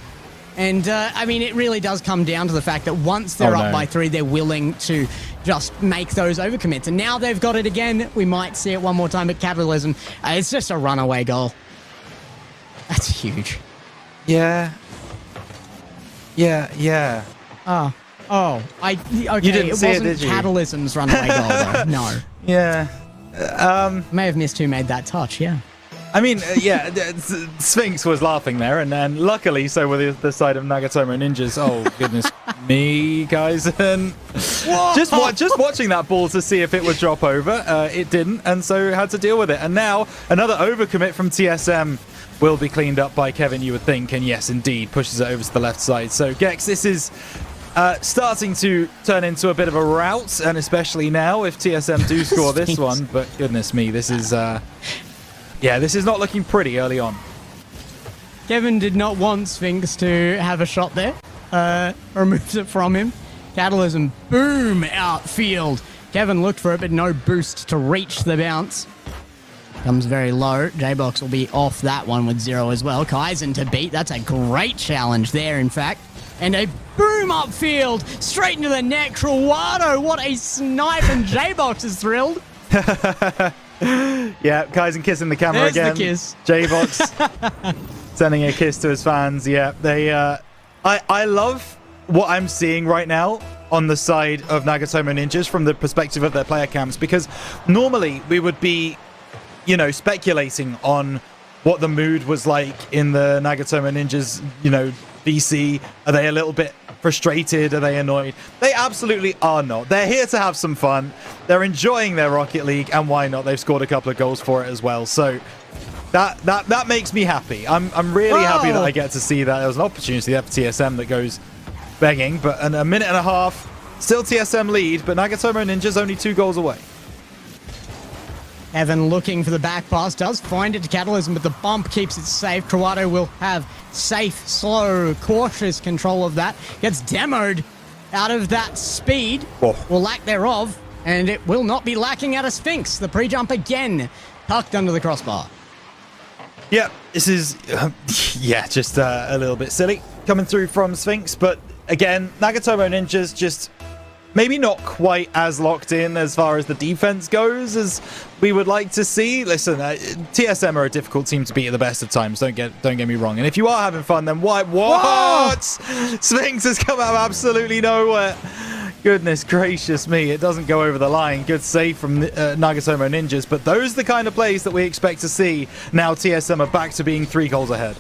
And, I mean, it really does come down to the fact that once they're up by 3, they're willing to just make those overcommits. And now they've got it again. We might see it one more time at Capitalism. It's just a runaway goal. That's huge. Yeah. Yeah. Okay. You didn't see it, did you? Capitalism's runaway goal, though. No. Yeah. May have missed who made that touch, yeah. I mean, Sphinx was laughing there, and then luckily, so were the side of Nagatomo Ninjas. Oh, goodness me, guys. And just watching that ball to see if it would drop over, it didn't, and so had to deal with it. And now, another overcommit from TSM will be cleaned up by Kevin, you would think, and yes, indeed, pushes it over to the left side. So, Gex, this is starting to turn into a bit of a rout, and especially now if TSM do score this one, but goodness me, this is... Yeah, this is not looking pretty early on. Kevin did not want Sphinx to have a shot there. Removes it from him. Catalysm, boom, outfield. Kevin looked for it, but no boost to reach the bounce. Comes very low. J-Box will be off that one with 0 as well. Kaizen to beat. That's a great challenge there, in fact. And a boom upfield. Straight into the net. Crawado, what a snipe. And J-Box is thrilled. Yeah, Kaizen kissing the camera again. There's the kiss. J-Box sending a kiss to his fans. Yeah, they. I love what I'm seeing right now on the side of Nagatomo Ninjas from the perspective of their player camps, because normally we would be, speculating on what the mood was like in the Nagatomo Ninjas, VC. Are they a little bit frustrated? Are they annoyed? They absolutely are not. They're here to have some fun. They're enjoying their Rocket League, and why not? They've scored a couple of goals for it as well. So that makes me happy. I'm really happy that I get to see that. There was an opportunity there for TSM that goes begging, but in a minute and a half, still TSM lead, but Nagatomo Ninjas only 2 goals away. Evan looking for the back pass, does find it to Catalysm, but the bump keeps it safe. Crawado will have safe, slow, cautious control of that. Gets demoed out of that speed, or lack thereof, and it will not be lacking out of Sphinx. The pre-jump again, tucked under the crossbar. Yeah, this is, just a little bit silly coming through from Sphinx, but again, Nagatomo Ninjas just maybe not quite as locked in as far as the defense goes as we would like to see. Listen, TSM are a difficult team to beat at the best of times. Don't get me wrong. And if you are having fun, then why? What? Sphinx has come out of absolutely nowhere. Goodness gracious me! It doesn't go over the line. Good save from Nagatomo Ninjas. But those are the kind of plays that we expect to see. Now TSM are back to being 3 goals ahead.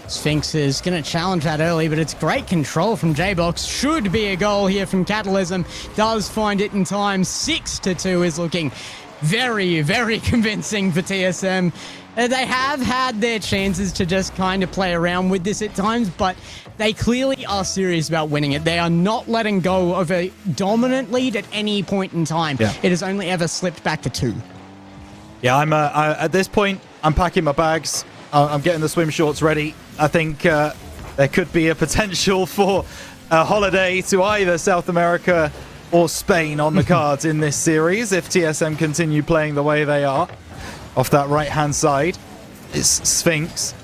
Sphinx is going to challenge that early, but it's great control from J-Box. Should be a goal here from Catalysm. Does find it in time. 6-2 is looking very, very convincing for TSM. They have had their chances to just kind of play around with this at times, but they clearly are serious about winning it. They are not letting go of a dominant lead at any point in time. Yeah. It has only ever slipped back to 2. Yeah, at this point, I'm packing my bags. I'm getting the swim shorts ready. I think there could be a potential for a holiday to either South America or Spain on the cards in this series if TSM continue playing the way they are. Off that right-hand side is Sphinx.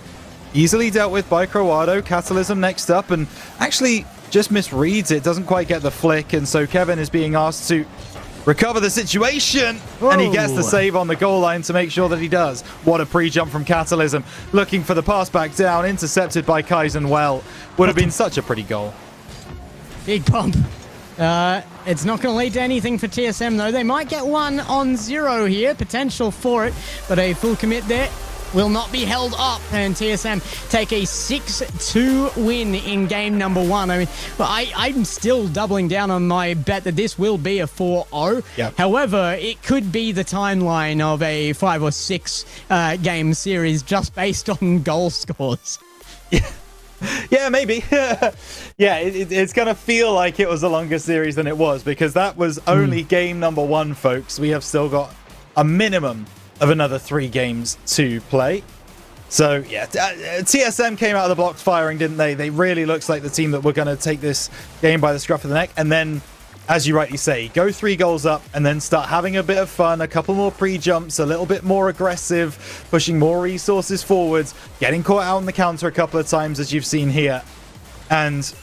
Easily dealt with by Crawado. Catalysm next up, and actually just misreads it. Doesn't quite get the flick, and so Kevin is being asked to recover the situation. Whoa. And he gets the save on the goal line to make sure that he does. What a pre-jump from Catalysm. Looking for the pass back down, intercepted by Kaizen well. Would have been such a pretty goal. Big pump. It's not going to lead to anything for TSM, though. They might get 1-0 here. Potential for it, but a full commit there will not be held up, and TSM take a 6-2 win in game number 1. I mean, I'm still doubling down on my bet that this will be a 4-0. Yep. However, it could be the timeline of a 5 or 6 game series just based on goal scores. Yeah, maybe. Yeah, it's going to feel like it was a longer series than it was, because that was only game number 1, folks. We have still got a minimum of another 3 games to play. So, yeah, TSM came out of the blocks firing, didn't they? They really looks like the team that were going to take this game by the scruff of the neck. And then as you rightly say, go 3 goals up and then start having a bit of fun, a couple more pre-jumps, a little bit more aggressive, pushing more resources forwards, getting caught out on the counter a couple of times, as you've seen here. And,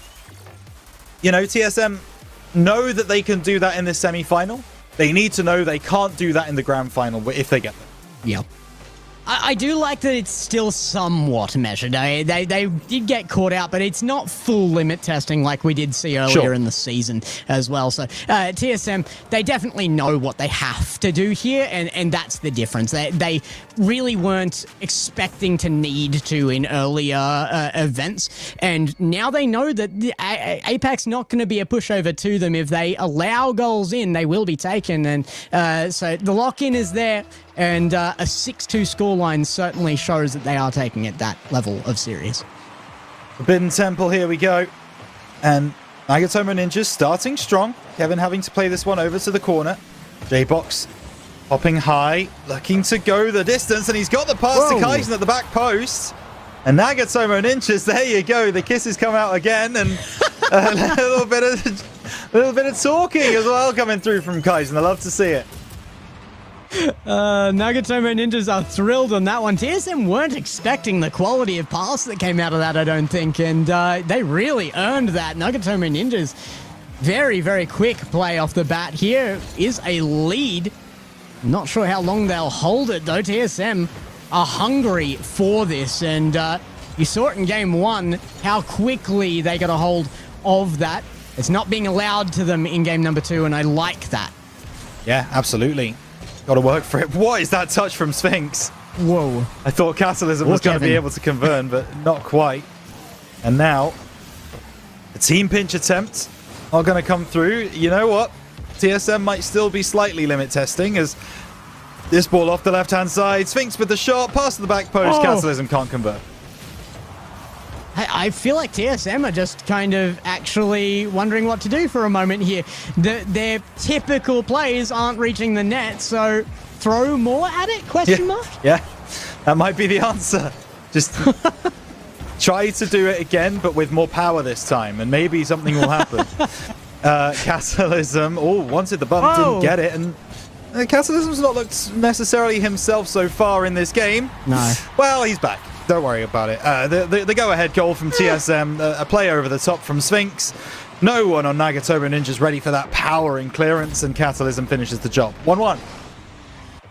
you know, TSM know that they can do that in this semi-final. They need to know they can't do that in the grand final if they get there. Yep. I do like that it's still somewhat measured. They did get caught out, but it's not full limit testing like we did see earlier in the season as well. So TSM, they definitely know what they have to do here, and that's the difference. They really weren't expecting to need to in earlier events, and now they know that Apac's not going to be a pushover to them. If they allow goals in, they will be taken, and so the lock-in is there. And a 6-2 scoreline certainly shows that they are taking it that level of serious. Forbidden Temple, here we go. And Nagatomo Ninjas starting strong. Kevin having to play this one over to the corner. J-Box hopping high, looking to go the distance, and he's got the pass to Kaizen at the back post. And Nagatomo Ninjas, there you go. The kisses come out again, and a little bit of talking as well coming through from Kaizen. I love to see it. Nagatomo Ninjas are thrilled on that one. TSM weren't expecting the quality of pass that came out of that, I don't think, and they really earned that. Nagatomo Ninjas, very, very quick play off the bat. Here is a lead. Not sure how long they'll hold it, though. TSM are hungry for this, and you saw it in game 1, how quickly they got a hold of that. It's not being allowed to them in game number 2, and I like that. Yeah, absolutely. Got to work for it. What is that touch from Sphinx? Whoa. I thought Catalysm was going to be able to convert, but not quite. And now, the team pinch attempt are going to come through. You know what? TSM might still be slightly limit testing as this ball off the left-hand side. Sphinx with the shot, pass to the back post. Catalysm can't convert. I feel like TSM are just kind of actually wondering what to do for a moment here. Their typical plays aren't reaching the net, so throw more at it, question mark? Yeah, that might be the answer. Just try to do it again, but with more power this time, and maybe something will happen. Catalysm, wanted the bump, didn't get it, and Catalysm's not looked necessarily himself so far in this game. No. Well, he's back. Don't worry about it. The go-ahead goal from TSM, a play over the top from Sphinx. No one on Nagatomo Ninjas ready for that powering clearance, and Catalysm finishes the job. 1-1.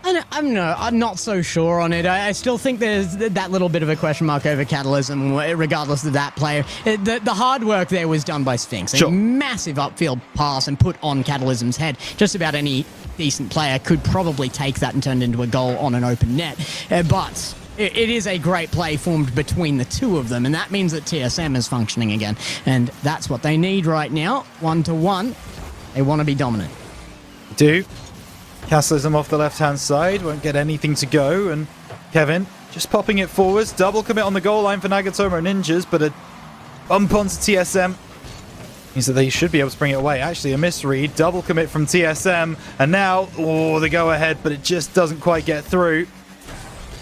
I'm not so sure on it. I still think there's that little bit of a question mark over Catalysm, regardless of that player. The hard work there was done by Sphinx. Sure. A massive upfield pass and put on Catalysm's head. Just about any decent player could probably take that and turn it into a goal on an open net. But it is a great play formed between the two of them, and that means that TSM is functioning again. And that's what they need right now. 1-1. They want to be dominant. Do. Catalysm off the left-hand side. Won't get anything to go. And Kevin just popping it forwards. Double commit on the goal line for Nagatomo Ninjas, but a bump onto TSM means that they should be able to bring it away. Actually, a misread. Double commit from TSM. And now, the go-ahead, but it just doesn't quite get through.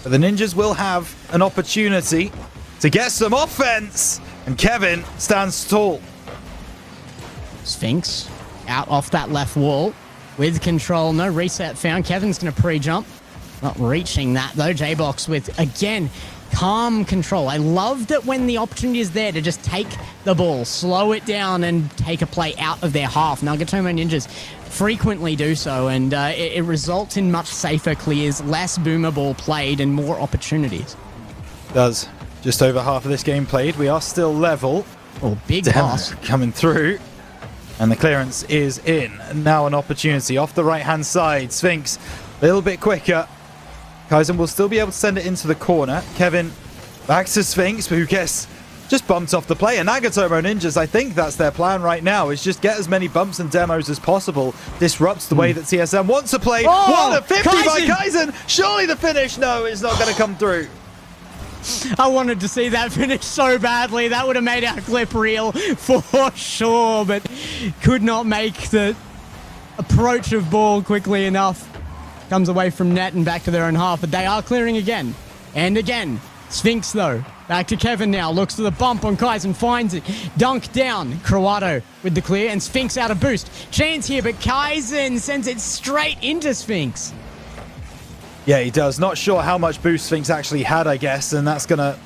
But the Ninjas will have an opportunity to get some offense. And Kevin stands tall. Sphinx out off that left wall with control. No reset found. Kevin's going to pre-jump. Not reaching that, though. J-Box with, again, calm control. I love that when the opportunity is there to just take the ball, slow it down, and take a play out of their half. Nagatomo Ninjas frequently do so, and it results in much safer clears, less boomer ball played, and more opportunities. Does. Just over half of this game played. We are still level. Big pass. Coming through. And the clearance is in. Now an opportunity off the right-hand side. Sphinx a little bit quicker. Kaizen will still be able to send it into the corner. Kevin back to Sphinx, who gets just bumped off the play. And Nagatomo Ninjas, I think that's their plan right now, is just get as many bumps and demos as possible. Disrupts the way that TSM wants to play. 1-50 by Kaizen. Surely the finish. No, it's not going to come through. I wanted to see that finish so badly. That would have made our clip reel for sure, but could not make the approach of ball quickly enough. Comes away from net and back to their own half, but they are clearing again and again. Sphinx, though, Back to Kevin now. Looks for the bump on Kaizen. Finds it. Dunk down. Croato with the clear. And Sphinx out of boost. Chance here, but Kaizen sends it straight into Sphinx. Yeah, he does. Not sure how much boost Sphinx actually had, I guess. And that's going to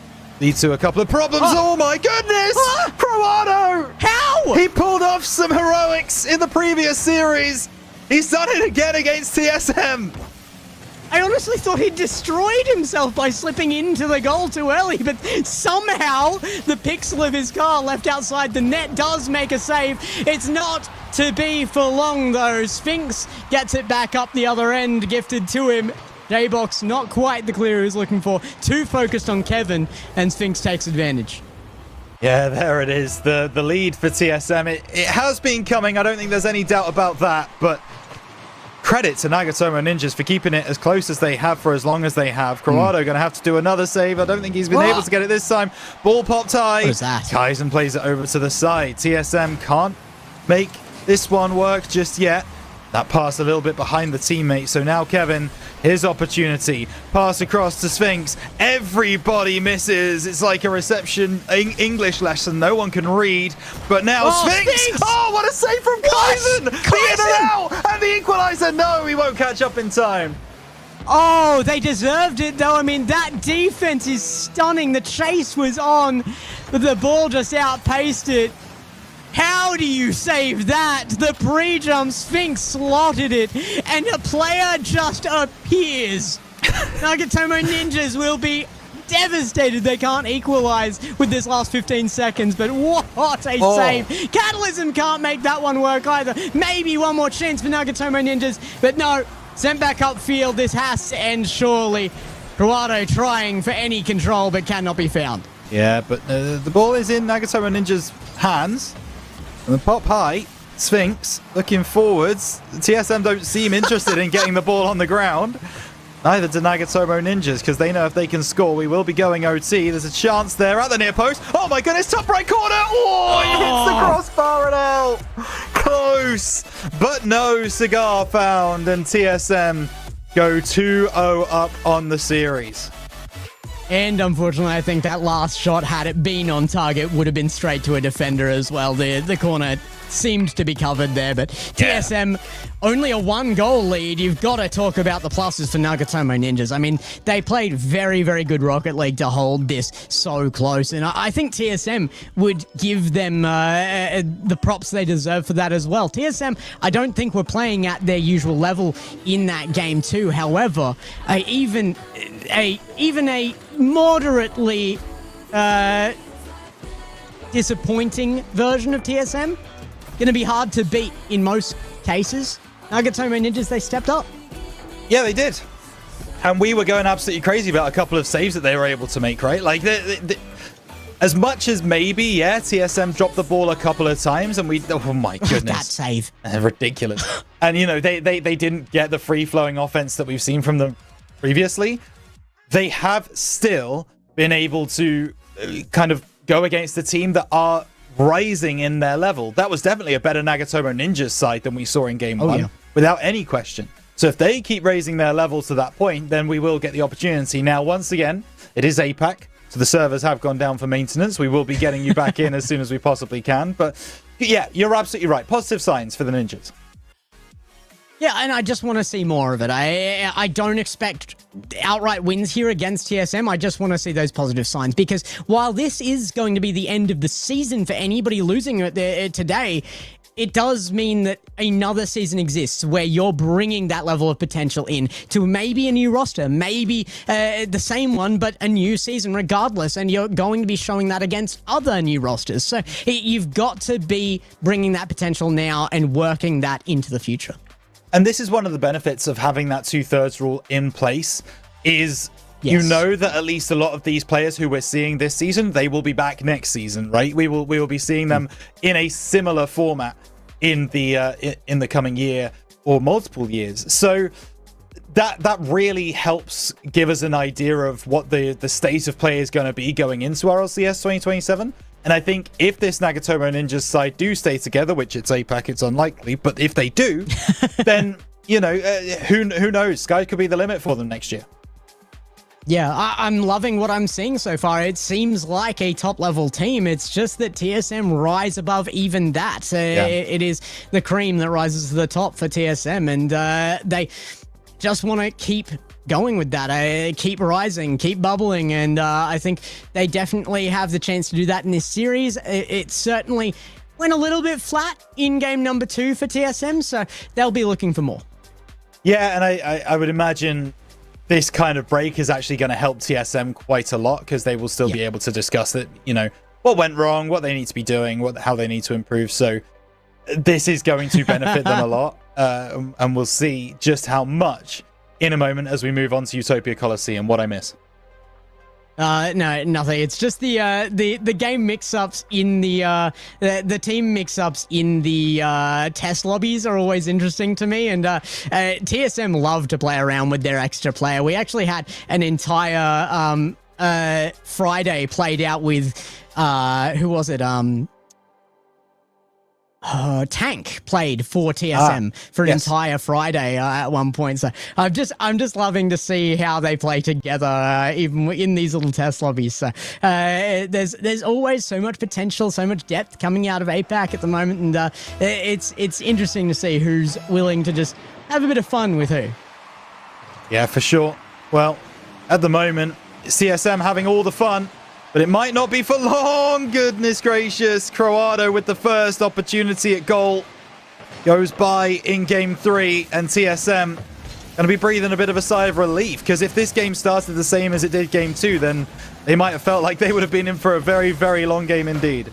lead to a couple of problems. Oh my goodness! Croato! How? He pulled off some heroics in the previous series. He's done it again against TSM. I honestly thought he destroyed himself by slipping into the goal too early, but somehow the pixel of his car left outside the net does make a save. It's not to be for long, though. Sphinx gets it back up the other end, gifted to him. J-Box, not quite the clear he was looking for. Too focused on Kevin, and Sphinx takes advantage. Yeah, there it is. The lead for TSM. It has been coming. I don't think there's any doubt about that, but credit to Nagatomo Ninjas for keeping it as close as they have for as long as they have. Croato going to have to do another save. I don't think he's been able to get it this time. Ball popped high. What is that? Kaizen plays it over to the side. TSM can't make this one work just yet. That pass a little bit behind the teammate. So now Kevin, his opportunity. Pass across to Sphinx. Everybody misses. It's like a reception English lesson. No one can read. But now Sphinx. Oh, what a save from Kaizen. The in and out. And the equalizer. No, he won't catch up in time. Oh, they deserved it, though. I mean, that defense is stunning. The chase was on, but the ball just outpaced it. How do you save that? The pre-jump Sphinx slotted it, and a player just appears. Nagatomo Ninjas will be devastated they can't equalize with this last 15 seconds, but what a save. Catalysm can't make that one work either. Maybe one more chance for Nagatomo Ninjas, but no, sent back upfield. This has to end surely. Croato trying for any control, but cannot be found. Yeah, but the ball is in Nagatomo Ninjas' hands. And the pop high, Sphinx looking forwards. The TSM don't seem interested in getting the ball on the ground. Neither do Nagatomo Ninjas, because they know if they can score, we will be going OT. There's a chance there at the near post. Oh my goodness, top right corner. Oh, he hits the crossbar and out. Close, but no cigar found. And TSM go 2-0 up on the series. And unfortunately, I think that last shot, had it been on target, would have been straight to a defender as well. The corner seemed to be covered there, but TSM, only a 1-goal lead. You've got to talk about the pluses for Nagatomo Ninjas. I mean, they played very, very good Rocket League to hold this so close, and I think TSM would give them the props they deserve for that as well. TSM, I don't think were playing at their usual level in that game too. However, even a moderately disappointing version of TSM going to be hard to beat in most cases. Nagatomo Ninjas, they stepped up. Yeah, they did. And we were going absolutely crazy about a couple of saves that they were able to make, right? Like, as much as maybe, TSM dropped the ball a couple of times, and oh my goodness. That save. Ridiculous. And, you know, they didn't get the free-flowing offense that we've seen from them previously. They have still been able to kind of go against the team that are rising in their level. That was definitely a better Nagatomo Ninjas side than we saw in game one, without any question. So if they keep raising their level to that point, then we will get the opportunity. Now, once again, it is Apac, so the servers have gone down for maintenance. We will be getting you back in as soon as we possibly can. But yeah, you're absolutely right. Positive signs for the Ninjas. Yeah, and I just want to see more of it. I don't expect outright wins here against TSM. I just want to see those positive signs, because while this is going to be the end of the season for anybody losing it today, it does mean that another season exists where you're bringing that level of potential in to maybe a new roster, maybe the same one, but a new season regardless, and you're going to be showing that against other new rosters. So you've got to be bringing that potential now and working that into the future. And this is one of the benefits of having that 2/3 rule in place is you know that at least a lot of these players who we're seeing this season, they will be back next season, right? We will be seeing them in a similar format in the coming year or multiple years. So that really helps give us an idea of what the state of play is going to be going into RLCS 2027. And I think if this Nagatomo Ninjas side do stay together, which it's Apac, it's unlikely, but if they do, then, you know, who knows? Sky could be the limit for them next year. Yeah, I'm loving what I'm seeing so far. It seems like a top-level team. It's just that TSM rise above even that. It is the cream that rises to the top for TSM, and they just want to keep going with that, keep rising, keep bubbling, and I think they definitely have the chance to do that in this series. It certainly went a little bit flat in game number 2 for TSM, so they'll be looking for more. Yeah, and I would imagine this kind of break is actually going to help TSM quite a lot, because they will still be able to discuss that, you know, what went wrong, what they need to be doing, how they need to improve. So this is going to benefit them a lot, and we'll see just how much in a moment as we move on to Utopia Coliseum. What I miss? No, nothing. It's just the game mix-ups in the team mix-ups in the test lobbies are always interesting to me, and TSM love to play around with their extra player. We actually had an entire Friday played out with who was it? Tank played for TSM for an entire Friday at one point. So I'm just loving to see how they play together, even in these little test lobbies. So there's always so much potential, so much depth coming out of Apac at the moment, and it's interesting to see who's willing to just have a bit of fun with who. Yeah, for sure. Well, at the moment, CSM having all the fun, but it might not be for long. Goodness gracious. Croado with the first opportunity at goal goes by in game 3, and TSM going to be breathing a bit of a sigh of relief, because if this game started the same as it did game 2, then they might have felt like they would have been in for a very, very long game indeed.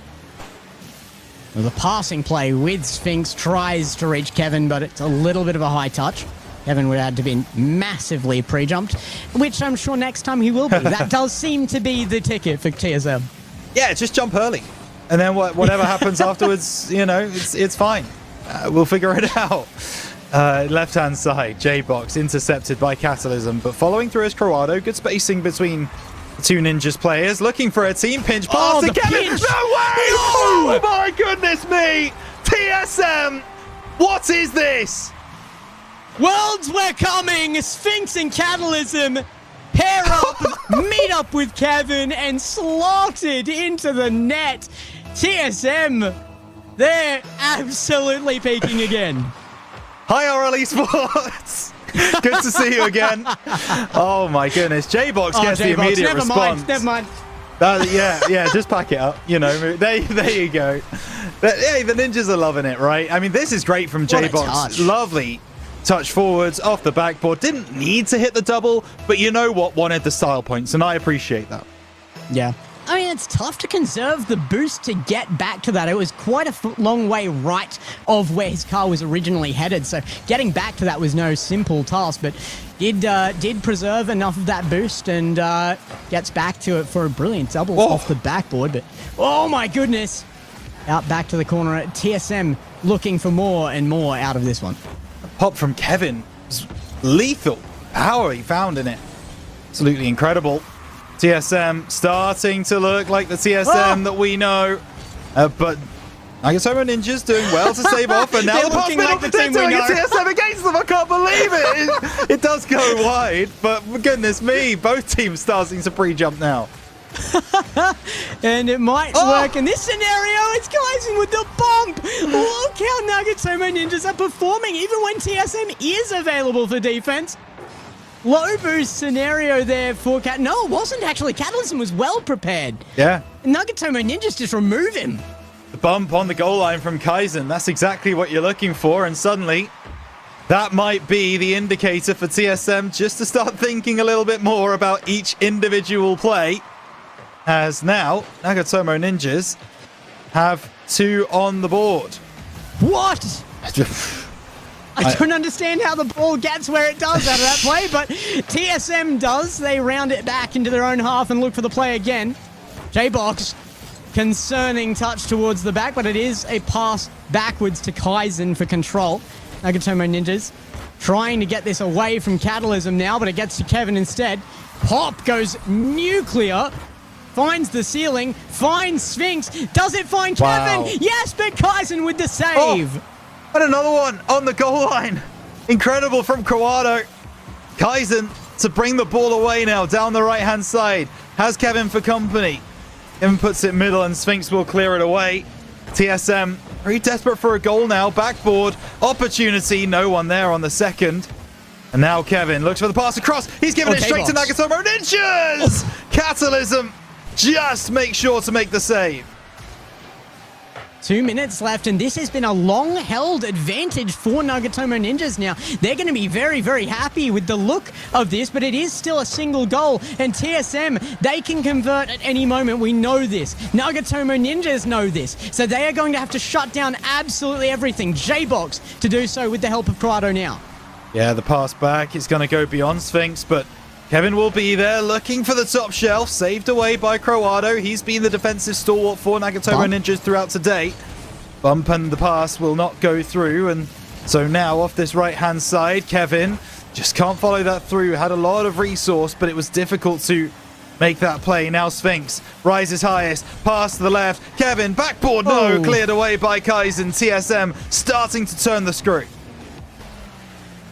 Well, the passing play with Sphinx tries to reach Kevin, but it's a little bit of a high touch. Kevin would have had to be massively pre-jumped, which I'm sure next time he will be. That does seem to be the ticket for TSM. Yeah, just jump early. And then whatever happens afterwards, you know, it's fine. We'll figure it out. Left-hand side, J-Box intercepted by Catalysm, but following through is Croado. Good spacing between the two Ninjas players, looking for a team pinch pass to Kevin. Pinch. No way! Oh my goodness me! TSM! What is this? Worlds were coming! Sphinx and Catalysm pair up, meet up with Kevin, and slotted into the net. TSM, they're absolutely peaking again. Hi, Esports. Good to see you again. Oh my goodness. J-Box gets the immediate response. Never mind. Yeah, just pack it up. You know, there you go. But, hey, the Ninjas are loving it, right? I mean, this is great from J-Box. Lovely touch forwards off the backboard. Didn't need to hit the double, but you know what? Wanted the style points, and I appreciate that. Yeah. I mean, it's tough to conserve the boost to get back to that. It was quite a long way right of where his car was originally headed, so getting back to that was no simple task, but did preserve enough of that boost and gets back to it for a brilliant double off the backboard. But oh my goodness, out back to the corner at TSM, looking for more and more out of this one. Pop from Kevin was lethal. Power he found in it. Absolutely incredible. TSM starting to look like the TSM that we know. But Nagatoro Ninjas doing well to save off, and now the pass middle, like they're doing a TSM against them. I can't believe it. It does go wide, but goodness me, both teams starting to pre-jump now. And it might work in this scenario. It's Kaisen with the bump. Look how Nagatoro Ninjas are performing, even when TSM is available for defense. Low boost scenario there for Cat. No, it wasn't actually. Catalysm was well prepared. Yeah. Nagatomo Ninjas just remove him. The bump on the goal line from Kaizen. That's exactly what you're looking for. And suddenly, that might be the indicator for TSM just to start thinking a little bit more about each individual play. As now, Nagatomo Ninjas have 2 on the board. What? I don't understand how the ball gets where it does out of that play, but TSM does. They round it back into their own half and look for the play again. J-Box, concerning touch towards the back, but it is a pass backwards to Kaizen for control. Nagatomo Ninjas trying to get this away from Catalysm now, but it gets to Kevin instead. Pop goes nuclear. Finds the ceiling, finds Sphinx. Does it find Kevin? Yes, but Kaizen with the save. And another one on the goal line. Incredible from Croado. Kaizen to bring the ball away now down the right-hand side. Has Kevin for company. Kevin puts it middle and Sphinx will clear it away. TSM very desperate for a goal now. Backboard opportunity. No one there on the second. And now Kevin looks for the pass across. He's giving it straight to Nagatomo Ninjas. Catalysm just make sure to make the save. 2 minutes left, and this has been a long-held advantage for Nagatomo Ninjas now. They're going to be very, very happy with the look of this, but it is still a single goal, and TSM, they can convert at any moment. We know this. Nagatomo Ninjas know this, so they are going to have to shut down absolutely everything. J-Box to do so with the help of Corrado now. Yeah, the pass back is going to go beyond Sphinx, but Kevin will be there looking for the top shelf, saved away by Croado. He's been the defensive stalwart for Nagatomo Ninjas throughout today. Bump and the pass will not go through, and so now off this right-hand side, Kevin just can't follow that through. Had a lot of resource, but it was difficult to make that play. Now Sphinx rises highest, pass to the left. Kevin, backboard, no, cleared away by Kaizen. TSM starting to turn the screw.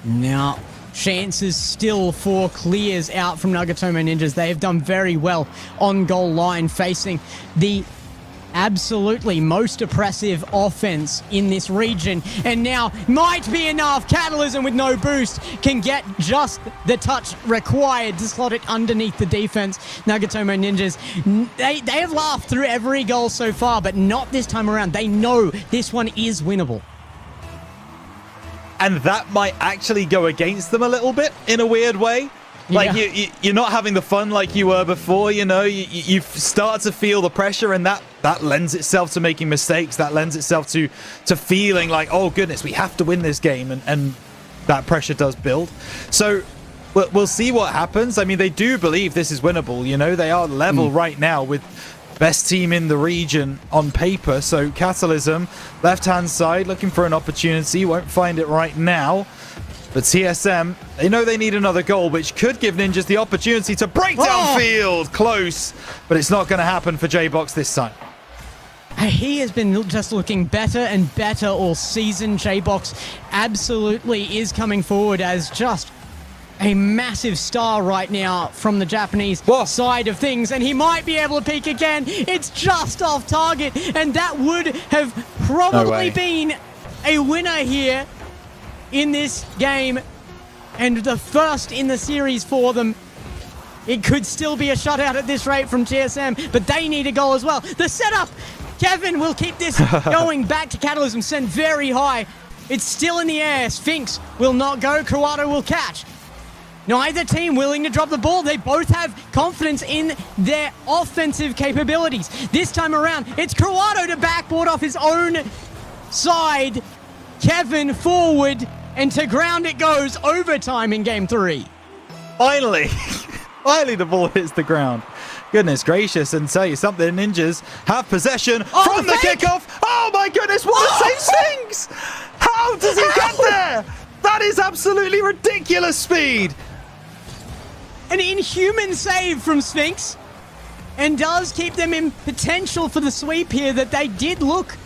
Now, chances still for clears out from Nagatomo Ninjas. They have done very well on goal line, facing the absolutely most oppressive offense in this region. And now might be enough. Catalysm with no boost can get just the touch required to slot it underneath the defense. Nagatomo Ninjas, they have laughed through every goal so far, but not this time around. They know this one is winnable. And that might actually go against them a little bit in a weird way. Like, you're not having the fun like you were before, you know. You start to feel the pressure, and that lends itself to making mistakes. That lends itself to feeling like, oh, goodness, we have to win this game, and that pressure does build. So we'll see what happens. I mean, they do believe this is winnable, you know. They are level right now with best team in the region on paper. So Catalysm, left-hand side, looking for an opportunity. Won't find it right now. But TSM, they know they need another goal, which could give Ninjas the opportunity to break downfield. Close, but it's not going to happen for J-Box this time. He has been just looking better and better all season. J-Box absolutely is coming forward as just a massive star right now from the Japanese side of things, and he might be able to peak again. It's just off target, and that would have probably been a winner here in this game, and the first in the series for them. It could still be a shutout at this rate from TSM, but they need a goal as well. The setup! Kevin will keep this going back to Catalysm, sent very high. It's still in the air. Sphinx will not go. Croado will catch. Neither team willing to drop the ball. They both have confidence in their offensive capabilities. This time around, it's Croado to backboard off his own side. Kevin forward, and to ground it goes. Overtime in game 3. Finally. Finally the ball hits the ground. Goodness gracious, and tell you something, Ninjas have possession from the kickoff. Oh my goodness, what a save Sphinx! How does he get there? That is absolutely ridiculous speed. An inhuman save from Sphinx, and does keep them in potential for the sweep here that they did look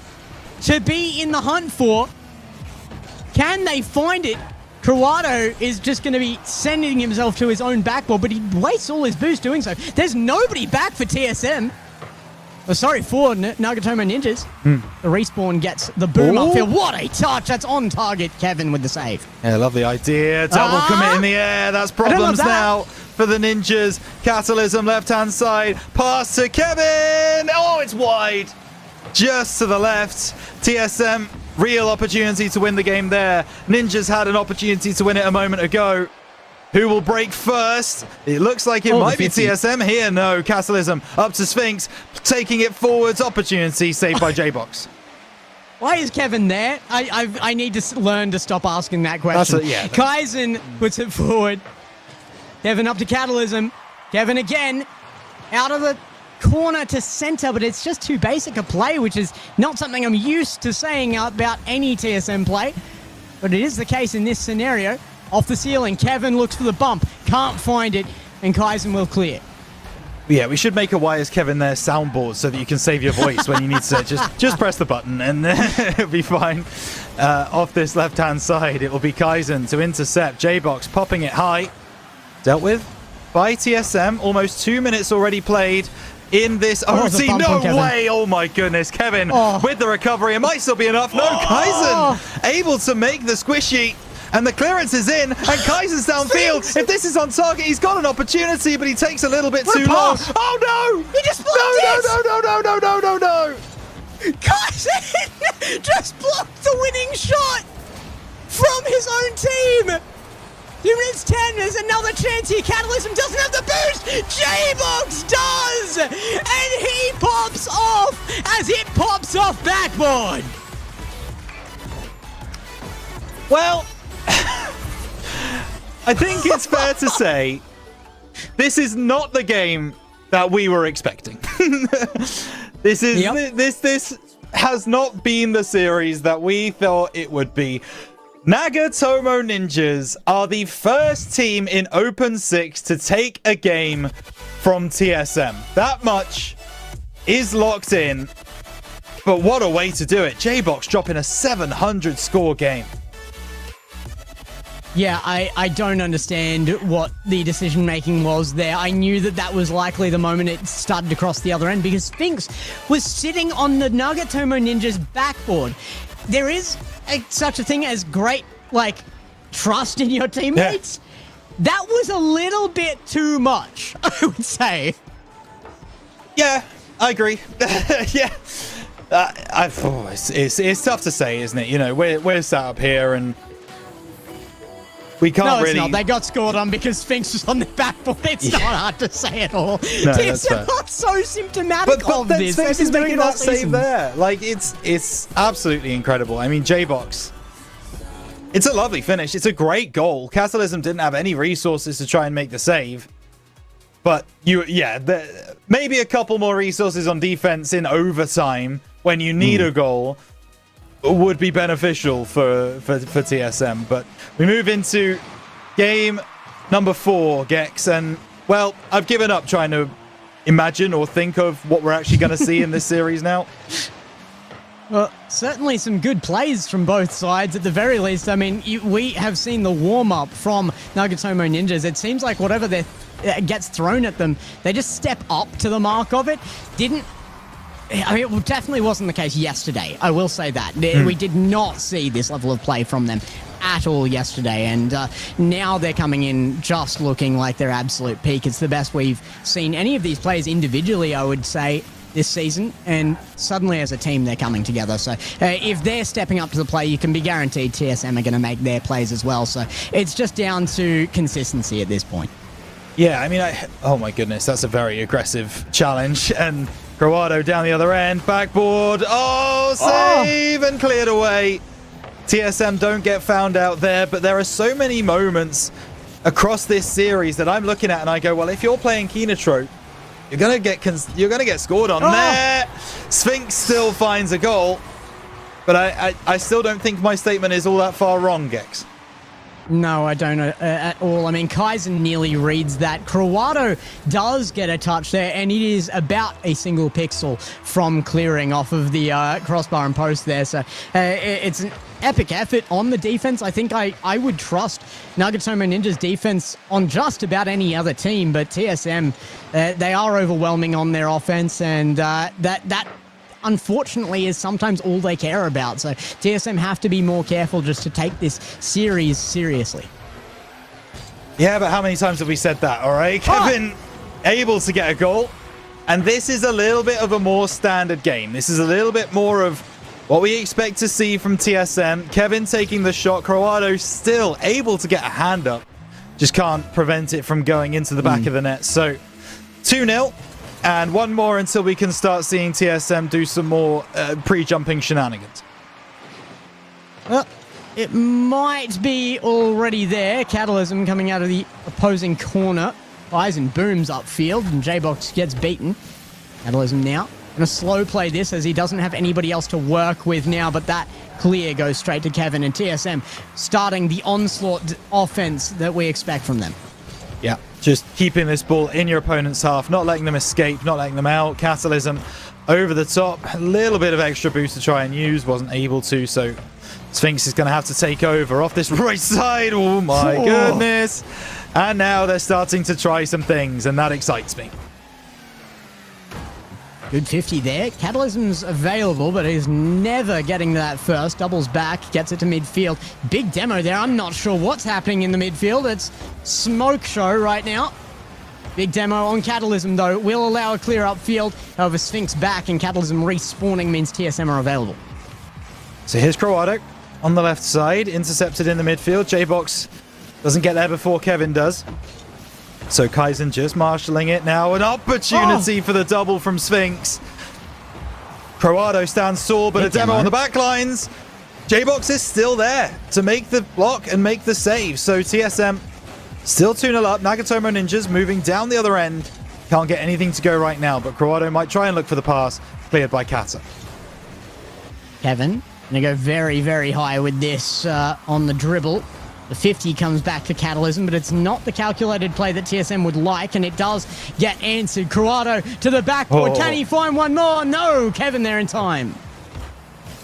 to be in the hunt for. Can they find it? Croado is just going to be sending himself to his own backboard, but he wastes all his boost doing so. There's nobody back for TSM. Oh, sorry, for Nagatomo Ninjas. The respawn gets the boom upfield. What a touch. That's on target. Kevin with the save. Yeah, lovely idea. Double commit in the air. That's problems now for the Ninjas. Catalysm, left-hand side. Pass to Kevin. Oh, it's wide. Just to the left. TSM, real opportunity to win the game there. Ninjas had an opportunity to win it a moment ago. Who will break first? It looks like it might be TSM here. No, Catalysm up to Sphinx, taking it forwards. Opportunity saved by J-Box. Why is Kevin there? I need to learn to stop asking that question. Kaizen puts it forward. Kevin up to Catalysm. Kevin again out of the corner to center, but it's just too basic a play, which is not something I'm used to saying about any TSM play, but it is the case in this scenario. Off the ceiling, Kevin looks for the bump, can't find it, and Kaizen will clear. Yeah, we should make a Why is Kevin there soundboard so that you can save your voice when you need to just press the button and it'll be fine. Off this left-hand side, it will be Kaizen to intercept. J-Box popping it high. dealt with by TSM. Almost 2 minutes already played in this it's a OT. bump on No Kevin. way. Oh my goodness. Kevin with the recovery. It might still be enough. No, Kaizen able to make the squishy. And the clearance is in, and Kaizen's downfield. If this is on target, he's got an opportunity, but he takes a little bit too long. Oh no! He just blocked No! Kaizen just blocked the winning shot from his own team. 2 minutes 10, there's another chance here. Catalysm doesn't have the boost. J-Box does! And he pops off as it pops off backboard. Well, I think it's fair to say this is not the game that we were expecting. This has not been the series that we thought it would be. Nagatomo Ninjas are the first team in Open 6 to take a game from TSM. That much is locked in, but what a way to do it. J-Box dropping a 700 score game. Yeah, I don't understand what the decision-making was there. I knew that was likely the moment it started to cross the other end because Sphinx was sitting on the Nagatomo Ninjas backboard. There is such a thing as great, trust in your teammates. Yeah. That was a little bit too much, I would say. Yeah, I agree. Yeah. It's tough to say, isn't it? You know, we're sat up here and we can't really... No, it's not. They got scored on because Sphinx was on the backboard. It's not hard to say at all. No, TSM not so symptomatic of this. Sphinx is making that save there. It's absolutely incredible. I mean, J-Box, it's a lovely finish. It's a great goal. Catalysm didn't have any resources to try and make the save. But, maybe a couple more resources on defense in overtime when you need a goal would be beneficial for TSM. But we move into game number 4, Gex, and well, I've given up trying to imagine or think of what we're actually going to see in this series now. Well, certainly some good plays from both sides at the very least. I mean, we have seen the warm-up from Nagatomo Ninjas. It seems like whatever gets thrown at them, they just step up to the mark of it. It definitely wasn't the case yesterday. I will say that. We did not see this level of play from them at all yesterday, and now they're coming in just looking like their absolute peak. It's the best we've seen any of these players individually, I would say, this season, and suddenly as a team they're coming together. So if they're stepping up to the play, you can be guaranteed TSM are going to make their plays as well. So it's just down to consistency at this point. Yeah, I mean, oh my goodness, that's a very aggressive challenge, and Croado down the other end, backboard, save and cleared away. TSM don't get found out there, but there are so many moments across this series that I'm looking at and I go, well, if you're playing Kinotrope, you're gonna get scored on there. Sphinx still finds a goal, but I still don't think my statement is all that far wrong, Gex. No, I don't at all. I mean, Kaizen nearly reads that. Croado does get a touch there, and it is about a single pixel from clearing off of the crossbar and post there. So it's an epic effort on the defense. I think I would trust Nagatomo Ninja's defense on just about any other team, but TSM, they are overwhelming on their offense, and that unfortunately is sometimes all they care about. So TSM have to be more careful just to take this series seriously. Yeah, but how many times have we said that, all right? Kevin able to get a goal, and this is a little bit of a more standard game. This is a little bit more of what we expect to see from TSM. Kevin taking the shot, Croado still able to get a hand up, just can't prevent it from going into the back of the net. So 2-0. And one more until we can start seeing TSM do some more pre-jumping shenanigans. Well, it might be already there. Catalysm coming out of the opposing corner. Kaizen booms upfield and J-Box gets beaten. Catalysm now going to slow play this as he doesn't have anybody else to work with now, but that clear goes straight to Kevin, and TSM starting the onslaught offense that we expect from them. Yeah, just keeping this ball in your opponent's half, not letting them escape, not letting them out. Catalysm over the top, a little bit of extra boost to try and use, wasn't able to, so Sphinx is going to have to take over off this right side. Oh my goodness. And now they're starting to try some things, and that excites me. Good 50 there. Catalysm's available, but he's never getting to that first. Doubles back, gets it to midfield. Big demo there. I'm not sure what's happening in the midfield. It's smoke show right now. Big demo on Catalysm, though. Will allow a clear upfield. However, Sphinx back and Catalysm respawning means TSM are available. So here's Croado on the left side, intercepted in the midfield. J-Box doesn't get there before Kevin does. So Kaizen just marshalling it now. An opportunity for the double from Sphinx. Croado stands tall, but a demo on the back lines. J-Box is still there to make the block and make the save. So TSM still 2-0 up. Nagatomo Ninjas moving down the other end. Can't get anything to go right now, but Croado might try and look for the pass. Cleared by Kata. Kevin, gonna go very, very high with this on the dribble. The 50 comes back to Catalysm, but it's not the calculated play that TSM would like, and it does get answered. Croado to the backboard. Can he find one more? No, Kevin there in time.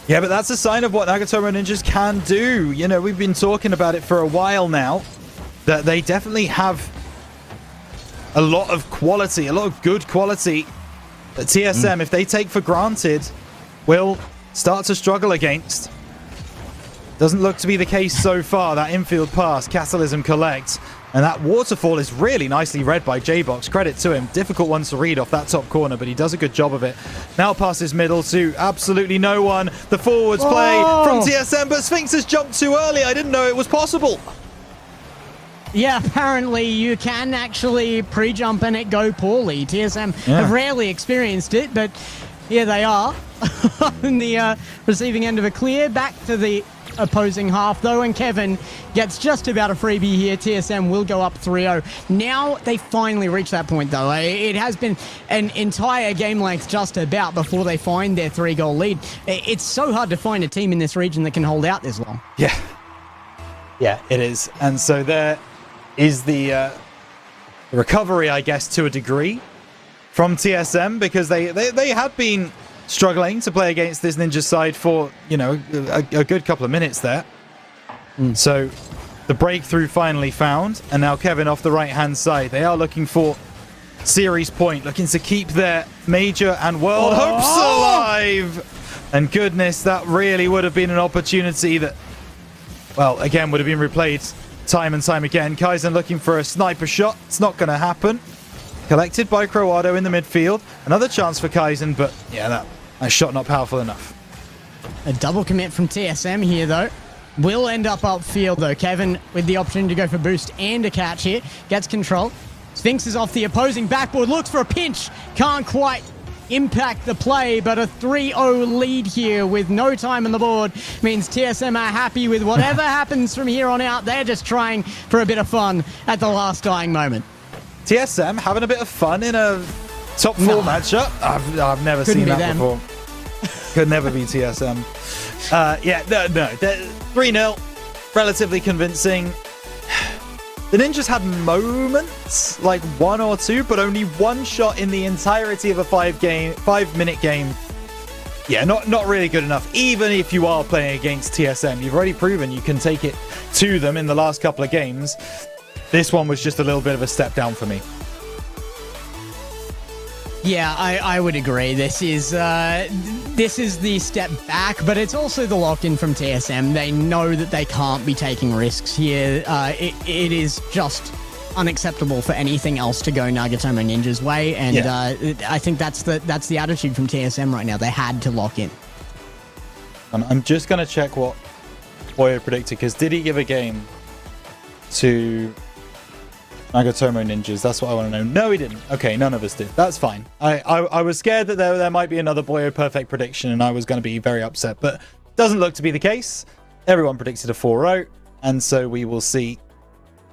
Yeah, but that's a sign of what Nagatomo Ninjas can do. You know, we've been talking about it for a while now, that they definitely have a lot of quality, a lot of good quality that TSM, if they take for granted, will start to struggle against. Doesn't look to be the case so far. That infield pass, Catalysm collects, and that waterfall is really nicely read by J-Box. Credit to him. Difficult ones to read off that top corner, but he does a good job of it. Now passes middle to absolutely no one. The forwards play from TSM, but Sphinx has jumped too early. I didn't know it was possible. Yeah, apparently you can actually pre-jump and it go poorly. TSM have rarely experienced it, but here they are on the receiving end of a clear. Back to the opposing half, though, and Kevin gets just about a freebie here. TSM will go up 3-0. Now they finally reach that point, though. It has been an entire game length just about before they find their 3-goal lead. It's so hard to find a team in this region that can hold out this long. Yeah. Yeah, it is. And so there is the recovery, I guess, to a degree from TSM, because they had been struggling to play against this Ninja side for, you know, a good couple of minutes there. So the breakthrough finally found, and now Kevin off the right-hand side. They are looking for series point, looking to keep their major and world hopes alive. And goodness, that really would have been an opportunity that, well, again, would have been replayed time and time again. Kaizen looking for a sniper shot. It's not going to happen. Collected by Croado in the midfield. Another chance for Kaizen, but yeah, that shot not powerful enough. A double commit from TSM here, though. Will end up upfield, though. Kevin with the option to go for boost and a catch here. Gets control. Sphinx is off the opposing backboard. Looks for a pinch. Can't quite impact the play, but a 3-0 lead here with no time on the board means TSM are happy with whatever happens from here on out. They're just trying for a bit of fun at the last dying moment. TSM having a bit of fun in a top 4 matchup. I've never seen that before. Could never be TSM. Yeah, no. 3-0. Relatively convincing. The Ninjas had moments, like 1 or 2, but only one shot in the entirety of a 5-minute game. Yeah, not really good enough. Even if you are playing against TSM, you've already proven you can take it to them in the last couple of games. This one was just a little bit of a step down for me. Yeah, I would agree. This is the step back, but it's also the lock-in from TSM. They know that they can't be taking risks here. It is just unacceptable for anything else to go Nagatomo Ninja's way, and I think that's the attitude from TSM right now. They had to lock in. I'm just going to check what Boyo predicted, because did he give a game to Nagatomo Ninjas? That's what I want to know. No, he didn't. Okay, none of us did. That's fine. I was scared that there might be another Boyo perfect prediction, and I was going to be very upset, but doesn't look to be the case. Everyone predicted a 4-0, and so we will see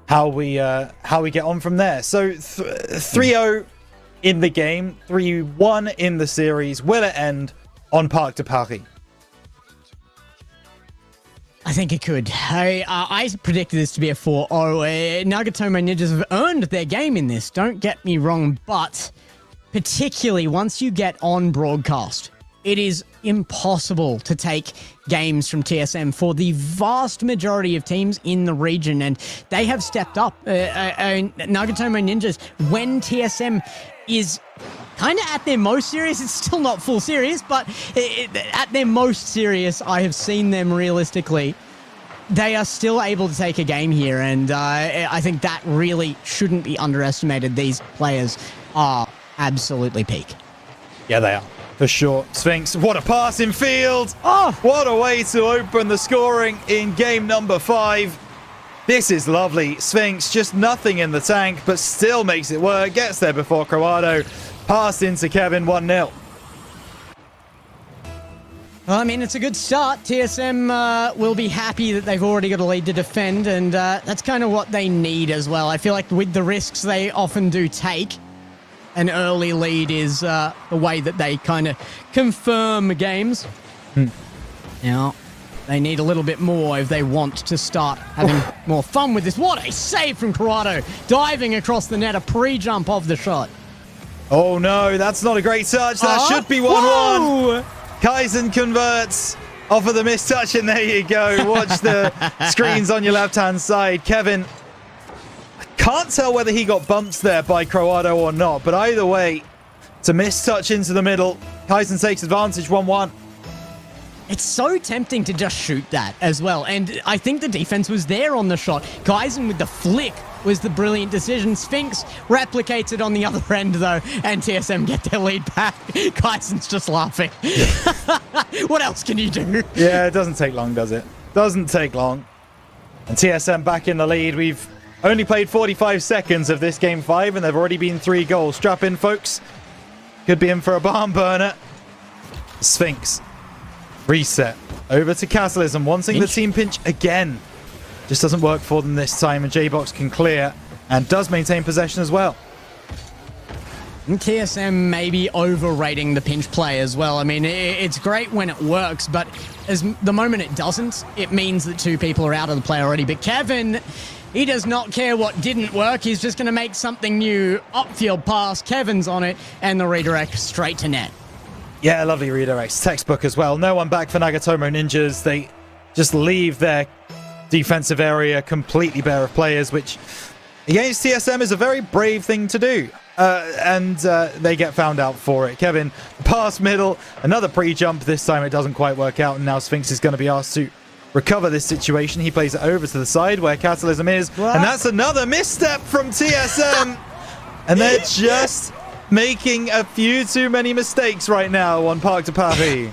how we get on from there. So 3-0 in the game, 3-1 in the series. Will it end on Parc de Paris? I think it could. I predicted this to be a 4-0. Nagatomo Ninjas have earned their game in this, don't get me wrong, but particularly once you get on broadcast it is impossible to take games from TSM for the vast majority of teams in the region, and they have stepped up. Nagatomo Ninjas, when TSM is kind of at their most serious, it's still not full serious, but at their most serious, I have seen them realistically. They are still able to take a game here, and I think that really shouldn't be underestimated. These players are absolutely peak. Yeah, they are. For sure. Sphinx, what a pass in field! Oh! What a way to open the scoring in game number 5. This is lovely. Sphinx, just nothing in the tank, but still makes it work. Gets there before Croado. Passed into Kevin, 1-0. Well, I mean, it's a good start. TSM will be happy that they've already got a lead to defend, and that's kind of what they need as well. I feel like with the risks they often do take, an early lead is the way that they kind of confirm games. Now, they need a little bit more if they want to start having more fun with this. What a save from Corrado, diving across the net, a pre-jump of the shot. Oh no, that's not a great touch. That should be 1-1. Kaizen converts off of the missed touch, and there you go. Watch the screens on your left-hand side. Kevin, can't tell whether he got bumped there by Croado or not, but either way, it's a missed touch into the middle. Kaizen takes advantage, 1-1. It's so tempting to just shoot that as well, and I think the defense was there on the shot. Kaizen with the flick was the brilliant decision. Sphinx replicates it on the other end, though, and TSM get their lead back. Kaizen's just laughing. What else can you do? Yeah, it doesn't take long, does it? Doesn't take long. And TSM back in the lead. We've only played 45 seconds of this game 5, and there've already been 3 goals. Strap in, folks. Could be in for a barn burner. Sphinx. Reset. Over to Castleism, wanting the team pinch again. Just doesn't work for them this time, and J-Box can clear and does maintain possession as well. TSM may be overrating the pinch play as well. I mean, it's great when it works, but the moment it doesn't, it means that 2 people are out of the play already. But Kevin, he does not care what didn't work. He's just going to make something new. Upfield pass, Kevin's on it, and the redirect straight to net. Yeah, lovely redirects. Textbook as well. No one back for Nagatomo Ninjas. They just leave their defensive area completely bare of players, which against TSM is a very brave thing to do. And they get found out for it. Kevin, pass middle, another pre-jump. This time it doesn't quite work out, and now Sphinx is going to be asked to recover this situation. He plays it over to the side where Catalysm is, and that's another misstep from TSM. And they're just making a few too many mistakes right now on Parc de Paris.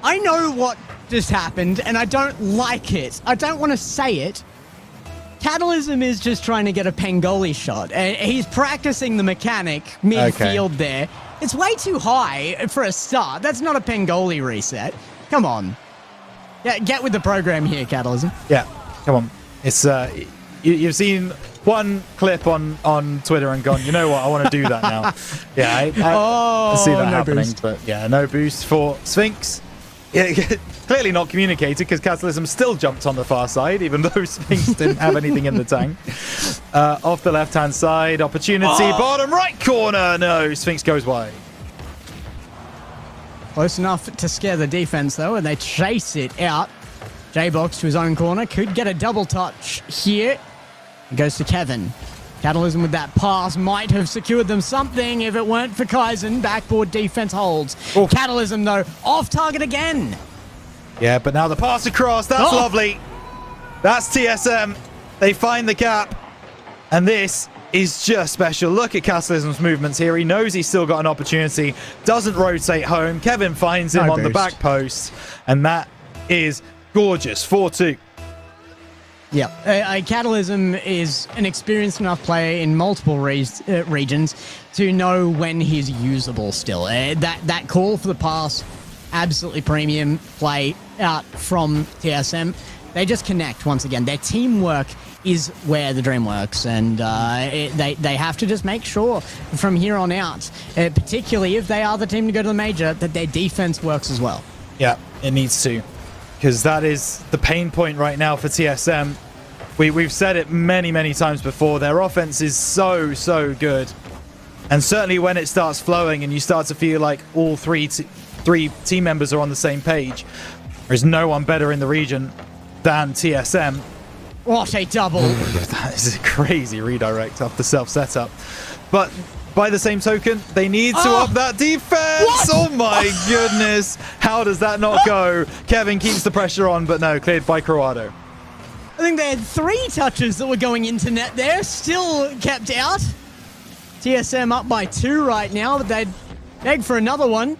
I know what just happened, and I don't like it. I don't want to say it. Catalysm is just trying to get a Pangoli shot. He's practicing the mechanic midfield there. It's way too high for a start. That's not a Pangoli reset. Come on. Yeah, get with the program here, Catalysm. Yeah, come on. It's you've seen one clip on Twitter and gone, you know what, I want to do that now. Yeah, I see that happening. Boost. But yeah, no boost for Sphinx. Yeah, clearly not communicated because Catalysm still jumped on the far side, even though Sphinx didn't have anything in the tank. Off the left-hand side, opportunity, bottom right corner. No, Sphinx goes wide. Close enough to scare the defense, though, and they chase it out. J-Box to his own corner. Could get a double touch here. It goes to Kevin. Catalysm with that pass might have secured them something if it weren't for Kaizen. Backboard defense holds. Oof. Catalysm, though, off target again. Yeah, but now the pass across. That's lovely. That's TSM. They find the gap. And this is just special. Look at Catalysm's movements here. He knows he's still got an opportunity. Doesn't rotate home. Kevin finds him on the back post. And that is gorgeous. 4-2. Yeah, Catalysm is an experienced enough player in multiple regions to know when he's usable still. That call for the pass, absolutely premium play out from TSM. They just connect once again. Their teamwork is where the dream works, and they have to just make sure from here on out, particularly if they are the team to go to the major, that their defense works as well. Yeah, it needs to. Because that is the pain point right now for TSM. We've said it many, many times before. Their offense is so good. And certainly when it starts flowing and you start to feel like all three team members are on the same page, there's no one better in the region than TSM. What a double. That is a crazy redirect off the self-setup. But by the same token, they need to up that defense. What? Oh my goodness. How does that not go? Kevin keeps the pressure on, but no, cleared by Corrado. I think they had 3 touches that were going into net there, still kept out. TSM up by 2 right now, but they'd beg for another one.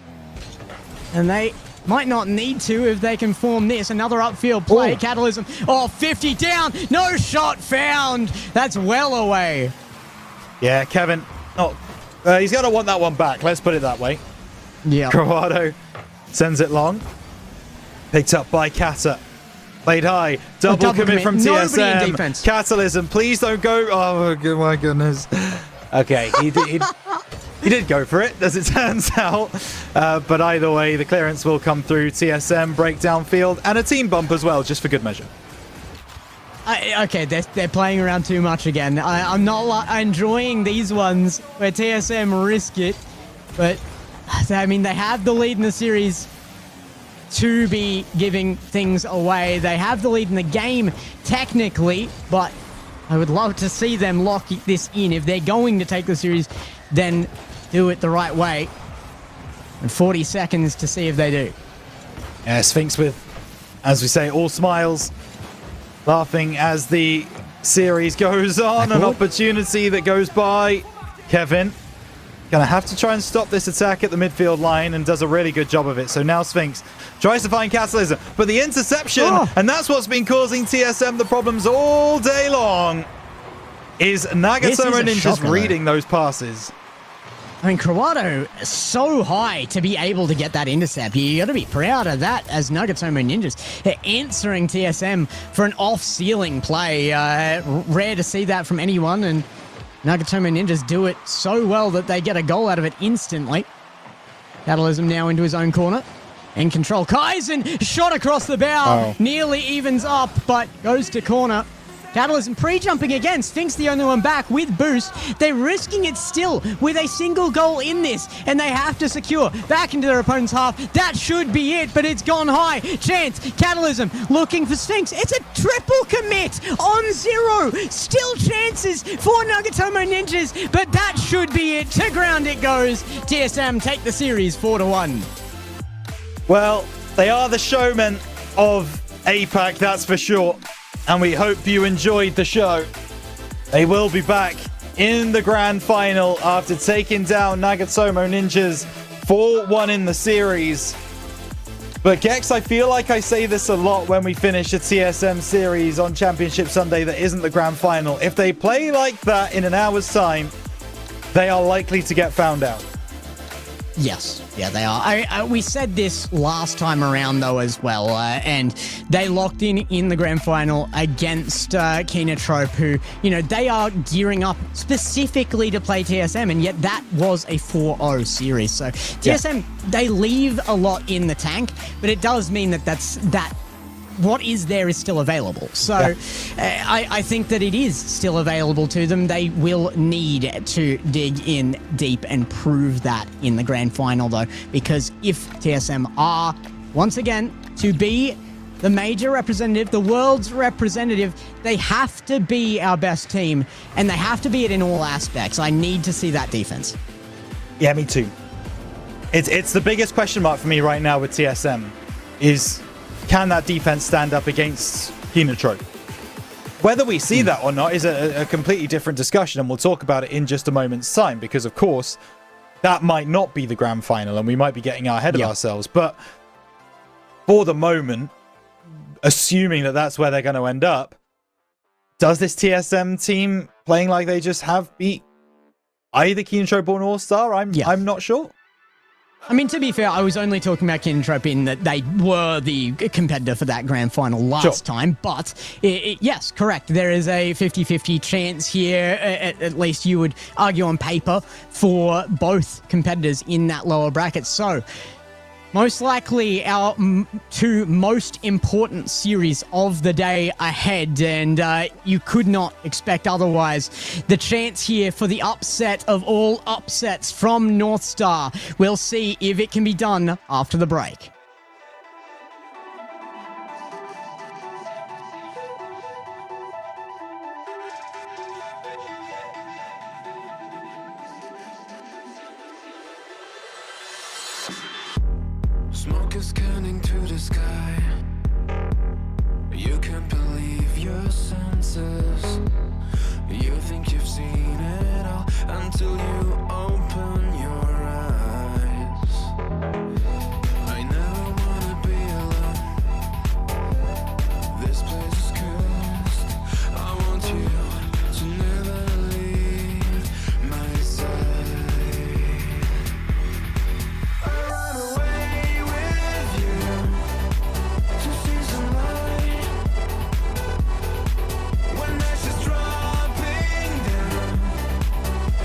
And they might not need to if they can form this. Another upfield play. Ooh. Catalysm. Oh, 50 down. No shot found. That's well away. Yeah, Kevin. Oh, he's going to want that one back. Let's put it that way. Yeah. Corrado sends it long. Picked up by Kata. Played high. Double commit from Nobody in TSM. defense. Catalysm, please don't go. Oh, my goodness. Okay, he did go for it, as it turns out. But either way, the clearance will come through. TSM, break downfield, and a team bump as well, just for good measure. Okay, they're playing around too much again. I'm not enjoying these ones where TSM risk it. But, I mean, they have the lead in the series to be giving things away. They have the lead in the game, technically, but I would love to see them lock this in. If they're going to take the series, then do it the right way. And 40 seconds to see if they do. Yeah, Sphinx with, as we say, all smiles, laughing as the series goes on. An opportunity that goes by. Kevin gonna have to try and stop this attack at the midfield line and does a really good job of it. So now Sphinx tries to find Catalysm, but the interception, and that's what's been causing TSM the problems all day long, is Nagatomo Ninjas reading those passes. I mean, Corrado is so high to be able to get that intercept. You got to be proud of that as Nagatomo Ninjas. They're answering TSM for an off-ceiling play. Rare to see that from anyone, and Nagatomo Ninjas do it so well that they get a goal out of it instantly. Catalysm now into his own corner. In control. Kaizen shot across the bow. Nearly evens up, but goes to corner. Catalysm pre-jumping again. Sphinx the only one back with boost. They're risking it still with a single goal in this, and they have to secure back into their opponent's half. That should be it, but it's gone high. Chance. Catalysm looking for Sphinx. It's a triple commit on 0. Still chances for Nagatomo Ninjas, but that should be it. To ground it goes. TSM take the series 4-1. Well, they are the showmen of Apac, that's for sure. And we hope you enjoyed the show. They will be back in the grand final after taking down Nagatomo Ninjas 4-1 in the series. But Gex, I feel like I say this a lot when we finish a TSM series on Championship Sunday that isn't the grand final. If they play like that in an hour's time, they are likely to get found out. Yes, yeah, they are. We said this last time around, though, as well, and they locked in the grand final against Kinotrope, who, you know, they are gearing up specifically to play TSM, and yet that was a 4-0 series. So TSM, they leave a lot in the tank, but it does mean that what is there is still available. So I think that it is still available to them. They will need to dig in deep and prove that in the grand final, though, because if TSM are, once again, to be the major representative, the world's representative, they have to be our best team, and they have to be it in all aspects. I need to see that defense. Yeah, me too. It's the biggest question mark for me right now with TSM is, can that defense stand up against Kinotrope? Whether we see that or not is a completely different discussion, and we'll talk about it in just a moment's time, because, of course, that might not be the grand final, and we might be getting ahead of ourselves. But for the moment, assuming that that's where they're going to end up, does this TSM team, playing like they just have, beat either Kinotrope or North Star? I'm not sure. I mean, to be fair, I was only talking about Kinotrope in that they were the competitor for that grand final last time. But, yes, correct. There is a 50-50 chance here, at least you would argue on paper, for both competitors in that lower bracket. So, Most likely our two most important series of the day ahead, and you could not expect otherwise. The chance here for the upset of all upsets from North Star. We'll see if it can be done after the break. Smoke is scanning to the sky. You can't believe your senses. You think you've seen it all until you open your eyes. I never wanna be alone. This place is cursed. I want you to never leave my side. I run away with you to see some light. When ashes dropping down,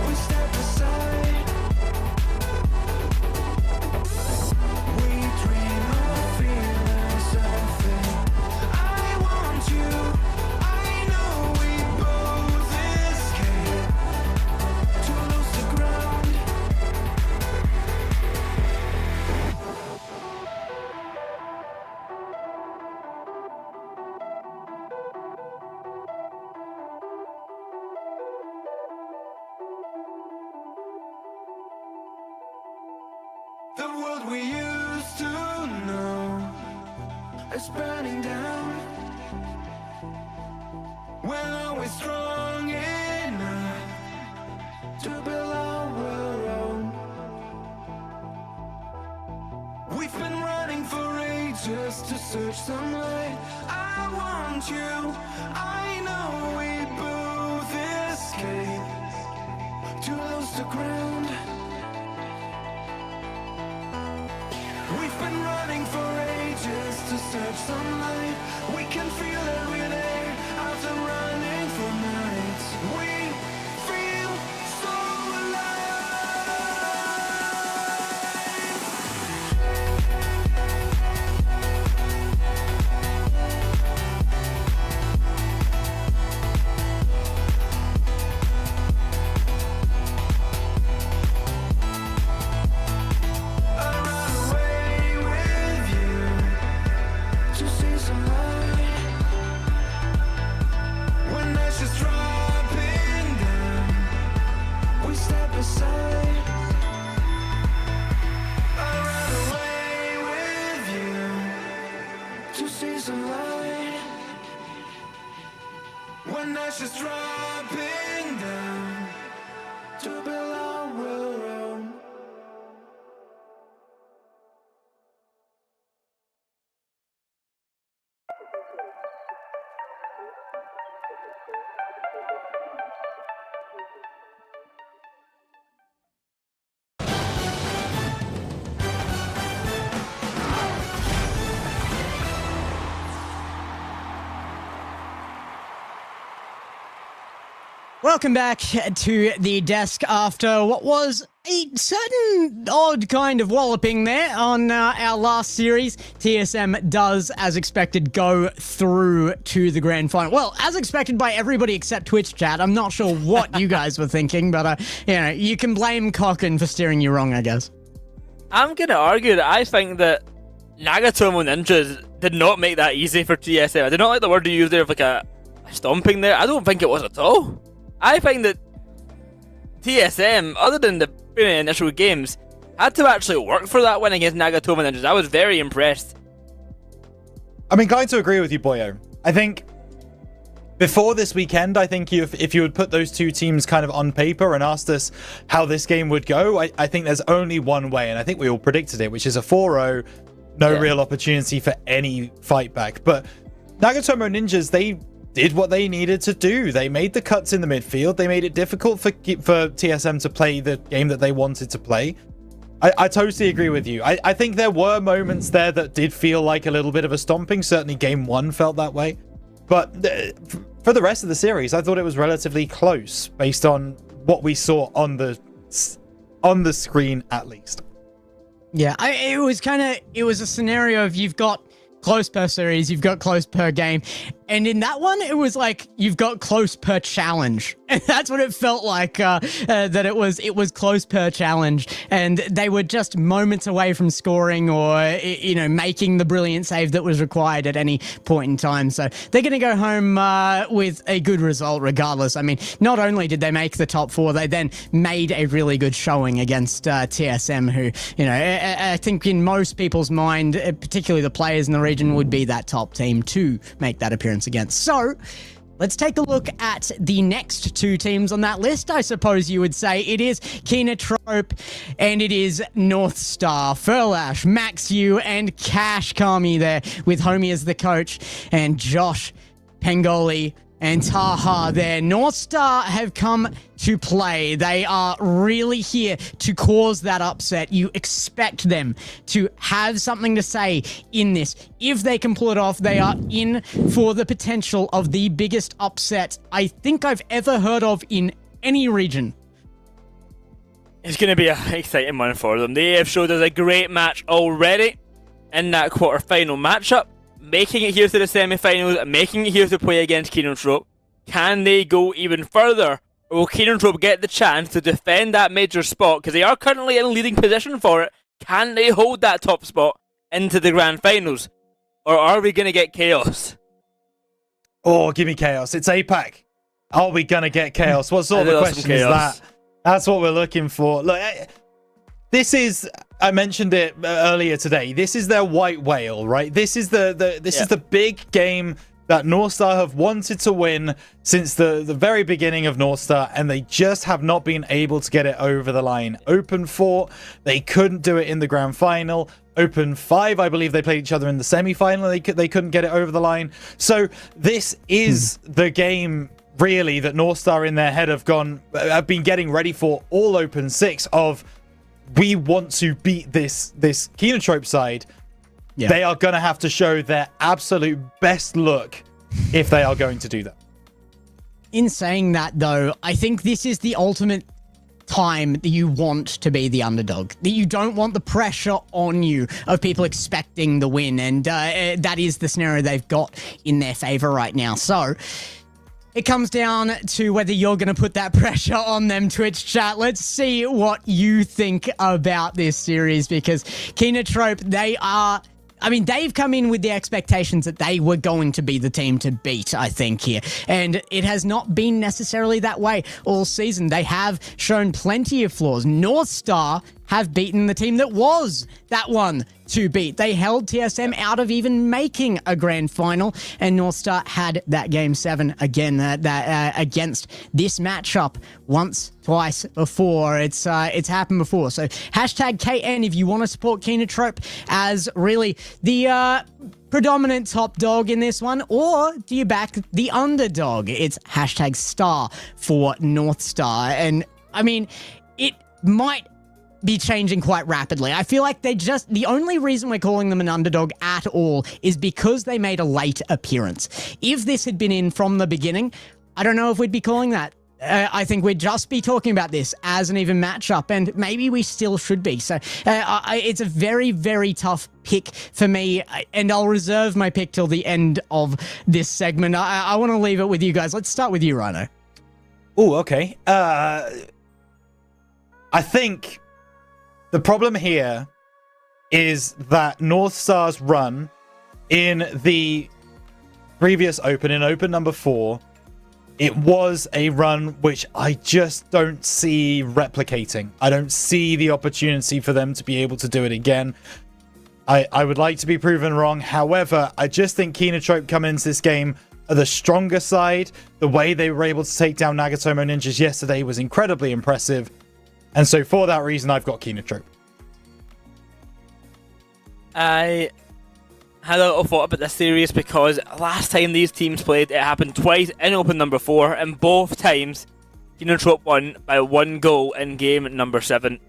we step aside. We dream of feeling something. I want you. I know we both escape to lose the ground. The world we used to know is burning down. We're always strong enough to build our own. We've been running for ages to search some light. I want you. I know we both escape to lose the ground. We've been running for ages to search some light. We can feel every day after running for nights. We feel so I run away with you to see some light. When ashes dropping down, we step aside. I run away with you to see some light. When ashes dropping down, to build our own. Welcome back to the desk after what was a certain odd kind of walloping there on our last series. TSM does, as expected, go through to the grand final. Well, as expected by everybody except Twitch chat. I'm not sure what you guys were thinking, but you know, you can blame Cocken for steering you wrong, I guess. I'm going to argue that I think that Nagatomo Ninjas did not make that easy for TSM. I did not like the word you used there of like a stomping there. I don't think it was at all. I think that TSM, other than the initial games, had to actually work for that win against Nagatomo Ninjas. I was very impressed. I mean, going to agree with you, Boyo. I think before this weekend, I think if you would put those two teams kind of on paper and asked us how this game would go, I think there's only one way, and I think we all predicted it, which is a 4-0, no real opportunity for any fight back. But Nagatomo Ninjas, they did what they needed to do. They made the cuts in the midfield. They made it difficult for TSM to play the game that they wanted to play. I totally agree with you. I think there were moments there that did feel like a little bit of a stomping. Certainly game one felt that way. But for the rest of the series, I thought it was relatively close based on what we saw on the screen, at least. Yeah, it was a scenario of you've got close per series, you've got close per game. And in that one, it was like you've got close per challenge. And that's what it felt like, that it was close per challenge. And they were just moments away from scoring or, making the brilliant save that was required at any point in time. So they're going to go home with a good result regardless. I mean, not only did they make the top 4, they then made a really good showing against TSM, who, I think in most people's mind, particularly the players in the region, would be that top team to make that appearance against. So let's take a look at the next 2 teams on that list. I suppose you would say it is Keenatrope and it is North Star. Furlash, Max U, and Cash Kami there with Homie as the coach, and Josh, Pengoli, and Taha there. North Star have come to play. They are really here to cause that upset. You expect them to have something to say in this. If they can pull it off, they are in for the potential of the biggest upset I think I've ever heard of in any region. It's going to be an exciting one for them. They have showed us a great match already in that quarter-final matchup, making it here to the semi-finals, making it here to play against Keenatrope. Can they go even further? Or will Keenatrope get the chance to defend that major spot? Because they are currently in a leading position for it. Can they hold that top spot into the grand finals? Or are we going to get chaos? Oh, give me chaos. It's APAC. Are we going to get chaos? What sort of a question is that? That's what we're looking for. Look, this is... I mentioned it earlier today. This is their white whale, right? This is is the big game that North Star have wanted to win since the very beginning of North Star, and they just have not been able to get it over the line. Open 4, they couldn't do it in the grand final. Open 5, I believe they played each other in the semi-final. They couldn't get it over the line. So this is the game, really, that North Star in their head have been getting ready for all Open 6 of... we want to beat this Keenatrope side. Yeah. They are going to have to show their absolute best look if they are going to do that. In saying that, though, I think this is the ultimate time that you want to be the underdog. That you don't want the pressure on you of people expecting the win. And that is the scenario they've got in their favor right now. So... it comes down to whether you're going to put that pressure on them, Twitch chat. Let's see what you think about this series, because Keenatrope, they've come in with the expectations that they were going to be the team to beat, I think, here. And it has not been necessarily that way all season. They have shown plenty of flaws. North Star have beaten the team that was that one to beat. They held TSM out of even making a grand final, and North Star had that game 7 again against this matchup twice before. It's happened before. So hashtag KN if you want to support Keenatrope as really the predominant top dog in this one, or do you back the underdog? It's hashtag star for North Star. And I mean, it might be changing quite rapidly. I feel like the only reason we're calling them an underdog at all is because they made a late appearance. If this had been in from the beginning, I don't know if we'd be calling that. I think we'd just be talking about this as an even matchup, and maybe we still should be. So it's a very, very tough pick for me, and I'll reserve my pick till the end of this segment. I want to leave it with you guys. Let's start with you, Rhino. Oh, okay. I think the problem here is that North Star's run in the previous Open, in Open number 4, it was a run which I just don't see replicating. I don't see the opportunity for them to be able to do it again. I would like to be proven wrong. However, I just think Keenatrope coming into this game are the stronger side. The way they were able to take down Nagatomo Ninjas yesterday was incredibly impressive. And so for that reason, I've got Keenatrope. I had a little thought about this series because last time these teams played, it happened twice in Open number 4, and both times Keenatrope won by 1 goal in game number 7.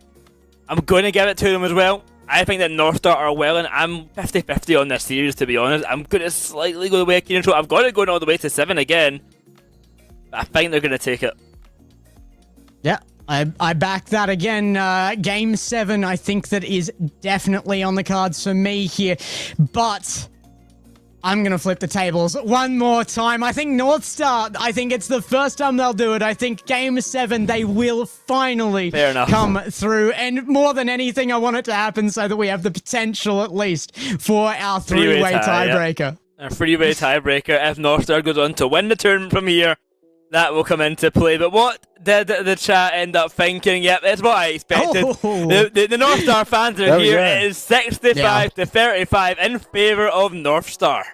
I'm going to give it to them as well. I think that North Star are well, and I'm 50-50 on this series, to be honest. I'm going to slightly go the way of Keenatrope. I've got it going all the way to 7 again, but I think they're going to take it. Yeah, I back that again. Game 7, I think that is definitely on the cards for me here. But I'm going to flip the tables one more time. I think North Star, I think it's the first time they'll do it. I think Game 7, they will finally come through. And more than anything, I want it to happen so that we have the potential, at least, for our three-way tiebreaker. A three-way tiebreaker. If North Star goes on to win the tournament from here, that will come into play. But what did the chat end up thinking? Yep, it's what I expected. The North Star fans are here. It is 65 to 35 in favour of North Star.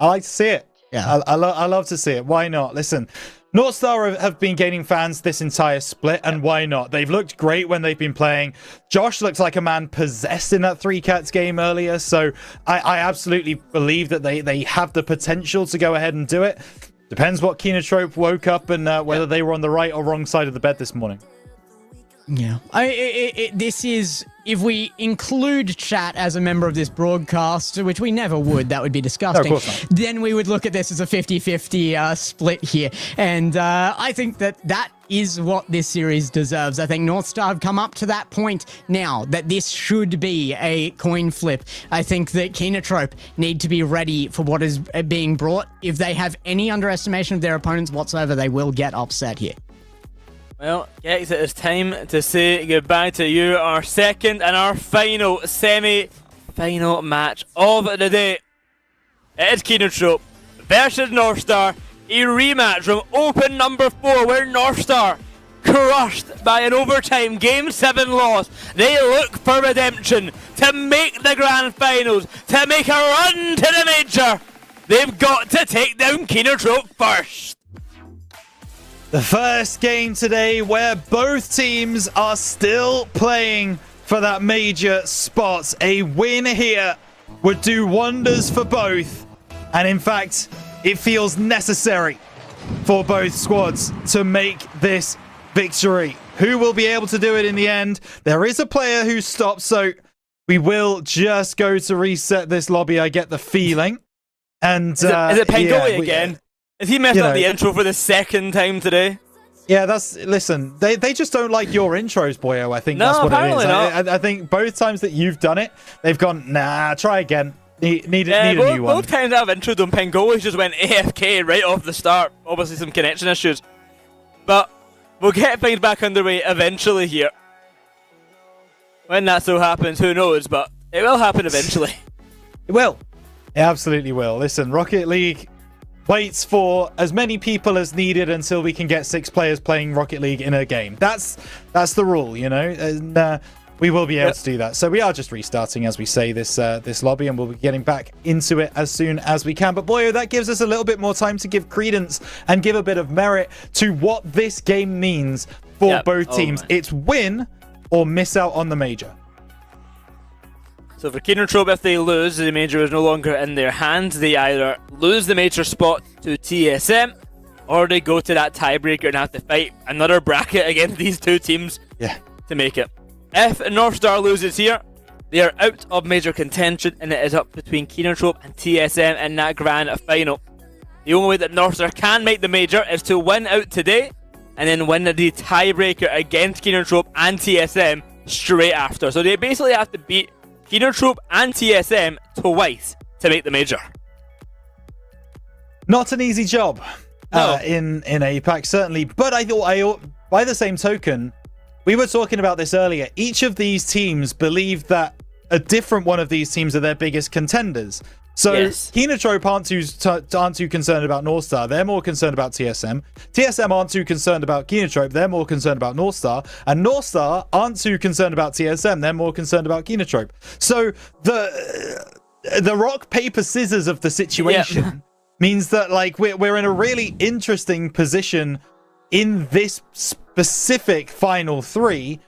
I like to see it. Yeah, I love to see it. Why not? Listen, North Star have been gaining fans this entire split, and why not? They've looked great when they've been playing. Josh looks like a man possessed in that 3Cats game earlier, so I absolutely believe that they have the potential to go ahead and do it. Depends what Kenotrope woke up and whether they were on the right or wrong side of the bed this morning. Yeah. This is, if we include chat as a member of this broadcast, which we never would, that would be disgusting, No, of course not. Then we would look at this as a 50-50 split here. And I think that is what this series deserves. I think North Star have come up to that point now that this should be a coin flip. I think that Kenotrope need to be ready for what is being brought. If they have any underestimation of their opponents whatsoever, they will get upset here. Well, Gex, it is time to say goodbye to you. Our second and our final semi-final match of the day. It is Kenotrope versus North Star. A rematch from Open number 4, where North Star, crushed by an overtime Game 7 loss, they look for redemption to make the grand finals, to make a run to the major. They've got to take down Kenotrope first. The first game today where both teams are still playing for that major spot. A win here would do wonders for both. And in fact, it feels necessary for both squads to make this victory. Who will be able to do it in the end? There is a player who stopped, so we will just go to reset this lobby, I get the feeling. And is it Pangoli again? Has he messed up the intro for the second time today? Yeah, listen, they just don't like your intros, Boyo. I think that's what it is. Not. I think both times that you've done it, they've gone, nah, try again. Need a new one. Both times I've introed them, Pangoli just went AFK right off the start. Obviously some connection issues. But we'll get things back underway eventually here. When that so happens, who knows, but it will happen eventually. It will. It absolutely will. Listen, Rocket League waits for as many people as needed until we can get 6 players playing Rocket League in a game. That's the rule, you know, and we will be able to do that. So we are just restarting, as we say, this lobby, and we'll be getting back into it as soon as we can. But boy, that gives us a little bit more time to give credence and give a bit of merit to what this game means for both teams. It's win or miss out on the major. So for Kenotrope, if they lose, the major is no longer in their hands. They either lose the major spot to TSM, or they go to that tiebreaker and have to fight another bracket against these two teams to make it. If North Star loses here, they are out of major contention, and it is up between Kenotrope and TSM in that grand final. The only way that North Star can make the major is to win out today, and then win the tiebreaker against Kenotrope and TSM straight after. So they basically have to beat Kenotrope and TSM twice to make the major. Not an easy job in Apac, certainly. But I thought, by the same token, we were talking about this earlier. Each of these teams believe that a different one of these teams are their biggest contenders. So Kenotrope aren't too concerned about North Star. They're more concerned about TSM. TSM aren't too concerned about Kenotrope. They're more concerned about North Star. And North Star aren't too concerned about TSM. They're more concerned about Kenotrope. So the rock, paper, scissors of the situation means that like we're in a really interesting position in this specific final 3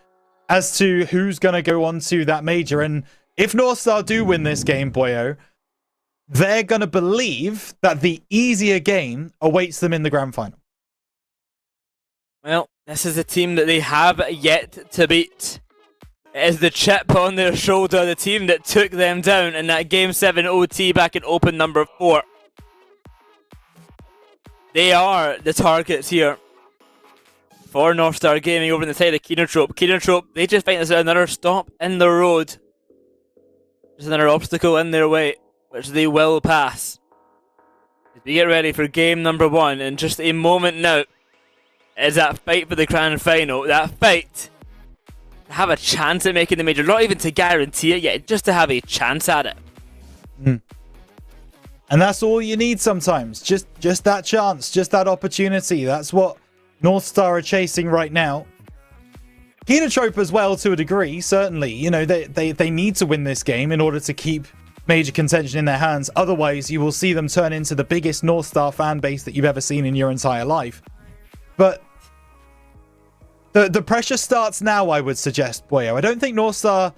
as to who's going to go on to that major. And if North Star do win this game, Boyo, they're going to believe that the easier game awaits them in the grand final. Well, this is a team that they have yet to beat. It is the chip on their shoulder, the team that took them down in that Game 7 OT back in Open number 4. They are the targets here for North Star Gaming over on the side of Keenertrope. Keenertrope, they just find this another stop in the road. There's another obstacle in their way, which they will pass. As we get ready for game number 1, in just a moment now, is that fight for the grand final. That fight to have a chance at making the major, not even to guarantee it yet, just to have a chance at it. And that's all you need sometimes. Just that chance, just that opportunity. That's what North Star are chasing right now. Keenertrope as well, to a degree, certainly. You know, they need to win this game in order to keep major contention in their hands. Otherwise, you will see them turn into the biggest North Star fan base that you've ever seen in your entire life. But the pressure starts now, I would suggest, Boyo. I don't think North Star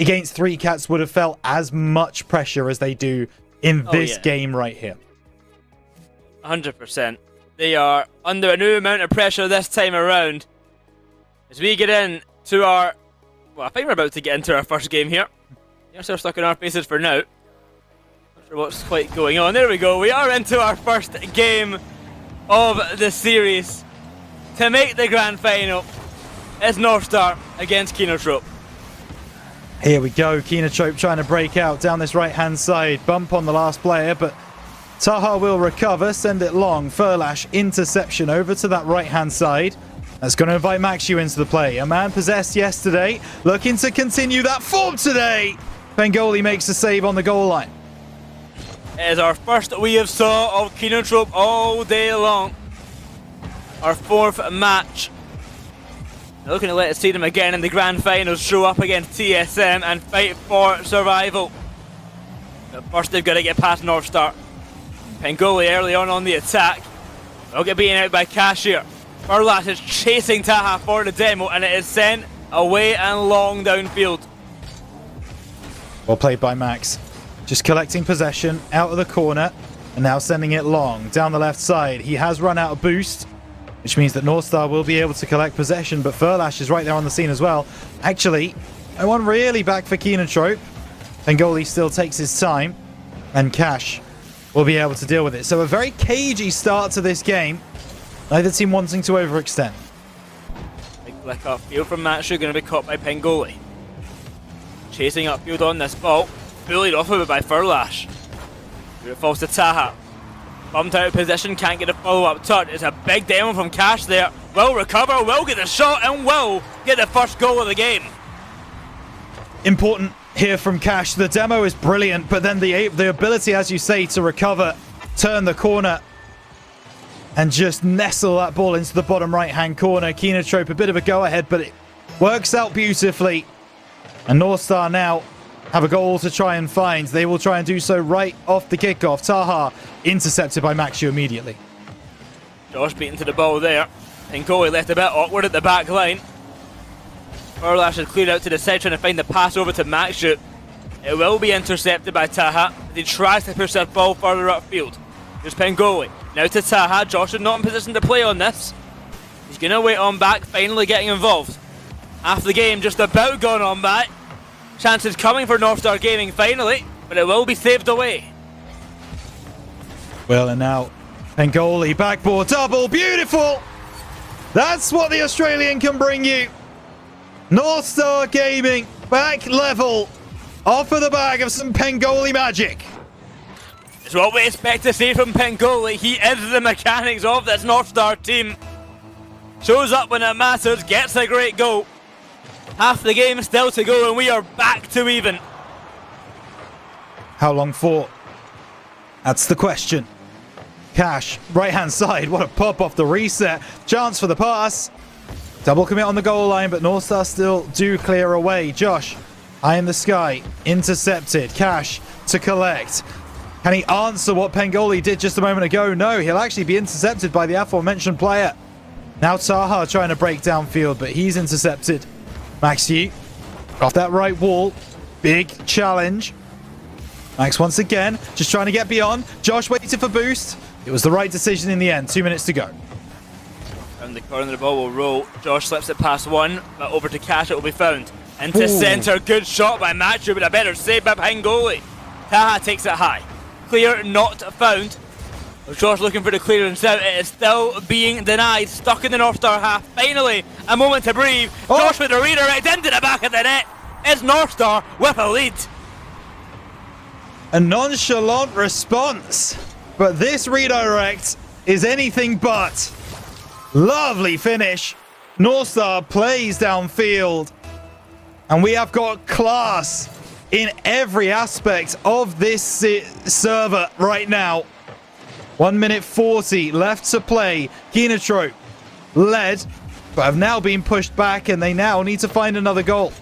against 3 Cats would have felt as much pressure as they do in this game right here. 100%. They are under a new amount of pressure this time around. As we get in to our... Well, I think we're about to get into our first game here. We're still stuck in our faces for now. Not sure what's quite going on. There we go. We are into our first game of the series. To make the grand final, it's North Star against Keenertrope. Here we go. Keenertrope trying to break out down this right-hand side. Bump on the last player, but Taha will recover, send it long. Furlash, interception over to that right-hand side. That's going to invite Maxu into the play. A man possessed yesterday, looking to continue that form today. Pengoli makes a save on the goal line. It is our first we have saw of Keenertrope all day long. Our 4th match. They're looking to let us see them again in the grand finals, show up against TSM and fight for survival. But first they've got to get past North Star. Pengoli early on the attack. They'll get beaten out by Cashier. Furlash is chasing Taha for the demo, and it is sent away and long downfield. Well played by Max. Just collecting possession out of the corner, and now sending it long down the left side. He has run out of boost, which means that North Star will be able to collect possession, but Furlash is right there on the scene as well. Actually, no one really back for Keenertrope. Pengoli still takes his time, and Cash will be able to deal with it. So a very cagey start to this game. Neither team wanting to overextend. Big flick upfield from Matsu, going to be caught by Pengoli. Chasing upfield on this ball. Bullied off of it by Furlash. It falls to Taha. Bumped out of position, can't get a follow-up touch. It's a big demo from Cash there. Will recover, will get the shot, and will get the first goal of the game. Important here from Cash. The demo is brilliant, but then the ability, as you say, to recover, turn the corner, and just nestle that ball into the bottom right-hand corner. Keenertrope, a bit of a go-ahead, but it works out beautifully. And North Star now have a goal to try and find. They will try and do so right off the kickoff. Taha intercepted by Maxu immediately. Josh beaten to the ball there. Pengoli left a bit awkward at the back line. Furlash has cleared out to the side, trying to find the pass over to Maxu. It will be intercepted by Taha as he tries to push that ball further upfield. Here's Pengoli. Now to Taha. Josh is not in position to play on this. He's going to wait on back, finally getting involved. Half the game just about gone on back. Chances coming for North Star Gaming finally, but it will be saved away. Well, and now Pengoli, backboard double, beautiful! That's what the Australian can bring you. North Star Gaming, back level, off of the bag of some Pengoli magic. It's what we expect to see from Pengoli. He is the mechanics of this North Star team. Shows up when it matters, gets a great goal. Half the game still to go, and we are back to even. How long for? That's the question. Cash, right-hand side. What a pop off the reset. Chance for the pass. Double commit on the goal line, but North Star still do clear away. Josh, high in the sky. Intercepted. Cash to collect. Can he answer what Pengoli did just a moment ago? No, he'll actually be intercepted by the aforementioned player. Now Taha trying to break downfield, but he's intercepted. Maxi off that right wall. Big challenge. Max once again, just trying to get beyond. Josh waited for boost. It was the right decision in the end. 2 minutes to go. Around the corner, the ball will roll. Josh slips it past one, but over to Cash it will be found. Into centre, good shot by Matthew, but a better save by Pengoli. Taha takes it high. Clear, not found. Josh looking for the clearance out. It is still being denied. Stuck in the North Star half. Finally, a moment to breathe. Josh with a redirect into the back of the net. It's North Star with a lead. A nonchalant response, but this redirect is anything but. Lovely finish. North Star plays downfield, and we have got class in every aspect of this server right now. 1 minute 40 left to play. Kenotrope led, but have now been pushed back, and they now need to find another goal.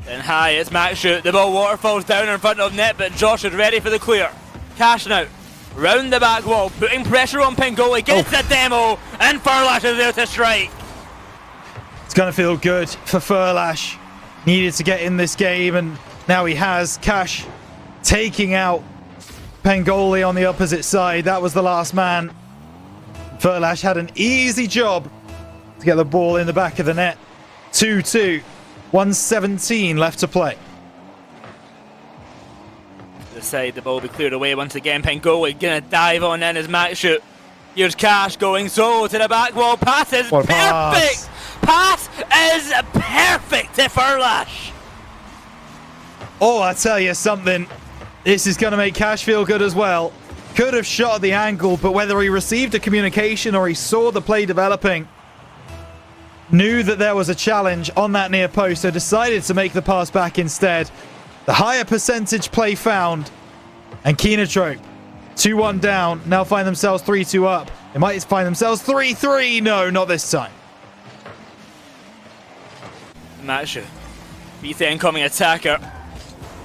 Then high, it's Max shoot. The ball waterfalls down in front of net, but Josh is ready for the clear. Cash now. Round the back wall, putting pressure on Pengoli. Gets the demo, and Furlash is there to strike. It's going to feel good for Furlash. Needed to get in this game, and now he has. Cash taking out Pengoli on the opposite side. That was the last man. Furlash had an easy job to get the ball in the back of the net. 2-2. 1:17 left to play. The side, the ball will be cleared away once again. Pengoli gonna dive on in as Max shoot. Here's Cash going solo to the back wall. Pass is perfect. Pass is perfect to Furlash. Oh, I tell you something. This is going to make Cash feel good as well. Could have shot at the angle, but whether he received a communication or he saw the play developing, knew that there was a challenge on that near post, so decided to make the pass back instead. The higher percentage play found, and Kenotrope 2-1 down, now find themselves 3-2 up. They might find themselves 3-3. No, not this time. Match beat the incoming attacker.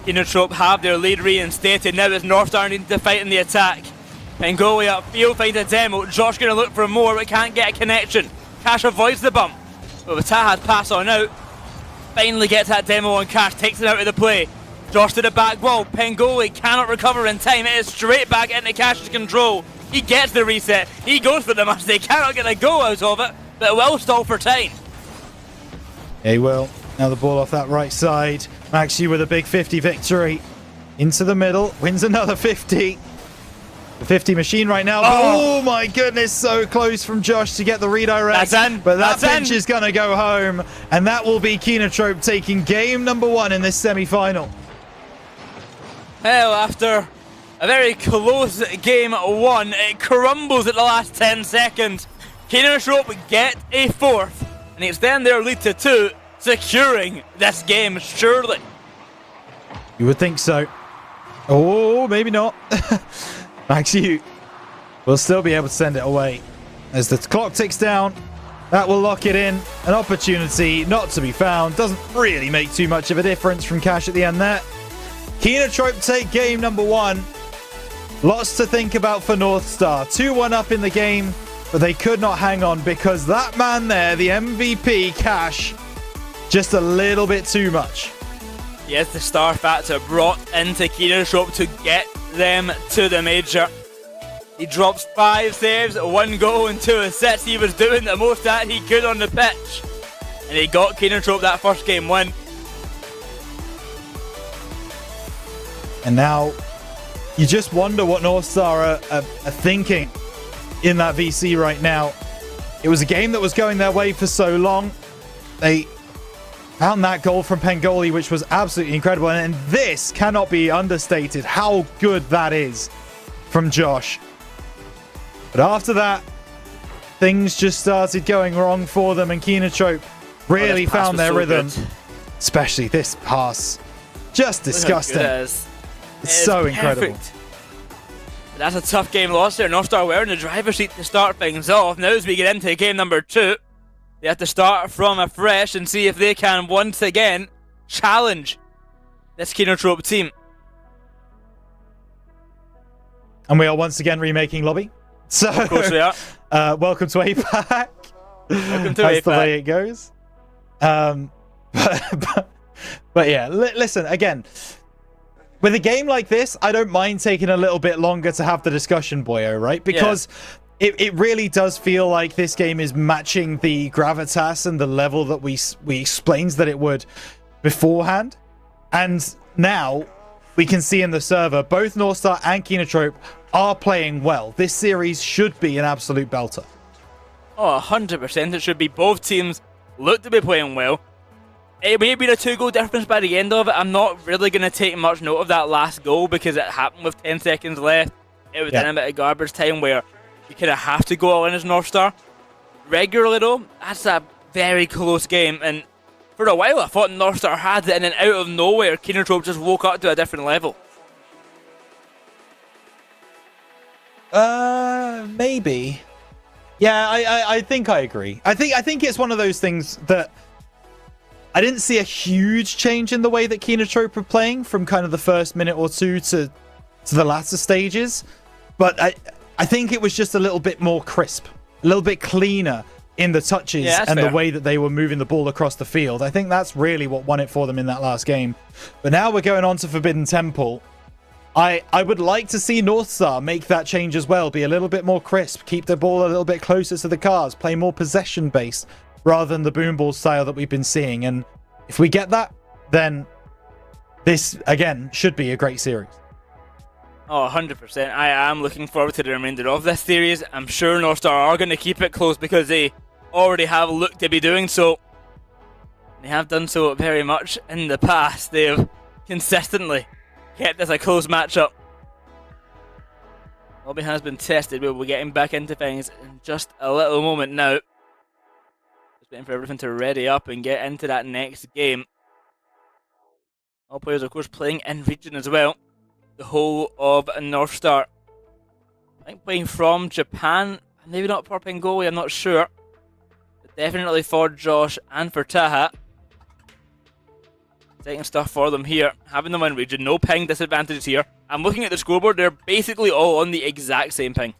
Kenotrope have their lead reinstated. Now it's North Star needing to fight in the attack. Pengoli upfield finds a demo. Josh gonna look for more but can't get a connection. Cash avoids the bump, but with Tahad pass on out, finally gets that demo on Cash, takes it out of the play. Josh to the back wall. Pengoli cannot recover in time. It is straight back into Cash's control. He gets the reset. He goes for the match. They cannot get a goal out of it, but it will stall for time. Yeah, he will. Now the ball off that right side. Maxi with a big 50 victory. Into the middle. Wins another 50. The 50 machine right now. Oh my goodness, so close from Josh to get the redirect. That's in. But that That's pitch in. is going to go home. And that will be Kenotrope taking game number 1 in this semi-final. Hell, after a very close game 1, it crumbles at the last 10 seconds. Kenotrope get a 4th, and extend their lead to 2, securing this game, surely. You would think so. Oh, maybe not. Maxi will still be able to send it away. As the clock ticks down, that will lock it in. An opportunity not to be found. Doesn't really make too much of a difference from Cash at the end there. Kenotrope take game number 1. Lots to think about for North Star. 2-1 up in the game, but they could not hang on because that man there, the MVP, Cash, just a little bit too much. Yes, the star factor brought into Kenotrope to get them to the major. He drops 5 saves, 1 goal and 2 assists. He was doing the most that he could on the pitch, and he got Kenotrope that first game win. And now you just wonder what North Star are thinking in that VC right now. It was a game that was going their way for so long. They found that goal from Pengoli, which was absolutely incredible. And this cannot be understated, how good that is from Josh. But after that, things just started going wrong for them, and Kenotrope really found their rhythm. Good. Especially this pass. Just disgusting. It's so incredible. That's a tough game lost there. North Star were in the driver's seat to start things off. Now as we get into game number 2, they have to start from afresh and see if they can once again challenge this Kenotrope team. And we are once again remaking lobby. So, of course we are. Welcome to APAC. Welcome to That's APAC. the way it goes. But yeah, listen, again, with a game like this, I don't mind taking a little bit longer to have the discussion, Boyo, right? Because it really does feel like this game is matching the gravitas and the level that we explained that it would beforehand. And now we can see in the server, both North Star and Kenotrope are playing well. This series should be an absolute belter. Oh, 100%. It should be. Both teams look to be playing well. It may be a 2-goal difference by the end of it. I'm not really going to take much note of that last goal because it happened with 10 seconds left. It was in a bit of garbage time where you kind of have to go all in as North Star. Regularly though, that's a very close game, and for a while I thought North Star had it, and then out of nowhere, Keenertrope just woke up to a different level. Maybe. Yeah, I think I agree. I think it's one of those things that I didn't see a huge change in the way that Keenertrope were playing from kind of the first minute or two to the latter stages, but I think it was just a little bit more crisp, a little bit cleaner in the touches and fair. the way that they were moving the ball across the field. I think that's really what won it for them in that last game. But now we're going on to Forbidden Temple. I would like to see North Star make that change as well, be a little bit more crisp, keep the ball a little bit closer to the cars, play more possession based rather than the boom ball style that we've been seeing. And if we get that, then this again should be a great series. Oh, 100%. I am looking forward to the remainder of this series. I'm sure North Star are going to keep it close because they already have looked to be doing so. They have done so very much in the past. They have consistently kept this a close matchup. Lobby has been tested. We'll be getting back into things in just a little moment now. Just waiting for everything to ready up and get into that next game. All players, of course, playing in region as well. The whole of North Star. I think playing from Japan, maybe not for Pengoli, I'm not sure. But definitely for Josh and for Taha. Taking stuff for them here. Having them in region, no ping disadvantages here. I'm looking at the scoreboard, they're basically all on the exact same ping.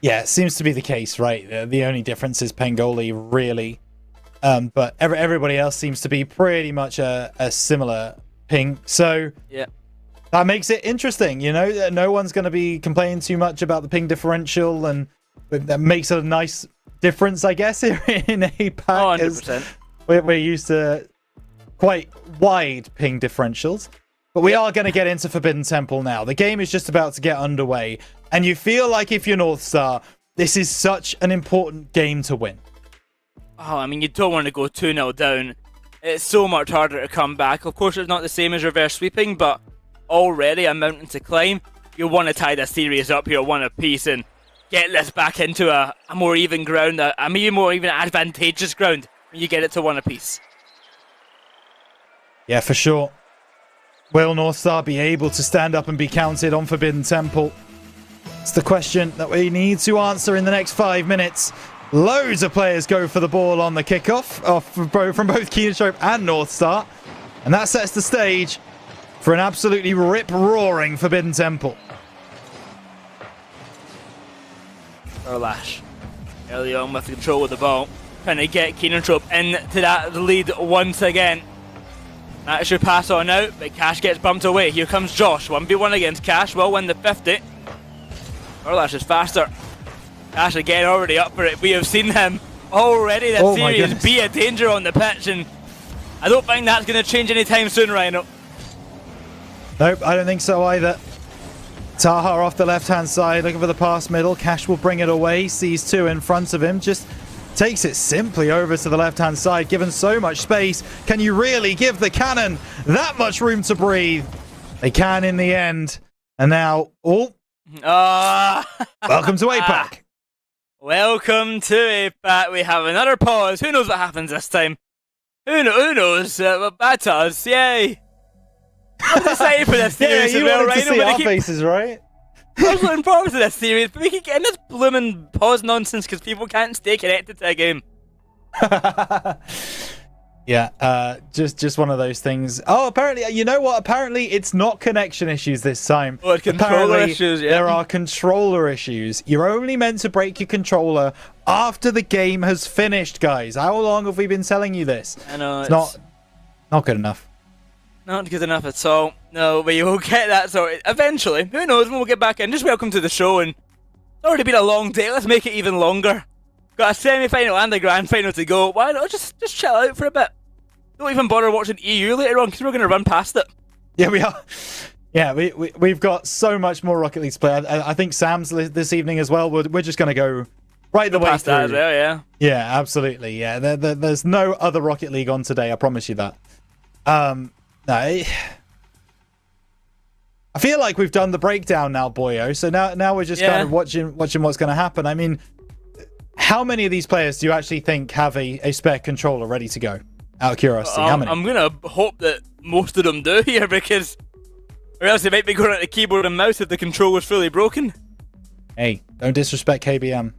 Yeah, it seems to be the case, right? The only difference is Pengoli, really. But everybody else seems to be pretty much a similar ping. So yeah, that makes it interesting, you know? No one's going to be complaining too much about the ping differential, and that makes a nice difference, I guess, here in APAC. Oh, 100%. We're used to quite wide ping differentials. But we are going to get into Forbidden Temple now. The game is just about to get underway. And you feel like if you're North Star, this is such an important game to win. Oh, I mean, you don't want to go 2-0 down. It's so much harder to come back. Of course, it's not the same as reverse sweeping, but already a mountain to climb. You want to tie the series up here one apiece and get this back into a more even ground, a maybe more even advantageous ground when you get it to one apiece. Yeah, for sure. Will North Star be able to stand up and be counted on Forbidden Temple? It's the question that we need to answer in the next 5 minutes. Loads of players go for the ball on the kickoff from both Keenertrope and North Star. And that sets the stage for an absolutely rip-roaring Forbidden Temple. Lash early on with control of the ball, trying to get Keenertrope into that lead once again. That should pass on out, but Cash gets bumped away. Here comes Josh, 1v1 against Cash, will win the 50. Lash is faster. Cash again already up for it. We have seen him already this series be a danger on the pitch, and I don't think that's going to change anytime soon, Rhino. Nope, I don't think so either. Taha off the left-hand side, looking for the pass middle. Cash will bring it away, sees two in front of him, just takes it simply over to the left-hand side, given so much space. Can you really give the cannon that much room to breathe? They can in the end. And now, welcome to Apac. Welcome to Apac. We have another pause. Who knows what happens this time? Who knows? Bad to us. Yay. I'm excited for this series. Yeah, you wanted to see our faces, right? I was looking forward to this series, but we keep getting this blooming pause nonsense because people can't stay connected to a game. Yeah, just one of those things. Oh, apparently, you know what? Apparently, it's not connection issues this time. Oh, controller issues, yeah. There are controller issues. You're only meant to break your controller after the game has finished, guys. How long have we been telling you this? I know, it's not good enough. Not good enough at all. No, but you will get that sorted eventually. Who knows when we'll get back in. Just welcome to the show, and it's already been a long day. Let's make it even longer. Got a semi-final and a grand final to go. Why not just chill out for a bit? Don't even bother watching EU later on because we're going to run past it. Yeah, we are. Yeah, we've got so much more Rocket League to play. I think Sam's this evening as well. We're just going to go right the way Past through. that as well, yeah. Yeah, absolutely. Yeah, there's no other Rocket League on today. I promise you that. No, I feel like we've done the breakdown now, boyo. So now we're just kind of watching what's going to happen. I mean, how many of these players do you actually think have a spare controller ready to go? Out of curiosity, how many? I'm gonna hope that most of them do here, because or else they might be going at the keyboard and mouse if the controller's fully broken. Hey, don't disrespect KBM.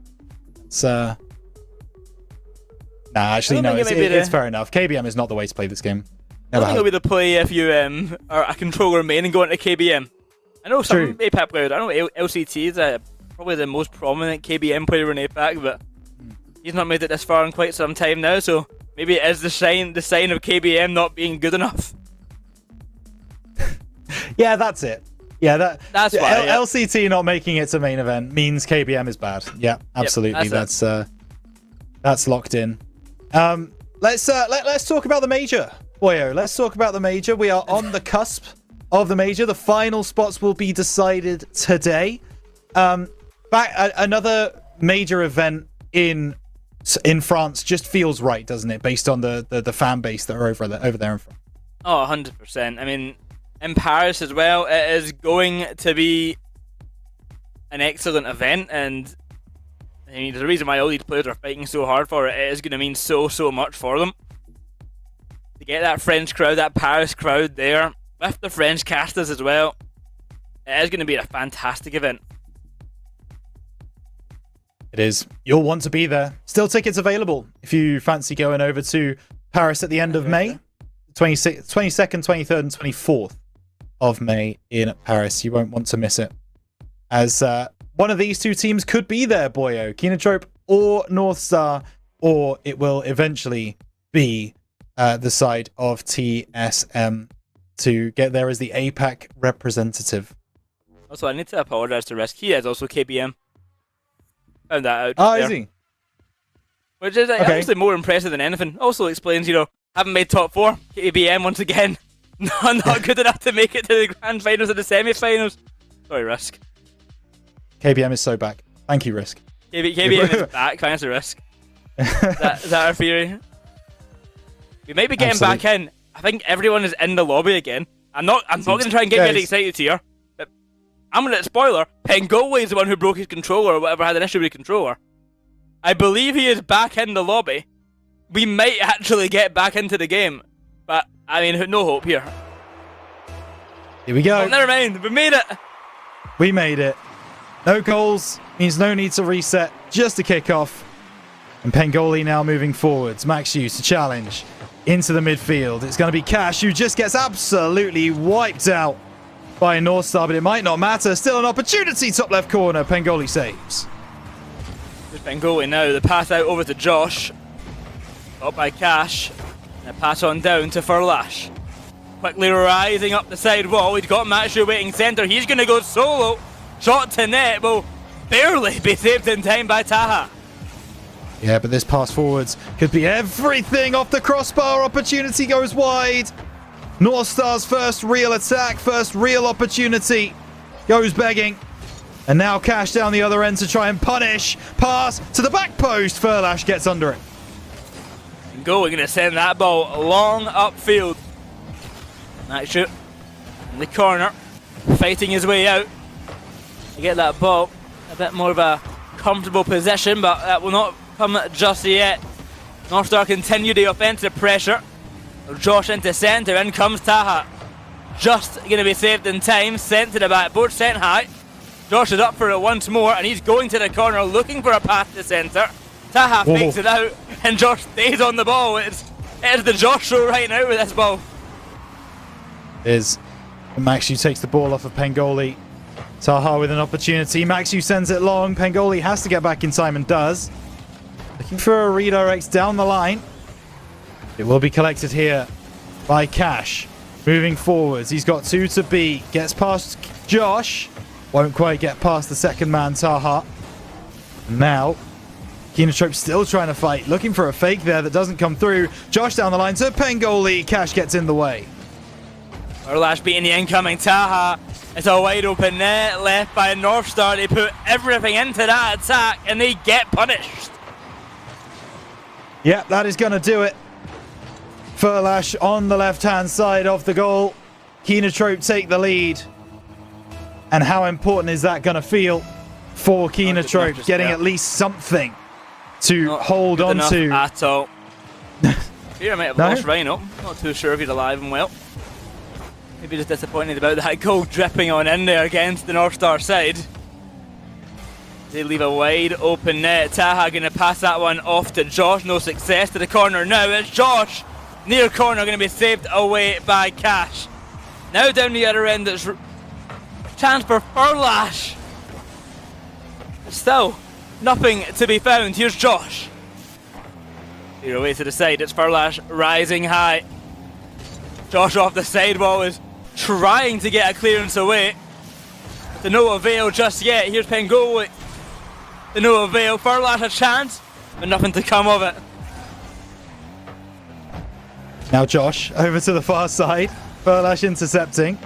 It's nah, actually no, it's fair enough. KBM is not the way to play this game. I don't think it'll be the play if you are a controller main and go into KBM. I know some APAC players. I know LCT is probably the most prominent KBM player in APAC, but he's not made it this far in quite some time now. So maybe it is the sign of KBM not being good enough. Yeah, that's it. Yeah, that's why LCT not making it to main event means KBM is bad. Yeah, absolutely. Yep, that's locked in. Let's talk about the major, boyo. Let's talk about the major. We are on the cusp of the major. The final spots will be decided today. Another major event in France just feels right, doesn't it? Based on the fan base that are over there in France. Oh, 100%. I mean, in Paris as well, it is going to be an excellent event, and I mean, the reason why all these players are fighting so hard for it is going to mean so much for them. To get that French crowd, that Paris crowd there, with the French casters as well, it is going to be a fantastic event. It is. You'll want to be there. Still tickets available if you fancy going over to Paris at the end of May. 22nd, 23rd, and 24th of May in Paris. You won't want to miss it. As one of these two teams could be there, boyo. Kenotrope or North Star, or it will eventually be the side of TSM to get there as the APAC representative. Also, I need to apologize to Risk. He is also KBM. Found that out. Oh, is he? Which is actually more impressive than anything. Also explains, haven't made top 4. KBM once again. Not good enough to make it to the grand finals and the semi-finals. Sorry, Risk. KBM is so back. Thank you, Risk. KBM is back, thanks to Risk. Is that our theory? We might be getting back in. I think everyone is in the lobby again. I'm not going to try and get really excited here. But I'm going to spoiler. Pengoli is the one who broke his controller or whatever, had an issue with his controller. I believe he is back in the lobby. We might actually get back into the game. But, I mean, no hope here. Here we go. Oh, never mind. We made it. We made it. No goals means no need to reset. Just a kickoff. And Pengoli now moving forwards. Max Hughes to challenge into the midfield. It's going to be Cash, who just gets absolutely wiped out by North Star, but it might not matter. Still an opportunity, top left corner. Pengoli saves. There's Pengoli now. The pass out over to Josh. Up by Cash. And a pass on down to Furlash. Quickly rising up the side wall. He's got Matthew waiting centre. He's going to go solo. Shot to net will barely be saved in time by Taha. Yeah, but this pass forwards could be everything. Off the crossbar, opportunity goes wide. North Star's first real attack, first real opportunity goes begging. And now Cash down the other end to try and punish. Pass to the back post. Furlash gets under it. Going to send that ball long upfield. Nice shoot in the corner, fighting his way out to get that ball. A bit more of a comfortable position, but that will not come just yet. North Star continue the offensive pressure. Josh into centre, in comes Taha. Just going to be saved in time, sent to the backboard, sent high. Josh is up for it once more, and he's going to the corner looking for a pass to centre. Taha fakes it out, and Josh stays on the ball. It's the Josh show right now with this ball. Maxu takes the ball off of Pengoli. Taha with an opportunity. Maxu sends it long. Pengoli has to get back in time and does. Looking for a redirect down the line. It will be collected here by Cash. Moving forwards. He's got 2 to beat. Gets past Josh. Won't quite get past the second man, Taha. Now, Kenotrope still trying to fight. Looking for a fake there that doesn't come through. Josh down the line to Pengoli. Cash gets in the way. Furlash beating the incoming Taha. It's a wide open net left by North Star. They put everything into that attack and they get punished. Yeah, that is going to do it. Furlash on the left-hand side of the goal. Keenatrope take the lead. And how important is that going to feel for Keenatrope, getting at least something to hold on to? At all. Here might have lost Rhino. Not too sure if he's alive and well. Maybe just disappointed about that goal dripping on in there against the North Star side. They leave a wide open net. Taha going to pass that one off to Josh. No success to the corner now. It's Josh. Near corner going to be saved away by Cash. Now down the other end, it's chance for Furlash. Still, nothing to be found. Here's Josh. Here away to the side, it's Furlash rising high. Josh off the sidewall is trying to get a clearance away. To no avail just yet. Here's Pengoli. To no avail. Furlash a chance, but nothing to come of it. Now Josh over to the far side. Furlash intercepting.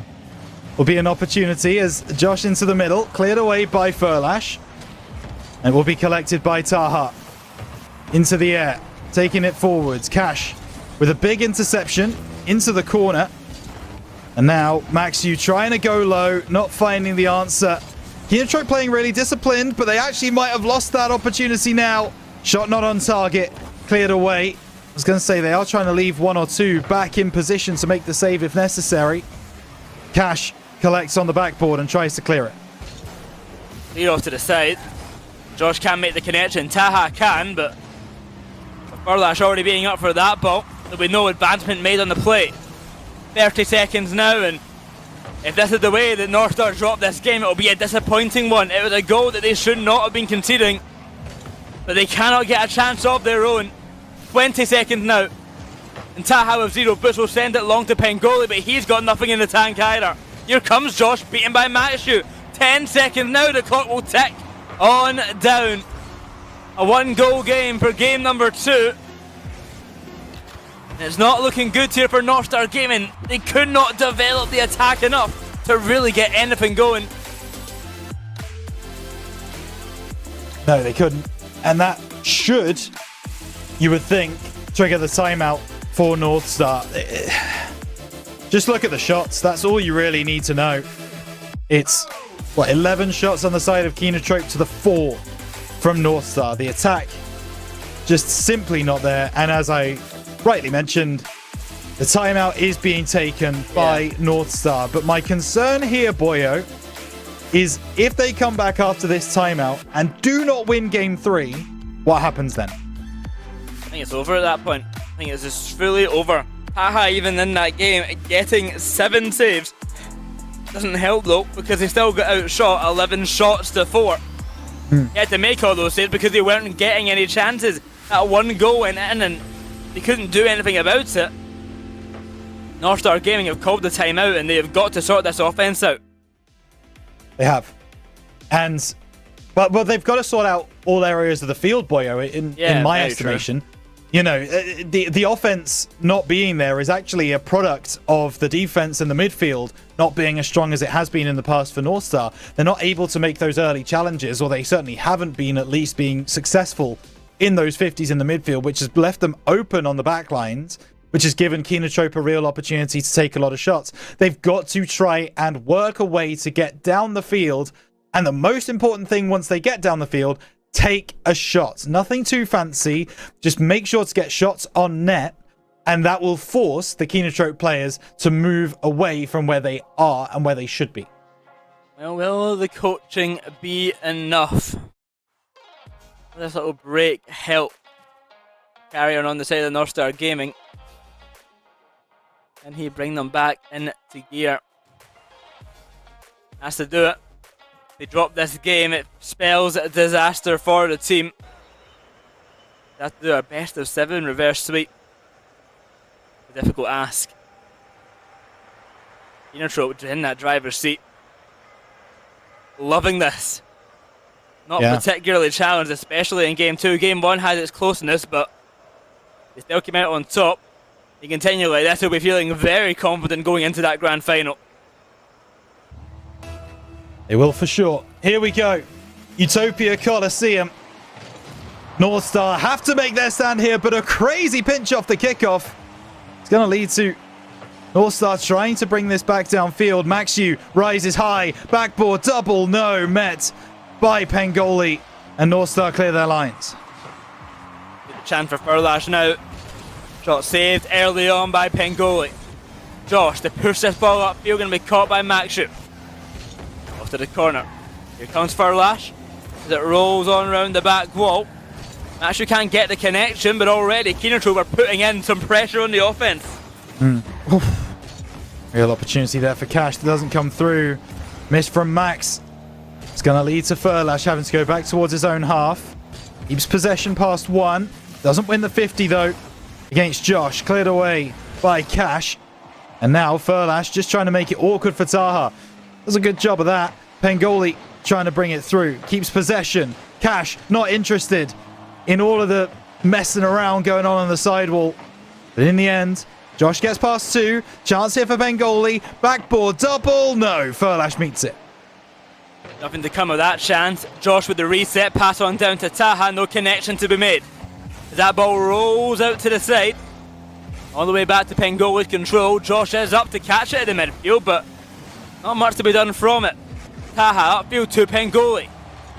Will be an opportunity as Josh into the middle. Cleared away by Furlash. And will be collected by Taha. Into the air. Taking it forwards. Cash with a big interception into the corner. And now Maxu trying to go low. Not finding the answer. Keenatrope playing really disciplined, but they actually might have lost that opportunity now. Shot not on target. Cleared away. I was going to say they are trying to leave one or two back in position to make the save if necessary. Cash collects on the backboard and tries to clear it. Lead off to the side. Josh can't make the connection. Taha can, but Furlash already being up for that ball. There'll be no advancement made on the play. 30 seconds now, and if this is the way that North Star dropped this game, it'll be a disappointing one. It was a goal that they should not have been conceding, but they cannot get a chance of their own. 20 seconds now. And Taha with 0 boots will send it long to Pengoli, but he's got nothing in the tank either. Here comes Josh, beaten by Matishu. 10 seconds now, the clock will tick on down. A 1-goal game for game number 2. And it's not looking good here for North Star Gaming. They could not develop the attack enough to really get anything going. No, they couldn't. And that should, you would think, trigger the timeout for North Star. Just look at the shots. That's all you really need to know. It's, 11 shots on the side of Keenatrope to the 4 from North Star. The attack just simply not there. And as I rightly mentioned, the timeout is being taken by North Star. But my concern here, Boyo, is if they come back after this timeout and do not win game 3, what happens then? I think it's over at that point. I think it's just fully over. Taha even in that game getting 7 saves. Doesn't help though, because they still got outshot 11 shots to 4. He had to make all those saves because they weren't getting any chances. That 1 goal went in and they couldn't do anything about it. North Star Gaming have called the timeout and they have got to sort this offense out. They have. And but they've got to sort out all areas of the field, Boyo, in my estimation. True. You know, the offense not being there is actually a product of the defense and the midfield not being as strong as it has been in the past for North Star. They're not able to make those early challenges, or they certainly haven't been at least being successful in those 50s in the midfield, which has left them open on the back lines, which has given Keenatrope a real opportunity to take a lot of shots. They've got to try and work a way to get down the field, and the most important thing once they get down the field, take a shot. Nothing too fancy. Just make sure to get shots on net, and that will force the Keenatrope players to move away from where they are and where they should be. Well, will the coaching be enough? Will this little break help carry on the side of North Star Gaming? Can he bring them back into gear? Has to do it. They drop this game, it spells a disaster for the team. They have to do a best of 7 reverse sweep. A difficult ask. Keenatrope in that driver's seat. Loving this. Not particularly challenged, especially in game 2. Game 1 had its closeness, but they still came out on top. He continue like this, he'll be feeling very confident going into that grand final. They will for sure. Here we go. Utopia Coliseum. North Star have to make their stand here, but a crazy pinch off the kickoff. It's going to lead to North Star trying to bring this back downfield. Maxu rises high. Backboard double. No. Met by Pengoli. And North Star clear their lines. Good chance for Furlash now. Shot saved early on by Pengoli. Josh to push this ball upfield, going to be caught by Maxu. Off to the corner. Here comes Furlash as it rolls on around the back wall. Maxu can't get the connection, but already Keenertrove are putting in some pressure on the offense. Real opportunity there for Cash that doesn't come through. Miss from Max. It's going to lead to Furlash having to go back towards his own half. Keeps possession past one. Doesn't win the 50 though against Josh. Cleared away by Cash. And now Furlash just trying to make it awkward for Taha. Does a good job of that. Pengoli trying to bring it through. Keeps possession. Cash not interested in all of the messing around going on the sidewall. But in the end, Josh gets past two. Chance here for Pengoli. Backboard double. No. Furlash meets it. Nothing to come of that chance. Josh with the reset. Pass on down to Taha. No connection to be made. As that ball rolls out to the side. On the way back to Pengoli's control. Josh is up to catch it in the midfield, but not much to be done from it. Taha upfield to Pengoli.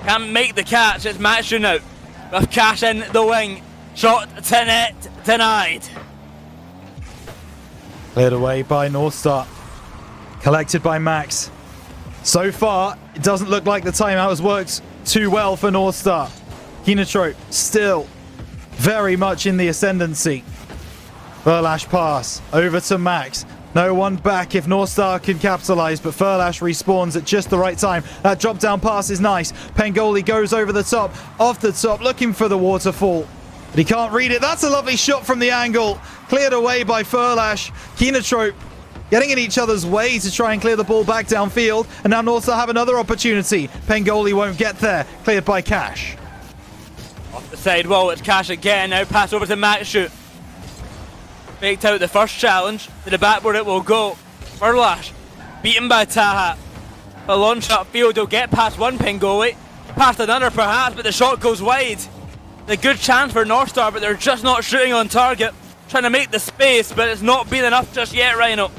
Can't make the catch. It's Maxu now. With Cash in the wing. Shot to net. Denied. Cleared away by North Star. Collected by Max. So far, it doesn't look like the timeout has worked too well for North Star. Keenertrove still very much in the ascendancy. Furlash pass over to Max. No one back if North Star can capitalize, but Furlash respawns at just the right time. That drop down pass is nice. Pengoli goes over the top, off the top, looking for the waterfall. But he can't read it. That's a lovely shot from the angle. Cleared away by Furlash. Keenertrove getting in each other's way to try and clear the ball back downfield. And now North Star have another opportunity. Pengoli won't get there. Cleared by Cash. Off the side wall, it's Cash again. Now pass over to Maxu. Faked out the first challenge. To the backboard it will go. Furlash beaten by Taha. A launch upfield, he'll get past one Pengoli. Past another perhaps, but the shot goes wide. A good chance for North Star, but they're just not shooting on target. Trying to make the space, but it's not been enough just yet, Rhino.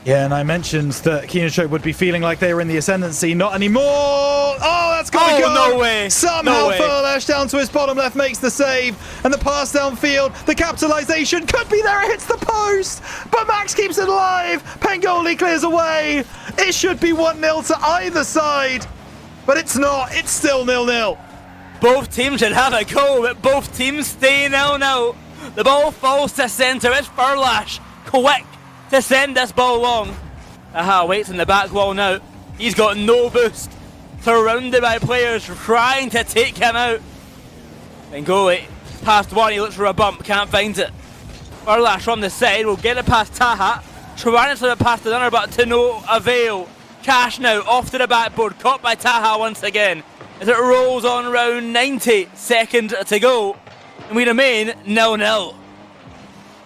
Yeah, and I mentioned that Keenertrove would be feeling like they were in the ascendancy. Not anymore. Oh, that's got to go. No way. Somehow No way. Furlash down to his bottom left makes the save. And the pass downfield, the capitalization could be there. It hits the post. But Max keeps it alive. Pengoli clears away. It should be 1-0 to either side. But it's not. It's still 0-0. Both teams should have a goal, but both teams stay 0-0. The ball falls to centre. It's Furlash. Quick to send this ball long. Aha, waits in the back wall now. He's got no boost. Surrounded by players trying to take him out. Pengoli past one, he looks for a bump, can't find it. Furlash from the side will get it past Taha. Trying to slip it past another, but to no avail. Cash now off to the backboard, caught by Taha once again. As it rolls on around 90 seconds to go. And we remain 0-0.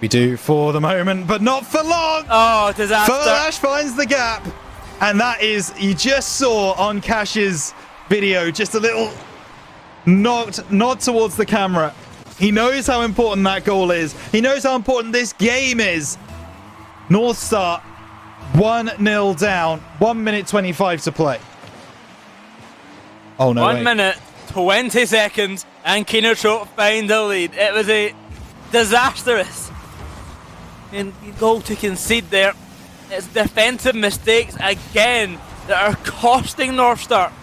We do for the moment, but not for long. Oh, disaster. Furlash finds the gap. And that is, you just saw on Cash's video, just a little nod towards the camera. He knows how important that goal is. He knows how important this game is. North Star 1-0 down. 1 minute 25 to play. Oh no, 1 minute, 20 seconds, and Keenertrove find the lead. It was a disastrous goal to concede there. It's defensive mistakes again that are costing North Star.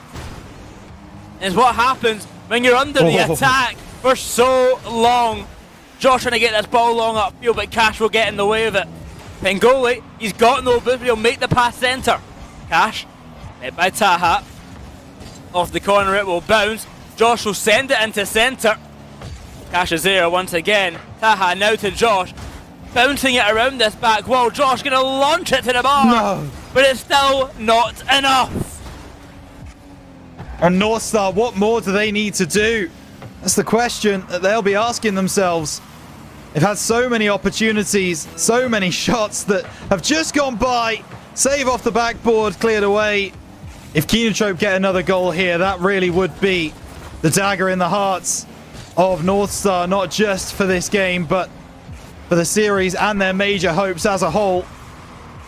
It's what happens when you're under the attack for so long. Josh trying to get this ball long upfield, but Cash will get in the way of it. Pengoli, he's got no boost, but he'll make the pass centre. Cash, met by Taha. Off the corner it will bounce. Josh will send it into centre. Cash is there once again. Taha now to Josh. Bouncing it around this back wall. Josh going to launch it to the bar. No. But it's still not enough. And North Star, what more do they need to do? That's the question that they'll be asking themselves. They've had so many opportunities, so many shots that have just gone by. Save off the backboard, cleared away. If Kenotrope get another goal here, that really would be the dagger in the hearts of Northstar, not just for this game, but for the series and their major hopes as a whole.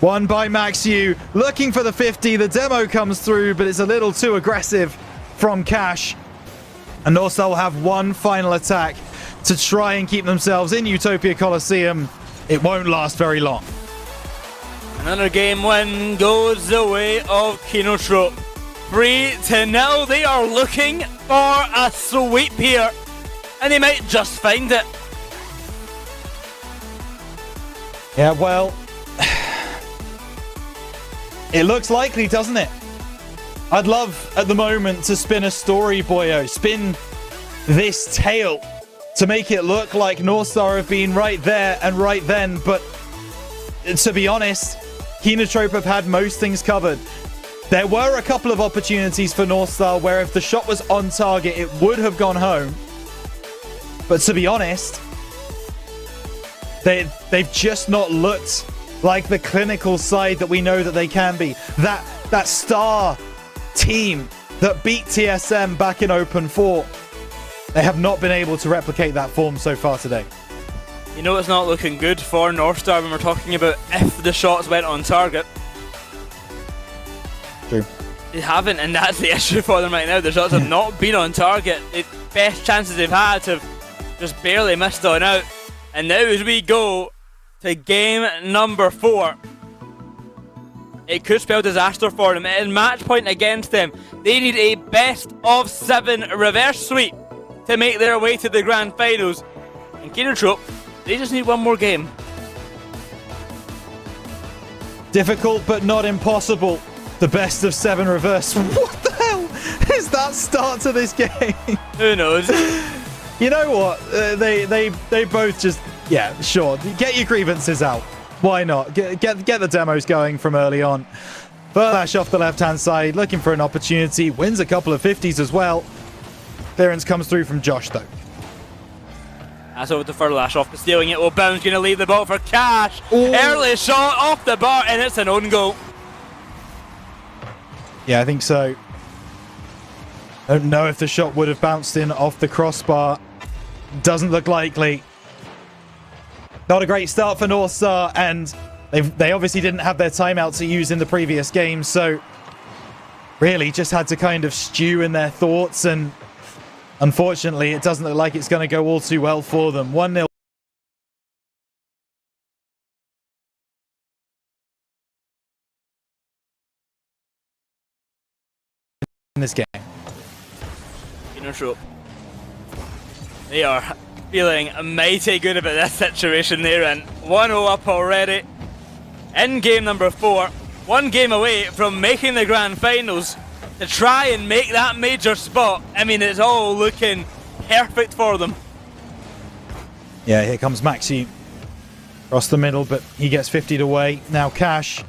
Won by Maxiu, looking for the 50. The demo comes through, but it's a little too aggressive from Cash. And Northstar will have one final attack to try and keep themselves in Utopia Coliseum. It won't last very long. Another game win goes the way of Kenotrope. 3-0. They are looking for a sweep here, and they might just find it. Yeah, well, it looks likely, doesn't it? I'd love at the moment to spin a story, boyo. Spin this tale to make it look like Northstar have been right there and right then. But to be honest, Kenotrope have had most things covered. There were a couple of opportunities for Northstar where if the shot was on target, it would have gone home. But to be honest, they've just not looked like the clinical side that we know that they can be. That star team that beat TSM back in Open 4. They have not been able to replicate that form so far today. You know it's not looking good for Northstar when we're talking about if the shots went on target. True. They haven't, and that's the issue for them right now. The shots have not been on target. The best chances they've had have just barely missed on out. And now as we go to game number 4, it could spell disaster for them. It is match point against them. They need a best of 7 reverse sweep to make their way to the grand finals. And Kenotrope, they just need one more game. Difficult but not impossible. The best of 7 reverse. What the hell is that start to this game? Who knows? You know what? They both just, yeah, sure. Get your grievances out. Why not? Get the demos going from early on. Flash off the left-hand side, looking for an opportunity. Wins a couple of 50s as well. Clearance comes through from Josh, though. That's over to Furlash off the stealing it. Well, Bound's going to leave the ball for Cash. Early shot off the bar, and it's an own goal. Yeah, I think so. I don't know if the shot would have bounced in off the crossbar. Doesn't look likely. Not a great start for Northstar, and they obviously didn't have their timeout to use in the previous game, so really just had to kind of stew in their thoughts, and unfortunately it doesn't look like it's going to go all too well for them. 1-0. In this game. Kenotrope. They are feeling mighty good about this situation they're in. 1-0 up already. In game number 4. 1 game away from making the grand finals to try and make that major spot. I mean, it's all looking perfect for them. Yeah, here comes Maxi across the middle, but he gets 50'd away. Now Cash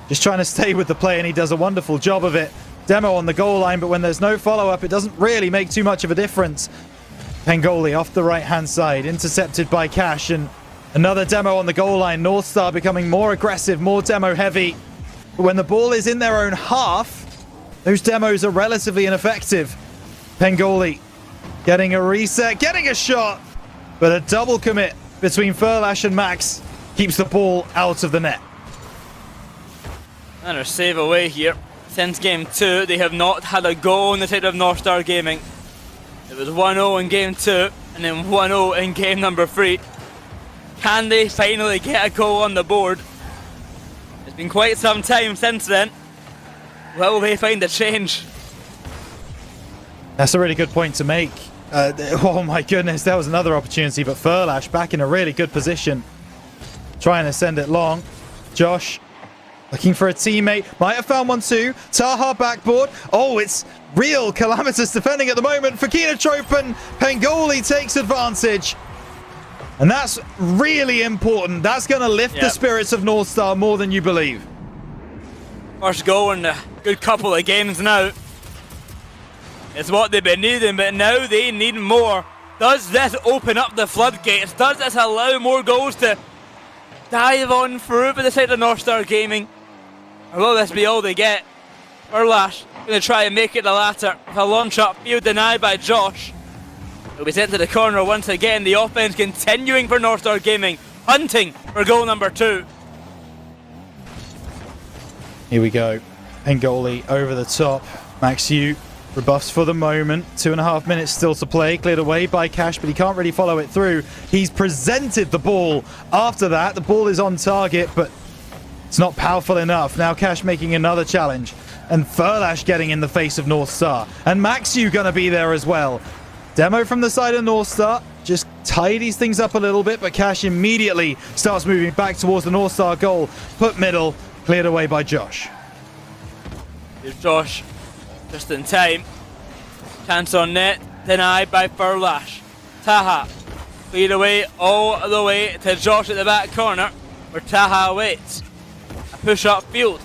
just trying to stay with the play, and he does a wonderful job of it. Demo on the goal line, but when there's no follow-up, it doesn't really make too much of a difference. Pengoli off the right-hand side, intercepted by Cash, and another demo on the goal line. Northstar becoming more aggressive, more demo-heavy. But when the ball is in their own half, those demos are relatively ineffective. Pengoli getting a reset, getting a shot, but a double commit between Furlash and Max keeps the ball out of the net. And a save away here. Since game 2, they have not had a goal on the side of Northstar Gaming. It was 1-0 in game 2, and then 1-0 in game number 3. Can they finally get a goal on the board? It's been quite some time since then. Will they find a change? That's a really good point to make. Oh my goodness, that was another opportunity, but Furlash back in a really good position. Trying to send it long. Josh looking for a teammate. Might have found one too. Taha backboard. Oh, it's real calamitous defending at the moment for Kenotrope, and Pengoli takes advantage. And that's really important. That's going to lift the spirits of Northstar more than you believe. First goal in a good couple of games now. It's what they've been needing, but now they need more Does this open up the floodgates? Does this allow more goals to dive on through by the side of North Star Gaming? Or will this be all they get? Urlash going to try and make it the latter. With a launch up field denied by Josh. He'll be sent to the corner once again. The offense continuing for North Star Gaming. Hunting for goal number 2. Here we go. Pengoli over the top. Max Yu rebuffs for the moment. 2.5 minutes still to play. Cleared away by Cash, but he can't really follow it through. He's presented the ball after that. The ball is on target, but it's not powerful enough. Now Cash making another challenge. And Furlash getting in the face of North Star. And Max Yu gonna be there as well. Demo from the side of North Star. Just tidies things up a little bit, but Cash immediately starts moving back towards the North Star goal. Put middle. Cleared away by Josh. Here's Josh. Just in time. Chance on net. Denied by Furlash. Taha. Cleared away all the way to Josh at the back corner, where Taha waits. A push up field.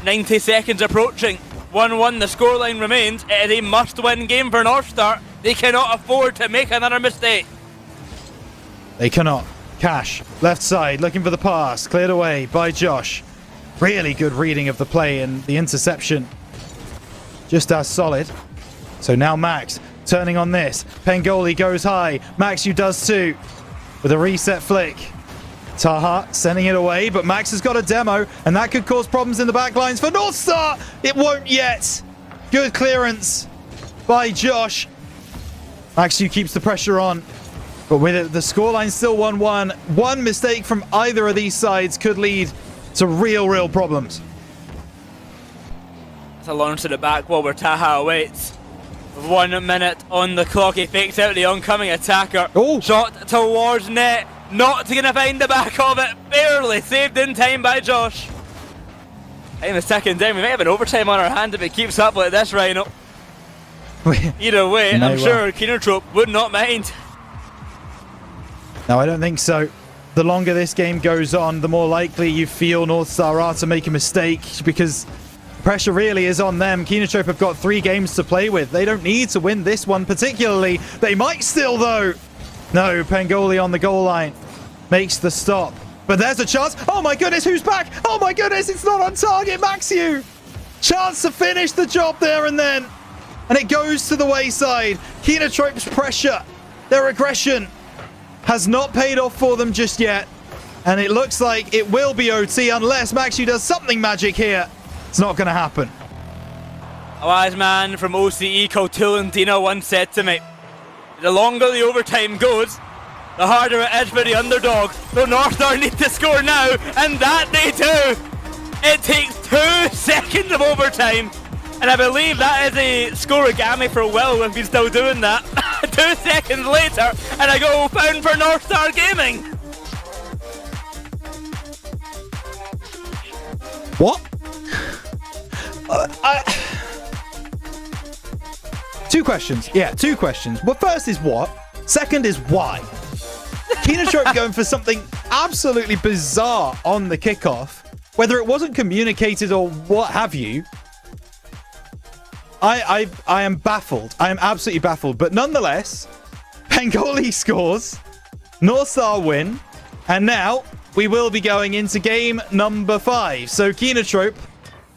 90 seconds approaching. 1-1 the scoreline remains. It is a must-win game for North Star. They cannot afford to make another mistake. They cannot. Cash, left side, looking for the pass. Cleared away by Josh. Really good reading of the play, and the interception just as solid. So now Max turning on this. Pengoli goes high. Max Yu does too with a reset flick. Taha sending it away, but Max has got a demo, and that could cause problems in the back lines for North Star. It won't yet. Good clearance by Josh. Max Yu keeps the pressure on, but with it, the scoreline still 1-1. One mistake from either of these sides could lead to real problems. It's a launch to the back wall where Taha waits. 1 minute on the clock. He fakes out the oncoming attacker. Oh. Shot towards net. Not going to find the back of it. Barely saved in time by Josh. In the second down, we might have an overtime on our hand if it keeps up like this, Rhino. Either way, I'm sure Keenertrope would not mind. No, I don't think so. The longer this game goes on, the more likely you feel North Star are to make a mistake, because pressure really is on them. Keenertrope have got 3 games to play with. They don't need to win this one particularly. They might still, though. No, Pengoli on the goal line makes the stop. But there's a chance. Oh my goodness, who's back? Oh my goodness, it's not on target. Max Yu. Chance to finish the job there and then. And it goes to the wayside. Keenertrope's pressure, their aggression, has not paid off for them just yet. And it looks like it will be OT unless Max Yu does something magic here. It's not going to happen. A wise man from OCE called Tulendino once said to me, the longer the overtime goes, the harder it is for the underdog. So North Star need to score now, and that they do. It takes 2 seconds of overtime, and I believe that is a scoregami for Will if he's still doing that. 2 seconds later, and a goal found for North Star Gaming. What? 2 questions. Yeah, 2 questions. Well, first is what? Second is why? Keenertrope going for something absolutely bizarre on the kickoff. Whether it wasn't communicated or what have you, I am baffled. I am absolutely baffled. But nonetheless, Pengoli scores, North Star win, and now we will be going into game number 5. So Keenertrope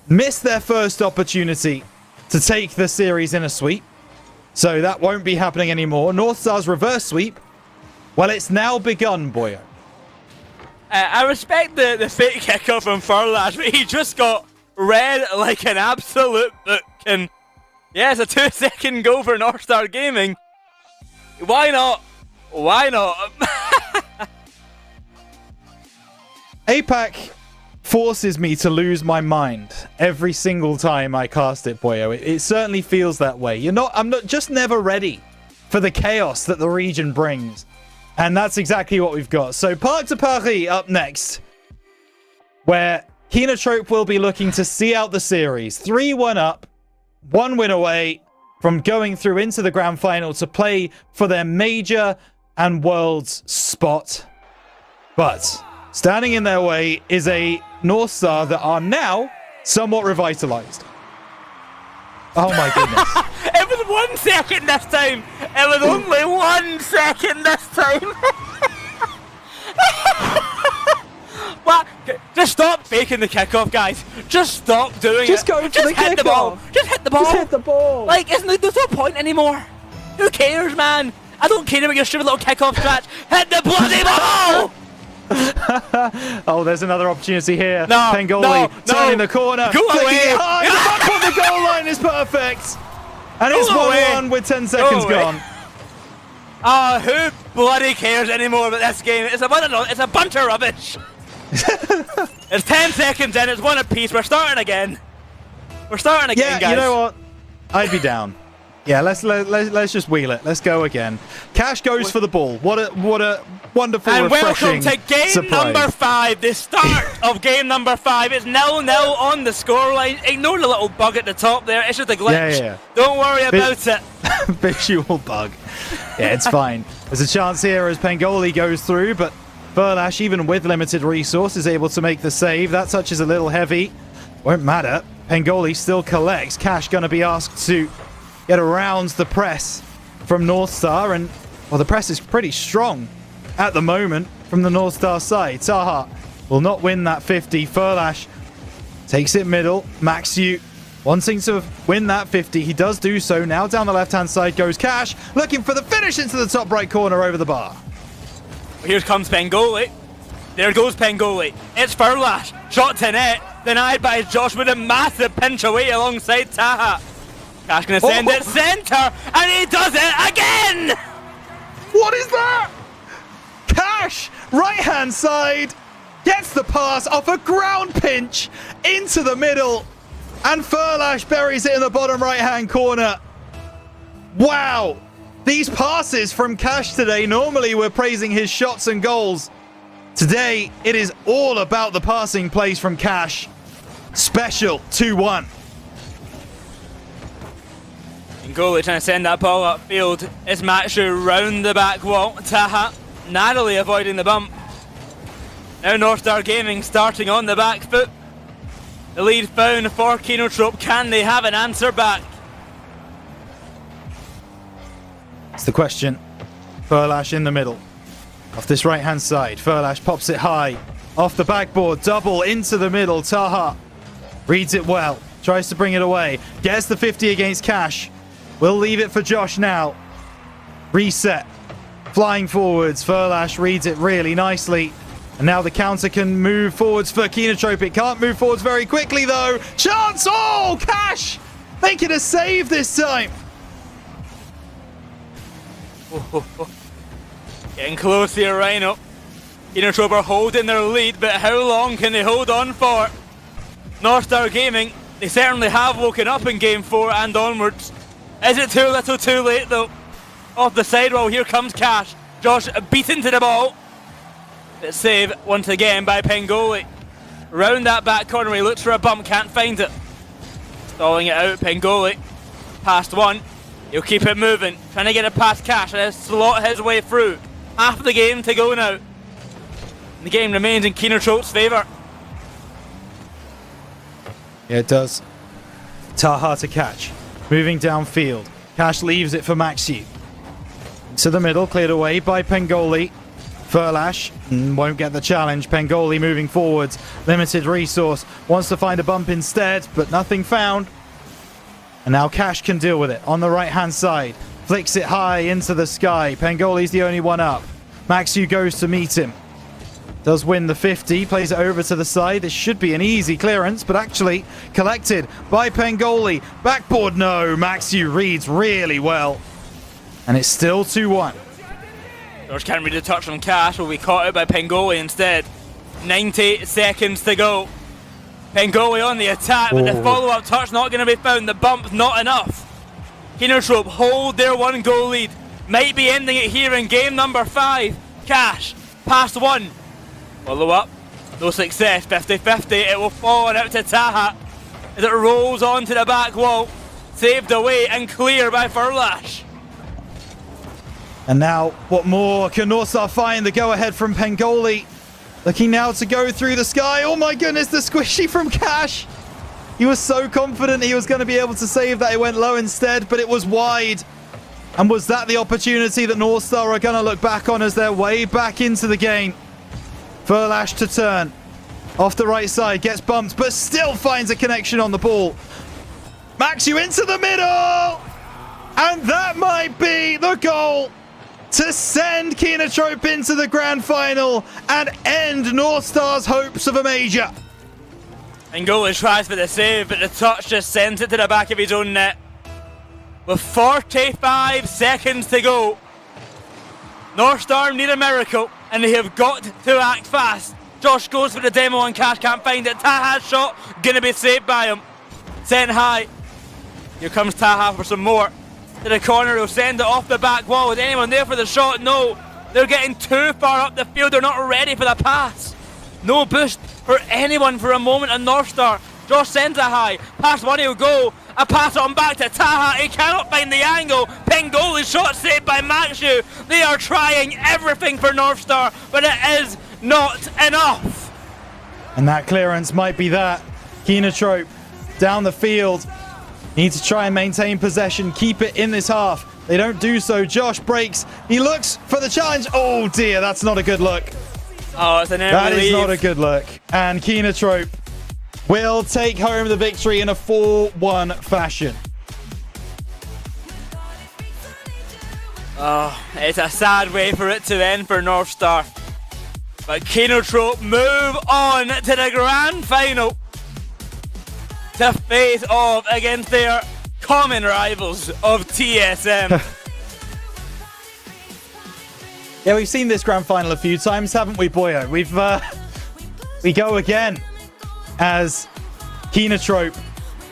missed their first opportunity to take the series in a sweep. So that won't be happening anymore. North Star's reverse sweep, well, it's now begun, boyo. I respect the fake kickoff from Furlash, but he just got read like an absolute book. And yeah, it's a 2-second goal for North Star Gaming. Why not? Why not? Apac forces me to lose my mind every single time I cast it, boyo. It certainly feels that way. I'm not just never ready for the chaos that the region brings. And that's exactly what we've got. So Parc de Paris up next, where Keenertrope will be looking to see out the series. 3-1 up, 1 win away from going through into the grand final to play for their major and world's spot. But standing in their way is a North Star that are now somewhat revitalized. Oh my goodness. It was 1 second this time. It was only 1 second this time. What? Just stop faking the kickoff, guys. Just stop doing Just it. go for the hit the ball. kickoff. Just hit the ball. Just hit the ball. Like, there's no point anymore. Who cares, man? I don't care about your stupid little kickoff scratch. Hit the bloody ball! Oh, there's another opportunity here. No, Pengoli no, turning the corner. Go flicking away. it high. The bump on the goal line is perfect. And it's Go away. 1-1 with 10 seconds away. gone. Who bloody cares anymore about this game? It's a bunch of rubbish. It's 10 seconds in, it's one apiece. We're starting again. We're starting again, Yeah, guys. you know what? I'd be down. Yeah, let's just wheel it. Let's go again. Cash goes for the ball. What a wonderful, And refreshing welcome to game surprise. number 5, the start of game number 5. It's 0-0 on the scoreline. Ignore the little bug at the top there. It's just a glitch. Yeah. Don't worry about it. Visual bug. Yeah, it's fine. There's a chance here as Pengoli goes through, but Furlash, even with limited resource, is able to make the save. That touch is a little heavy. Won't matter. Pengoli still collects. Cash going to be asked to get around the press from North Star, and well, the press is pretty strong at the moment from the North Star side. Taha will not win that 50. Furlash takes it middle. Maxiu wanting to win that 50. He does do so. Now down the left-hand side goes Cash, looking for the finish into the top right corner over the bar. Here comes Pengoli. There goes Pengoli. It's Furlash. Shot to net. Denied by Josh with a massive pinch away alongside Taha. Cash going to send it centre, and he does it again! What is that? Cash, right-hand side, gets the pass off a ground pinch into the middle, and Furlash buries it in the bottom right-hand corner. Wow. These passes from Cash today, normally we're praising his shots and goals. Today, it is all about the passing plays from Cash. Special 2-1. Goalie trying to send that ball upfield. It's Matsu round the back wall. Taha narrowly avoiding the bump. Now North Star Gaming starting on the back foot. The lead found for Kinotrope. Can they have an answer back? That's the question. Furlash in the middle. Off this right-hand side. Furlash pops it high. Off the backboard. Double into the middle. Taha reads it well. Tries to bring it away. Gets the 50 against Cash. We'll leave it for Josh now. Reset. Flying forwards. Furlash reads it really nicely. And now the counter can move forwards for Kinotrope. It can't move forwards very quickly, though. Chance! Oh, Cash! Making a save this time. Getting close here, Rhino. Kinotrope are holding their lead, but how long can they hold on for? North Star Gaming, they certainly have woken up in Game 4 and onwards. Is it too little too late, though? Off the sidewall, here comes Cash. Josh beaten to the ball. But save once again by Pengoli. Round that back corner, he looks for a bump, can't find it. Stalling it out, Pengoli. Past one. He'll keep it moving. Trying to get it past Cash and he'll slot his way through. Half the game to go now. The game remains in Kinotrope's favour. Yeah, it does. Taha to Catch. Moving downfield. Cash leaves it for Maxi. To the middle, cleared away by Pengoli. Furlash won't get the challenge. Pengoli moving forwards. Limited resource. Wants to find a bump instead, but nothing found. And now Cash can deal with it. On the right-hand side. Flicks it high into the sky. Pengoli's the only one up. Maxu goes to meet him. Does win the 50. Plays it over to the side. This should be an easy clearance, but actually collected by Pengoli. Backboard, no. Maxu reads really well. And it's still 2-1. George can't read the touch from Cash, will be caught out by Pengoli instead. 90 seconds to go. Pengoli on the attack, but the follow-up touch not going to be found. The bump's not enough. Kinotrope hold their one goal lead. Might be ending it here in game number 5. Cash, past one. Follow up, no success. 50-50, it will fall on out to Taha as it rolls onto the back wall. Saved away and clear by Furlash. And now, what more? Can North Star find the go-ahead from Pengoli? Looking now to go through the sky. Oh my goodness, the squishy from Cash. He was so confident he was going to be able to save that. It went low instead, but it was wide. And was that the opportunity that North Star are going to look back on as their way back into the game? Verlash to turn. Off the right side, gets bumped, but still finds a connection on the ball. Maxu into the middle! And that might be the goal to send Keenatrope into the grand final and end North Star's hopes of a major. And goalie tries for the save, but the touch just sends it to the back of his own net. With 45 seconds to go, North Star need a miracle, and they have got to act fast. Josh goes for the demo and Cash can't find it. Taha's shot, gonna be saved by him. Sent high. Here comes Taha for some more. To the corner, he'll send it off the back wall. Is anyone there for the shot? No. They're getting too far up the field. They're not ready for the pass. No boost for anyone for a moment on North Star. Josh sends a high. Past one, he'll go. A pass on back to Taha. He cannot find the angle. Ping goalie shot saved by Maxu. They are trying everything for North Star, but it is not enough. And that clearance might be that. Keenatrope down the field. Need to try and maintain possession, keep it in this half. They don't do so. Josh breaks. He looks for the challenge. Oh dear, that's not a good look. Oh, it's an That is not a good look. And Keenatrope will take home the victory in a 4-1 fashion. Oh, it's a sad way for it to end for North Star. But Keenatrope move on to the grand final to face off against their common rivals of TSM. Yeah, we've seen this grand final a few times, haven't we, Boyo? We go again as Keenatrope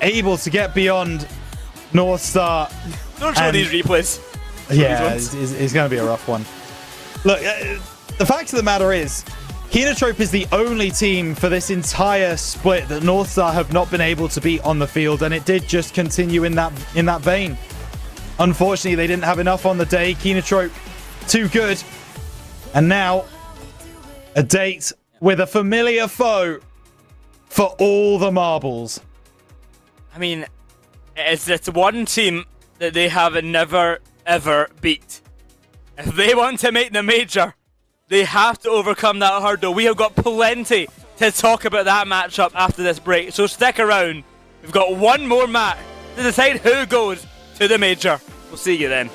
able to get beyond North Star. Don't show these replays. Yeah, it's going to be a rough one. Look, the fact of the matter is, Keenatrope is the only team for this entire split that North Star have not been able to beat on the field, and it did just continue in that vein. Unfortunately, they didn't have enough on the day. Keenatrope too good. And now, a date with a familiar foe for all the marbles. I mean, it's one team that they have never, ever beat. If they want to make the major, they have to overcome that hurdle. We have got plenty to talk about that matchup after this break, so stick around. We've got one more match to decide who goes to the major. We'll see you then.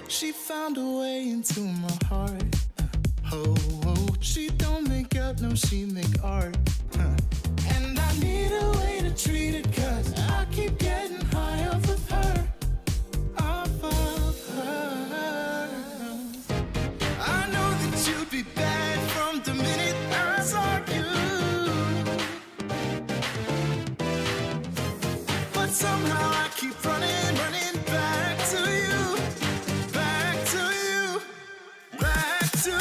She found a way into my heart. Oh, oh, she don't make up, no, she make art. And I need a way to treat it, cause I keep getting high off of her. Off of her. I know that you'd be bad from the minute I saw you. But somehow I keep running, running back to you. Back to you. Back to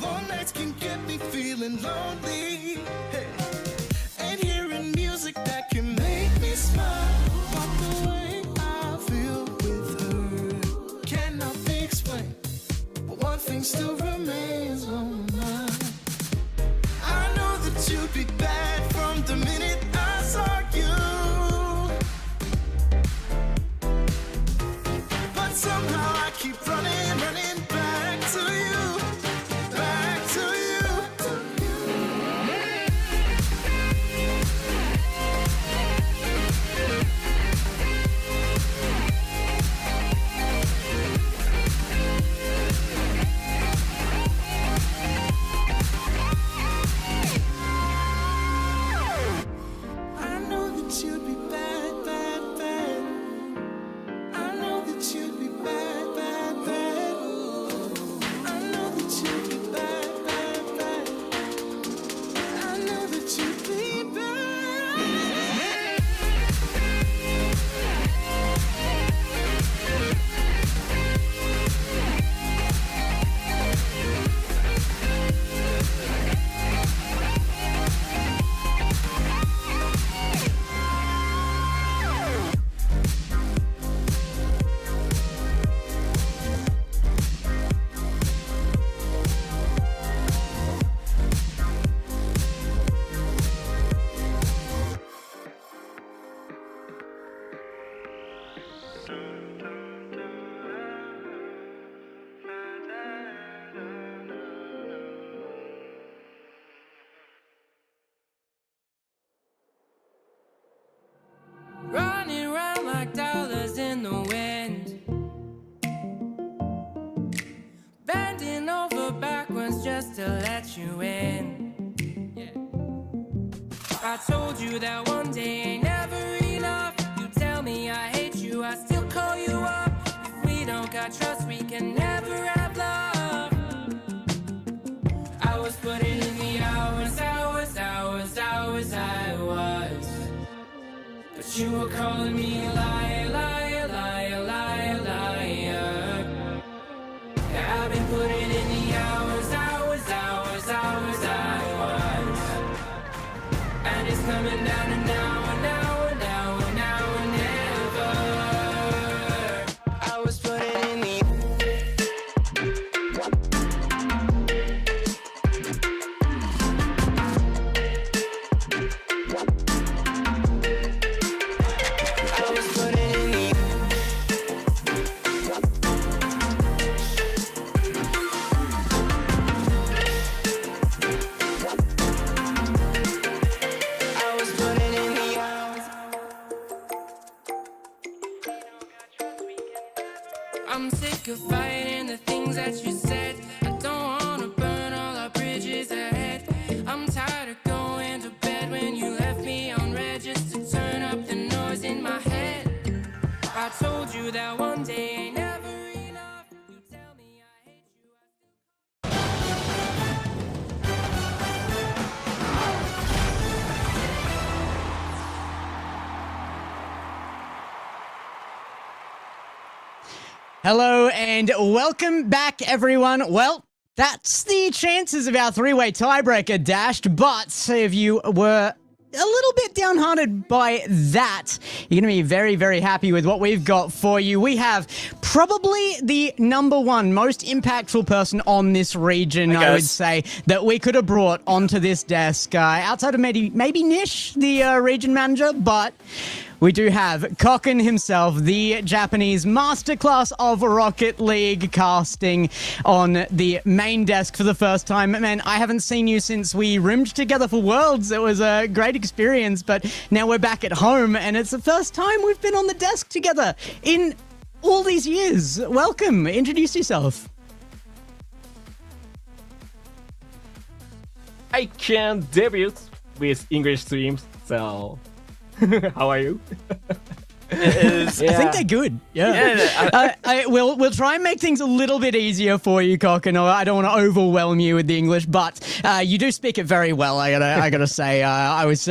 long nights can get me feeling lonely. Hey. And hearing music that can make me smile. But the way I feel with her cannot be explained. But one thing still remains on my mind. I know that you'd be bad from the minute I saw you. But somehow I keep running, running back to you. Back to you. I know that you'd be bad, bad, bad. I know that you'd be bad, bad, bad. I know that you'd be bad, bad, bad. I know that you'd be bad. Running around like dollars in the wind, bending over backwards just to let you in. I told you that one day ain't never enough. You tell me I hate you, I still call you up. If we don't got trust, we can never have love. I was putting in the hours, I was. But you were calling me a liar, liar, liar, liar, liar. Yeah, I've been putting in the hours, I was. And it's coming down to now and now and now and now and never. I was putting in the I was putting in the I was putting in the hours. I'm sick of fighting the things that you said. I don't wanna burn all our bridges ahead. I'm tired of going to bed when you left me on red just to turn up the noise in my head. I told you that one day ain't never enough. You tell me I hate you, I still Hello and welcome back, everyone. Well, that's the chances of our three-way tiebreaker dashed, but if you were a little bit downhearted by that, you're going to be very, very happy with what we've got for you. We have probably the number one most impactful person on this region, I would say, that we could have brought onto this desk, outside of maybe Nish, the region manager, but we do have Kokken himself, the Japanese masterclass of Rocket League casting on the main desk for the first time. Man, I haven't seen you since we roomed together for Worlds. It was a great experience, but now we're back at home, and it's the first time we've been on the desk together in all these years. Welcome. Introduce yourself. I can debut with English streams, so how are you? I think they're good. Yeah. We'll try and make things a little bit easier for you, Kokken. I don't want to overwhelm you with the English, but you do speak it very well. I gotta say, I was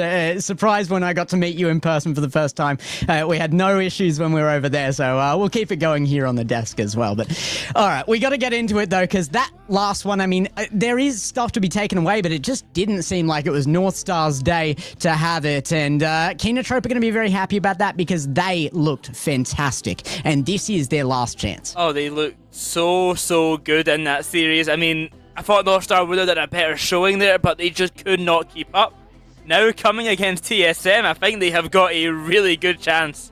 surprised when I got to meet you in person for the first time. We had no issues when we were over there, so we'll keep it going here on the desk as well. But all right, we got to get into it though, because that last one, I mean, there is stuff to be taken away, but it just didn't seem like it was North Star's day to have it. And Kinotrope are going to be very happy about that because they looked fantastic, and this is their last chance. Oh, they looked so good in that series. I mean, I thought North Star would have done a better showing there, but they just could not keep up. Now coming against TSM, I think they have got a really good chance.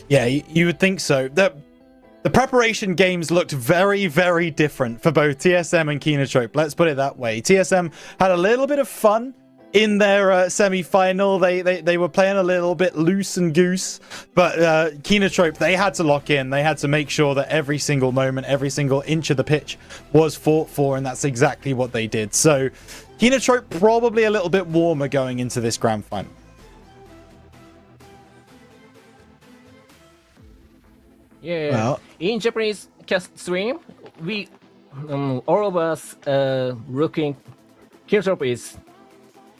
Yeah, you would think so. The preparation games looked very, very different for both TSM and Kinotrope. Let's put it that way. TSM had a little bit of fun in their semi-final. They were playing a little bit loose and goose, but Kinotrope, they had to lock in. They had to make sure that every single moment, every single inch of the pitch was fought for, and that's exactly what they did. So Kinotrope probably a little bit warmer going into this grand final. Yeah, Well, in Japanese cast stream, we all of us looking Killtop is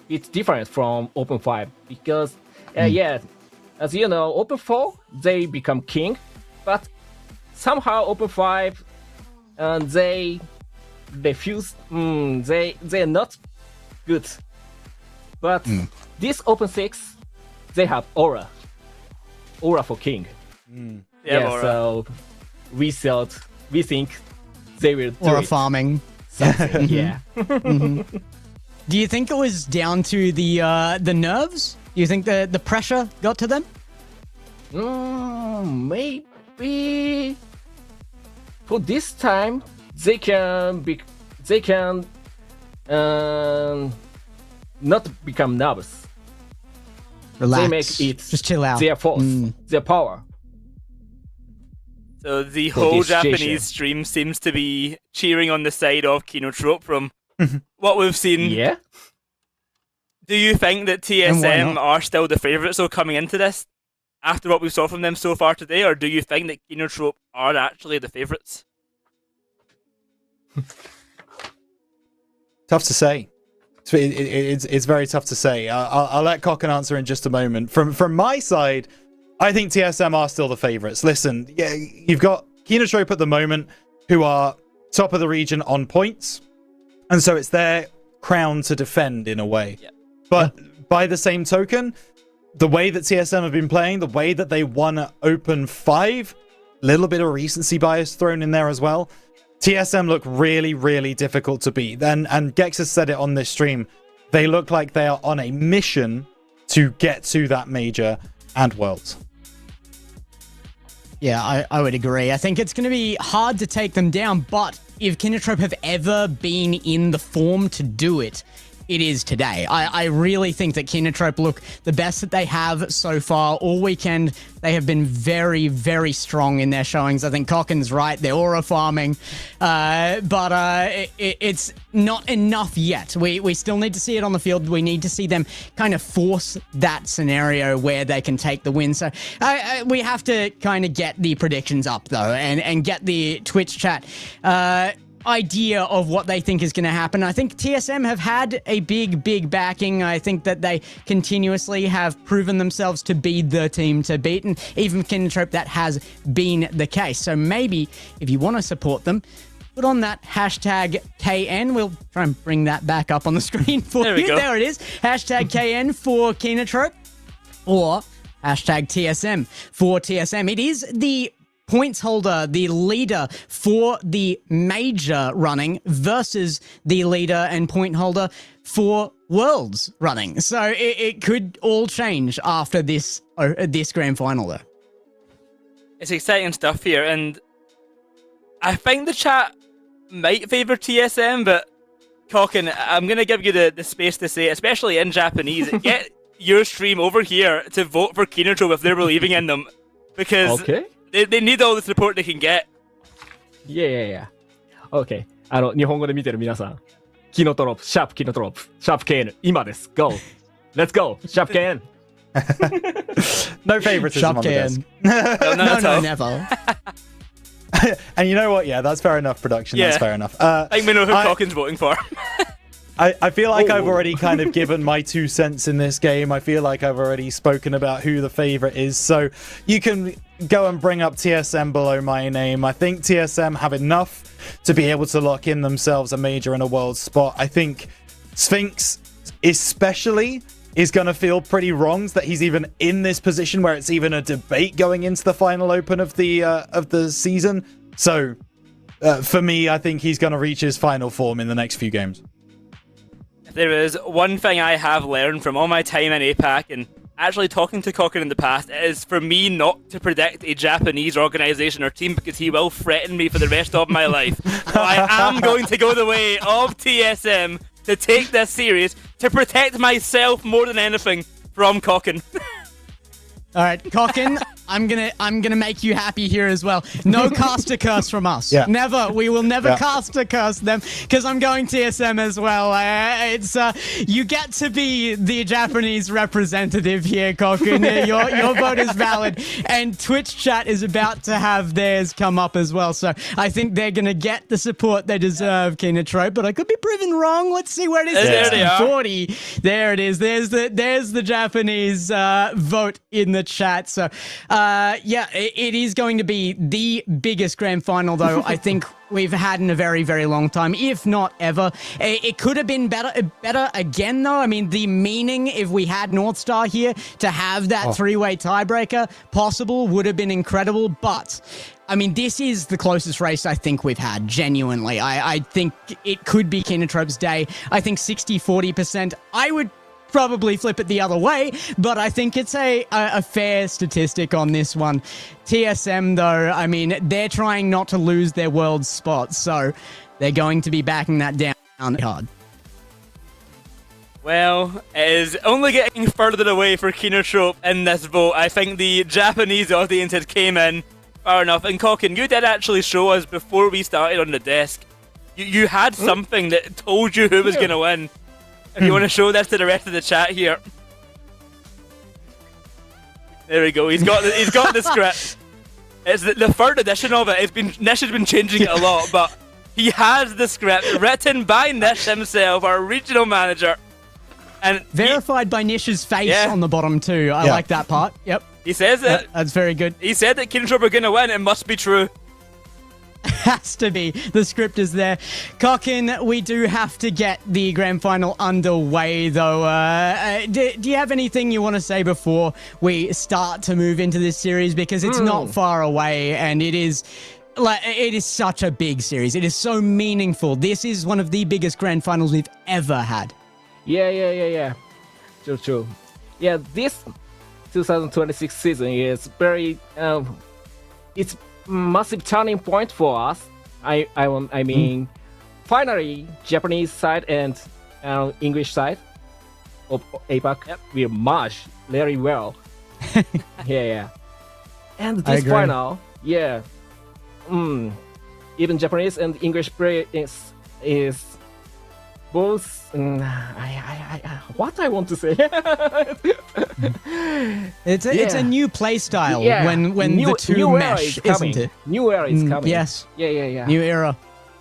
it's different from Open 5 because yeah, as you know, Open 4 they become king, but somehow Open 5 they fuse they're not good. But this Open 6 they have aura for king. Yeah, so we think they will do or it. farming. Something, yeah. Do you think it was down to the nerves? Do you think the pressure got to them? Maybe for this time they can not become nervous. Relax. They make it just chill out. their force, their power. So the For whole this Japanese station. stream seems to be cheering on the side of Kinotrope from what we've seen. Yeah. Do you think that And why TSM not? are still the favourites though coming into this after what we saw from them so far today, or do you think that Kinotrope are actually the favourites? Tough to say. It's very tough to say. I'll let Kokken answer in just a moment. From my side, I think TSM are still the favourites. Listen, yeah, you've got Kinotrope at the moment, who are top of the region on points, and so it's their crown to defend in a way. Yeah. But by the same token, the way that TSM have been playing, the way that they won at Open 5, a little bit of recency bias thrown in there as well. TSM look really, really difficult to beat. And Gex has said it on this stream. They look like they are on a mission to get to that major and Worlds. Yeah, I would agree. I think it's going to be hard to take them down, but if Kinotrope have ever been in the form to do it, it is today. I really think that Kinotrope look the best that they have so far all weekend. They have been very, very strong in their showings. I think Kokken's right. They're aura farming, but it's not enough yet. We still need to see it on the field. We need to see them kind of force that scenario where they can take the win. So we have to kind of get the predictions up, though, and get the Twitch chat idea of what they think is going to happen. I think TSM have had a big backing. I think that they continuously have proven themselves to be the team to beat, and even Kinotrope, that has been the case. So maybe if you want to support them, put on that hashtag KN. We'll try and bring that back up on the screen for There we you. go. There it is. Hashtag KN for Kinotrope, or hashtag TSM for TSM. It is the points holder, the leader for the major running versus the leader and point holder for Worlds running. So it could all change after this grand final, though. It's exciting stuff here, and I think the chat might favour TSM, but Cocken, I'm going to give you the space to say, especially in Japanese, get your stream over here to vote for Kinotrope if they're believing in them, because they need all the support they can get. Yeah. OK。日本語で見てる皆さん。キノトロップ、シャープキノトロップ、シャープ KN、今です。Go! Let's go! シャープ KN! No favoritism on the desk. No, never. And you know what? Yeah, that's fair enough, production. That's fair enough. I think we know who Cocken's voting for. I feel like I've already kind of given my 2 cents in this game. I feel like I've already spoken about who the favorite is. So you can go and bring up TSM below my name. I think TSM have enough to be able to lock in themselves a major and a world spot. I think Sphinx especially is going to feel pretty wronged that he's even in this position where it's even a debate going into the final open of the season. So for me, I think he's going to reach his final form in the next few games. There is one thing I have learned from all my time in Apac and actually talking to Cocken in the past, it is for me not to predict a Japanese organisation or team because he will threaten me for the rest of my life. So I am going to go the way of TSM to take this series to protect myself more than anything from Cocken. All right, Cocken, I'm gonna make you happy here as well. No cast a curse from us. Yeah. Never. We will never cast a curse them because I'm going TSM as well. It's you get to be the Japanese representative here, Cocken. Your vote is valid, and Twitch chat is about to have theirs come up as well. So I think they're gonna get the support they deserve, Kinotrope. But I could be proven wrong. Let's see where it is. There they are. 40. There it is. There's the Japanese vote in the chat. So. It is going to be the biggest grand final, though, I think we've had in a very, very long time, if not ever. It could have been better again, though. I mean, the meaning, if we had North Star here, to have that three-way tiebreaker possible would have been incredible, but... I mean, this is the closest race I think we've had, genuinely. I think it could be Kinotrope's day. I think 60-40%. I would probably flip it the other way, but I think it's a fair statistic on this one. TSM, though, I mean, they're trying not to lose their world spot, so they're going to be backing that down hard. Well, it is only getting further away for Kinotrope in this vote. I think the Japanese audience had came in far enough. And Cocken, you did actually show us before we started on the desk. You had something that told you who was going to win. If you want to show this to the rest of the chat here. There we go. He's got the script. It's the third edition of it. Nish has been changing it a lot, but he has the script written by Nish himself, our regional manager. And verified by Nish's face on the bottom too. I like that part. Yep. He says it. That's very good. He said that Kinotrope are going to win. It must be true. Has to be. The script is there. Cocken, we do have to get the grand final underway, though. Do you have anything you want to say before we start to move into this series? Because it's not far away, and it is such a big series. It is so meaningful. This is one of the biggest grand finals we've ever had. Yeah. True. Yeah, this 2026 season is very... it's massive turning point for us. I mean, finally, Japanese side and English side of APAC will merge very well. yeah. And this final, even Japanese and English player is both. What I want to say? It's a new play style when the two mesh, isn't it? New era is coming. Yes. Yeah. New era.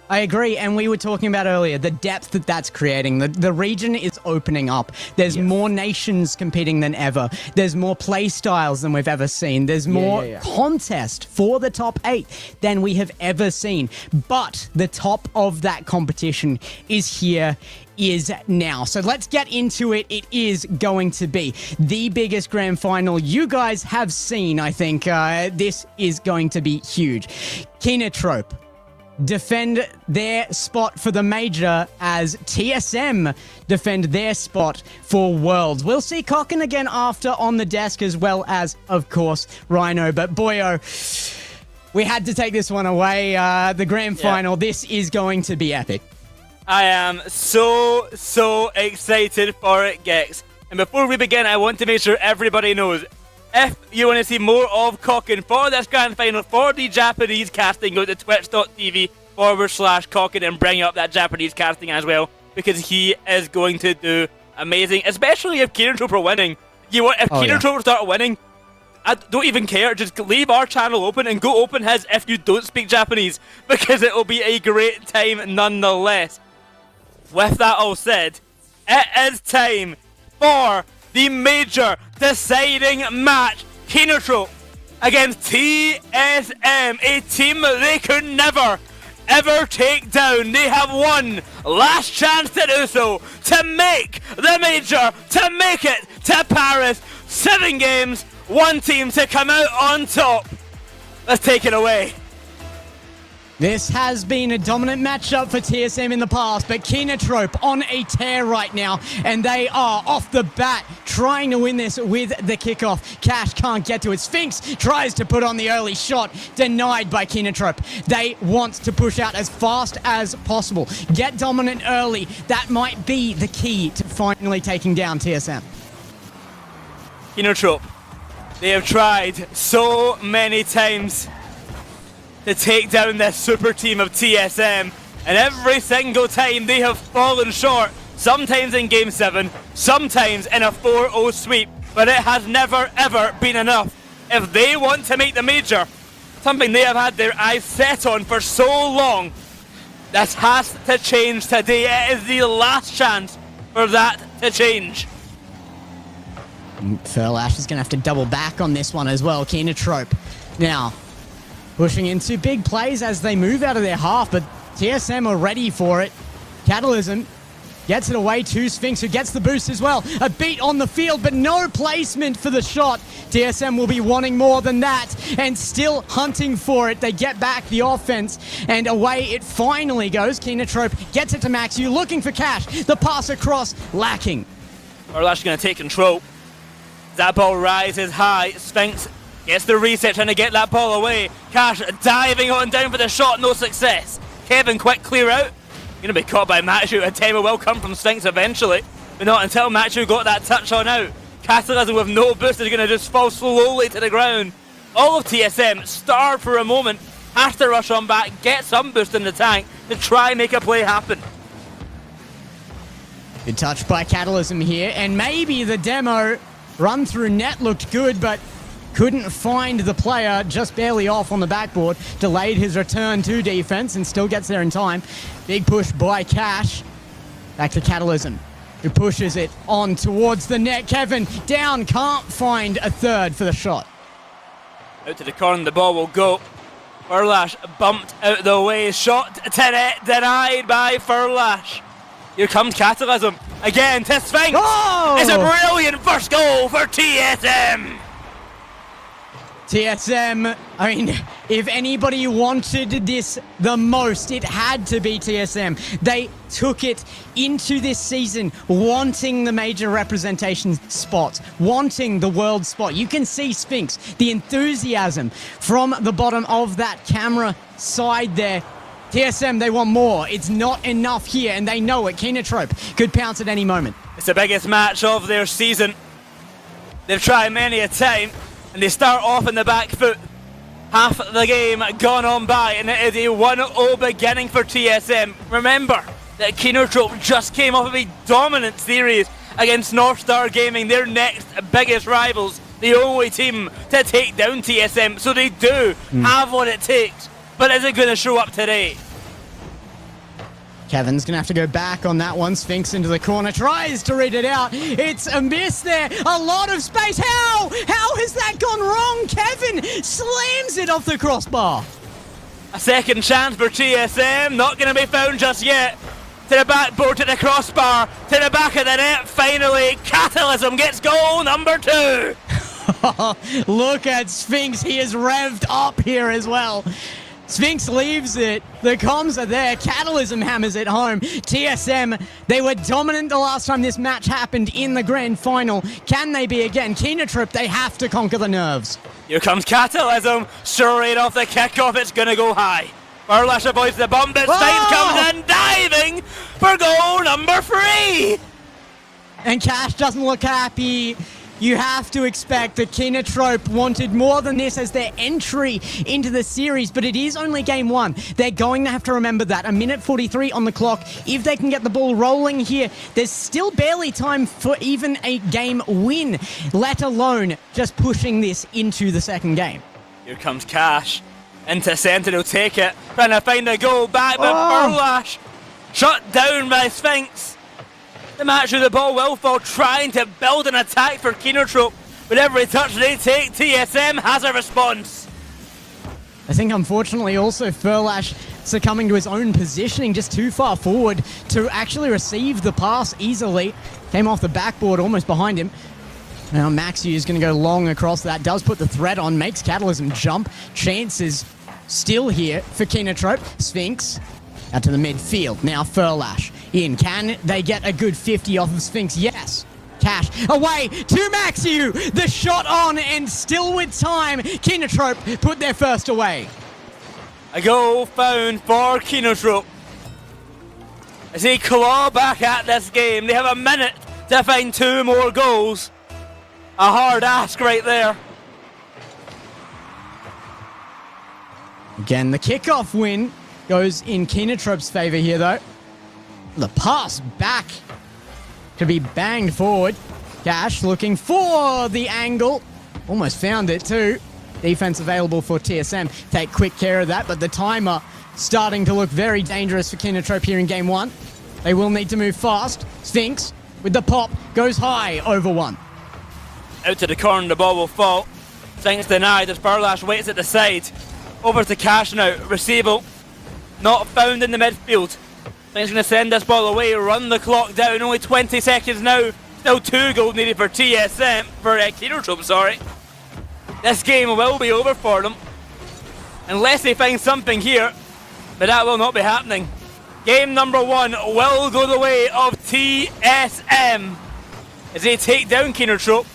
I agree, and we were talking about earlier the depth that that's creating. The region is opening up. There's more nations competing than ever. There's more play styles than we've ever seen. There's more contest for the top 8 than we have ever seen. But the top of that competition is here, is now. So let's get into it. It is going to be the biggest grand final you guys have seen, I think. This is going to be huge. Kinotrope defend their spot for the major as TSM defend their spot for Worlds. We'll see Cocken again after on the desk, as well as, of course, Rhino. But Boyo, we had to take this one away. The grand final, this is going to be epic. I am so excited for it, Gex. And before we begin, I want to make sure everybody knows, if you want to see more of Cocken for this grand final, for the Japanese casting, go to twitch.tv/Cocken and bring up that Japanese casting as well, because he is going to do amazing, especially if Kinotrope are winning. If Kinotrope start winning, I don't even care, just leave our channel open and go open his if you don't speak Japanese, because it will be a great time nonetheless. With that all said, it is time for the major deciding match. Kinotrope against TSM, a team they could never ever take down. They have one last chance to do so, to make the major, to make it to Paris. 7 games, 1 team to come out on top. Let's take it away. This has been a dominant matchup for TSM in the past, but Kinotrope on a tear right now, and they are off the bat trying to win this with the kickoff. Cash can't get to it. Sphinx tries to put on the early shot, denied by Kinotrope. They want to push out as fast as possible, get dominant early. That might be the key to finally taking down TSM. Kinotrope, they have tried so many times to take down this super team of TSM, and every single time they have fallen short, sometimes in Game 7, sometimes in a 4-0 sweep, but it has never ever been enough. If they want to make the major, something they have had their eyes set on for so long, this has to change today. It is the last chance for that to change. Furlash is going to have to double back on this one as well. Kinotrope now pushing into big plays as they move out of their half, but TSM are ready for it. Catalysm gets it away to Sphinx, who gets the boost as well. A beat on the field, but no placement for the shot. TSM will be wanting more than that, and still hunting for it. They get back the offense, and away it finally goes. Kinotrope gets it to Maxu, looking for Cash. The pass across, lacking. Furlash going to take control. That ball rises high. Sphinx gets the reset, trying to get that ball away. Cash diving on down for the shot, no success. Kevin, quick clear out. Going to be caught by Machu. A time will come from Sphinx eventually, but not until Machu got that touch on out. Catalysm with no boost is going to just fall slowly to the ground. All of TSM, starved for a moment, has to rush on back, get some boost in the tank to try and make a play happen. Good touch by Catalysm here, and maybe the demo run through net looked good, but couldn't find the player, just barely off on the backboard. Delayed his return to defense and still gets there in time. Big push by Cash. Back to Catalysm, who pushes it on towards the net. Kevin down, can't find a third for the shot. Out to the corner, the ball will go. Furlash bumped out the way. Shot to net, denied by Furlash. Here comes Catalysm again to Sphinx. Oh! It's a brilliant first goal for TSM. TSM, I mean, if anybody wanted this the most, it had to be TSM. They took it into this season wanting the major representation spot, wanting the world spot. You can see Sphinx, the enthusiasm from the bottom of that camera side there. TSM, they want more. It's not enough here, and they know it. Kinotrope could pounce at any moment. It's the biggest match of their season. They've tried many a time, and they start off in the back foot. Half the game gone on by, and it is a 1-0 beginning for TSM. Remember that Kinotrope just came off of a dominant series against North Star Gaming, their next biggest rivals, the only team to take down TSM, so they do have what it takes. But is it going to show up today? Kevin's going to have to go back on that one. Sphinx into the corner, tries to read it out. It's a miss there. A lot of space. How? How has that gone wrong? Kevin slams it off the crossbar. A second chance for TSM, not going to be found just yet. To the backboard, to the crossbar, to the back of the net. Finally, Catalysm gets goal number 2. Look at Sphinx. He is revved up here as well. Sphinx leaves it. The comms are there. Catalysm hammers it home. TSM, they were dominant the last time this match happened in the grand final. Can they be again? Keenatrip, they have to conquer the nerves. Here comes Catalysm. Straight off the kickoff, it's going to go high. Burlash avoids the bump, but Sphinx comes in diving for goal number 3. And Cash doesn't look happy. You have to expect that Keenatrope wanted more than this as their entry into the series, but it is only game 1. They're going to have to remember that. A minute 43 on the clock. If they can get the ball rolling here, there's still barely time for even a game win, let alone just pushing this into the second game. Here comes Cash. Into centre, he'll take it. Trying to find a goal back, but Burlash shut down by Sphinx. The match with the ball will fall, trying to build an attack for Keenatrope. With every touch they take, TSM has a response. I think unfortunately also Furlash succumbing to his own positioning just too far forward to actually receive the pass easily. Came off the backboard almost behind him. Now Maxu is going to go long across that. Does put the threat on, makes Catalysm jump. Chances still here for Keenatrope. Sphinx out to the midfield. Now Furlash in. Can they get a good 50 off of Sphinx? Yes. Cash away to Maxu. The shot on and still with time. Keenatrope put their first away. A goal found for Keenatrope. As they claw back at this game, they have a minute to find 2 more goals. A hard ask right there. Again, the kickoff win goes in Keenatrope's favour here, though. The pass back to be banged forward. Cash looking for the angle. Almost found it, too. Defense available for TSM. Take quick care of that, but the timer starting to look very dangerous for Keenatrope here in game 1. They will need to move fast. Sphinx with the pop goes high over 1. Out to the corner, the ball will fall. Sphinx denied as Burlash waits at the side. Over to Cash now. Receival not found in the midfield. Sphinx going to send this ball away, run the clock down. Only 20 seconds now. Still 2 goals needed for TSM, for Keenatrope, sorry. This game will be over for them. Unless they find something here. But that will not be happening. Game number 1 will go the way of TSM as they take down Keenatrope.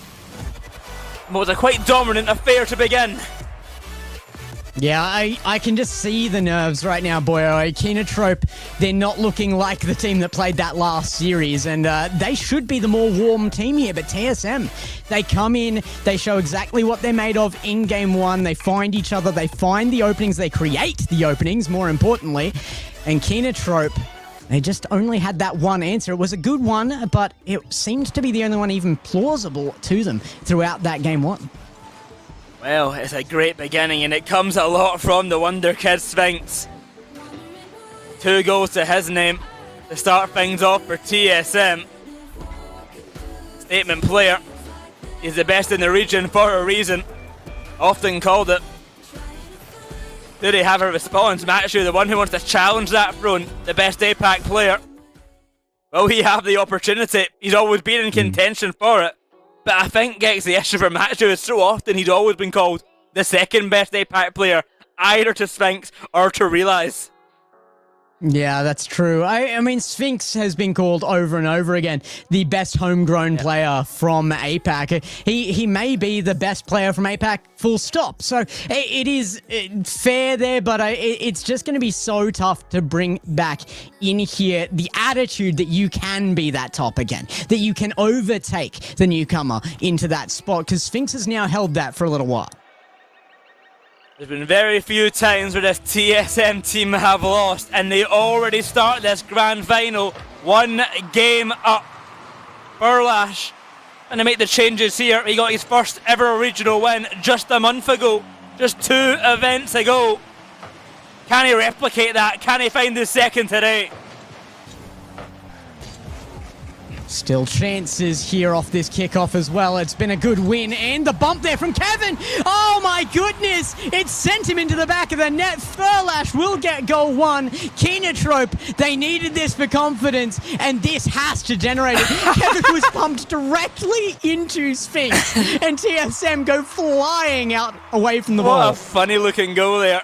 It was a quite dominant affair to begin. Yeah, I can just see the nerves right now, boyo. Keenatrope, they're not looking like the team that played that last series, and they should be the more warm team here, but TSM, they come in, they show exactly what they're made of in game 1, they find each other, they find the openings, they create the openings, more importantly, and Keenatrope, they just only had that one answer. It was a good one, but it seemed to be the only one even plausible to them throughout that game 1. Well, it's a great beginning, and it comes a lot from the Wonder Kid Sphinx. 2 goals to his name to start things off for TSM. Statement player. He's the best in the region for a reason. Often called it. Do they have a response? Matthew, the one who wants to challenge that front, the best Apac player. Will he have the opportunity? He's always been in contention for it. But I think gets the issue for Matthew is so often he's always been called the second best Apac player, either to Sphinx or to Realize. Yeah, that's true. I mean, Sphinx has been called over and over again the best homegrown player from Apac. He may be the best player from Apac, full stop. So it is fair there, but it's just going to be so tough to bring back in here the attitude that you can be that top again, that you can overtake the newcomer into that spot, because Sphinx has now held that for a little while. There's been very few times where this TSM team have lost, and they already start this grand final 1 game up. Burlash and to make the changes here. He got his first ever regional win just a month ago, just 2 events ago. Can he replicate that? Can he find his second today? Still chances here off this kickoff as well. It's been a good win, and the bump there from Kevin. Oh my goodness! It sent him into the back of the net. Furlash will get goal one. Keenatrope, they needed this for confidence, and this has to generate it. Kevin was pumped directly into Sphinx, and TSM go flying out away from the What ball. a funny looking goal there.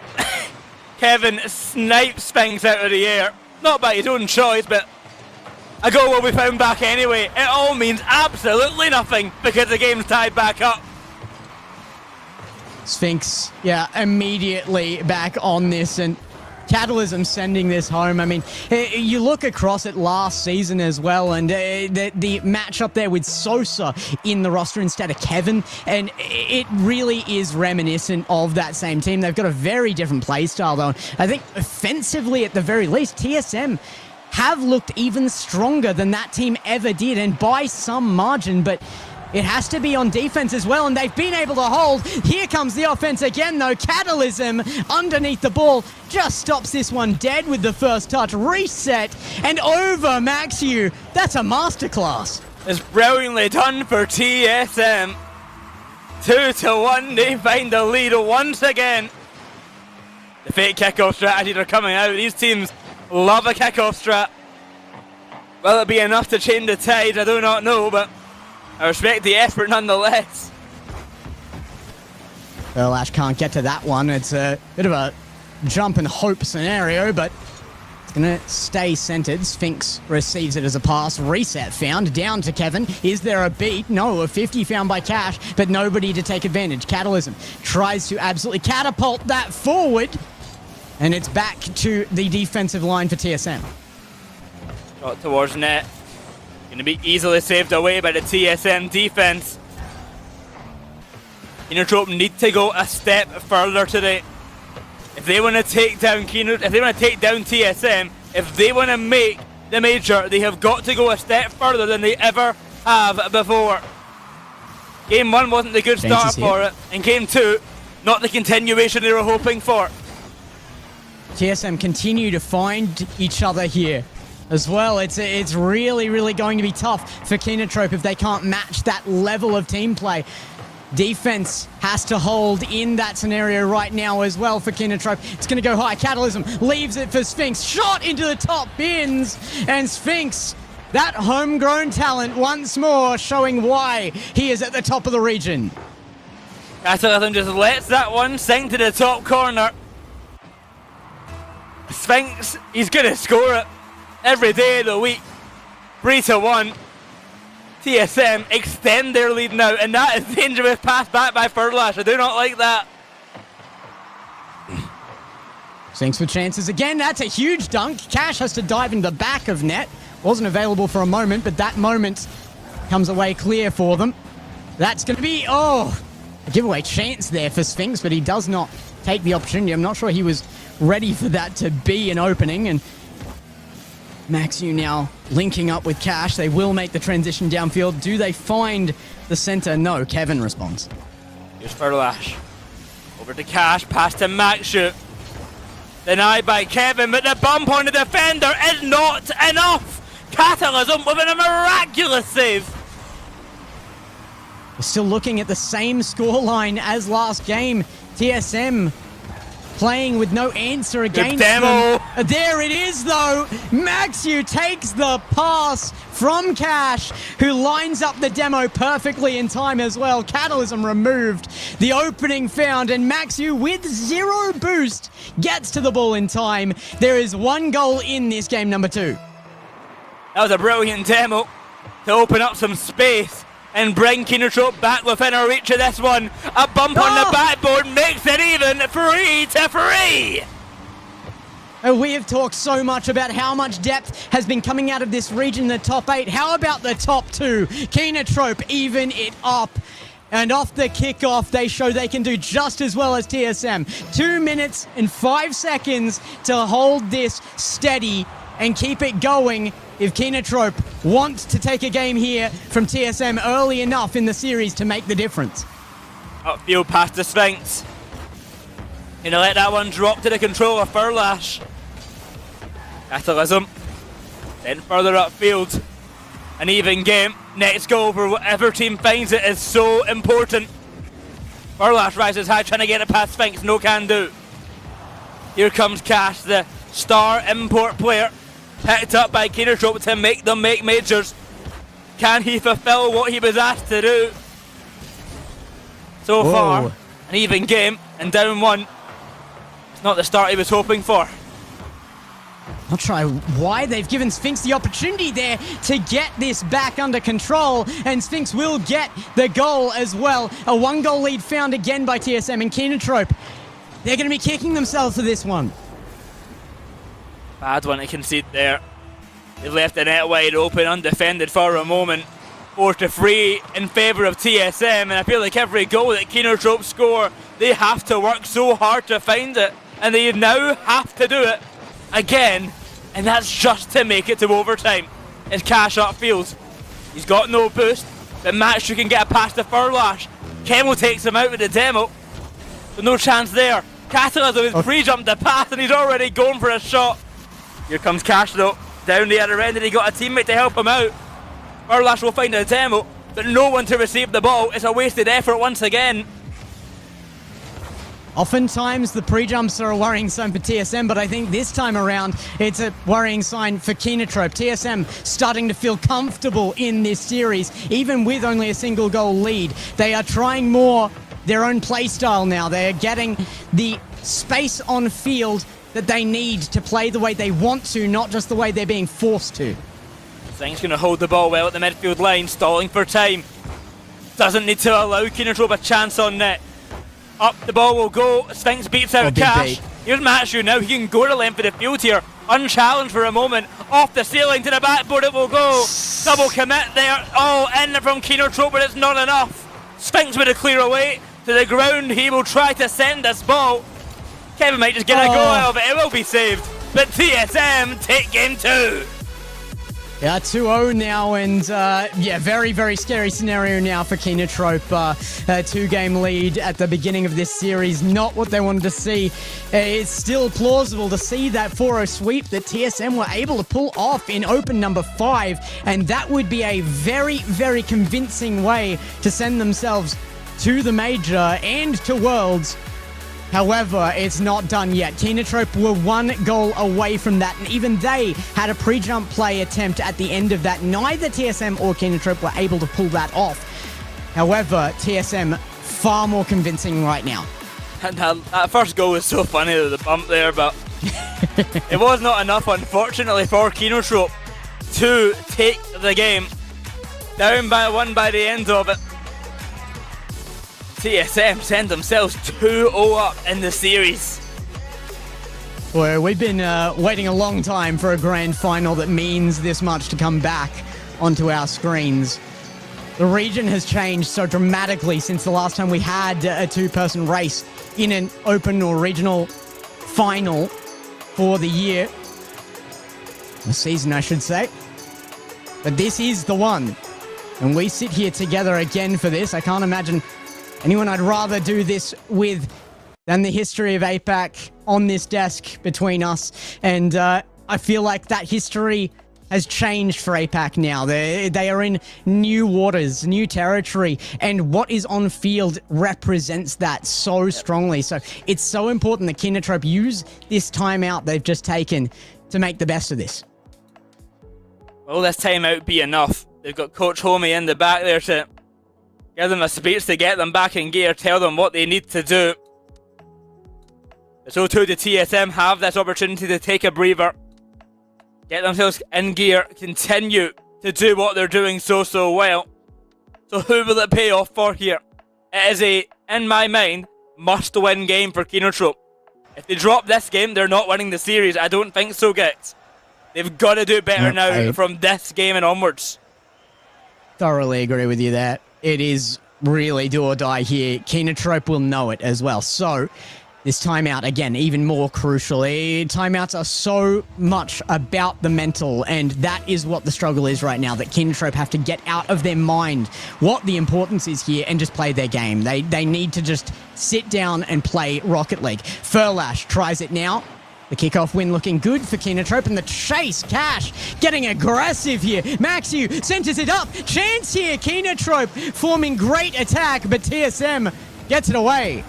Kevin snipes Sphinx out of the air. Not by his own choice, but a goal will be found back anyway. It all means absolutely nothing because the game's tied back up. Sphinx, yeah, immediately back on this, and Catalysm sending this home. I mean, you look across at last season as well, and the matchup there with Sosa in the roster instead of Kevin, and it really is reminiscent of that same team. They've got a very different play style, though. I think offensively, at the very least, TSM have looked even stronger than that team ever did, and by some margin, but it has to be on defense as well, and they've been able to hold. Here comes the offense again, though. Catalysm underneath the ball just stops this one dead with the first touch. Reset, and over Maxiu. That's a masterclass. It's brilliantly done for TSM. 2-1, they find the lead once again. The fake kickoff strategies are coming out. These teams love a kickoff strat. Will it be enough to change the tide? I do not know, but I respect the effort nonetheless. Furlash can't get to that one. It's a bit of a jump and hope scenario, but it's going to stay centered. Sphinx receives it as a pass. Reset found down to Kevin. Is there a beat? No, a 50 found by Cash, but nobody to take advantage. Catalysm tries to absolutely catapult that forward, and it's back to the defensive line for TSM. Shot towards net. Going to be easily saved away by the TSM defense. Keenatrope need to go a step further today. If they want to take down TSM, if they want to make the major, they have got to go a step further than they ever have before. Game 1 wasn't the good start for it, and Game 2, not the continuation they were hoping for. TSM continue to find each other here as well. It's really, really going to be tough for Keenatrope if they can't match that level of team play. Defense has to hold in that scenario right now as well for Keenatrope. It's going to go high. Catalysm leaves it for Sphinx. Shot into the top bins. And Sphinx, that homegrown talent, once more showing why he is at the top of the region. Catalysm just lets that one sink to the top corner. Sphinx, he's going to score it every day of the week. 3-1. TSM extend their lead now, and that is dangerous pass back by Furlash. I do not like that. Sphinx with chances again. That's a huge dunk. Cash has to dive into the back of net. Wasn't available for a moment, but that moment comes away clear for them. That's going to be, a giveaway chance there for Sphinx, but he does not take the opportunity. I'm not sure he was ready for that to be an opening, and Maxiu now linking up with Cash. They will make the transition downfield. Do they find the center? No. Kevin responds. Here's Furlash. Over to Cash, pass to Maxiu. Denied by Kevin, but the bump on the defender is not enough. Catalysm with a miraculous save. We're still looking at the same scoreline as last game. TSM playing with no answer against them. There it is, though. Maxiu takes the pass from Cash, who lines up the demo perfectly in time as well. Catalysm removed. The opening found, and Maxiu, with 0 boost, gets to the ball in time. There is 1 goal in this game number 2. That was a brilliant demo to open up some space and bring Keenatrope back within our reach of this one. A bump on the backboard makes it even 3-3. We have talked so much about how much depth has been coming out of this region in the top 8. How about the top 2? Keenatrope even it up. And off the kickoff, they show they can do just as well as TSM. 2 minutes and 5 seconds to hold this steady and keep it going if Keenatrope wants to take a game here from TSM early enough in the series to make the difference. Upfield past the Sphinx. Gonna let that one drop to the controller. Furlash. Catalysm. Then further upfield. An even game. Next goal for whatever team finds it is so important. Furlash rises high, trying to get it past Sphinx. No can do. Here comes Cash, the star import player, picked up by Keenertrope to make them make majors. Can he fulfill what he was asked to do? So far, an even game and down 1. It's not the start he was hoping for. Not sure why they've given Sphinx the opportunity there to get this back under control, and Sphinx will get the goal as well. A 1-goal lead found again by TSM, and Keenertrope, they're going to be kicking themselves for this one. Bad one to concede there. They've left the net wide open, undefended for a moment. 4-3 in favour of TSM, and I feel like every goal that Keenertrope score, they have to work so hard to find it, and they now have to do it again, and that's just to make it to overtime. As Cash upfields, he's got no boost, but Match, you can get a pass to Furlash. Kemo takes him out with the demo, but no chance there. Catalyst with his pre-jump the pass, and he's already going for a shot. Here comes Cash though, down the other end, and he got a teammate to help him out. Furlash will find a demo, but no one to receive the ball. It's a wasted effort once again. Oftentimes the pre-jumps are a worrying sign for TSM, but I think this time around it's a worrying sign for Keenertrope. TSM starting to feel comfortable in this series, even with only a single goal lead. They are trying more their own play style now. They're getting the space on field that they need to play the way they want to, not just the way they're being forced to. Sphinx going to hold the ball well at the midfield line, stalling for time. Doesn't need to allow Keenertrope a chance on net. Up the ball will go. Sphinx beats out Cash. Here's Matthew now. He can go to length of the field here. Unchallenged for a moment. Off the ceiling to the backboard it will go. Double commit there. Oh, in from Keenertrope, but it's not enough. Sphinx with a clear away to the ground. He will try to send this ball. Kevin might just get a goal out of it. It will be saved. But TSM take game 2. Yeah, 2-0 now, and very, very scary scenario now for Keenertrope. A 2-game lead at the beginning of this series, not what they wanted to see. It's still plausible to see that 4-0 sweep that TSM were able to pull off in open number 5, and that would be a very, very convincing way to send themselves to the Major and to Worlds. However, it's not done yet. Keenertrope were 1 goal away from that, and even they had a pre-jump play attempt at the end of that. Neither TSM or Keenertrope were able to pull that off. However, TSM far more convincing right now. And that first goal was so funny, the bump there, but it was not enough, unfortunately, for Keenertrope to take the game. Down by 1 by the end of it. TSM send themselves 2-0 up in the series. Well, we've been waiting a long time for a grand final that means this much to come back onto our screens. The region has changed so dramatically since the last time we had a 2-person race in an open or regional final for the year. The season, I should say. But this is the one. And we sit here together again for this. I can't imagine anyone I'd rather do this with than the history of Apac on this desk between us. And I feel like that history has changed for Apac now. They are in new waters, new territory, and what is on field represents that so strongly. So it's so important that Keenertrope use this timeout they've just taken to make the best of this. Will this timeout be enough? They've got Coach Homie in the back there to give them a speech to get them back in gear, tell them what they need to do. So too, the TSM have this opportunity to take a breather, get themselves in gear, continue to do what they're doing so well. So who will it pay off for here? It is a, in my mind, must-win game for Keenertrope. If they drop this game, they're not winning the series. I don't think so, Gix. They've got to do better now from this game and onwards. Thoroughly agree with you there. It is really do or die here. Keenertrope will know it as well. So this timeout, again, even more crucial. Timeouts are so much about the mental, and that is what the struggle is right now, that Keenertrope have to get out of their mind what the importance is here and just play their game. They need to just sit down and play Rocket League. Furlash tries it now. The kickoff win looking good for Kinotrope, and the chase, Cash getting aggressive here. Maxiu centers it up. Chance here, Kinotrope forming great attack, but TSM gets it away.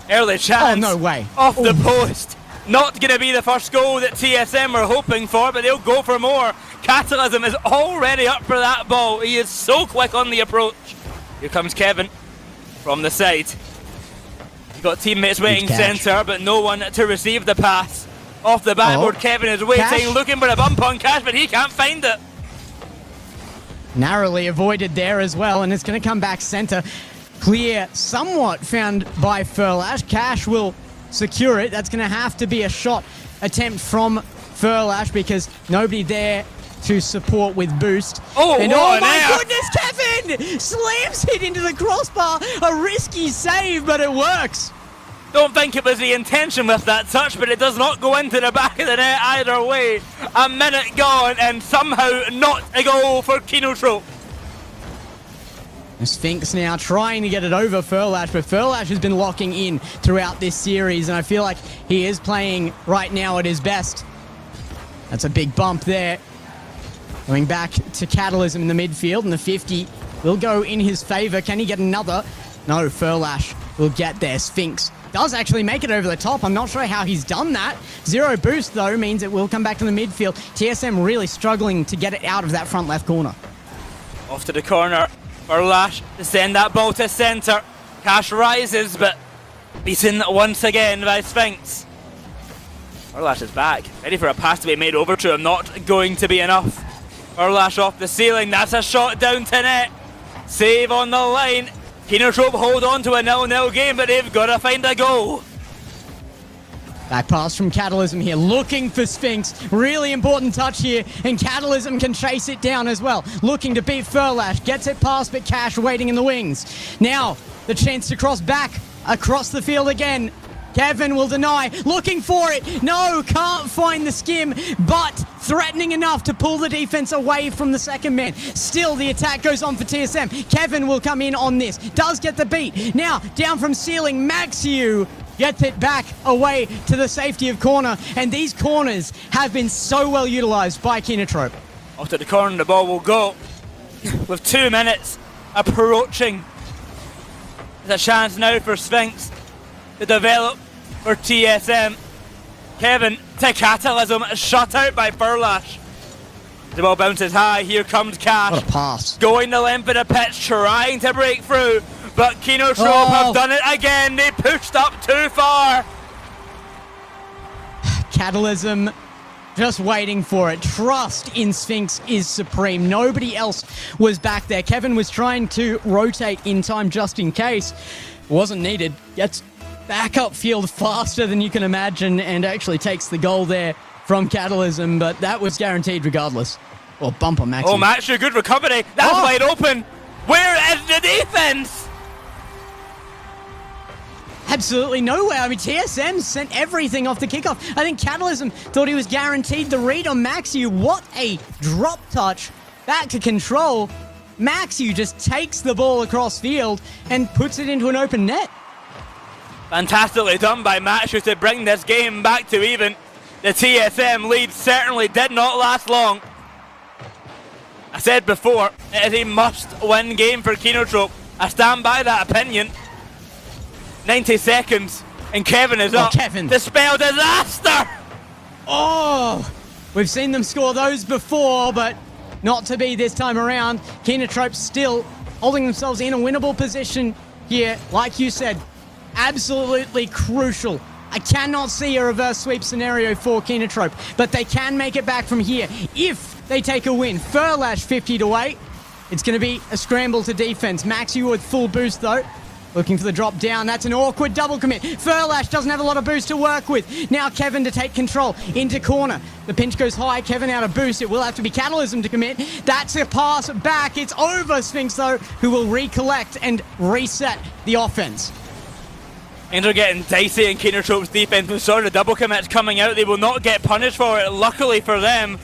Early chance. Oh, no way. Off the post. Not going to be the first goal that TSM were hoping for, but they'll go for more. Catalysm is already up for that ball. He is so quick on the approach. Here comes Kevin from the side. You've got teammates waiting centre, but no one to receive the pass. Off the backboard, Kevin is waiting, Cash. looking for a bump on Cash, but he can't find it. Narrowly avoided there as well, and it's going to come back center. Clear somewhat found by Furlash. Cash will secure it. That's going to have to be a shot attempt from Furlash because nobody there to support with boost. Oh, and what oh an my air. goodness, Kevin slams it into the crossbar. A risky save, but it works. Don't think it was the intention with that touch, but it does not go into the back of the net either way. A minute gone, and somehow not a goal for Kinotrope. Sphinx now trying to get it over Furlash, but Furlash has been locking in throughout this series, and I feel like he is playing right now at his best. That's a big bump there. Going back to Catalysm in the midfield, and the 50 will go in his favor. Can he get another? No, Furlash will get there. Sphinx does actually make it over the top. I'm not sure how he's done that. Zero boost, though, means it will come back to the midfield. TSM really struggling to get it out of that front left corner. Off to the corner. Furlash to send that ball to centre. Cash rises, but beaten once again by Sphinx. Furlash is back, ready for a pass to be made over to him. Not going to be enough. Furlash off the ceiling. That's a shot down to net. Save on the line. Kinotrope hold on to a 0-0 game, but they've got to find a goal. Back pass from Catalysm here, looking for Sphinx. Really important touch here, and Catalysm can chase it down as well. Looking to beat Furlash, gets it past, but Cash waiting in the wings. Now, the chance to cross back across the field again. Kevin will deny, looking for it. No, can't find the skim, but threatening enough to pull the defense away from the second man. Still, the attack goes on for TSM. Kevin will come in on this, does get the beat. Now, down from ceiling, Maxiu gets it back away to the safety of corner, and these corners have been so well utilized by Kinotrope. Off to the corner, the ball will go. With 2 minutes approaching. There's a chance now for Sphinx to develop for TSM. Kevin to Catalysm, shut out by Furlash. The ball bounces high, here comes Cash. What a pass. Going the length of the pitch, trying to break through, but Kinotrope have done it again. They pushed up too far. Catalysm just waiting for it. Trust in Sphinx is supreme. Nobody else was back there. Kevin was trying to rotate in time just in case. Wasn't needed. Gets back upfield faster than you can imagine and actually takes the goal there from Catalysm, but that was guaranteed regardless. Or bump on Maxi. Oh, Maxi, good recovery. That's wide open. Where is the defense? Absolutely nowhere. I mean, TSM sent everything off the kickoff. I think Catalysm thought he was guaranteed the read on Maxiu. What a drop touch. Back to control. Maxiu just takes the ball across field and puts it into an open net. Fantastically done by Maxiu to bring this game back to even. The TSM lead certainly did not last long. I said before, it is a must-win game for Kinotrope. I stand by that opinion. 90 seconds, and Kevin is up. Kevin. The spell disaster! Oh, we've seen them score those before, but not to be this time around. Kinotrope still holding themselves in a winnable position here. Like you said, absolutely crucial. I cannot see a reverse sweep scenario for Kinotrope, but they can make it back from here if they take a win. Furlash 50-8. It's going to be a scramble to defense. Maxi with full boost though. Looking for the drop down. That's an awkward double commit. Furlash doesn't have a lot of boost to work with. Now Kevin to take control into corner. The pinch goes high. Kevin out of boost. It will have to be Catalysm to commit. That's a pass back. It's over Sphinx though, who will recollect and reset the offense. Things are getting dicey in Kinotrope's defense. We saw the double commits coming out. They will not get punished for it, luckily for them.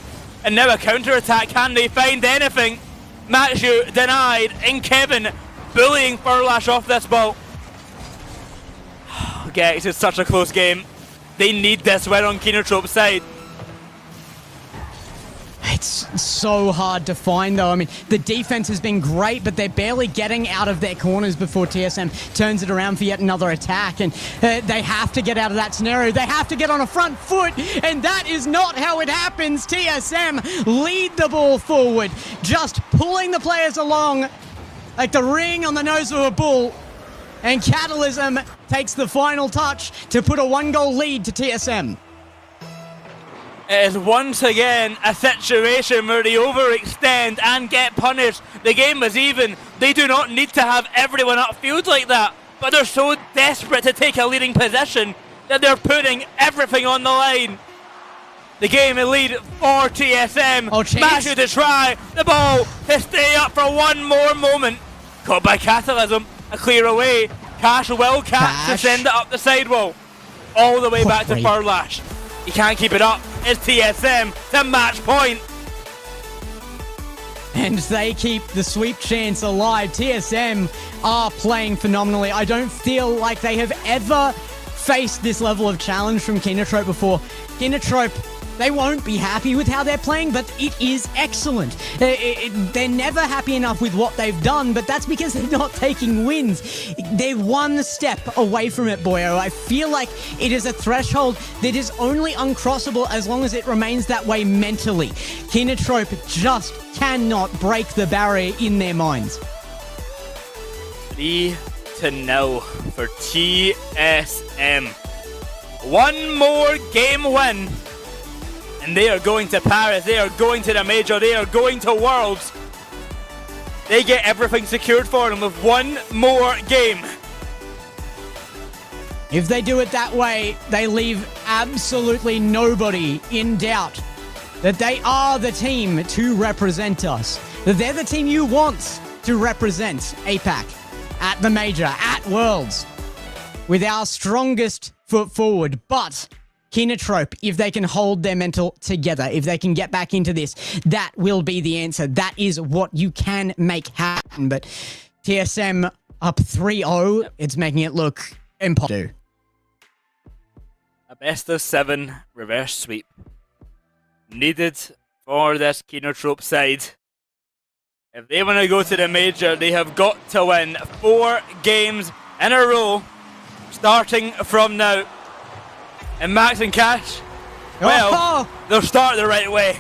And now a counter-attack. Can they find anything? Maxiu denied, and Kevin bullying Furlash off this ball. Okay, it's such a close game. They need this win on Kinotrope's side. It's so hard to find, though. I mean, the defense has been great, but they're barely getting out of their corners before TSM turns it around for yet another attack. And they have to get out of that scenario. They have to get on a front foot, and that is not how it happens. TSM lead the ball forward, just pulling the players along like the ring on the nose of a bull. And Catalysm takes the final touch to put a 1-goal lead to TSM. It is once again a situation where they overextend and get punished. The game is even. They do not need to have everyone upfield like that, but they're so desperate to take a leading position that they're putting everything on the line. The game in lead for TSM. Oh, chance. Mashu to try the ball to stay up for one more moment. Caught by Catalysm. A clear away. Cash will catch to send it up the sidewall. All the way back to Furlash. He can't keep it up. It's TSM to match point. And they keep the sweep chance alive. TSM are playing phenomenally. I don't feel like they have ever faced this level of challenge from Kinotrope before. Kinotrope, they won't be happy with how they're playing, but it is excellent. They're never happy enough with what they've done, but that's because they're not taking wins. They're one step away from it, Boyo. I feel like it is a threshold that is only uncrossable as long as it remains that way mentally. Kinotrope just cannot break the barrier in their minds. 3-0 for TSM. One more game win. And they are going to Paris, they are going to the Major, they are going to Worlds. They get everything secured for them with one more game. If they do it that way, they leave absolutely nobody in doubt that they are the team to represent us. That they're the team you want to represent APAC at the Major, at Worlds, with our strongest foot forward. But Kinotrope, if they can hold their mental together, if they can get back into this, that will be the answer. That is what you can make happen. But TSM up 3-0, it's making it look impossible. A best of 7 reverse sweep. Needed for this Kinotrope side. If they want to go to the Major, they have got to win 4 games in a row, starting from now. And Max and Cash, well, they'll start the right way.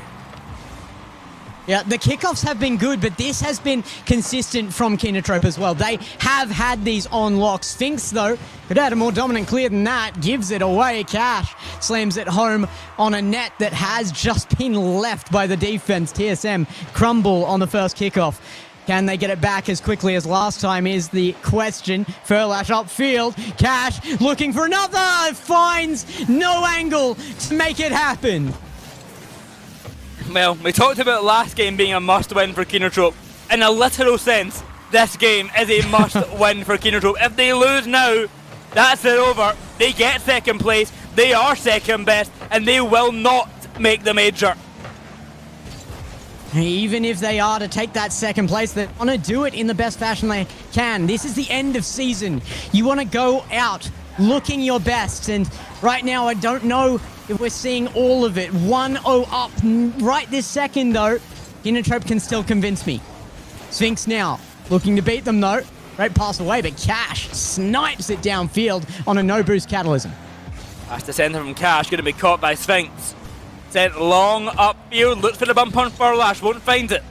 Yeah, the kickoffs have been good, but this has been consistent from Kinotrope as well. They have had these on lock. Sphinx, though, could have had a more dominant clear than that. Gives it away. Cash slams it home on a net that has just been left by the defense. TSM crumble on the first kickoff. Can they get it back as quickly as last time is the question. Furlash upfield. Cash looking for another. Finds no angle to make it happen. Well, we talked about last game being a must-win for Kinotrope. In a literal sense, this game is a must-win for Kinotrope. If they lose now, that's it over. They get second place, they are second best, and they will not make the Major. Even if they are to take that second place, they want to do it in the best fashion they can. This is the end of season. You want to go out looking your best. And right now, I don't know if we're seeing all of it. 1-0 up right this second, though. Kinotrope can still convince me. Sphinx now looking to beat them, though. Great pass away, but Cash snipes it downfield on a no-boost Catalysm. That's the centre from Cash, going to be caught by Sphinx. Sent long upfield, looks for the bump on Furlash, won't find it.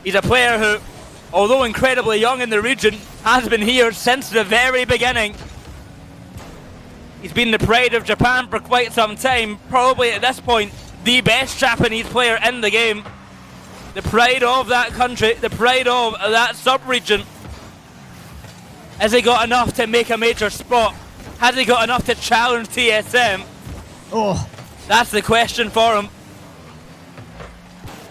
He's a player who, although incredibly young in the region, has been here since the very beginning. He's been the pride of Japan for quite some time, probably at this point the best Japanese player in the game. The pride of that country, the pride of that sub-region. Has he got enough to make a major spot? Has he got enough to challenge TSM? Oh. That's the question for him.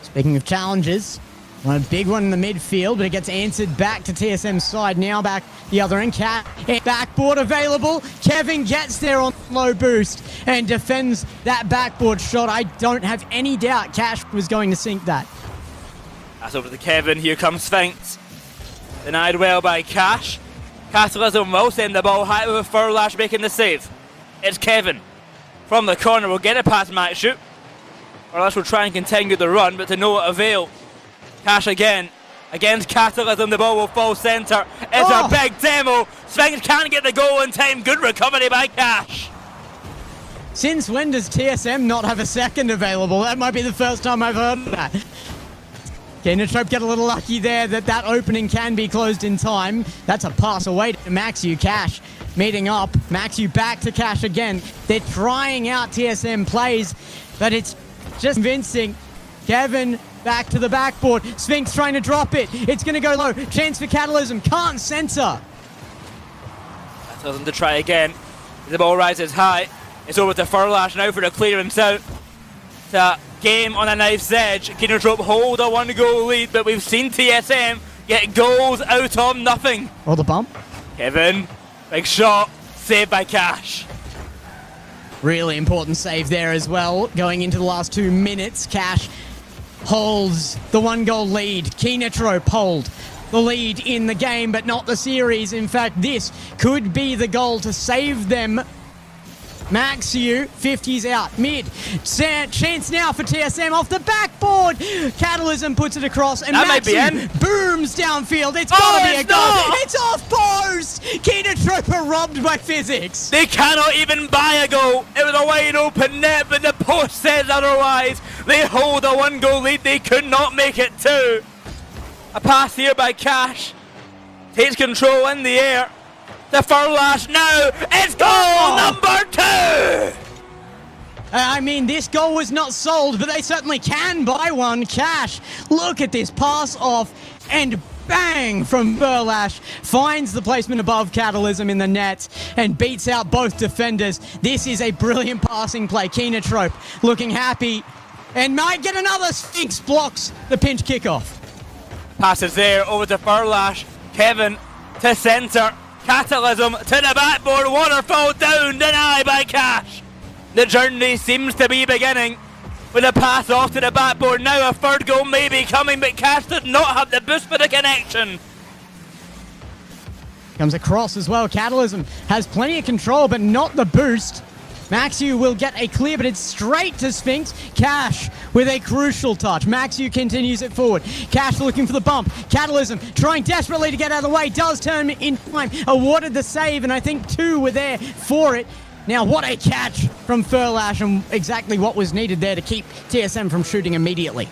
Speaking of challenges, a big one in the midfield, but it gets answered back to TSM's side. Now back the other end. Cat backboard available. Kevin gets there on low boost and defends that backboard shot. I don't have any doubt Cash was going to sink that. That's over to Kevin. Here comes Sphinx. Denied well by Cash. Catalysm will send the ball high with Furlash making the save. It's Kevin. from the corner will get it past Matthew. Or else we'll try and continue the run, but to no avail. Cash again. Against Catalysm, the ball will fall centre. It's a big demo. Sphinx can't get the goal in time. Good recovery by Cash. Since when does TSM not have a second available? That might be the first time I've heard of that. Kinatrope get a little lucky there that opening can be closed in time. That's a pass away to Maxu. Cash meeting up. Maxu back to Cash again. They're trying out TSM plays, but it's just convincing. Kevin back to the backboard. Sphinx trying to drop it. It's going to go low. Chance for Catalysm. Can't center. That doesn't to try again. The ball rises high. It's over to Furlash now for the clearance out. It's a game on a knife's edge. Kinatrope hold a 1-goal lead, but we've seen TSM get goals out of nothing. Oh, the bump. Kevin, big shot, saved by Cash. Really important save there as well. Going into the last 2 minutes, Cash holds the 1-goal lead. Kinatrope hold the lead in the game, but not the series. In fact, this could be the goal to save them. Maxiu, 50's out, mid. Chance now for TSM off the backboard. Catalysm puts it across, and that might be in. Maxiu booms downfield. It's gotta be a goal. Not. It's off post. Kinatrope are robbed by physics. They cannot even buy a goal. It was a wide open net, but the post says otherwise. They hold a 1-goal lead. They could not make it 2. A pass here by Cash. Takes control in the air. The Furlash now. It's goal number 2. I mean, this goal was not sold, but they certainly can buy one. Cash, look at this pass off, and bang from Furlash. Finds the placement above Catalysm in the net and beats out both defenders. This is a brilliant passing play. Kinatrope looking happy and might get another. Sphinx blocks the pinch kickoff. Passes there over to Furlash. Kevin to centre. Catalysm to the backboard. Waterfall down. Denied by Cash. The journey seems to be beginning with a pass off to the backboard. Now a 3rd goal may be coming, but Cash does not have the boost for the connection. Comes across as well. Catalysm has plenty of control, but not the boost. Maxiu will get a clear, but it's straight to Sphinx. Cash with a crucial touch. Maxiu continues it forward. Cash looking for the bump. Catalysm trying desperately to get out of the way. Does turn in time. Awarded the save, and I think 2 were there for it. Now, what a catch from Furlash, and exactly what was needed there to keep TSM from shooting immediately.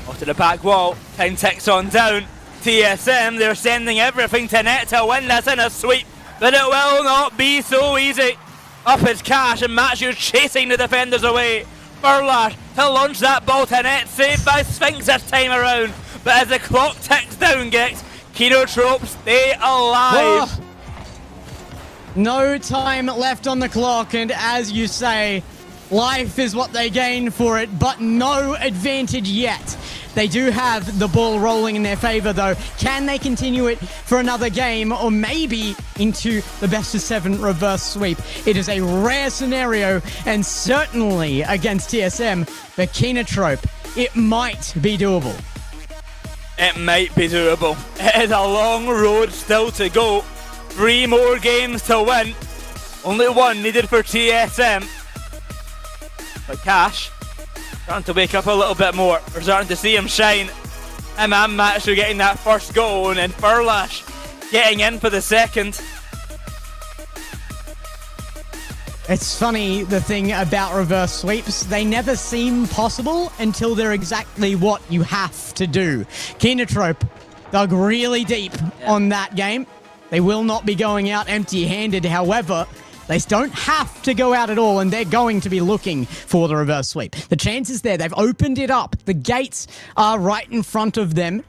Off to the back wall. Time ticks on down. TSM, they're sending everything to net to win this in a sweep, but it will not be so easy. Up is Cash, and Matthew chasing the defenders away. Furlash to launch that ball to net, saved by Sphinx this time around. But as the clock ticks down, Gex, Kinatrope stay alive. Whoa. No time left on the clock, and as you say, life is what they gain for it, but no advantage yet. They do have the ball rolling in their favor, though. Can they continue it for another game, or maybe into the best-of-7 reverse sweep? It is a rare scenario, and certainly against TSM, but Kinatrope, it might be doable. It might be doable. It is a long road still to go. 3 more games to win. Only 1 needed for TSM. But Cash starting to wake up a little bit more. We're starting to see him shine. Him and Matthew getting that 1st goal, and then Furlash getting in for the 2nd. It's funny, the thing about reverse sweeps, they never seem possible until they're exactly what you have to do. Kinatrope dug really deep on that game. They will not be going out empty-handed. However, they don't have to go out at all, and they're going to be looking for the reverse sweep. The chance is there. They've opened it up. The gates are right in front of them,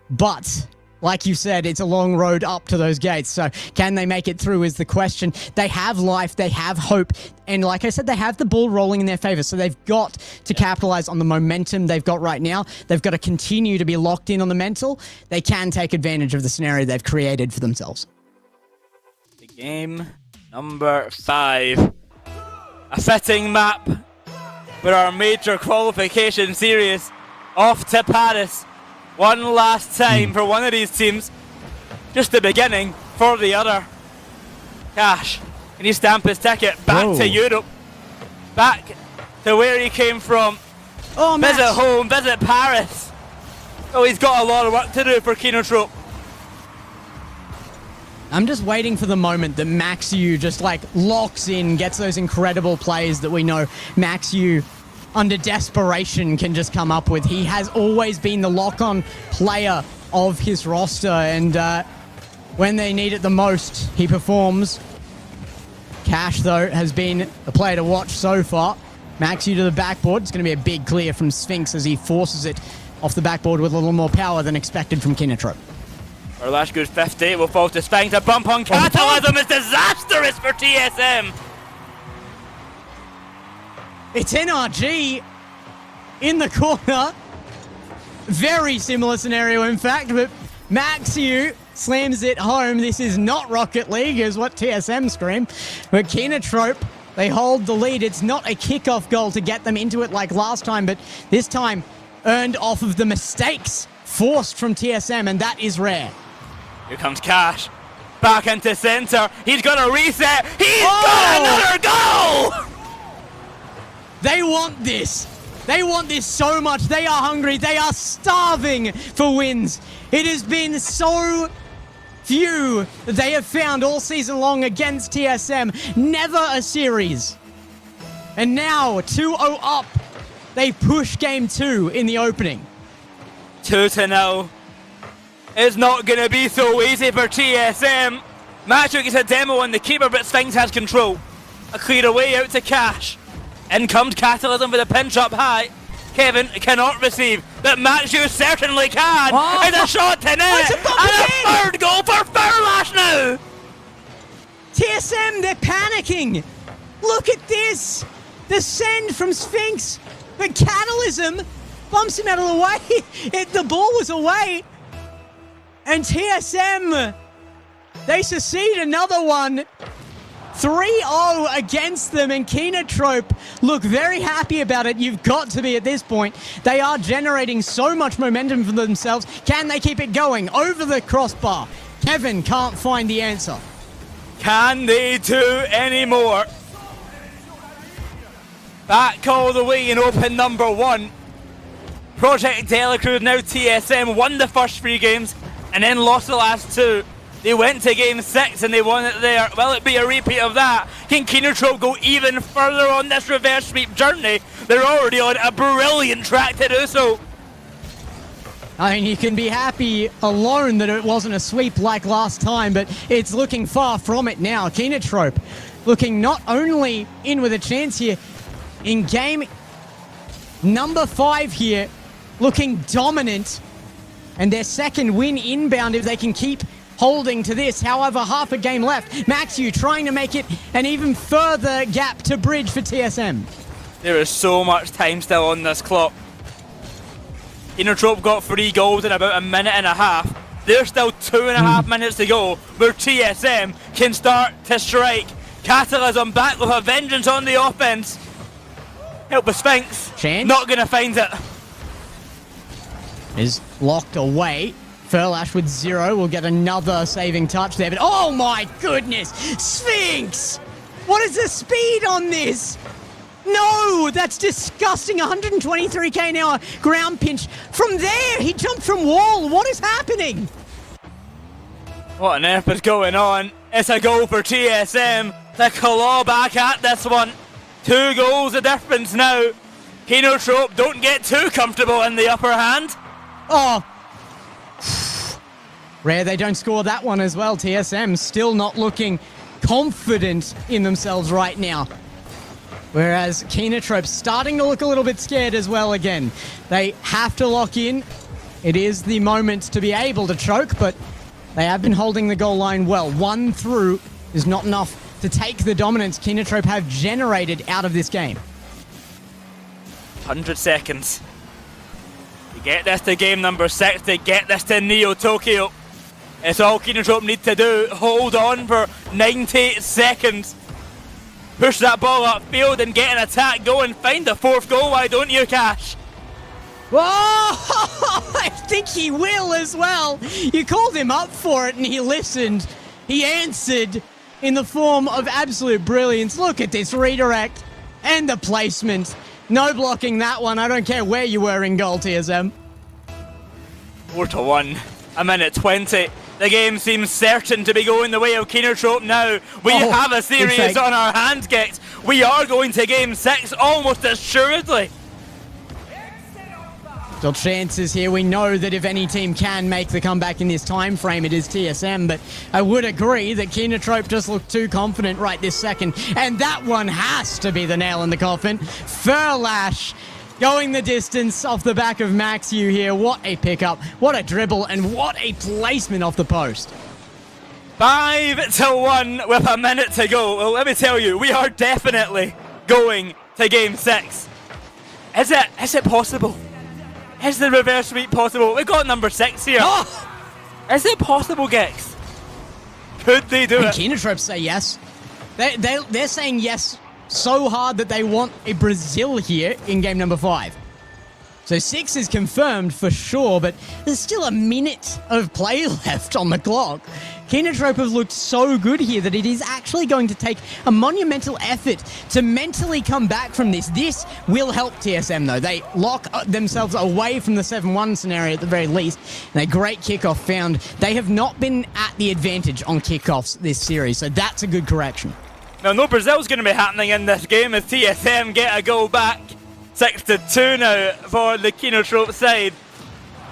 but like you said, it's a long road up to those gates. So can they make it through is the question. They have life. They have hope. And like I said, they have the ball rolling in their favor. So they've got to capitalize on the momentum they've got right now. They've got to continue to be locked in on the mental. They can take advantage of the scenario they've created for themselves. The game number 5. A fitting map for our major qualification series. Off to Paris. One last time for one of these teams. Just the beginning for the other. Cash, can he stamp his ticket back to Europe? back to where he came from. Oh, Visit Max. home, visit Paris. Oh, he's got a lot of work to do for Kinotrope. I'm just waiting for the moment that Maxiu just like locks in, gets those incredible plays that we know Maxiu under desperation can just come up with. He has always been the lock-on player of his roster, and when they need it the most, he performs. Cash, though, has been the player to watch so far. Maxiu to the backboard. It's going to be a big clear from Sphinx as he forces it off the backboard with a little more power than expected from Kinotrope. Our last good 50 will fall to Sphinx. A bump on Catalysm is disastrous for TSM. It's NRG in the corner. Very similar scenario, in fact, but Maxiu slams it home. This is not Rocket League, is what TSM scream. But Kinotrope, they hold the lead. It's not a kickoff goal to get them into it like last time, but this time earned off of the mistakes forced from TSM, and that is rare. Here comes Cash. Back into center. He's going to reset. He's got another goal! They want this. They want this so much. They are hungry. They are starving for wins. It has been so few that they have found all season long against TSM. Never a series. And now, 2-0 up. They push game 2 in the opening. 2-0. It's not going to be so easy for TSM. Macho gets a demo on the keeper, but Sphinx has control. A clear away out to Cash. In comes Catalysm with a pinch up high. Kevin cannot receive, but Macho certainly can. Oh. It's a shot to net. It's a bump And a again. third goal for Furlash now. TSM, they're panicking. Look at this. The send from Sphinx. But Catalysm bumps him out of the way. The ball was away. And TSM, they succeed another one. 3-0 against them, and Kinotrope look very happy about it. You've got to be at this point. They are generating so much momentum for themselves. Can they keep it going? Over the crossbar. Kevin can't find the answer. Can they do any more? Back all the way in open number 1. Project Delacruz, now TSM, won the first 3 games and then lost the last 2. They went to game 6 and they won it there. Will it be a repeat of that? Can Kinotrope go even further on this reverse sweep journey? They're already on a brilliant track to do so. I mean, you can be happy alone that it wasn't a sweep like last time, but it's looking far from it now. Kinotrope looking not only in with a chance here, in game number 5 here, looking dominant, and their second win inbound if they can keep holding to this. However, half a game left. Maxiu trying to make it an even further gap to bridge for TSM. There is so much time still on this clock. Kinotrope got 3 goals in about a minute and a half. There's still 2.5 minutes to go where TSM can start to strike. Catalysm back with a vengeance on the offense. Help the Sphinx. Chance. Not going to find it. Is locked away. Furlash with 0 will get another saving touch there, but oh my goodness! Sphinx! What is the speed on this? No, that's disgusting. 123k an hour ground pinch. From there, he jumped from wall. What is happening? What on earth is going on? It's a goal for TSM. To claw back at this one. 2 goals the difference now. Kinotrope don't get too comfortable in the upper hand. Oh. Rare they don't score that one as well. TSM still not looking confident in themselves right now. Whereas Kinotrope's starting to look a little bit scared as well again. They have to lock in. It is the moment to be able to choke, but they have been holding the goal line well. 1 through is not enough to take the dominance Kinotrope have generated out of this game. 100 seconds. To get this to game number 6, to get this to Neo Tokyo. It's all Kinotrope need to do. Hold on for 90 seconds. Push that ball upfield and get an attack going. Find the 4th goal, why don't you, Cash? Whoa! I think he will as well. You called him up for it and he listened. He answered in the form of absolute brilliance. Look at this redirect. And the placement. No blocking that one. I don't care where you were in goal, TSM. 4-1. A minute 20. The game seems certain to be going the way of Keenertrope now. We have a series on our hands, Gex. We are going to game 6 almost assuredly. Still chances here. We know that if any team can make the comeback in this time frame, it is TSM, but I would agree that Keenertrope just looked too confident right this second, and that one has to be the nail in the coffin. Furlash going the distance off the back of Maxiu here. What a pickup, what a dribble, and what a placement off the post. 5-1 with a minute to go. Well, let me tell you, we are definitely going to game 6. Is it possible? Is the reverse sweep possible? We got number 6 here. Oh! Is it possible, Gex? Could they do it? Keenertrope say yes. They're saying yes so hard that they want a Brazil here in game number 5. So 6 is confirmed for sure, but there's still a minute of play left on the clock. Keenertrope have looked so good here that it is actually going to take a monumental effort to mentally come back from this. This will help TSM though. They lock themselves away from the 7-1 scenario at the very least. And a great kickoff found. They have not been at the advantage on kickoffs this series, so that's a good correction. Now, no Brazil's going to be happening in this game as TSM get a goal back. 6-2 now for the Keenertrope side.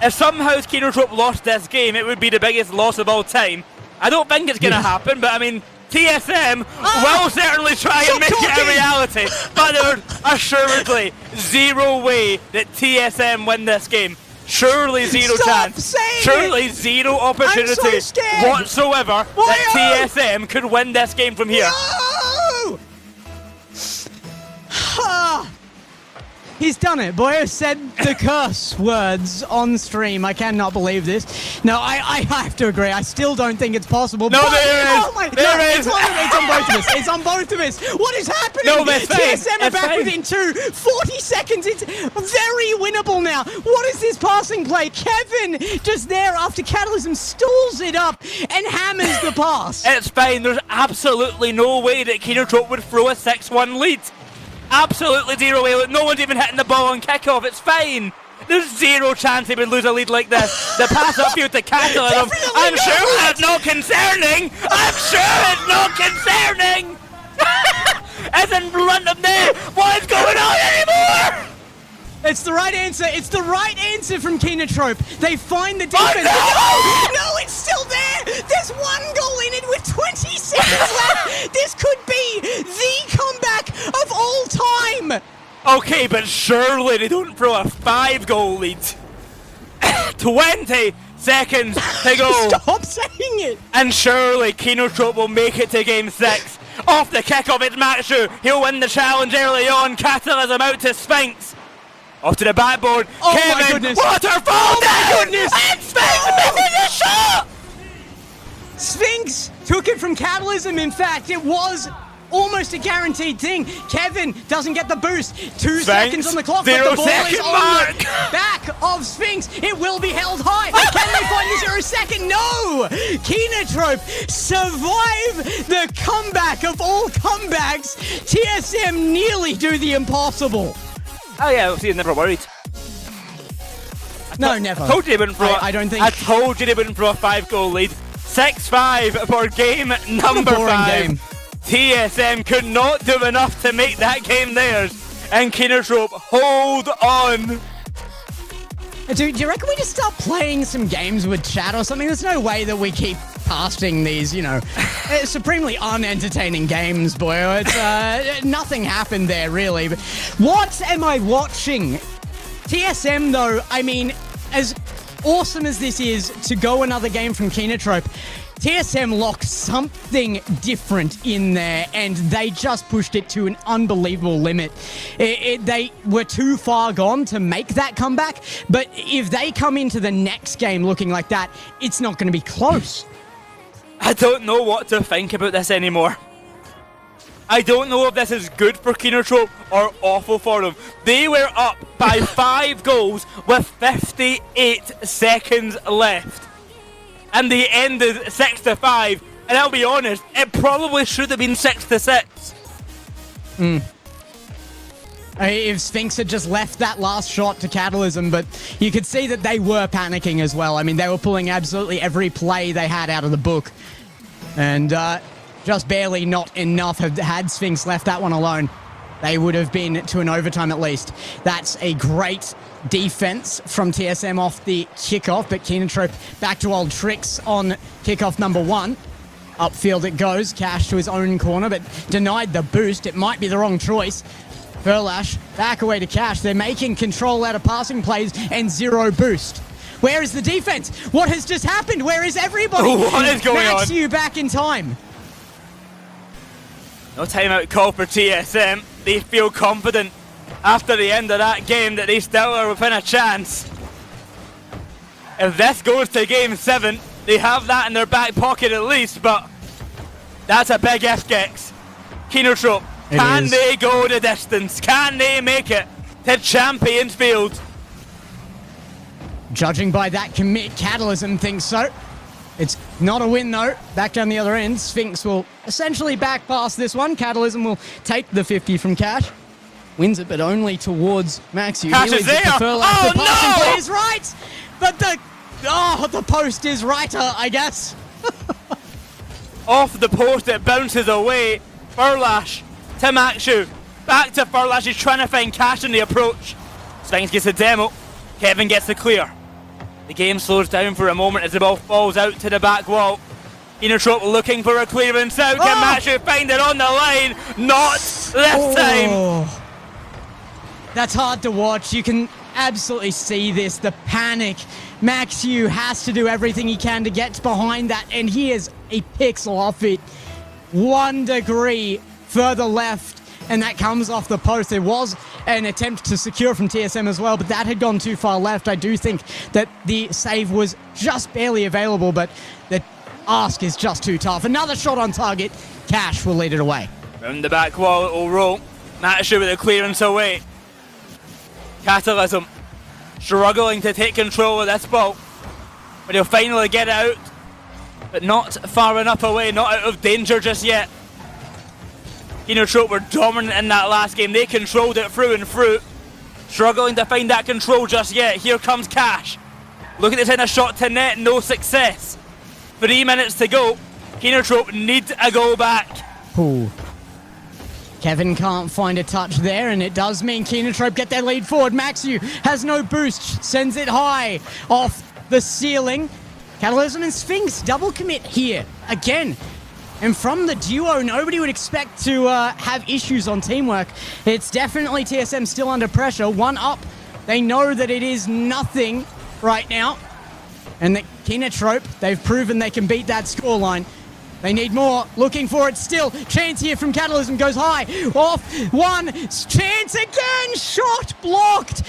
If somehow Keenertrope lost this game, it would be the biggest loss of all time. I don't think it's going to happen, but I mean, TSM will certainly try and make it a reality. But there's assuredly zero way that TSM win this game. Surely zero chance. Surely zero opportunity whatsoever that TSM could win this game from here. No! He's done it. Boyo said the curse words on stream. I cannot believe this. No, I have to agree. I still don't think it's possible. No, but, there is. Oh my, there no, is. It's on both of us. It's on both of us. What is happening? No, it's fine. TSM are back within 40 seconds. It's very winnable now. What is this passing play? Kevin just there after Catalysm stalls it up and hammers the pass. It's fine. There's absolutely no way that Keenertrope would throw a 6-1 lead. Absolutely zero way. No one's even hitting the ball on kickoff. It's fine. There's zero chance he would lose a lead like this. The pass upfield to Catalysm. I'm sure it's not concerning. I'm sure it's not concerning. It's in front of me. What is going on anymore? It's the right answer. It's the right answer from Keenertrope. They find the defense. Oh, no, it's still there. There's one goal in it with 20 seconds left. This could be the comeback of all time. Okay, but surely they don't throw a 5-goal lead. 20 seconds to go. Stop saying it. And surely Keenertrope will make it to game 6. Off the kickoff, it's Matsu. He'll win the challenge early on. Catalysm out to Sphinx. Off to the backboard. Oh Kevin, my goodness. Waterfall Oh my down. goodness. And Sphinx missing the shot. Sphinx took it from Catalysm. In fact, it was almost a guaranteed thing. Kevin doesn't get the boost. 2 seconds on the clock, but the ball is on the back of Sphinx. It will be held high. Can they find the 0 second? No! Keenertrope survive the comeback of all comebacks. TSM nearly do the impossible. Oh yeah, see, never worried. No, never. I told you they wouldn't throw. I don't think. I told you they wouldn't throw a 5-goal lead. 6-5 for game number 5. Game. TSM could not do enough to make that game theirs, and Keenertrope hold on. Do you reckon we just start playing some games with chat or something? There's no way that we keep casting these, supremely unentertaining games, boy. It's nothing happened there, really. But what am I watching? TSM, though, I mean, as awesome as this is to go another game from Keenertrope, TSM locked something different in there, and they just pushed it to an unbelievable limit. They were too far gone to make that comeback, but if they come into the next game looking like that, it's not going to be close. I don't know what to think about this anymore. I don't know if this is good for Keenertrope or awful for them. They were up by 5 goals with 58 seconds left. And they ended 6-5. And I'll be honest, it probably should have been 6-6. if Sphinx had just left that last shot to Catalysm, but you could see that they were panicking as well. I mean, they were pulling absolutely every play they had out of the book. And just barely not enough had Sphinx left that one alone. They would have been to an overtime at least. That's a great defense from TSM off the kickoff, but Keenatrope back to old tricks on kickoff number 1. Upfield it goes, Cash to his own corner, but denied the boost. It might be the wrong choice. Furlash back away to Cash. They're making control out of passing plays and 0 boost. Where is the defense? What has just happened? Where is everybody? What is going on? Maxu back in time. No timeout call for TSM. They feel confident after the end of that game that they still are within a chance. If this goes to game 7, they have that in their back pocket at least, but that's a big if, Gex. Keenatrope, can they go the distance? Can they make it to Champions Field? Judging by that commit, Catalysm thinks so. It's not a win though. Back down the other end, Sphinx will essentially back past this one. Catalysm will take the 50 from Cash. Wins it, but only towards Maxu. Cash is there! Oh the passing no! play is right! But the post is righter, I guess. Off the post, it bounces away. Furlash to Maxu. Back to Furlash, he's trying to find Cash in the approach. Sphinx gets a demo. Kevin gets the clear. The game slows down for a moment as the ball falls out to the back wall. Keenatrope looking for a clearance out. Can Maxu find it on the line? Not this time. That's hard to watch. You can absolutely see this, the panic. Maxu has to do everything he can to get behind that, and he is a pixel off it. 1 degree further left, and that comes off the post. There was an attempt to secure from TSM as well, but that had gone too far left. I do think that the save was just barely available, but the ask is just too tough. Another shot on target. Cash will lead it away. Round the back wall, it will roll. Maxu with the clearance away. Catalysm struggling to take control of this ball, but he'll finally get out, but not far enough away, not out of danger just yet. Keenatrope were dominant in that last game. They controlled it through and through. Struggling to find that control just yet. Here comes Cash. Looking to send a shot to net, no success. 3 minutes to go. Keenatrope need a goal back. Ooh. Kevin can't find a touch there, and it does mean Keenatrope get their lead forward. Maxu has no boost, sends it high off the ceiling. Catalysm and Sphinx double commit here again. And from the duo, nobody would expect to have issues on teamwork. It's definitely TSM still under pressure. 1 up. They know that it is nothing right now. And that Keenatrope, they've proven they can beat that scoreline. They need more. Looking for it still. Chance here from Catalysm goes high. Off. 1. Chance again. Shot blocked.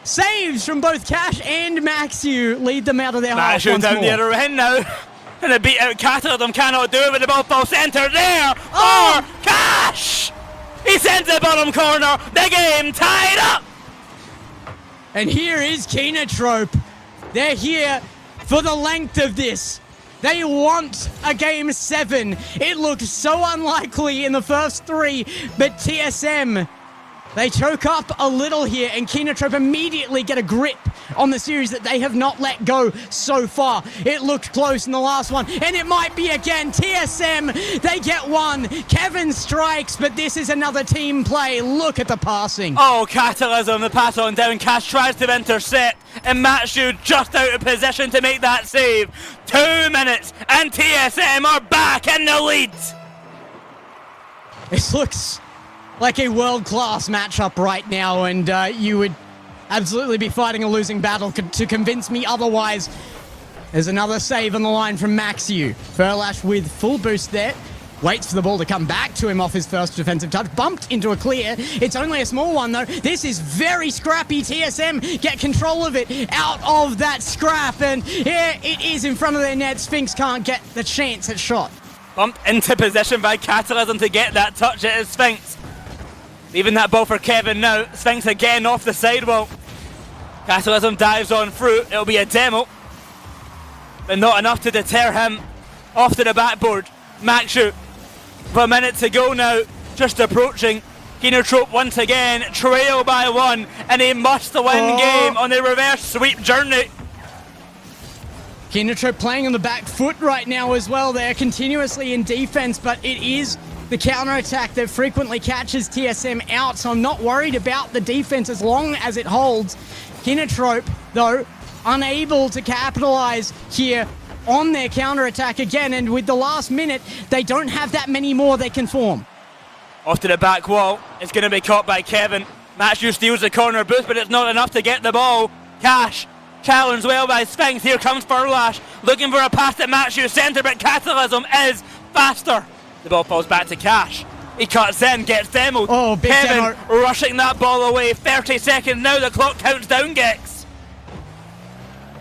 Saves from both Cash and Maxu lead them out of their half once down more. the other end now. Gonna beat out Catalysm, cannot do it with the ball fall centre there. Oh! For Cash! He sends the bottom corner. The game tied up. And here is Keenatrope. They're here for the length of this. They want a game 7. It looked so unlikely in the first 3, but TSM, they choke up a little here, and Keenatrope immediately get a grip on the series that they have not let go so far. It looked close in the last one, and it might be again. TSM, they get 1. Kevin strikes, but this is another team play. Look at the passing. Oh, Catalysm, the pass on down. Cash tries to intercept, and Maxu just out of position to make that save. 2 minutes, and TSM are back in the lead. This looks like a world-class matchup right now, and you would absolutely be fighting a losing battle to convince me otherwise. There's another save on the line from Maxu. Furlash with full boost there. Waits for the ball to come back to him off his first defensive touch. Bumped into a clear. It's only a small one, though. This is very scrappy. TSM get control of it out of that scrap. And yeah, it is in front of their net. Sphinx can't get the chance at shot. Bumped into position by Catalysm to get that touch. It is Sphinx. Leaving that ball for Kevin now. Sphinx again off the sidewall. Catalysm dives on through. It'll be a demo, but not enough to deter him. Off to the backboard. Maxu. For a minute to go now. Just approaching. Kinotrope once again trail by 1 and a must-win game on the reverse sweep journey. Kinotrope playing on the back foot right now as well. They're continuously in defense, but it is the counter-attack that frequently catches TSM out, so I'm not worried about the defense as long as it holds. Kinotrope, though, unable to capitalize here on their counter-attack again, and with the last minute, they don't have that many more they can form. Off to the back wall, it's going to be caught by Kevin. Matthew steals the corner boost, but it's not enough to get the ball. Cash, challenged well by Sphinx. Here comes Furlash, looking for a pass at Matthew centre, but Catalysm is faster. The ball falls back to Cash. He cuts in, gets demoed. Oh, big Kevin demo. rushing that ball away. 30 seconds now, the clock counts down, Gex.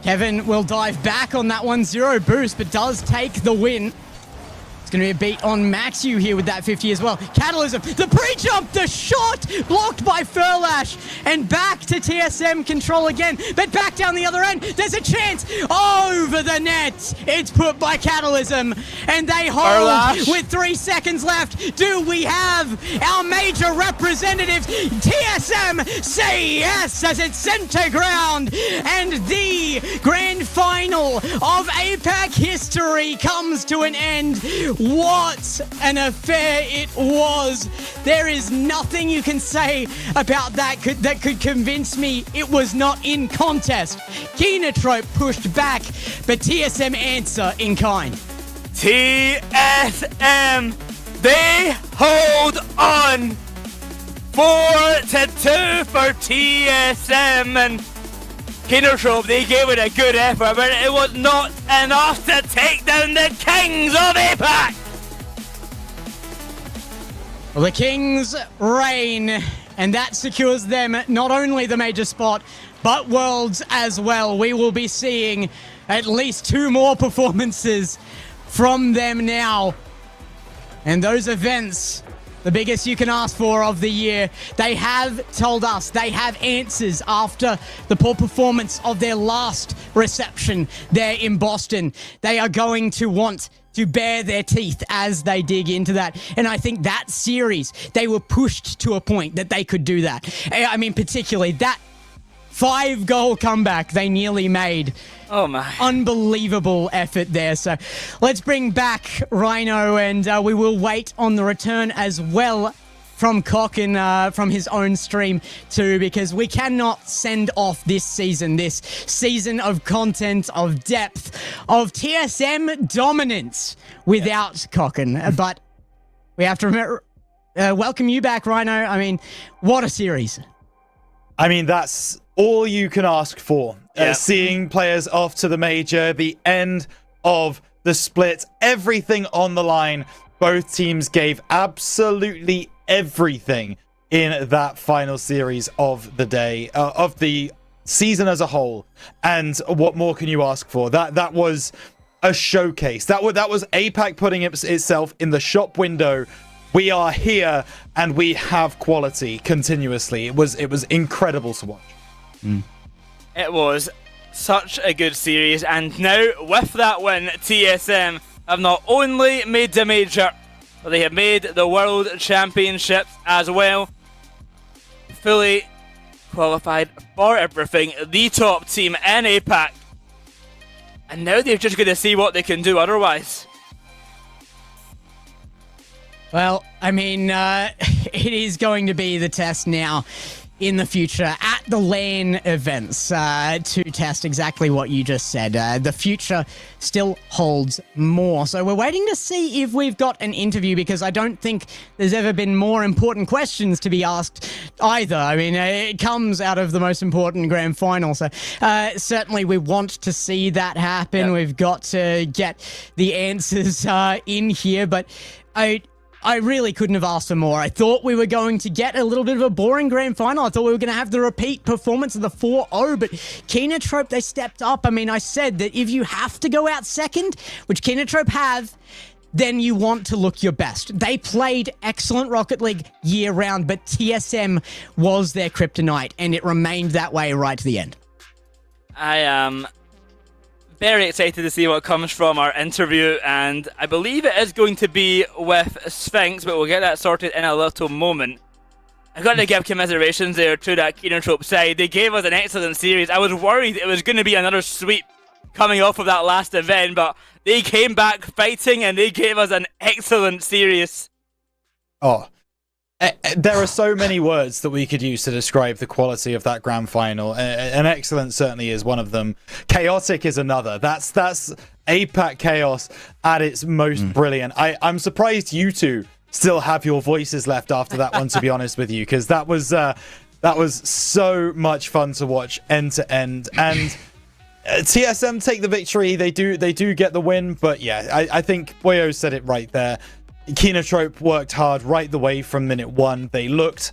Kevin will dive back on that 1-0 boost, but does take the win. It's going to be a beat on Maxu here with that 50 as well. Catalysm, the pre-jump, the shot, blocked by Furlash, and back to TSM control again, but back down the other end, there's a chance, over the net, it's put by Catalysm, and they hold Furlash. with 3 seconds left. Do we have our major representatives? TSM say yes as it's center ground, and the grand final of Apac history comes to an end. What an affair it was. There is nothing you can say about that could convince me it was not in contest. Kinotrope pushed back, but TSM answer in kind. TSM, they hold on. 4-2 for TSM, and Kinotrope, they gave it a good effort, but it was not enough to take down the Kings of Apac. Well, the Kings reign, and that secures them not only the major spot, but Worlds as well. We will be seeing at least 2 more performances from them now. And those events, the biggest you can ask for of the year, they have told us they have answers after the poor performance of their last reception there in Boston. They are going to want to bare their teeth as they dig into that. And I think that series, they were pushed to a point that they could do that. I mean, particularly that 5-goal comeback they nearly made. Oh my. Unbelievable effort there. So let's bring back Rhino, and we will wait on the return as well from Cocken from his own stream too, because we cannot send off this season of content, of depth, of TSM dominance without Cocken. But we have to remember, welcome you back, Rhino. I mean, what a series. I mean, that's all you can ask for. Yeah. Seeing players off to the major, the end of the split, everything on the line. Both teams gave absolutely everything in that final series of the day, of the season as a whole. And what more can you ask for? That was a showcase. That was Apac putting itself in the shop window. We are here and we have quality continuously. It was incredible to watch. It was such a good series, and now with that win, TSM have not only made the major, but they have made the World Championships as well. Fully qualified for everything, the top team in APAC. And now they're just going to see what they can do otherwise. Well, I mean, it is going to be the test now in the future at the LAN events to test exactly what you just said. The future still holds more. So we're waiting to see if we've got an interview, because I don't think there's ever been more important questions to be asked either. I mean, it comes out of the most important grand final. So certainly we want to see that happen. Yep. We've got to get the answers in here, but I really couldn't have asked for more. I thought we were going to get a little bit of a boring grand final. I thought we were going to have the repeat performance of the 4-0, but Kinotrope, they stepped up. I mean, I said that if you have to go out second, which Kinotrope have, then you want to look your best. They played excellent Rocket League year-round, but TSM was their kryptonite, and it remained that way right to the end. I am very excited to see what comes from our interview, and I believe it is going to be with Sphinx, but we'll get that sorted in a little moment. I got to give commiserations there to that Kenotrope side. They gave us an excellent series. I was worried it was going to be another sweep coming off of that last event, but they came back fighting and they gave us an excellent series. Oh, there are so many words that we could use to describe the quality of that grand final. And excellent certainly is one of them. Chaotic is another. That's APAC chaos at its most brilliant. I'm surprised you two still have your voices left after that one, to be honest with you, because that was so much fun to watch end to end. And TSM take the victory. They do get the win, but yeah, I think Boyo said it right there. Kenotrope worked hard right the way from minute one. They looked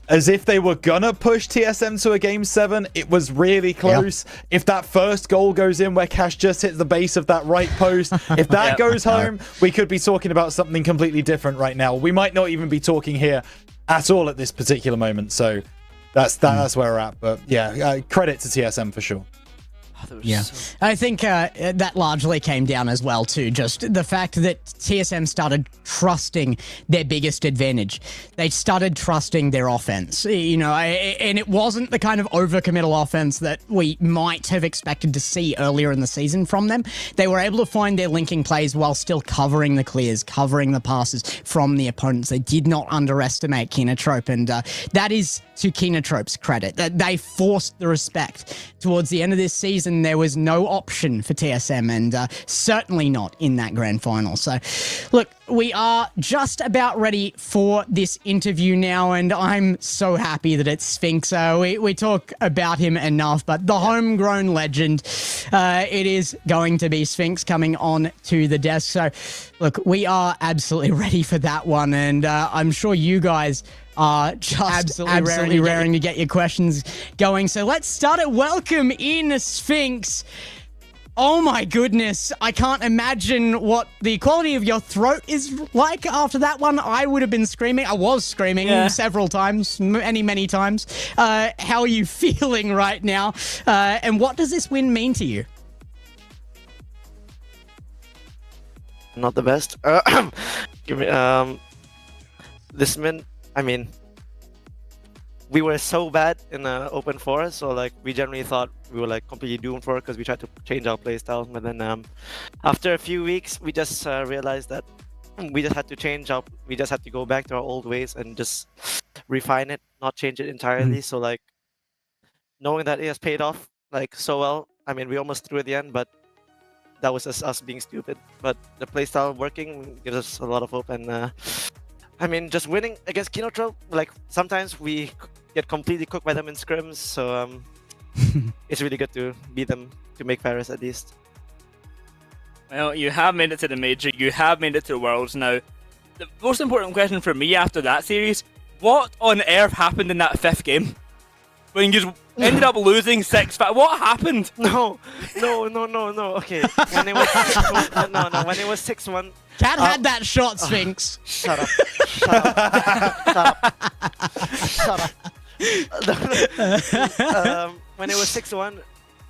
as if they were gonna push TSM to a game 7. It was really close. Yep. If that first goal goes in where Cash just hits the base of that right post, if that goes home, we could be talking about something completely different right now. We might not even be talking here at all at this particular moment. So that's where we're at. But yeah, credit to TSM for sure. Yeah, I think that largely came down as well to just the fact that TSM started trusting their biggest advantage. They started trusting their offense, you know, and it wasn't the kind of overcommittal offense that we might have expected to see earlier in the season from them. They were able to find their linking plays while still covering the clears, covering the passes from the opponents. They did not underestimate Kenotrope, and that is to Kenotrope's credit. That they forced the respect. Towards the end of this season, there was no option for TSM, and certainly not in that grand final. So, look, we are just about ready for this interview now, and I'm so happy that it's Sphinx. We talk about him enough, but the homegrown legend, it is going to be Sphinx coming on to the desk. So, look, we are absolutely ready for that one, and I'm sure you guys are just absolutely raring to get your questions going. So let's start it. Welcome in, Sphinx. Oh my goodness, I can't imagine what the quality of your throat is like after that one. I would have been screaming. I was screaming several times, many times. How are you feeling right now? And what does this win mean to you? Not the best. Give me this win. I mean, we were so bad in the open forest, so like we generally thought we were like completely doomed for it because we tried to change our playstyle. But then after a few weeks, we just realized that we just had to change up. We just had to go back to our old ways and just refine it, not change it entirely. So like knowing that it has paid off like so well. I mean, we almost threw at the end, but that was just us being stupid. But the playstyle working gives us a lot of hope. And I mean, just winning against Kenotrope, like sometimes we get completely cooked by them in scrims, so it's really good to beat them to make Paris at least. Well, you have made it to the major, you have made it to the Worlds now. The most important question for me after that series, what on earth happened in that 5th game? When you ended up losing 6-5, what happened? No. Okay, when it was 6-1, when it was 6-1. Cat had that shot, Sphinx. Shut up. When it was 6-1,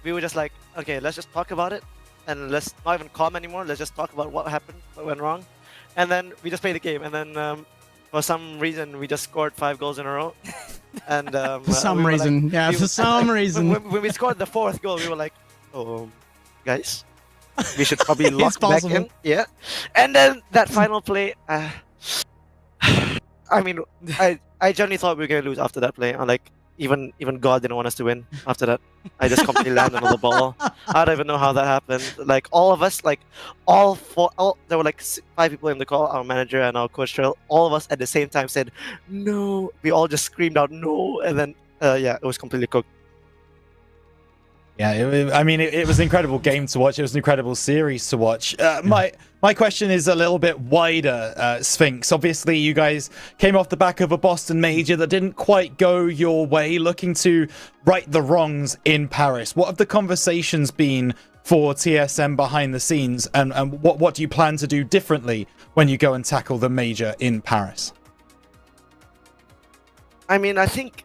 we were just like, okay, let's just talk about it, and let's not even calm anymore. Let's just talk about what happened, what went wrong, and then we just played the game. And then for some reason, we just scored 5 goals in a row. And for some reason, for some reason, when we scored the 4th goal, we were like, oh, guys, we should probably lock back in. Yeah. And then that final play, I mean, I generally thought we were going to lose after that play. Like, even God didn't want us to win after that. I just completely landed on the ball. I don't even know how that happened. Like, all of us, like, there were like 5 people in the call, our manager and our coach, all of us at the same time said, no. We all just screamed out, no. And then, yeah, it was completely cooked. Yeah, I mean, it was an incredible game to watch. It was an incredible series to watch. My question is a little bit wider, Sphinx. Obviously, you guys came off the back of a Boston major that didn't quite go your way, looking to right the wrongs in Paris. What have the conversations been for TSM behind the scenes, and what do you plan to do differently when you go and tackle the major in Paris? I mean, I think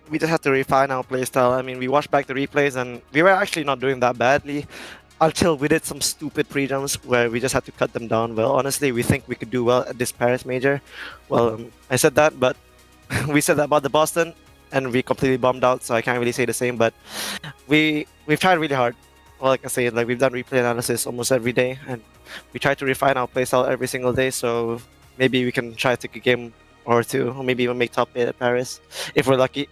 we just have to refine our playstyle. I mean, we watched back the replays and we were actually not doing that badly until we did some stupid pre-jumps where we just had to cut them down. Well, honestly, we think we could do well at this Paris major. Well, I said that, but we said that about the Boston, and we completely bombed out. So I can't really say the same. But we've tried really hard. All I can say is like we've done replay analysis almost every day, and we try to refine our playstyle every single day. So maybe we can try to take a game or two, or maybe even make top 8 at Paris if we're lucky.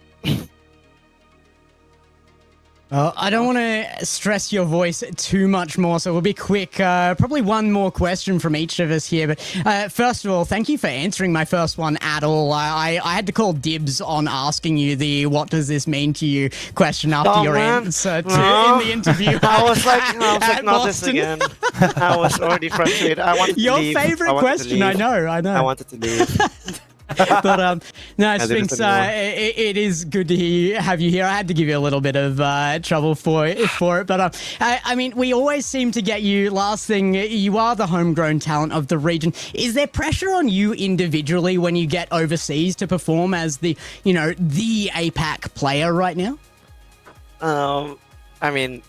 I don't want to stress your voice too much more, so we'll be quick. Probably one more question from each of us here. But first of all, thank you for answering my first one at all. I had to call dibs on asking you the "what does this mean to you" question after your answer in the interview. I was like, not this Boston. again. I was already frustrated. I wanted to Your leave. favorite question, I know. I wanted to leave. But no, did Sphinx, it anymore. it is good to have you here. I had to give you a little bit of trouble for it. But I mean, we always seem to get you. Last thing, you are the homegrown talent of the region. Is there pressure on you individually when you get overseas to perform as the APAC player right now? I mean,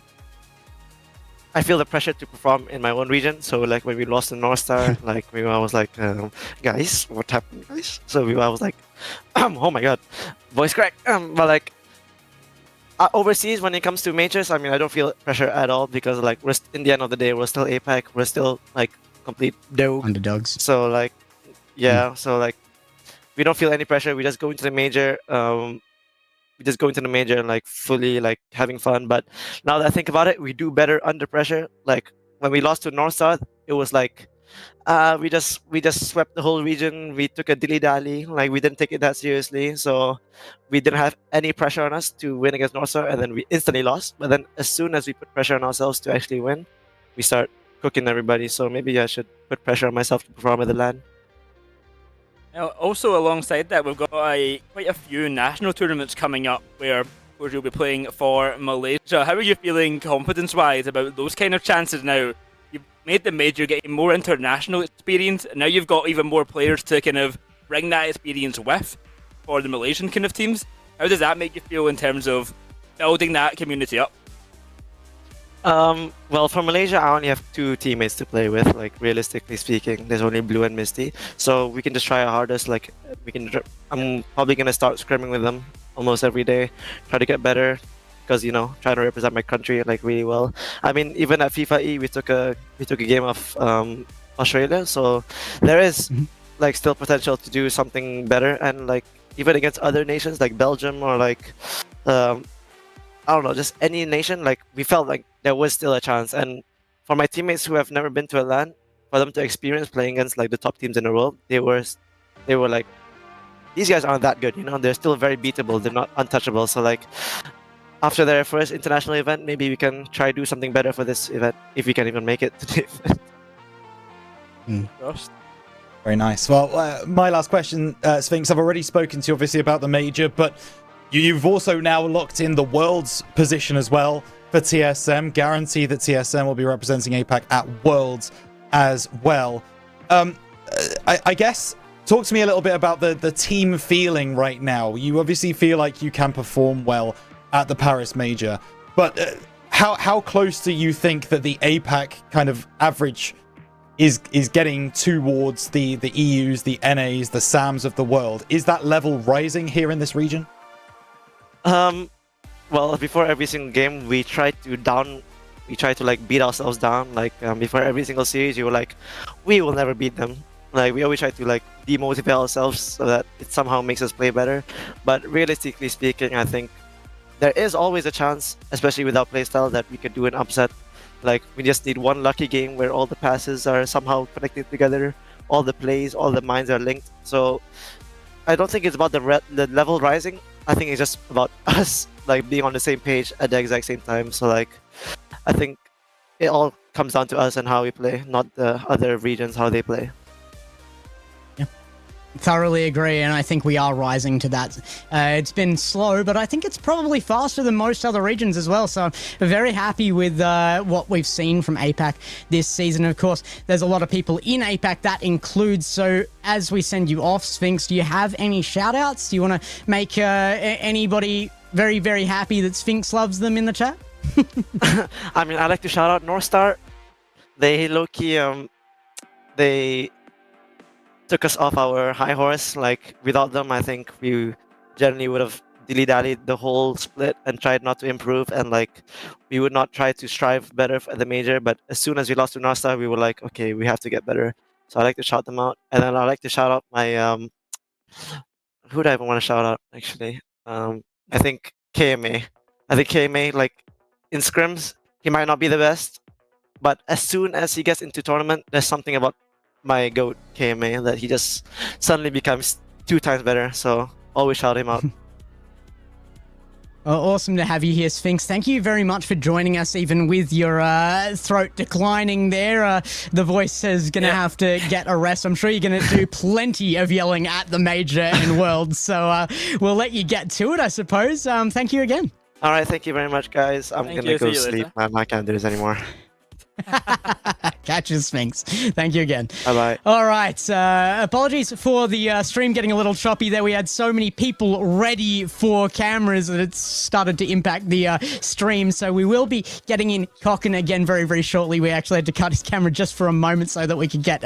I feel the pressure to perform in my own region. So like when we lost in North Star, like I was like, guys, what happened, guys? So I was like, oh my god, voice crack. But like overseas, when it comes to majors, I mean, I don't feel pressure at all because like in the end of the day, we're still APAC. We're still like complete dope Underdogs. So like, yeah. So like, we don't feel any pressure. We just go into the major. We just go into the major and like fully like having fun. But now that I think about it, we do better under pressure. Like when we lost to North South, it was like we just swept the whole region. We took a dilly dally. Like we didn't take it that seriously, so we didn't have any pressure on us to win against North South, and then we instantly lost. But then as soon as we put pressure on ourselves to actually win, we start cooking everybody. So maybe I should put pressure on myself to perform at the LAN. Now, also alongside that, we've got quite a few national tournaments coming up where, of course, you'll be playing for Malaysia. How are you feeling confidence-wise about those kind of chances now? You've made the major, getting more international experience, and now you've got even more players to kind of bring that experience with for the Malaysian kind of teams. How does that make you feel in terms of building that community up? Well, for Malaysia, I only have 2 teammates to play with. Like realistically speaking, there's only Blue and Misty, so we can just try our hardest. Like I'm probably gonna start scrimming with them almost every day, try to get better, because trying to represent my country like really well. I mean, even at FIFA E, we took a game of Australia, so there is like still potential to do something better, and like even against other nations like Belgium or like I don't know, just any nation, like we felt like there was still a chance. And for my teammates who have never been to a LAN, for them to experience playing against like the top teams in the world, they were like, these guys aren't that good, they're still very beatable, they're not untouchable. So like after their first international event, maybe we can try do something better for this event, if we can even make it to the event. Very nice. Well, my last question, Sphinx, I've already spoken to you obviously about the major, but you've also now locked in the world's position as well for TSM. Guarantee that TSM will be representing APAC at Worlds as well. I guess, talk to me a little bit about the team feeling right now. You obviously feel like you can perform well at the Paris Major, but how close do you think that the APAC kind of average is getting towards the EUs, the NAs, the SAMs of the world? Is that level rising here in this region? Well, before every single game, we try to like beat ourselves down. Like before every single series, you were like, we will never beat them. Like we always try to like demotivate ourselves so that it somehow makes us play better. But realistically speaking, I think there is always a chance, especially with our playstyle, that we could do an upset. Like we just need one lucky game where all the passes are somehow connected together, all the plays, all the minds are linked. So I don't think it's about the level rising. I think it's just about us like being on the same page at the exact same time. So like, I think it all comes down to us and how we play, not the other regions how they play. Thoroughly agree, and I think we are rising to that. It's been slow, but I think it's probably faster than most other regions as well, so I'm very happy with what we've seen from APAC this season. Of course, there's a lot of people in APAC that includes, so as we send you off, Sphinx, do you have any shout-outs? Do you want to make anybody very, very happy that Sphinx loves them in the chat? I mean, I'd like to shout out North Star. They low-key, took us off our high horse. Like without them, I think we generally would have dilly-dallied the whole split and tried not to improve, and like we would not try to strive better at the major. But as soon as we lost to North Star, we were like, okay, we have to get better. So I like to shout them out, and then I like to shout out my who do I even want to shout out actually? I think KMA. I think KMA, like in scrims, he might not be the best, but as soon as he gets into tournament, there's something about my GOAT KMA that he just suddenly becomes 2 times better. So always shout him out. Awesome to have you here, Sphinx. Thank you very much for joining us, even with your throat declining there. The voice is going to have to get a rest. I'm sure you're going to do plenty of yelling at the Major and Worlds, so we'll let you get to it, I suppose. Thank you again. All right, thank you very much, guys. I'm going to go sleep, man. I can't do this anymore. Catch you, Sphinx. Thank you again. Bye-bye. All right. Apologies for the stream getting a little choppy there. We had so many people ready for cameras that it started to impact the stream. So we will be getting in Cocken again very, very shortly. We actually had to cut his camera just for a moment so that we could get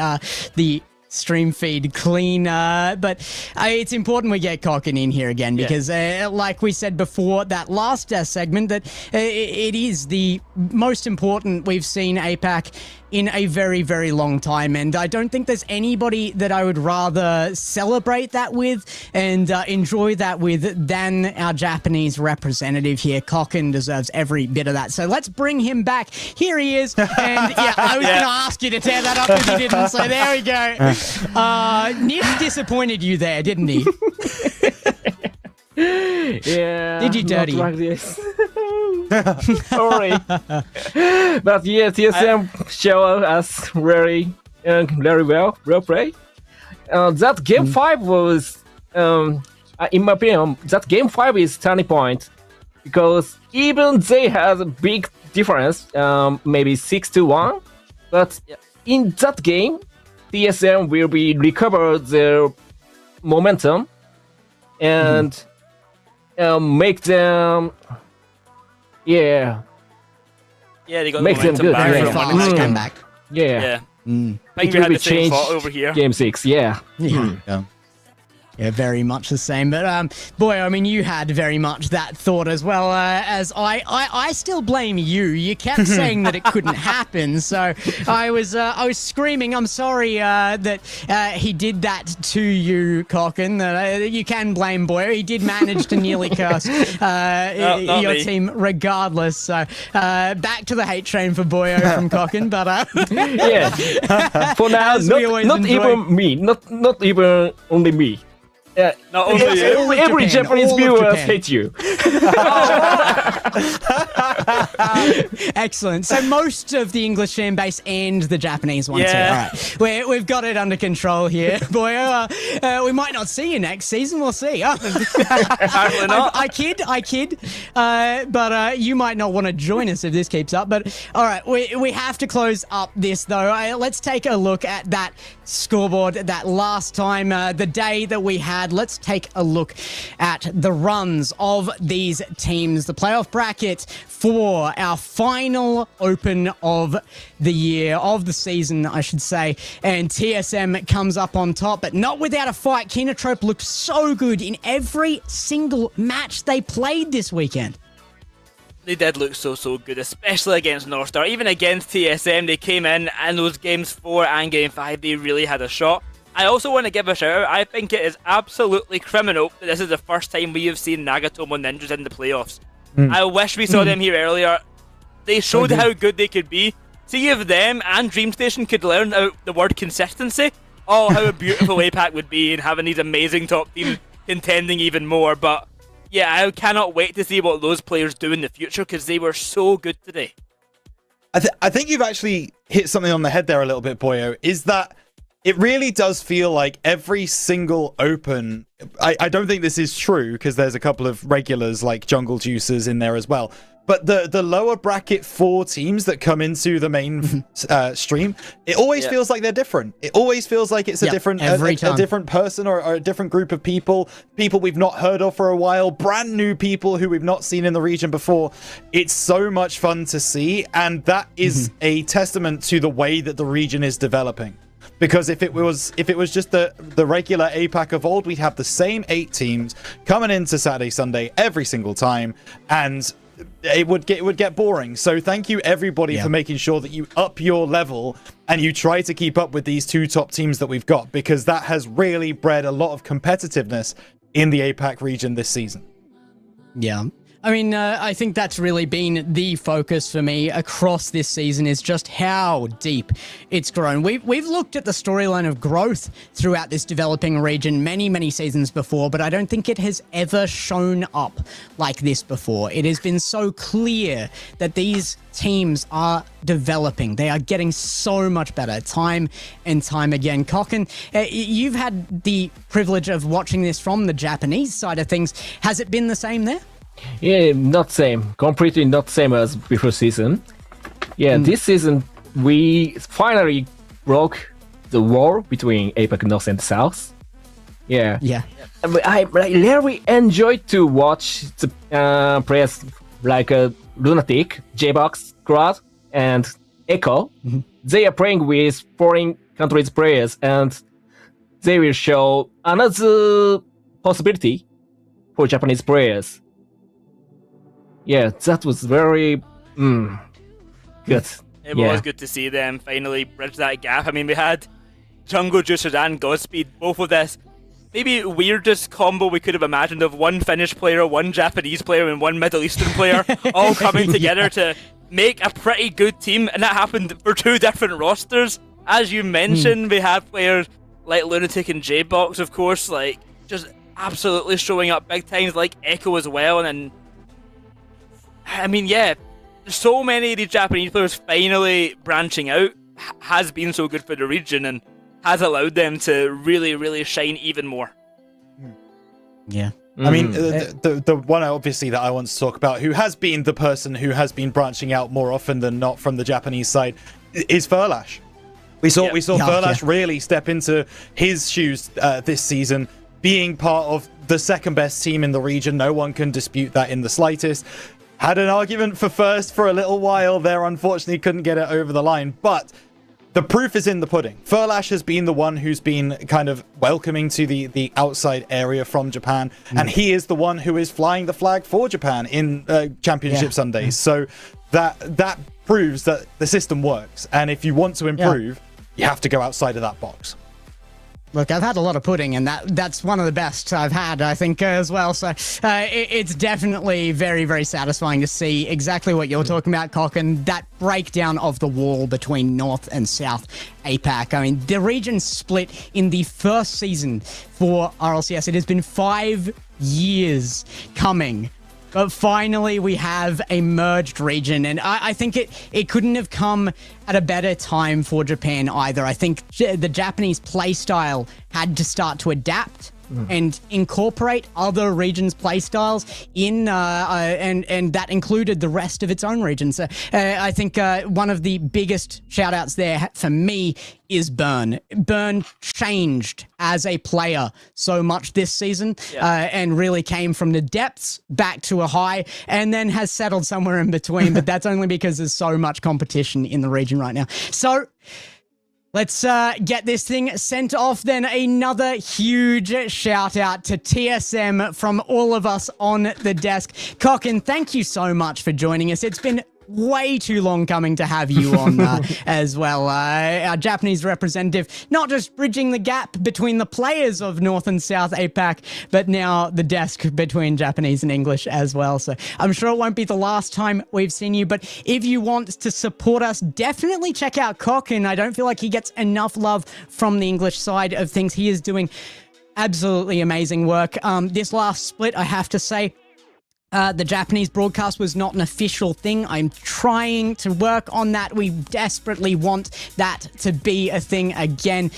the stream feed clean, but it's important we get Cocken in here again because like we said before that last segment, that it is the most important we've seen Apac in a very, very long time, and I don't think there's anybody that I would rather celebrate that with and enjoy that with than our Japanese representative here. Cocken deserves every bit of that, so let's bring him back. Here he is, and I was going to ask you to tear that up if you didn't, so there we go. Nish disappointed you there, didn't he? Yeah. Did you dirty? Not like this. Sorry. But yeah, TSM show us very well play. That game 5 was, in my opinion, that game 5 is turning point because even they have a big difference, maybe 6-1, but in that game, TSM will be recover their momentum and make them, they got make the them good. back. Very fun to come back. I think we It will had be the same changed thought over here. game 6, Yeah, very much the same. But boy, I mean, you had very much that thought as well. As I still blame you. You kept saying that it couldn't happen, so I was screaming. I'm sorry that he did that to you, Cocken. You can blame Boyo. He did manage to nearly curse your team, regardless. So back to the hate train for Boyo from Cocken. But for now, not even me, not even only me. Not only you. Every Japanese viewers hate you. Excellent. So most of the English fan base and the Japanese one too. All right, we've got it under control here, boy. We might not see you next season. We'll see. Apparently not. I kid. But you might not want to join us if this keeps up. But all right, we have to close up this though. Let's take a look at that scoreboard. That last time, the day that we had. Let's take a look at the runs of these teams, the playoff bracket for our final open of the year, of the season, I should say. And TSM comes up on top, but not without a fight. Kinotrope looked so good in every single match they played this weekend. They did look so good, especially against North Star. Even against TSM, they came in, and those games 4 and game 5, they really had a shot. I also want to give a shout out. I think it is absolutely criminal that this is the first time we have seen Nagatomo Ninjas in the playoffs. I wish we saw them here earlier. They showed how good they could be. See if them and DreamStation could learn the word consistency. Oh, how beautiful APAC would be, and having these amazing top teams contending even more. But yeah, I cannot wait to see what those players do in the future because they were so good today. I think you've actually hit something on the head there a little bit, Boyo. Is that it really does feel like every single open, I don't think this is true because there's a couple of regulars like Jungle Juicers in there as well. But the lower bracket 4 teams that come into the main stream, it always feels like they're different. It always feels like it's a different a different person or a different group of people we've not heard of for a while, brand new people who we've not seen in the region before. It's so much fun to see, and that is a testament to the way that the region is developing. Because if it was just the regular APAC of old, we'd have the same 8 teams coming into Saturday, Sunday every single time, and it would get boring. So thank you everybody for making sure that you up your level and you try to keep up with these 2 top teams that we've got, because that has really bred a lot of competitiveness in the APAC region this season. Yeah. I mean, I think that's really been the focus for me across this season, is just how deep it's grown. We've looked at the storyline of growth throughout this developing region many seasons before, but I don't think it has ever shown up like this before. It has been so clear that these teams are developing. They are getting so much better time and time again. Kokken, you've had the privilege of watching this from the Japanese side of things. Has it been the same there? Yeah, not same. Completely not same as before season. Yeah, this season we finally broke the wall between APAC North and South. Yeah. I really enjoyed to watch the players like Lunatic, J-Box, Squad, and Echo. They are playing with foreign countries players, and they will show another possibility for Japanese players. Yeah, that was very good. It was good to see them finally bridge that gap. I mean, we had Jungle Juicers and Godspeed, both of this maybe weirdest combo we could have imagined, of one Finnish player, one Japanese player, and one Middle Eastern player all coming together to make a pretty good team, and that happened for 2 different rosters. As you mentioned, we had players like Lunatic and J-Box, of course, like just absolutely showing up big times, like Echo as well, and then I mean, yeah, so many of these Japanese players finally branching out has been so good for the region and has allowed them to really shine even more. Yeah. I mean, the one obviously that I want to talk about, who has been the person who has been branching out more often than not from the Japanese side, is Furlash. We saw Furlash really step into his shoes this season, being part of the second best team in the region. No one can dispute that in the slightest. Had an argument for first for a little while there, unfortunately couldn't get it over the line, but the proof is in the pudding. Furlash has been the one who's been kind of welcoming to the outside area from Japan, and he is the one who is flying the flag for Japan in Championship Sundays. So that proves that the system works, and if you want to improve, you have to go outside of that box. Look, I've had a lot of pudding, and that's one of the best I've had, I think, as well. So it's definitely very satisfying to see exactly what you're talking about, Kokken, that breakdown of the wall between North and South APAC. I mean, the region split in the first season for RLCS. It has been 5 years coming. But finally, we have a merged region, and I think it couldn't have come at a better time for Japan either. I think the Japanese playstyle had to start to adapt and incorporate other regions' playstyles in, and that included the rest of its own region. So I think one of the biggest shout-outs there for me is Burn. Burn changed as a player so much this season, and really came from the depths back to a high, and then has settled somewhere in between, but that's only because there's so much competition in the region right now. So let's get this thing sent off then. Another huge shout out to TSM from all of us on the desk. Kokken, thank you so much for joining us. It's been way too long coming to have you on as well. Our Japanese representative, not just bridging the gap between the players of North and South APAC, but now the desk between Japanese and English as well. So I'm sure it won't be the last time we've seen you, but if you want to support us, definitely check out Kokken. I don't feel like he gets enough love from the English side of things. He is doing absolutely amazing work. This last split, I have to say, the Japanese broadcast was not an official thing. I'm trying to work on that. We desperately want that to be a thing again.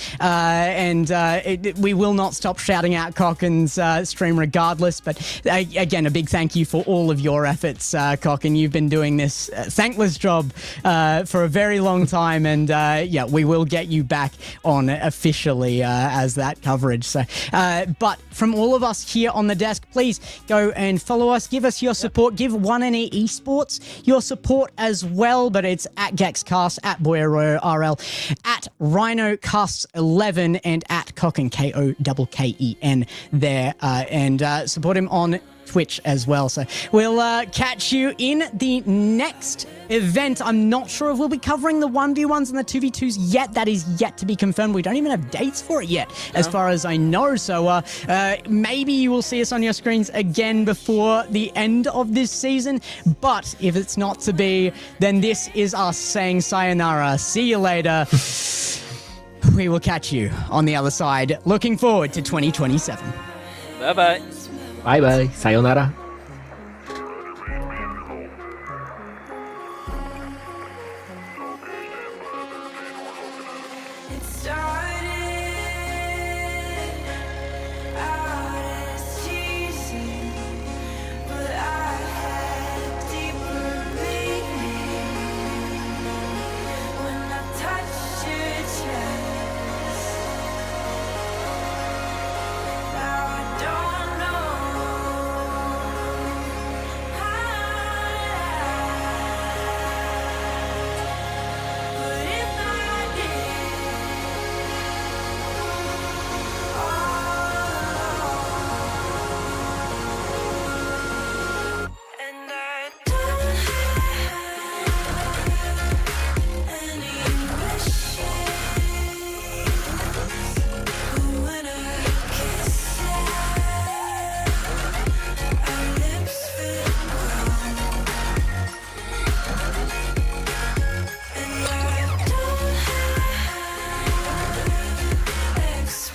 We will not stop shouting out Kokken's stream regardless. But again, a big thank you for all of your efforts, Kokken. You've been doing this thankless job for a very long time. And yeah, we will get you back on officially as that coverage. So, but from all of us here on the desk, please go and follow us. Give give us your support. Give One and Esports your support as well. But it's at GexCast, at BoyRL, at RhinoCast11, and at Kokken, KOKKEN there. And support him on Twitch as well. So we'll catch you in the next event. I'm not sure if we'll be covering the 1v1s and the 2v2s yet. That is yet to be confirmed. We don't even have dates for it yet, as far as I know. So maybe you will see us on your screens again before the end of this season. But if it's not to be, then this is us saying sayonara. See you later. We will catch you on the other side. Looking forward to 2027. Bye-bye. Bye bye. Sayonara. It started out as cheesy, but I had deeper meaning when I touched your chest. Now I don't know how but if I did. And I don't have any wishes. When I kiss it, our lips fit well. And I don't have expectations.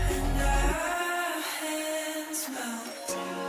And our hands melt.